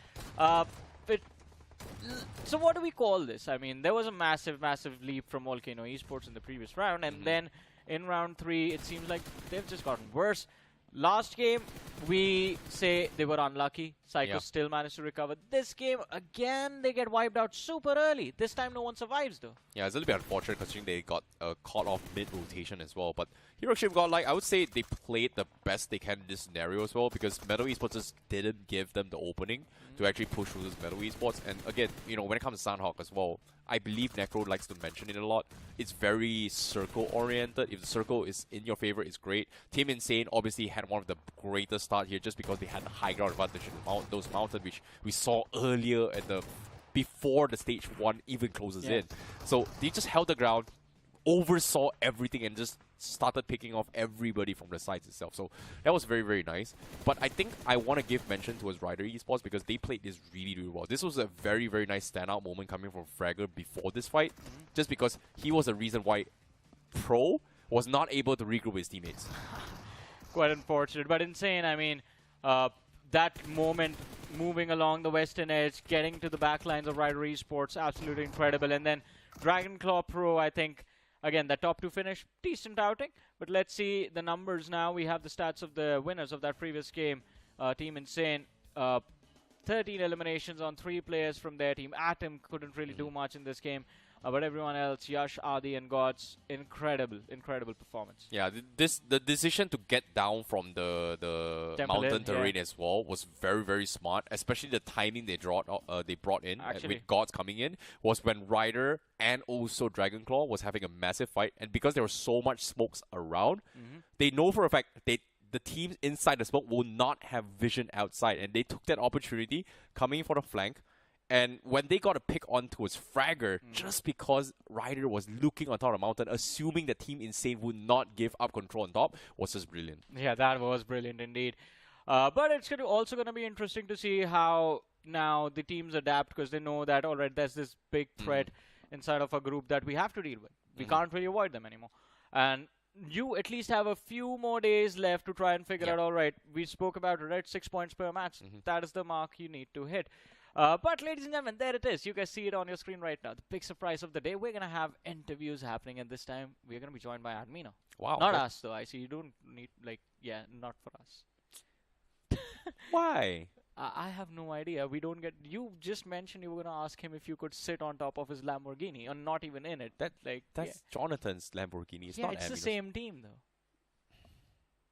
So what do we call this? I mean, there was a massive, massive leap from Volcano Esports in the previous round. And then in round 3, it seems like they've just gotten worse. Last game, we say they were unlucky. Psycho still managed to recover. This game, again, they get wiped out super early. This time, no one survives, though. Yeah, it's a little bit unfortunate considering they got caught off mid-rotation as well. But Extreme got, like, I would say they played the best they can in this scenario as well, because Metal Esports just didn't give them the opening to actually push through this Metal Esports. And again, you know, when it comes to Sanhok as well, I believe Necro likes to mention it a lot. It's very circle-oriented. If the circle is in your favor, it's great. Team Insane obviously had one of the greatest start here just because they had the high ground advantage in those mountains, which we saw earlier at the before the stage 1 even closes in. So they just held the ground, oversaw everything, and just started picking off everybody from the sides itself. So that was very, very nice. But I think I want to give mention towards Rider Esports because they played this really, really well. This was a very, very nice standout moment coming from Fragger before this fight, just because he was the reason why Pro was not able to regroup his teammates. Quite unfortunate, but Insane. I mean, that moment moving along the western edge, getting to the back lines of Rider Esports, absolutely incredible. And then Dragonclaw Pro, I think, again, that top 2 finish, decent outing. But let's see the numbers now. We have the stats of the winners of that previous game. Team Insane, 13 eliminations on 3 players from their team. Atom couldn't really do much in this game. But everyone else, Yash, Adi, and Gods, incredible, incredible performance. Yeah, the decision to get down from the mountain terrain as well was very, very smart. Especially the timing they brought in with Gods coming in was when Ryder and also Dragonclaw was having a massive fight, and because there was so much smokes around, they know for a fact the teams inside the smoke will not have vision outside, and they took that opportunity coming in for the flank. And when they got a pick on towards Fragger, just because Ryder was looking on top of the mountain, assuming that Team Insane would not give up control on top, was just brilliant. Yeah, that was brilliant indeed. But it's also going to be interesting to see how now the teams adapt, because they know that, all right, there's this big threat inside of a group that we have to deal with. We can't really avoid them anymore. And you at least have a few more days left to try and figure out, all right, we spoke about it, right? 6 points per match. That is the mark you need to hit. But ladies and gentlemen, there it is. You guys see it on your screen right now. The big surprise of the day. We're going to have interviews happening, and this time we're going to be joined by Admino. Wow. Not us, though. I see you don't need, like, yeah, not for us. Why? I have no idea. We don't get... You just mentioned you were going to ask him if you could sit on top of his Lamborghini, or not even in it. That's Jonathan's Lamborghini. It's not it's the Admino's. same team, though.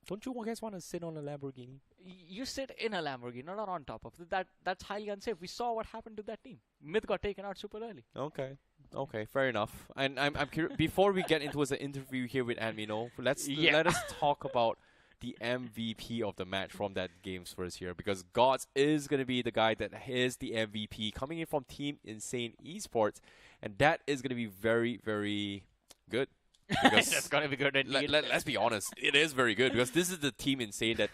Don't you guys want to sit on a Lamborghini? You sit in a Lamborghini, not on top of it. That's highly unsafe. We saw what happened to that team. Myth got taken out super early. Okay, fair enough. And I'm curious, before we get into an interview here with Admino, let us talk about the MVP of the match from that games first here, because Gods is going to be the guy that is the MVP coming in from Team Insane Esports, and that is going to be very, very good. Because that's going to be good indeed. Let's be honest, it is very good, because this is the Team Insane that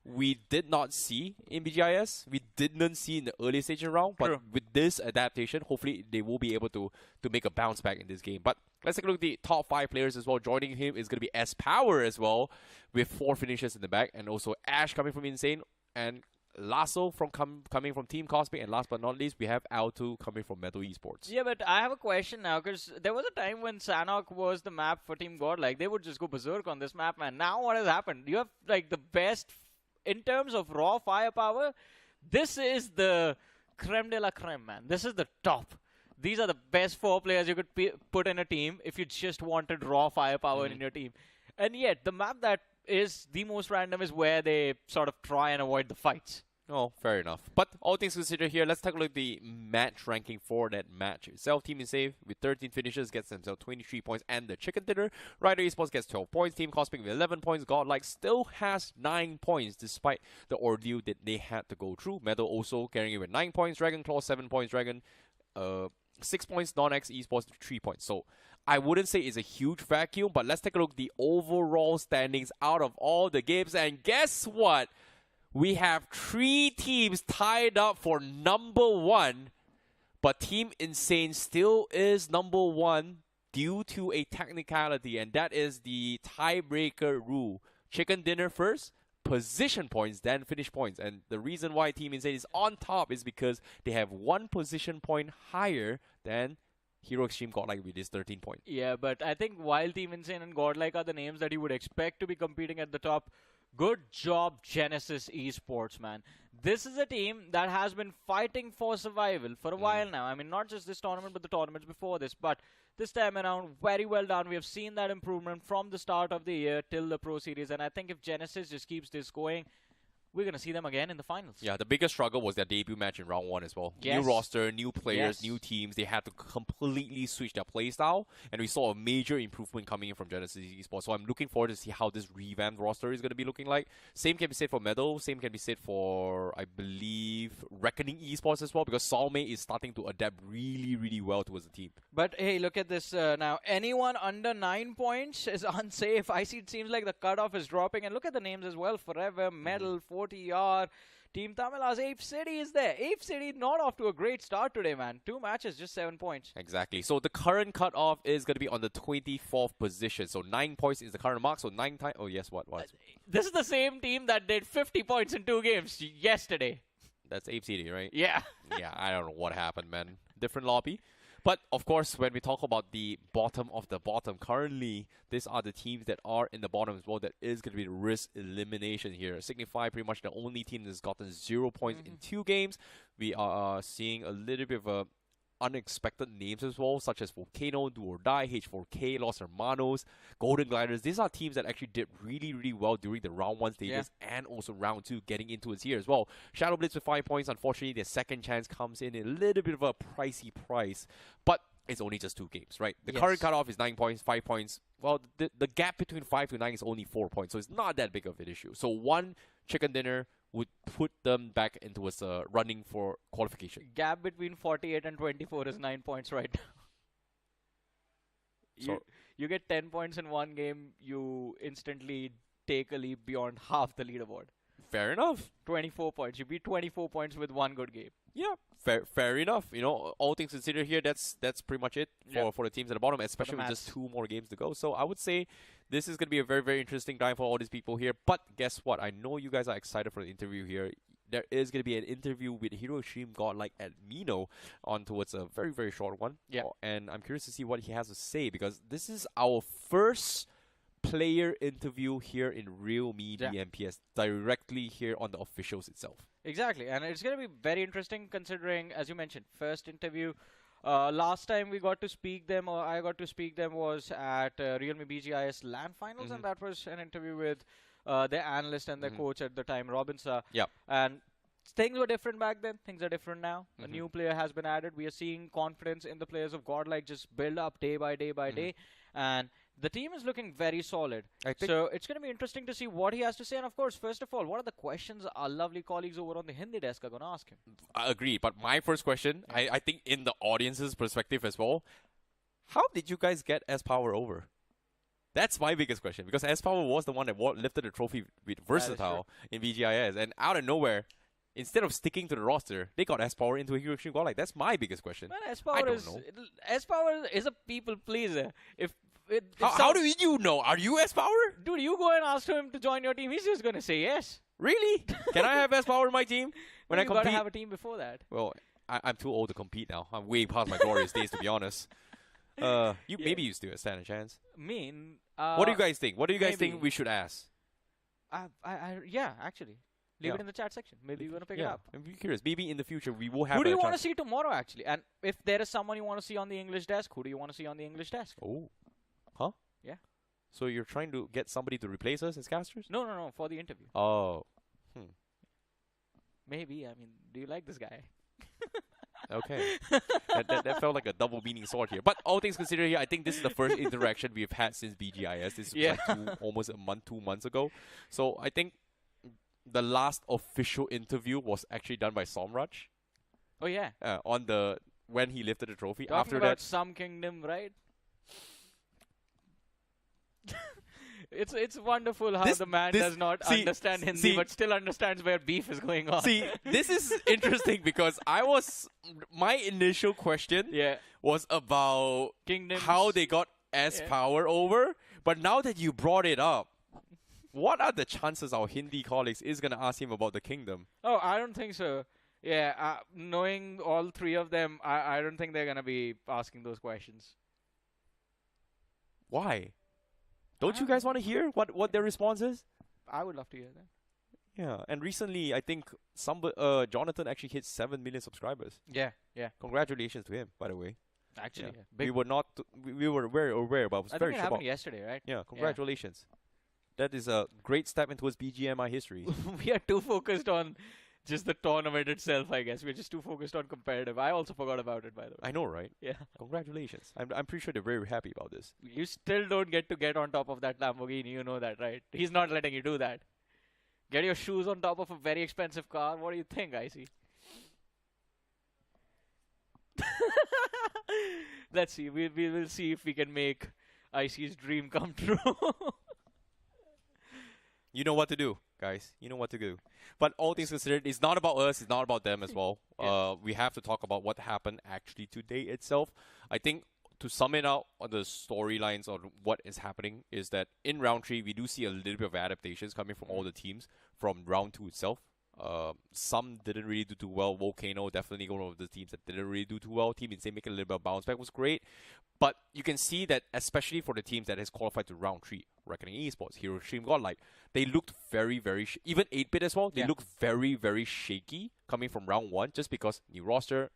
we did not see in BGIS. We didn't see in the early stage round, but with this adaptation, hopefully they will be able to make a bounce back in this game. But let's take a look at the top 5 players as well. Joining him is going to be S-Power as well, with 4 finishes in the back, and also Ash coming from Insane, and Lasso from coming from Team Cosmic, and last but not least, we have Alto coming from Metal Esports. Yeah, but I have a question now, because there was a time when Sanhok was the map for Team God. Like, they would just go berserk on this map, man. Now what has happened? You have, like, the best... In terms of raw firepower, this is the creme de la creme, man. This is the top. These are the best 4 players you could put in a team if you just wanted raw firepower in your team. And yet, the map that is the most random is where they sort of try and avoid the fights. Oh, fair enough. But all things considered here, let's take a look at the match ranking for that match itself. Team Insane with 13 finishes gets themselves 23 points, and the Chicken Dinner. Rider Esports gets 12 points. Team Cosmic with 11 points. Godlike still has 9 points despite the ordeal that they had to go through. Metal also carrying it with 9 points. Dragon Claw 7 points. Dragon 6 points. Non-X Esports 3 points. So I wouldn't say it's a huge vacuum, but let's take a look at the overall standings out of all the games. And guess what? We have 3 teams tied up for number 1, but Team Insane still is number 1 due to a technicality, and that is the tiebreaker rule. Chicken Dinner first, position points, then finish points. And the reason why Team Insane is on top is because they have 1 position point higher than Hero Xtreme Godlike with his 13 points. Yeah, but I think while Team Insane and Godlike are the names that you would expect to be competing at the top, good job, Genesis Esports, man. This is a team that has been fighting for survival for a while now. I mean, not just this tournament, but the tournaments before this. But this time around, very well done. We have seen that improvement from the start of the year till the Pro Series. And I think if Genesis just keeps this going, we're going to see them again in the finals. Yeah, the biggest struggle was their debut match in round 1 as well. Yes. New roster, new players, new teams. They had to completely switch their playstyle, and we saw a major improvement coming in from Genesis Esports. So I'm looking forward to see how this revamped roster is going to be looking like. Same can be said for Metal. Same can be said for, I believe, Reckoning Esports as well, because Salme is starting to adapt really, really well towards the team. But hey, look at this now. Anyone under 9 points is unsafe. I see it seems like the cutoff is dropping. And look at the names as well. Forever, Metal, 40R, Team Tamilas, Apecity is there. Apecity not off to a great start today, man. 2 matches, just 7 points. Exactly. So the current cutoff is going to be on the 24th position. So 9 points is the current mark. So 9 times... Oh, yes, what? This is the same team that did 50 points in 2 games yesterday. That's Apecity, right? Yeah. Yeah, I don't know what happened, man. Different lobby. But, of course, when we talk about the bottom of the bottom, currently, these are the teams that are in the bottom as well. That is going to be the risk elimination here. SIGNIFY, pretty much the only team that's gotten 0 points in 2 games. We are seeing a little bit of unexpected names as well, such as Volcano, Do or Die, H4K, Los Hermanos, Golden Gliders. These are teams that actually did really, really well during the round 1 stages and also round 2 getting into it here as well. Shadowblitz with 5 points. Unfortunately, their second chance comes in a little bit of a pricey price, but it's only just 2 games, right? The current cutoff is 9 points, 5 points. Well, the gap between 5 to 9 is only 4 points, so it's not that big of an issue. So 1 Chicken Dinner would put them back into a running for qualification. Gap between 48 and 24 is 9 points right now. You get 10 points in 1 game, you instantly take a leap beyond half the leaderboard. Fair enough. 24 points. You beat 24 points with 1 good game. Yeah, fair enough. You know, all things considered here, that's pretty much it for the teams at the bottom, especially with just 2 more games to go. So I would say this is going to be a very, very interesting time for all these people here. But guess what? I know you guys are excited for the interview here. There is going to be an interview with Hero Extreme Godlike at Mino on towards a very, very short one. Yeah. And I'm curious to see what he has to say, because this is our first player interview here in realme BMPS, directly here on the officials itself. Exactly, and it's going to be very interesting considering, as you mentioned, first interview. Last time we got to speak them, or I got to speak them, was at realme BGIS LAN finals, and that was an interview with their analyst and their coach at the time, Robinson. Yeah. And things were different back then. Things are different now. A new player has been added. We are seeing confidence in the players of Godlike just build up day by day by day, and the team is looking very solid. So it's going to be interesting to see what he has to say. And of course, first of all, what are the questions our lovely colleagues over on the Hindi desk are going to ask him? I agree. But my first question, I think in the audience's perspective as well, how did you guys get S-Power over? That's my biggest question, because S-Power was the one that lifted the trophy with Versatile in VGIS. And out of nowhere, instead of sticking to the roster, they got S-Power into a Hero Extreme Godlike. That's my biggest question. Well, S-Power is a people pleaser. How do you know? Are you S-Power? Dude, you go and ask him to join your team. He's just going to say yes. Really? Can I have S-Power in my team when I compete? You got to have a team before that. Well, I'm too old to compete now. I'm way past my glorious days, to be honest. Maybe you still stand a chance. What do you guys think? What do you guys think we should ask? Yeah, actually. Leave it in the chat section. Maybe you're going to pick it up. I'm curious. Maybe in the future we will have Who do you want to see tomorrow, actually? And if there is someone you want to see on the English desk, who do you want to see on the English desk? Oh. Huh? Yeah. So you're trying to get somebody to replace us as casters? No, for the interview. Oh. Maybe. I mean, do you like this guy? Okay. that felt like a double meaning sword here. But all things considered here, I think this is the first interaction we've had since BGIS. This is like almost a month, 2 months ago. So I think the last official interview was actually done by Somraj. Oh, yeah. When he lifted the trophy. Talking After about that, some kingdom, right? It's wonderful how the man does not understand Hindi, but still understands where beef is going on. See, this is interesting because my initial question was about Kingdoms. how they got S-Power over, but now that you brought it up, what are the chances our Hindi colleagues is going to ask him about the kingdom? Oh, I don't think so. Yeah, knowing all 3 of them, I don't think they're going to be asking those questions. Why? Don't you guys want to hear what their response is? I would love to hear that. Yeah, and recently I think Jonathan actually hit 7 million subscribers. Yeah. Congratulations to him, by the way. Actually, we were very aware, but it was very think it happened yesterday, right? Yeah, congratulations. That is a great step into BGMI history. We are too focused on just the tournament itself, I guess. We're just too focused on competitive. I also forgot about it, by the way. I know, right? Yeah. Congratulations. I'm pretty sure they're very happy about this. You still don't get on top of that Lamborghini. You know that, right? He's not letting you do that. Get your shoes on top of a very expensive car. What do you think, IC? Let's see. We will see if we can make IC's dream come true. You know what to do, guys. You know what to do. But all things considered, it's not about us. It's not about them as well. We have to talk about what happened actually today itself. I think to sum it out on the storylines on what is happening is that in round 3, we do see a little bit of adaptations coming from all the teams from round 2 itself. Some didn't really do too well. Volcano definitely one of the teams that didn't really do too well. Team Insane making a little bit of bounce back was great. But you can see that especially for the teams that has qualified to round 3, Reckoning Esports, Hero Extreme Godlike, they looked very, very, even 8-bit as well, they looked very, very shaky coming from round 1 just because new roster,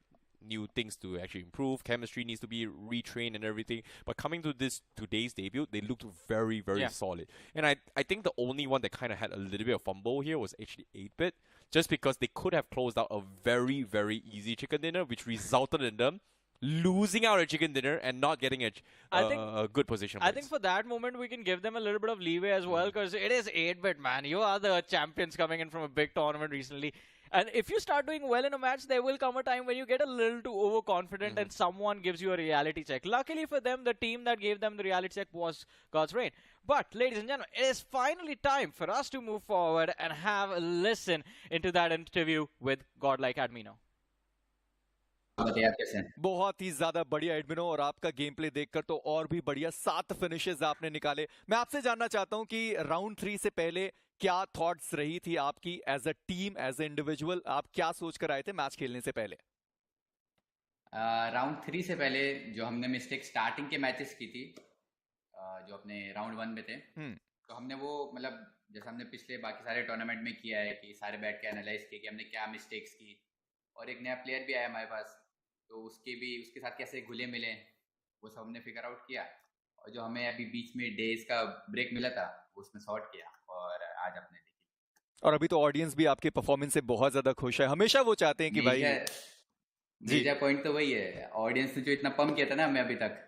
new things to actually improve, chemistry needs to be retrained and everything. But coming to today's debut, they looked very, very solid. And I think the only one that kind of had a little bit of fumble here was actually 8-bit, just because they could have closed out a very, very easy chicken dinner, which resulted in them losing out a chicken dinner and not getting a good position. I think for that moment, we can give them a little bit of leeway as well, because it is 8-bit, man. You are the champions coming in from a big tournament recently. And if you start doing well in a match, there will come a time when you get a little too overconfident and someone gives you a reality check. Luckily for them, the team that gave them the reality check was God's Reign. But, ladies and gentlemen, it is finally time for us to move forward and have a listen into that interview with Godlike Admino. बताइए आप कैसे हैं? बहुत ही ज्यादा बढ़िया एडमिनो, और आपका game play देखकर तो और भी बढ़िया 7 फिनिशेस आपने निकाले। मैं आपसे जानना चाहता हूं कि राउंड 3 से पहले क्या थॉट्स रही थी आपकी as a team, as a individual? आप क्या सोच कर आए थे मैच खेलने से पहले? राउंड 3 से पहले जो हमने मिस्टेक स्टार्टिंग के मैचेस की थी, जो अपने राउंड 1 में थे, तो हमने वो मतलब जैसे हमने पिछले बाकी सारे टूर्नामेंट में किया है कि सारे बैठ के एनालाइज किए कि हमने क्या मिस्टेक्स की, और एक नया प्लेयर भी आया हमारे पास, तो उसके साथ कैसे घुले मिले वो सब हमने फिगर आउट किया, और जो हमें अभी बीच में डेज का ब्रेक मिला था उसमें सॉर्ट किया, और आज अपने देखी। और अभी तो ऑडियंस भी आपके परफॉर्मेंस से बहुत ज्यादा खुश है। हमेशा वो चाहते हैं कि भाई मेजर पॉइंट तो वही है, ऑडियंस ने जो इतना पंप किया था ना हमें अभी तक,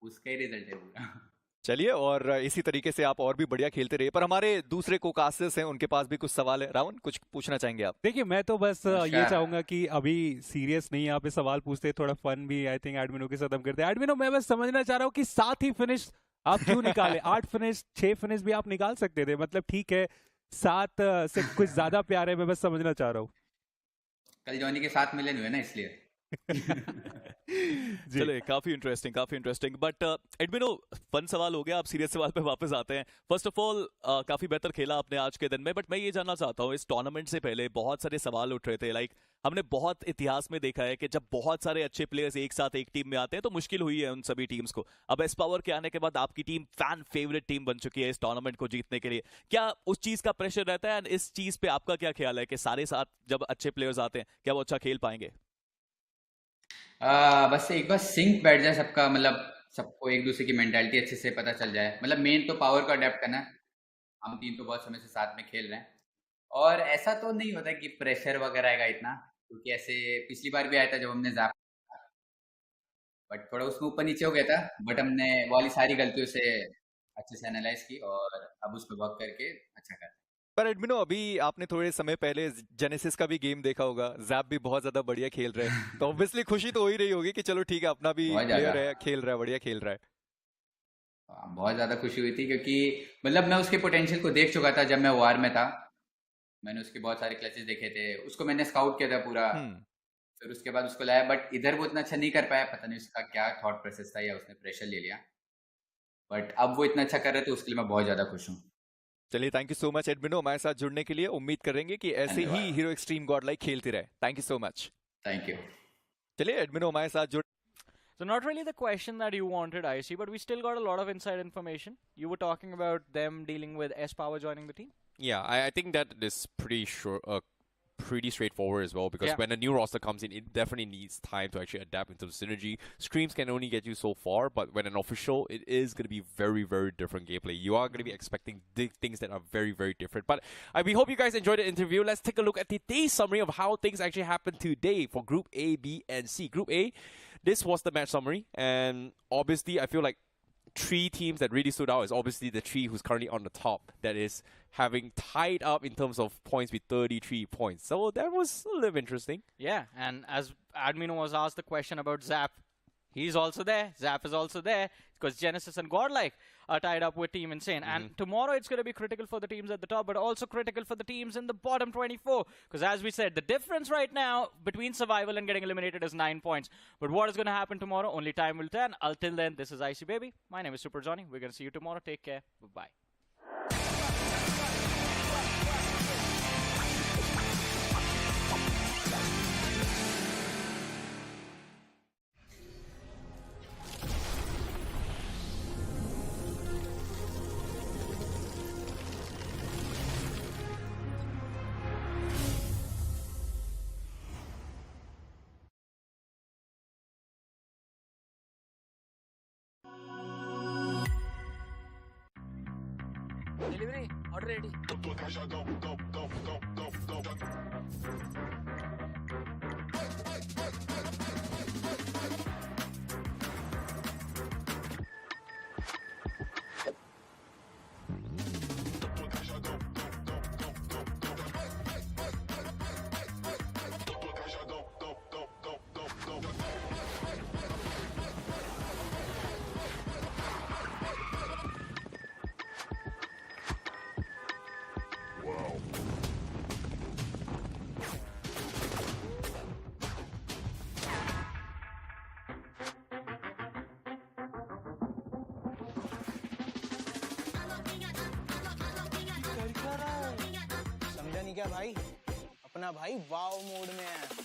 उसका ही रिजल्ट है पूरा। चलिए, और इसी तरीके से आप और भी बढ़िया खेलते रहिए। पर हमारे दूसरे कोकास्टर्स हैं, उनके पास भी कुछ सवाल है। रावण, कुछ पूछना चाहेंगे आप? देखिए, मैं तो बस ये चाहूंगा कि अभी सीरियस नहीं यहाँ पे सवाल पूछते, थोड़ा फन भी आई थिंक एडमिनो के साथ हम करते हैं। एडमिनो, मैं बस समझना चाह रहा हूँ कि 7 ही फिनिश आप क्यों निकाले? 8 फिनिश 6 फिनिश भी आप निकाल सकते थे, मतलब ठीक है 7 से कुछ ज्यादा प्यार है, मैं बस समझना चाह रहा हूँ। कल जॉनी के साथ मिले हुए ना, इसलिए। चलिए, काफी इंटरेस्टिंग। बट एडमिनो, फन सवाल हो गया, आप सीरियस सवाल पे वापस आते हैं। फर्स्ट ऑफ ऑल, काफी बेहतर खेला आपने आज के दिन में, बट मैं ये जानना चाहता हूँ, इस टूर्नामेंट से पहले बहुत सारे सवाल उठ रहे थे। लाइक हमने बहुत इतिहास में देखा है कि जब बहुत सारे अच्छे प्लेयर्स एक साथ एक टीम में आते हैं तो मुश्किल हुई है उन सभी टीम्स को। अब एस पावर के आने के बाद आपकी टीम फैन फेवरेट टीम बन चुकी है इस टूर्नामेंट को जीतने के लिए। क्या उस चीज का प्रेशर रहता है? इस चीज पे आपका क्या ख्याल है कि सारे साथ जब अच्छे प्लेयर्स आते हैं, क्या वो अच्छा खेल पाएंगे? बस एक बार सिंक बैठ जाए सबका, मतलब सबको एक दूसरे की मेंटालिटी अच्छे से पता चल जाए। मतलब मेन तो पावर को अडेप्ट करना है। हम तीन तो बहुत समय से साथ में खेल रहे हैं, और ऐसा तो नहीं होता कि प्रेशर वगैरह आएगा इतना, क्योंकि ऐसे पिछली बार भी आया था जब हमने ज़ैप, बट थोड़ा उसमें ऊपर नीचे हो गया था, बट हमने वाली सारी गलतियों से अच्छे से एनालाइज की और अब उस पर वर्क करके अच्छा कर। पर एडमिनो, अभी आपने थोड़े समय पहले जेनेसिस का भी गेम देखा होगा, जैप भी बहुत ज्यादा बढ़िया खेल रहे हैं, तो ऑब्वियसली खुशी तो हो ही रही होगी कि चलो ठीक है, अपना भी प्लेयर है, खेल रहा है, बढ़िया खेल रहा है। बहुत ज्यादा खुशी हुई थी, क्योंकि मतलब मैं उसके पोटेंशियल को देख चुका था जब मैं वार में था। मैंने उसके बहुत सारे क्लचेस देखे थे, उसको मैंने स्काउट किया था पूरा, फिर उसके बाद उसको लाया, बट इधर वो इतना अच्छा नहीं कर पाया। पता नहीं उसका क्या थॉट प्रोसेस था, या उसने प्रेशर ले लिया, बट अब वो इतना अच्छा कर रहे थे, उसके लिए मैं बहुत ज्यादा खुश हूँ। चलिए, थैंक यू सो मच एडमिनो, हमारे साथ जुड़ने के लिए। उम्मीद करेंगे कि ऐसे ही हीरो एक्सट्रीम गॉड लाइक खेलते रहे। Thank you so much. Thank you. चलिए, एडमिनो हमारे साथ जुड़। So not really the question that you wanted, I see, but we still got a lot of inside information. You were talking about them dealing with S Power joining the team. Yeah, I think that is pretty sure. Pretty straightforward as well, because when a new roster comes in, it definitely needs time to actually adapt into the synergy. Streams can only get you so far, but when an official, it is going to be very, very different gameplay. You are going to be expecting things that are very, very different. But we hope you guys enjoyed the interview. Let's take a look at today's summary of how things actually happened today for Group A, B, and C. Group A, this was the match summary, and obviously I feel like 3 teams that really stood out is obviously the 3 who's currently on the top, that is having tied up in terms of points with 33 points. So that was a little interesting. Yeah, and as Admin was asked the question about Zap, he's also there. Zap is also there because Genesis and Godlike are tied up with Team Insane. And tomorrow it's going to be critical for the teams at the top, but also critical for the teams in the bottom 24. Because as we said, the difference right now between survival and getting eliminated is 9 points. But what is going to happen tomorrow? Only time will tell. Until then, this is Icy Baby. My name is Super Johnny. We're going to see you tomorrow. Take care. Bye-bye. Delivery, order ready. क्या भाई, अपना भाई वाव mode में है।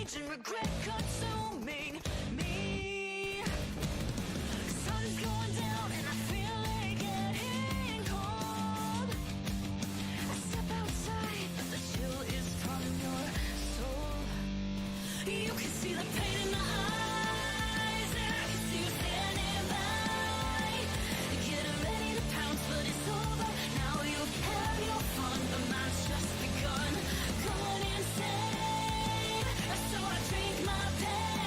rage and regret consuming me. Sun's going down and I feel like getting cold. I step outside, but the chill is from your soul. You can see the pain in my eyes, and I can see you standing by. Getting ready to pounce, but it's over. Now you've had your fun, but mine's just begun. Going insane, so I drink my pain.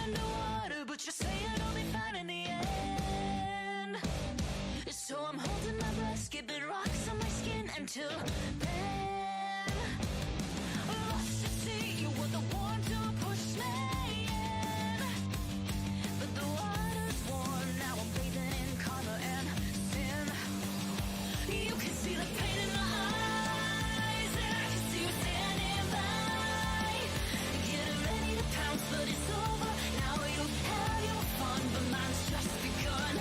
underwater, but you're saying I'll be fine in the end. So I'm holding my breath, skipping rocks on my skin until then. Lost at sea, you were the one to push me in. But the water's warm, now I'm bathing in karma and sin. You can see the pain in my eyes, and I can see you standing by. Getting ready to pounce, but it's over. Now you've had your fun, but mine's just begun.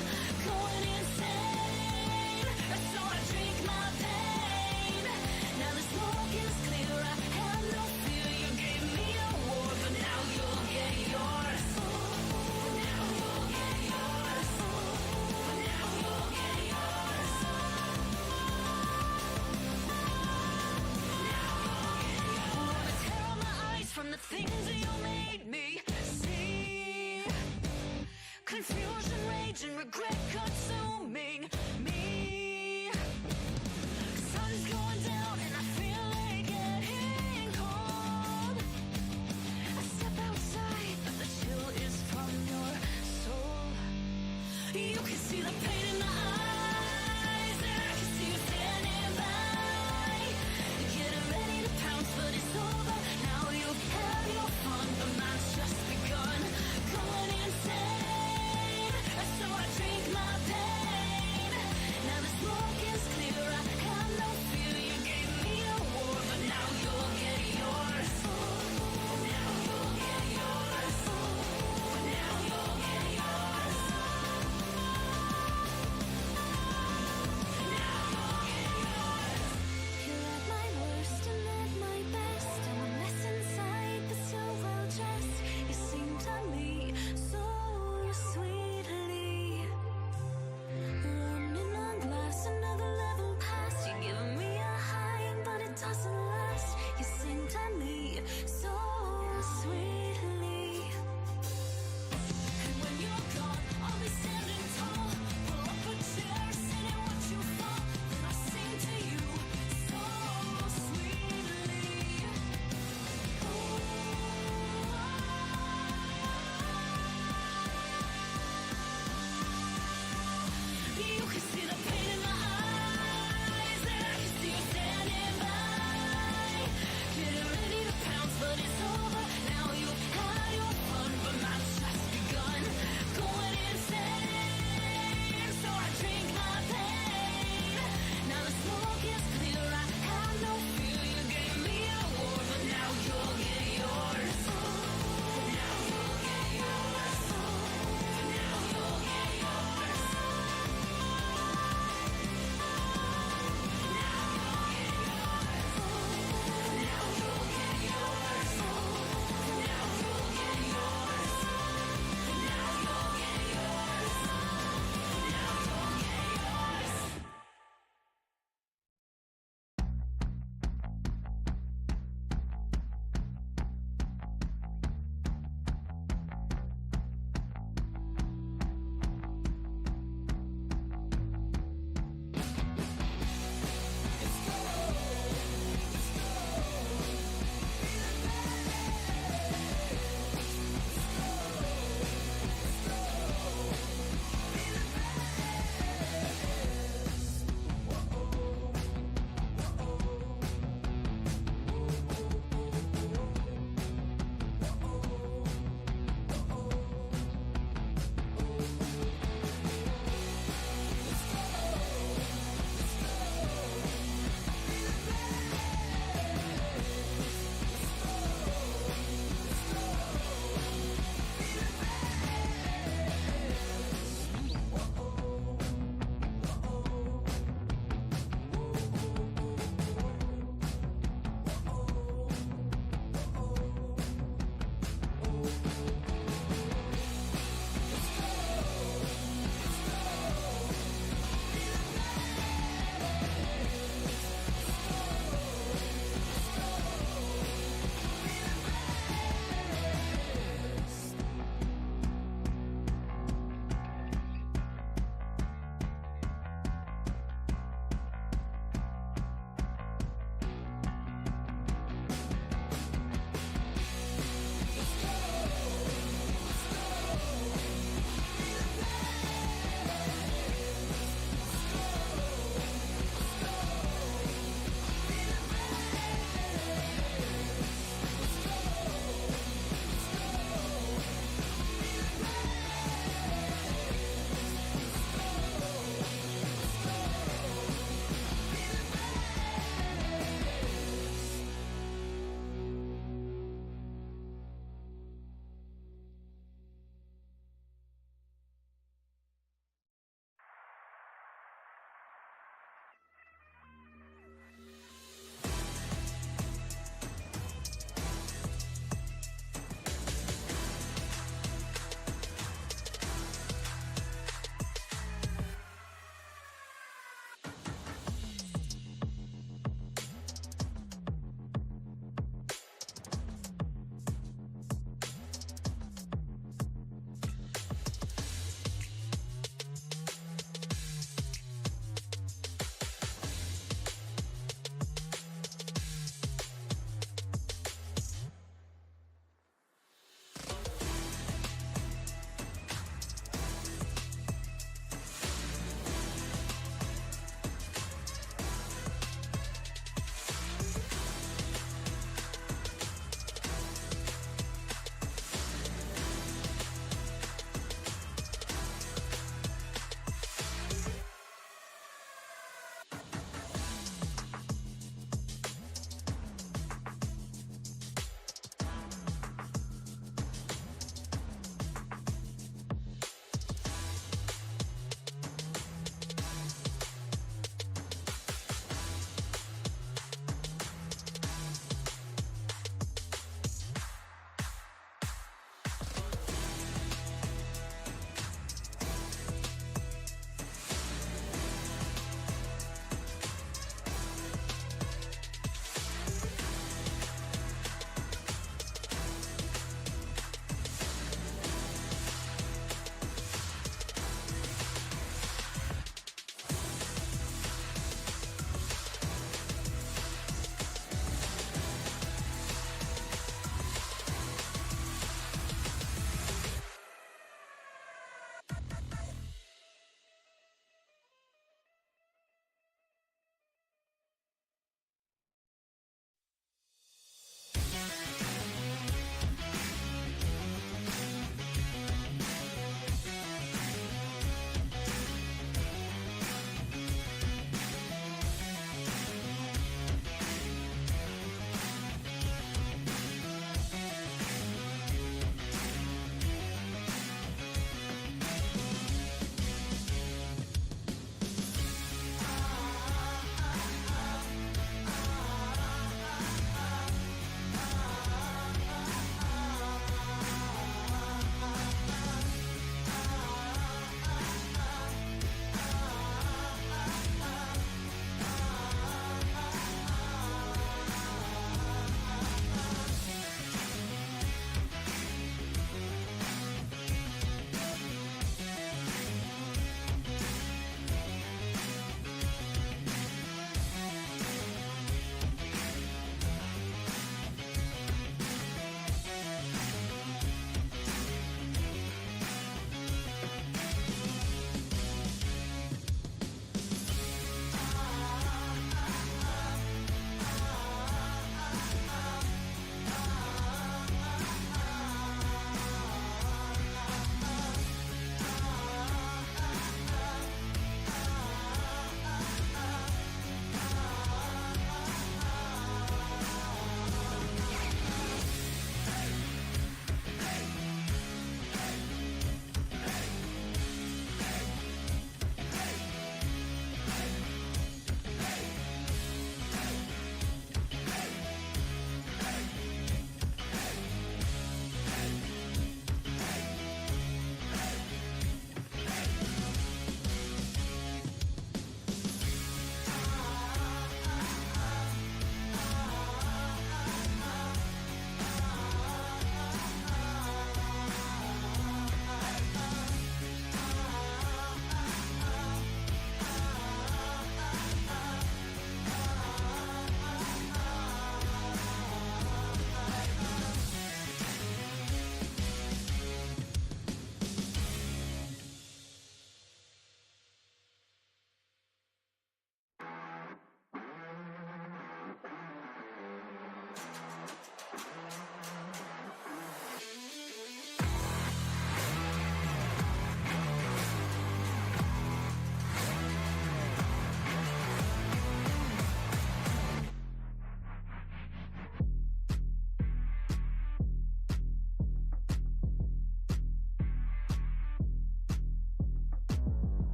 Going insane, so I drink my pain. Now the smoke is clear, I have no fear. You gave me a war, but now you'll get yours. Now you'll get yours. Now you'll get yours. Wanna tear out my eyes from the things that you made me see. Confusion, rage, and regret consuming me. Sun's going down and I feel like getting cold. I step outside, but the chill is from your soul. You can see the pain in my eyes, and I can see you standing by. Getting ready to pounce, but it's over. Now you've had your fun, but mine's just begun. Going insane, so I drink my pain. Now the smoke is clear, I have no fear. You gave me a war, but now you'll get yours. Now you'll get yours. Now you'll get yours.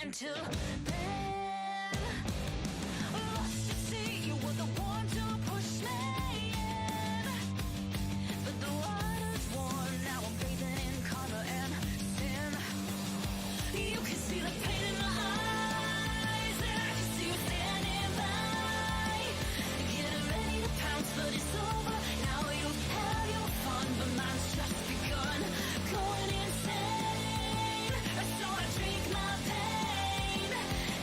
until then. Lost at sea, you were the one to push me in. But the water's warm, now I'm bathing in karma and sin. You can see the pain in my eyes, and I can see you standing by. Getting ready to pounce, but it's over. Now you have your fun, but mine's just begun. Going insane, so I drink my pain.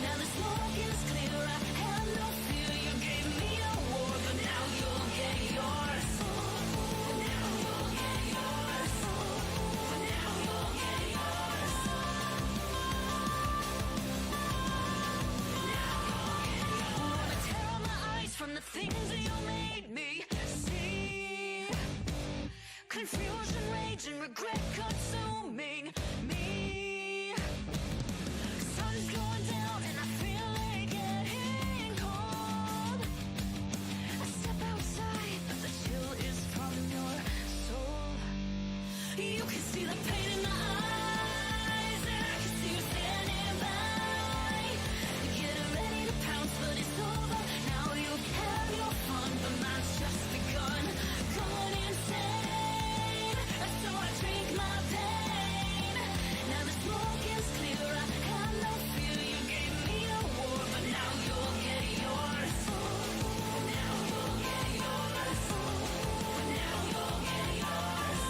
Now the smoke is clear, I have no fear. You gave me a war, but now you'll get yours. Now you'll get yours. Now you'll get yours. Wanna tear out my eyes from the things that you made me see. Confusion, rage, and regret consuming me. Sun's going down and I feel it getting cold. I step outside, but the chill is from your soul. You can see the pain in my eyes, and I can see you standing by. Getting ready to pounce, but it's over. Now you have your fun, but mine's just begun. Going insane, so I drink my pain. Now the smoke is clear, I have no fear. You gave me a war, but now you'll get yours. Now you'll get yours. Now you'll get yours.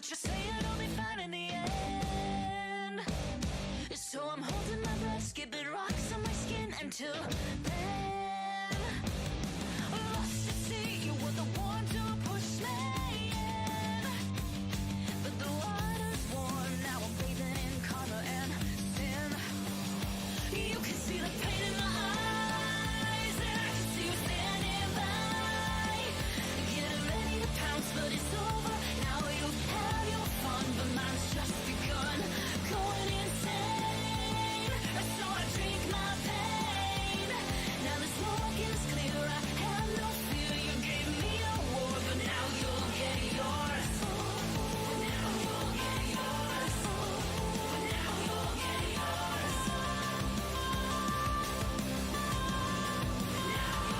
but you say it'll be fine in the end. So I'm holding my breath, skipping rocks on my skin until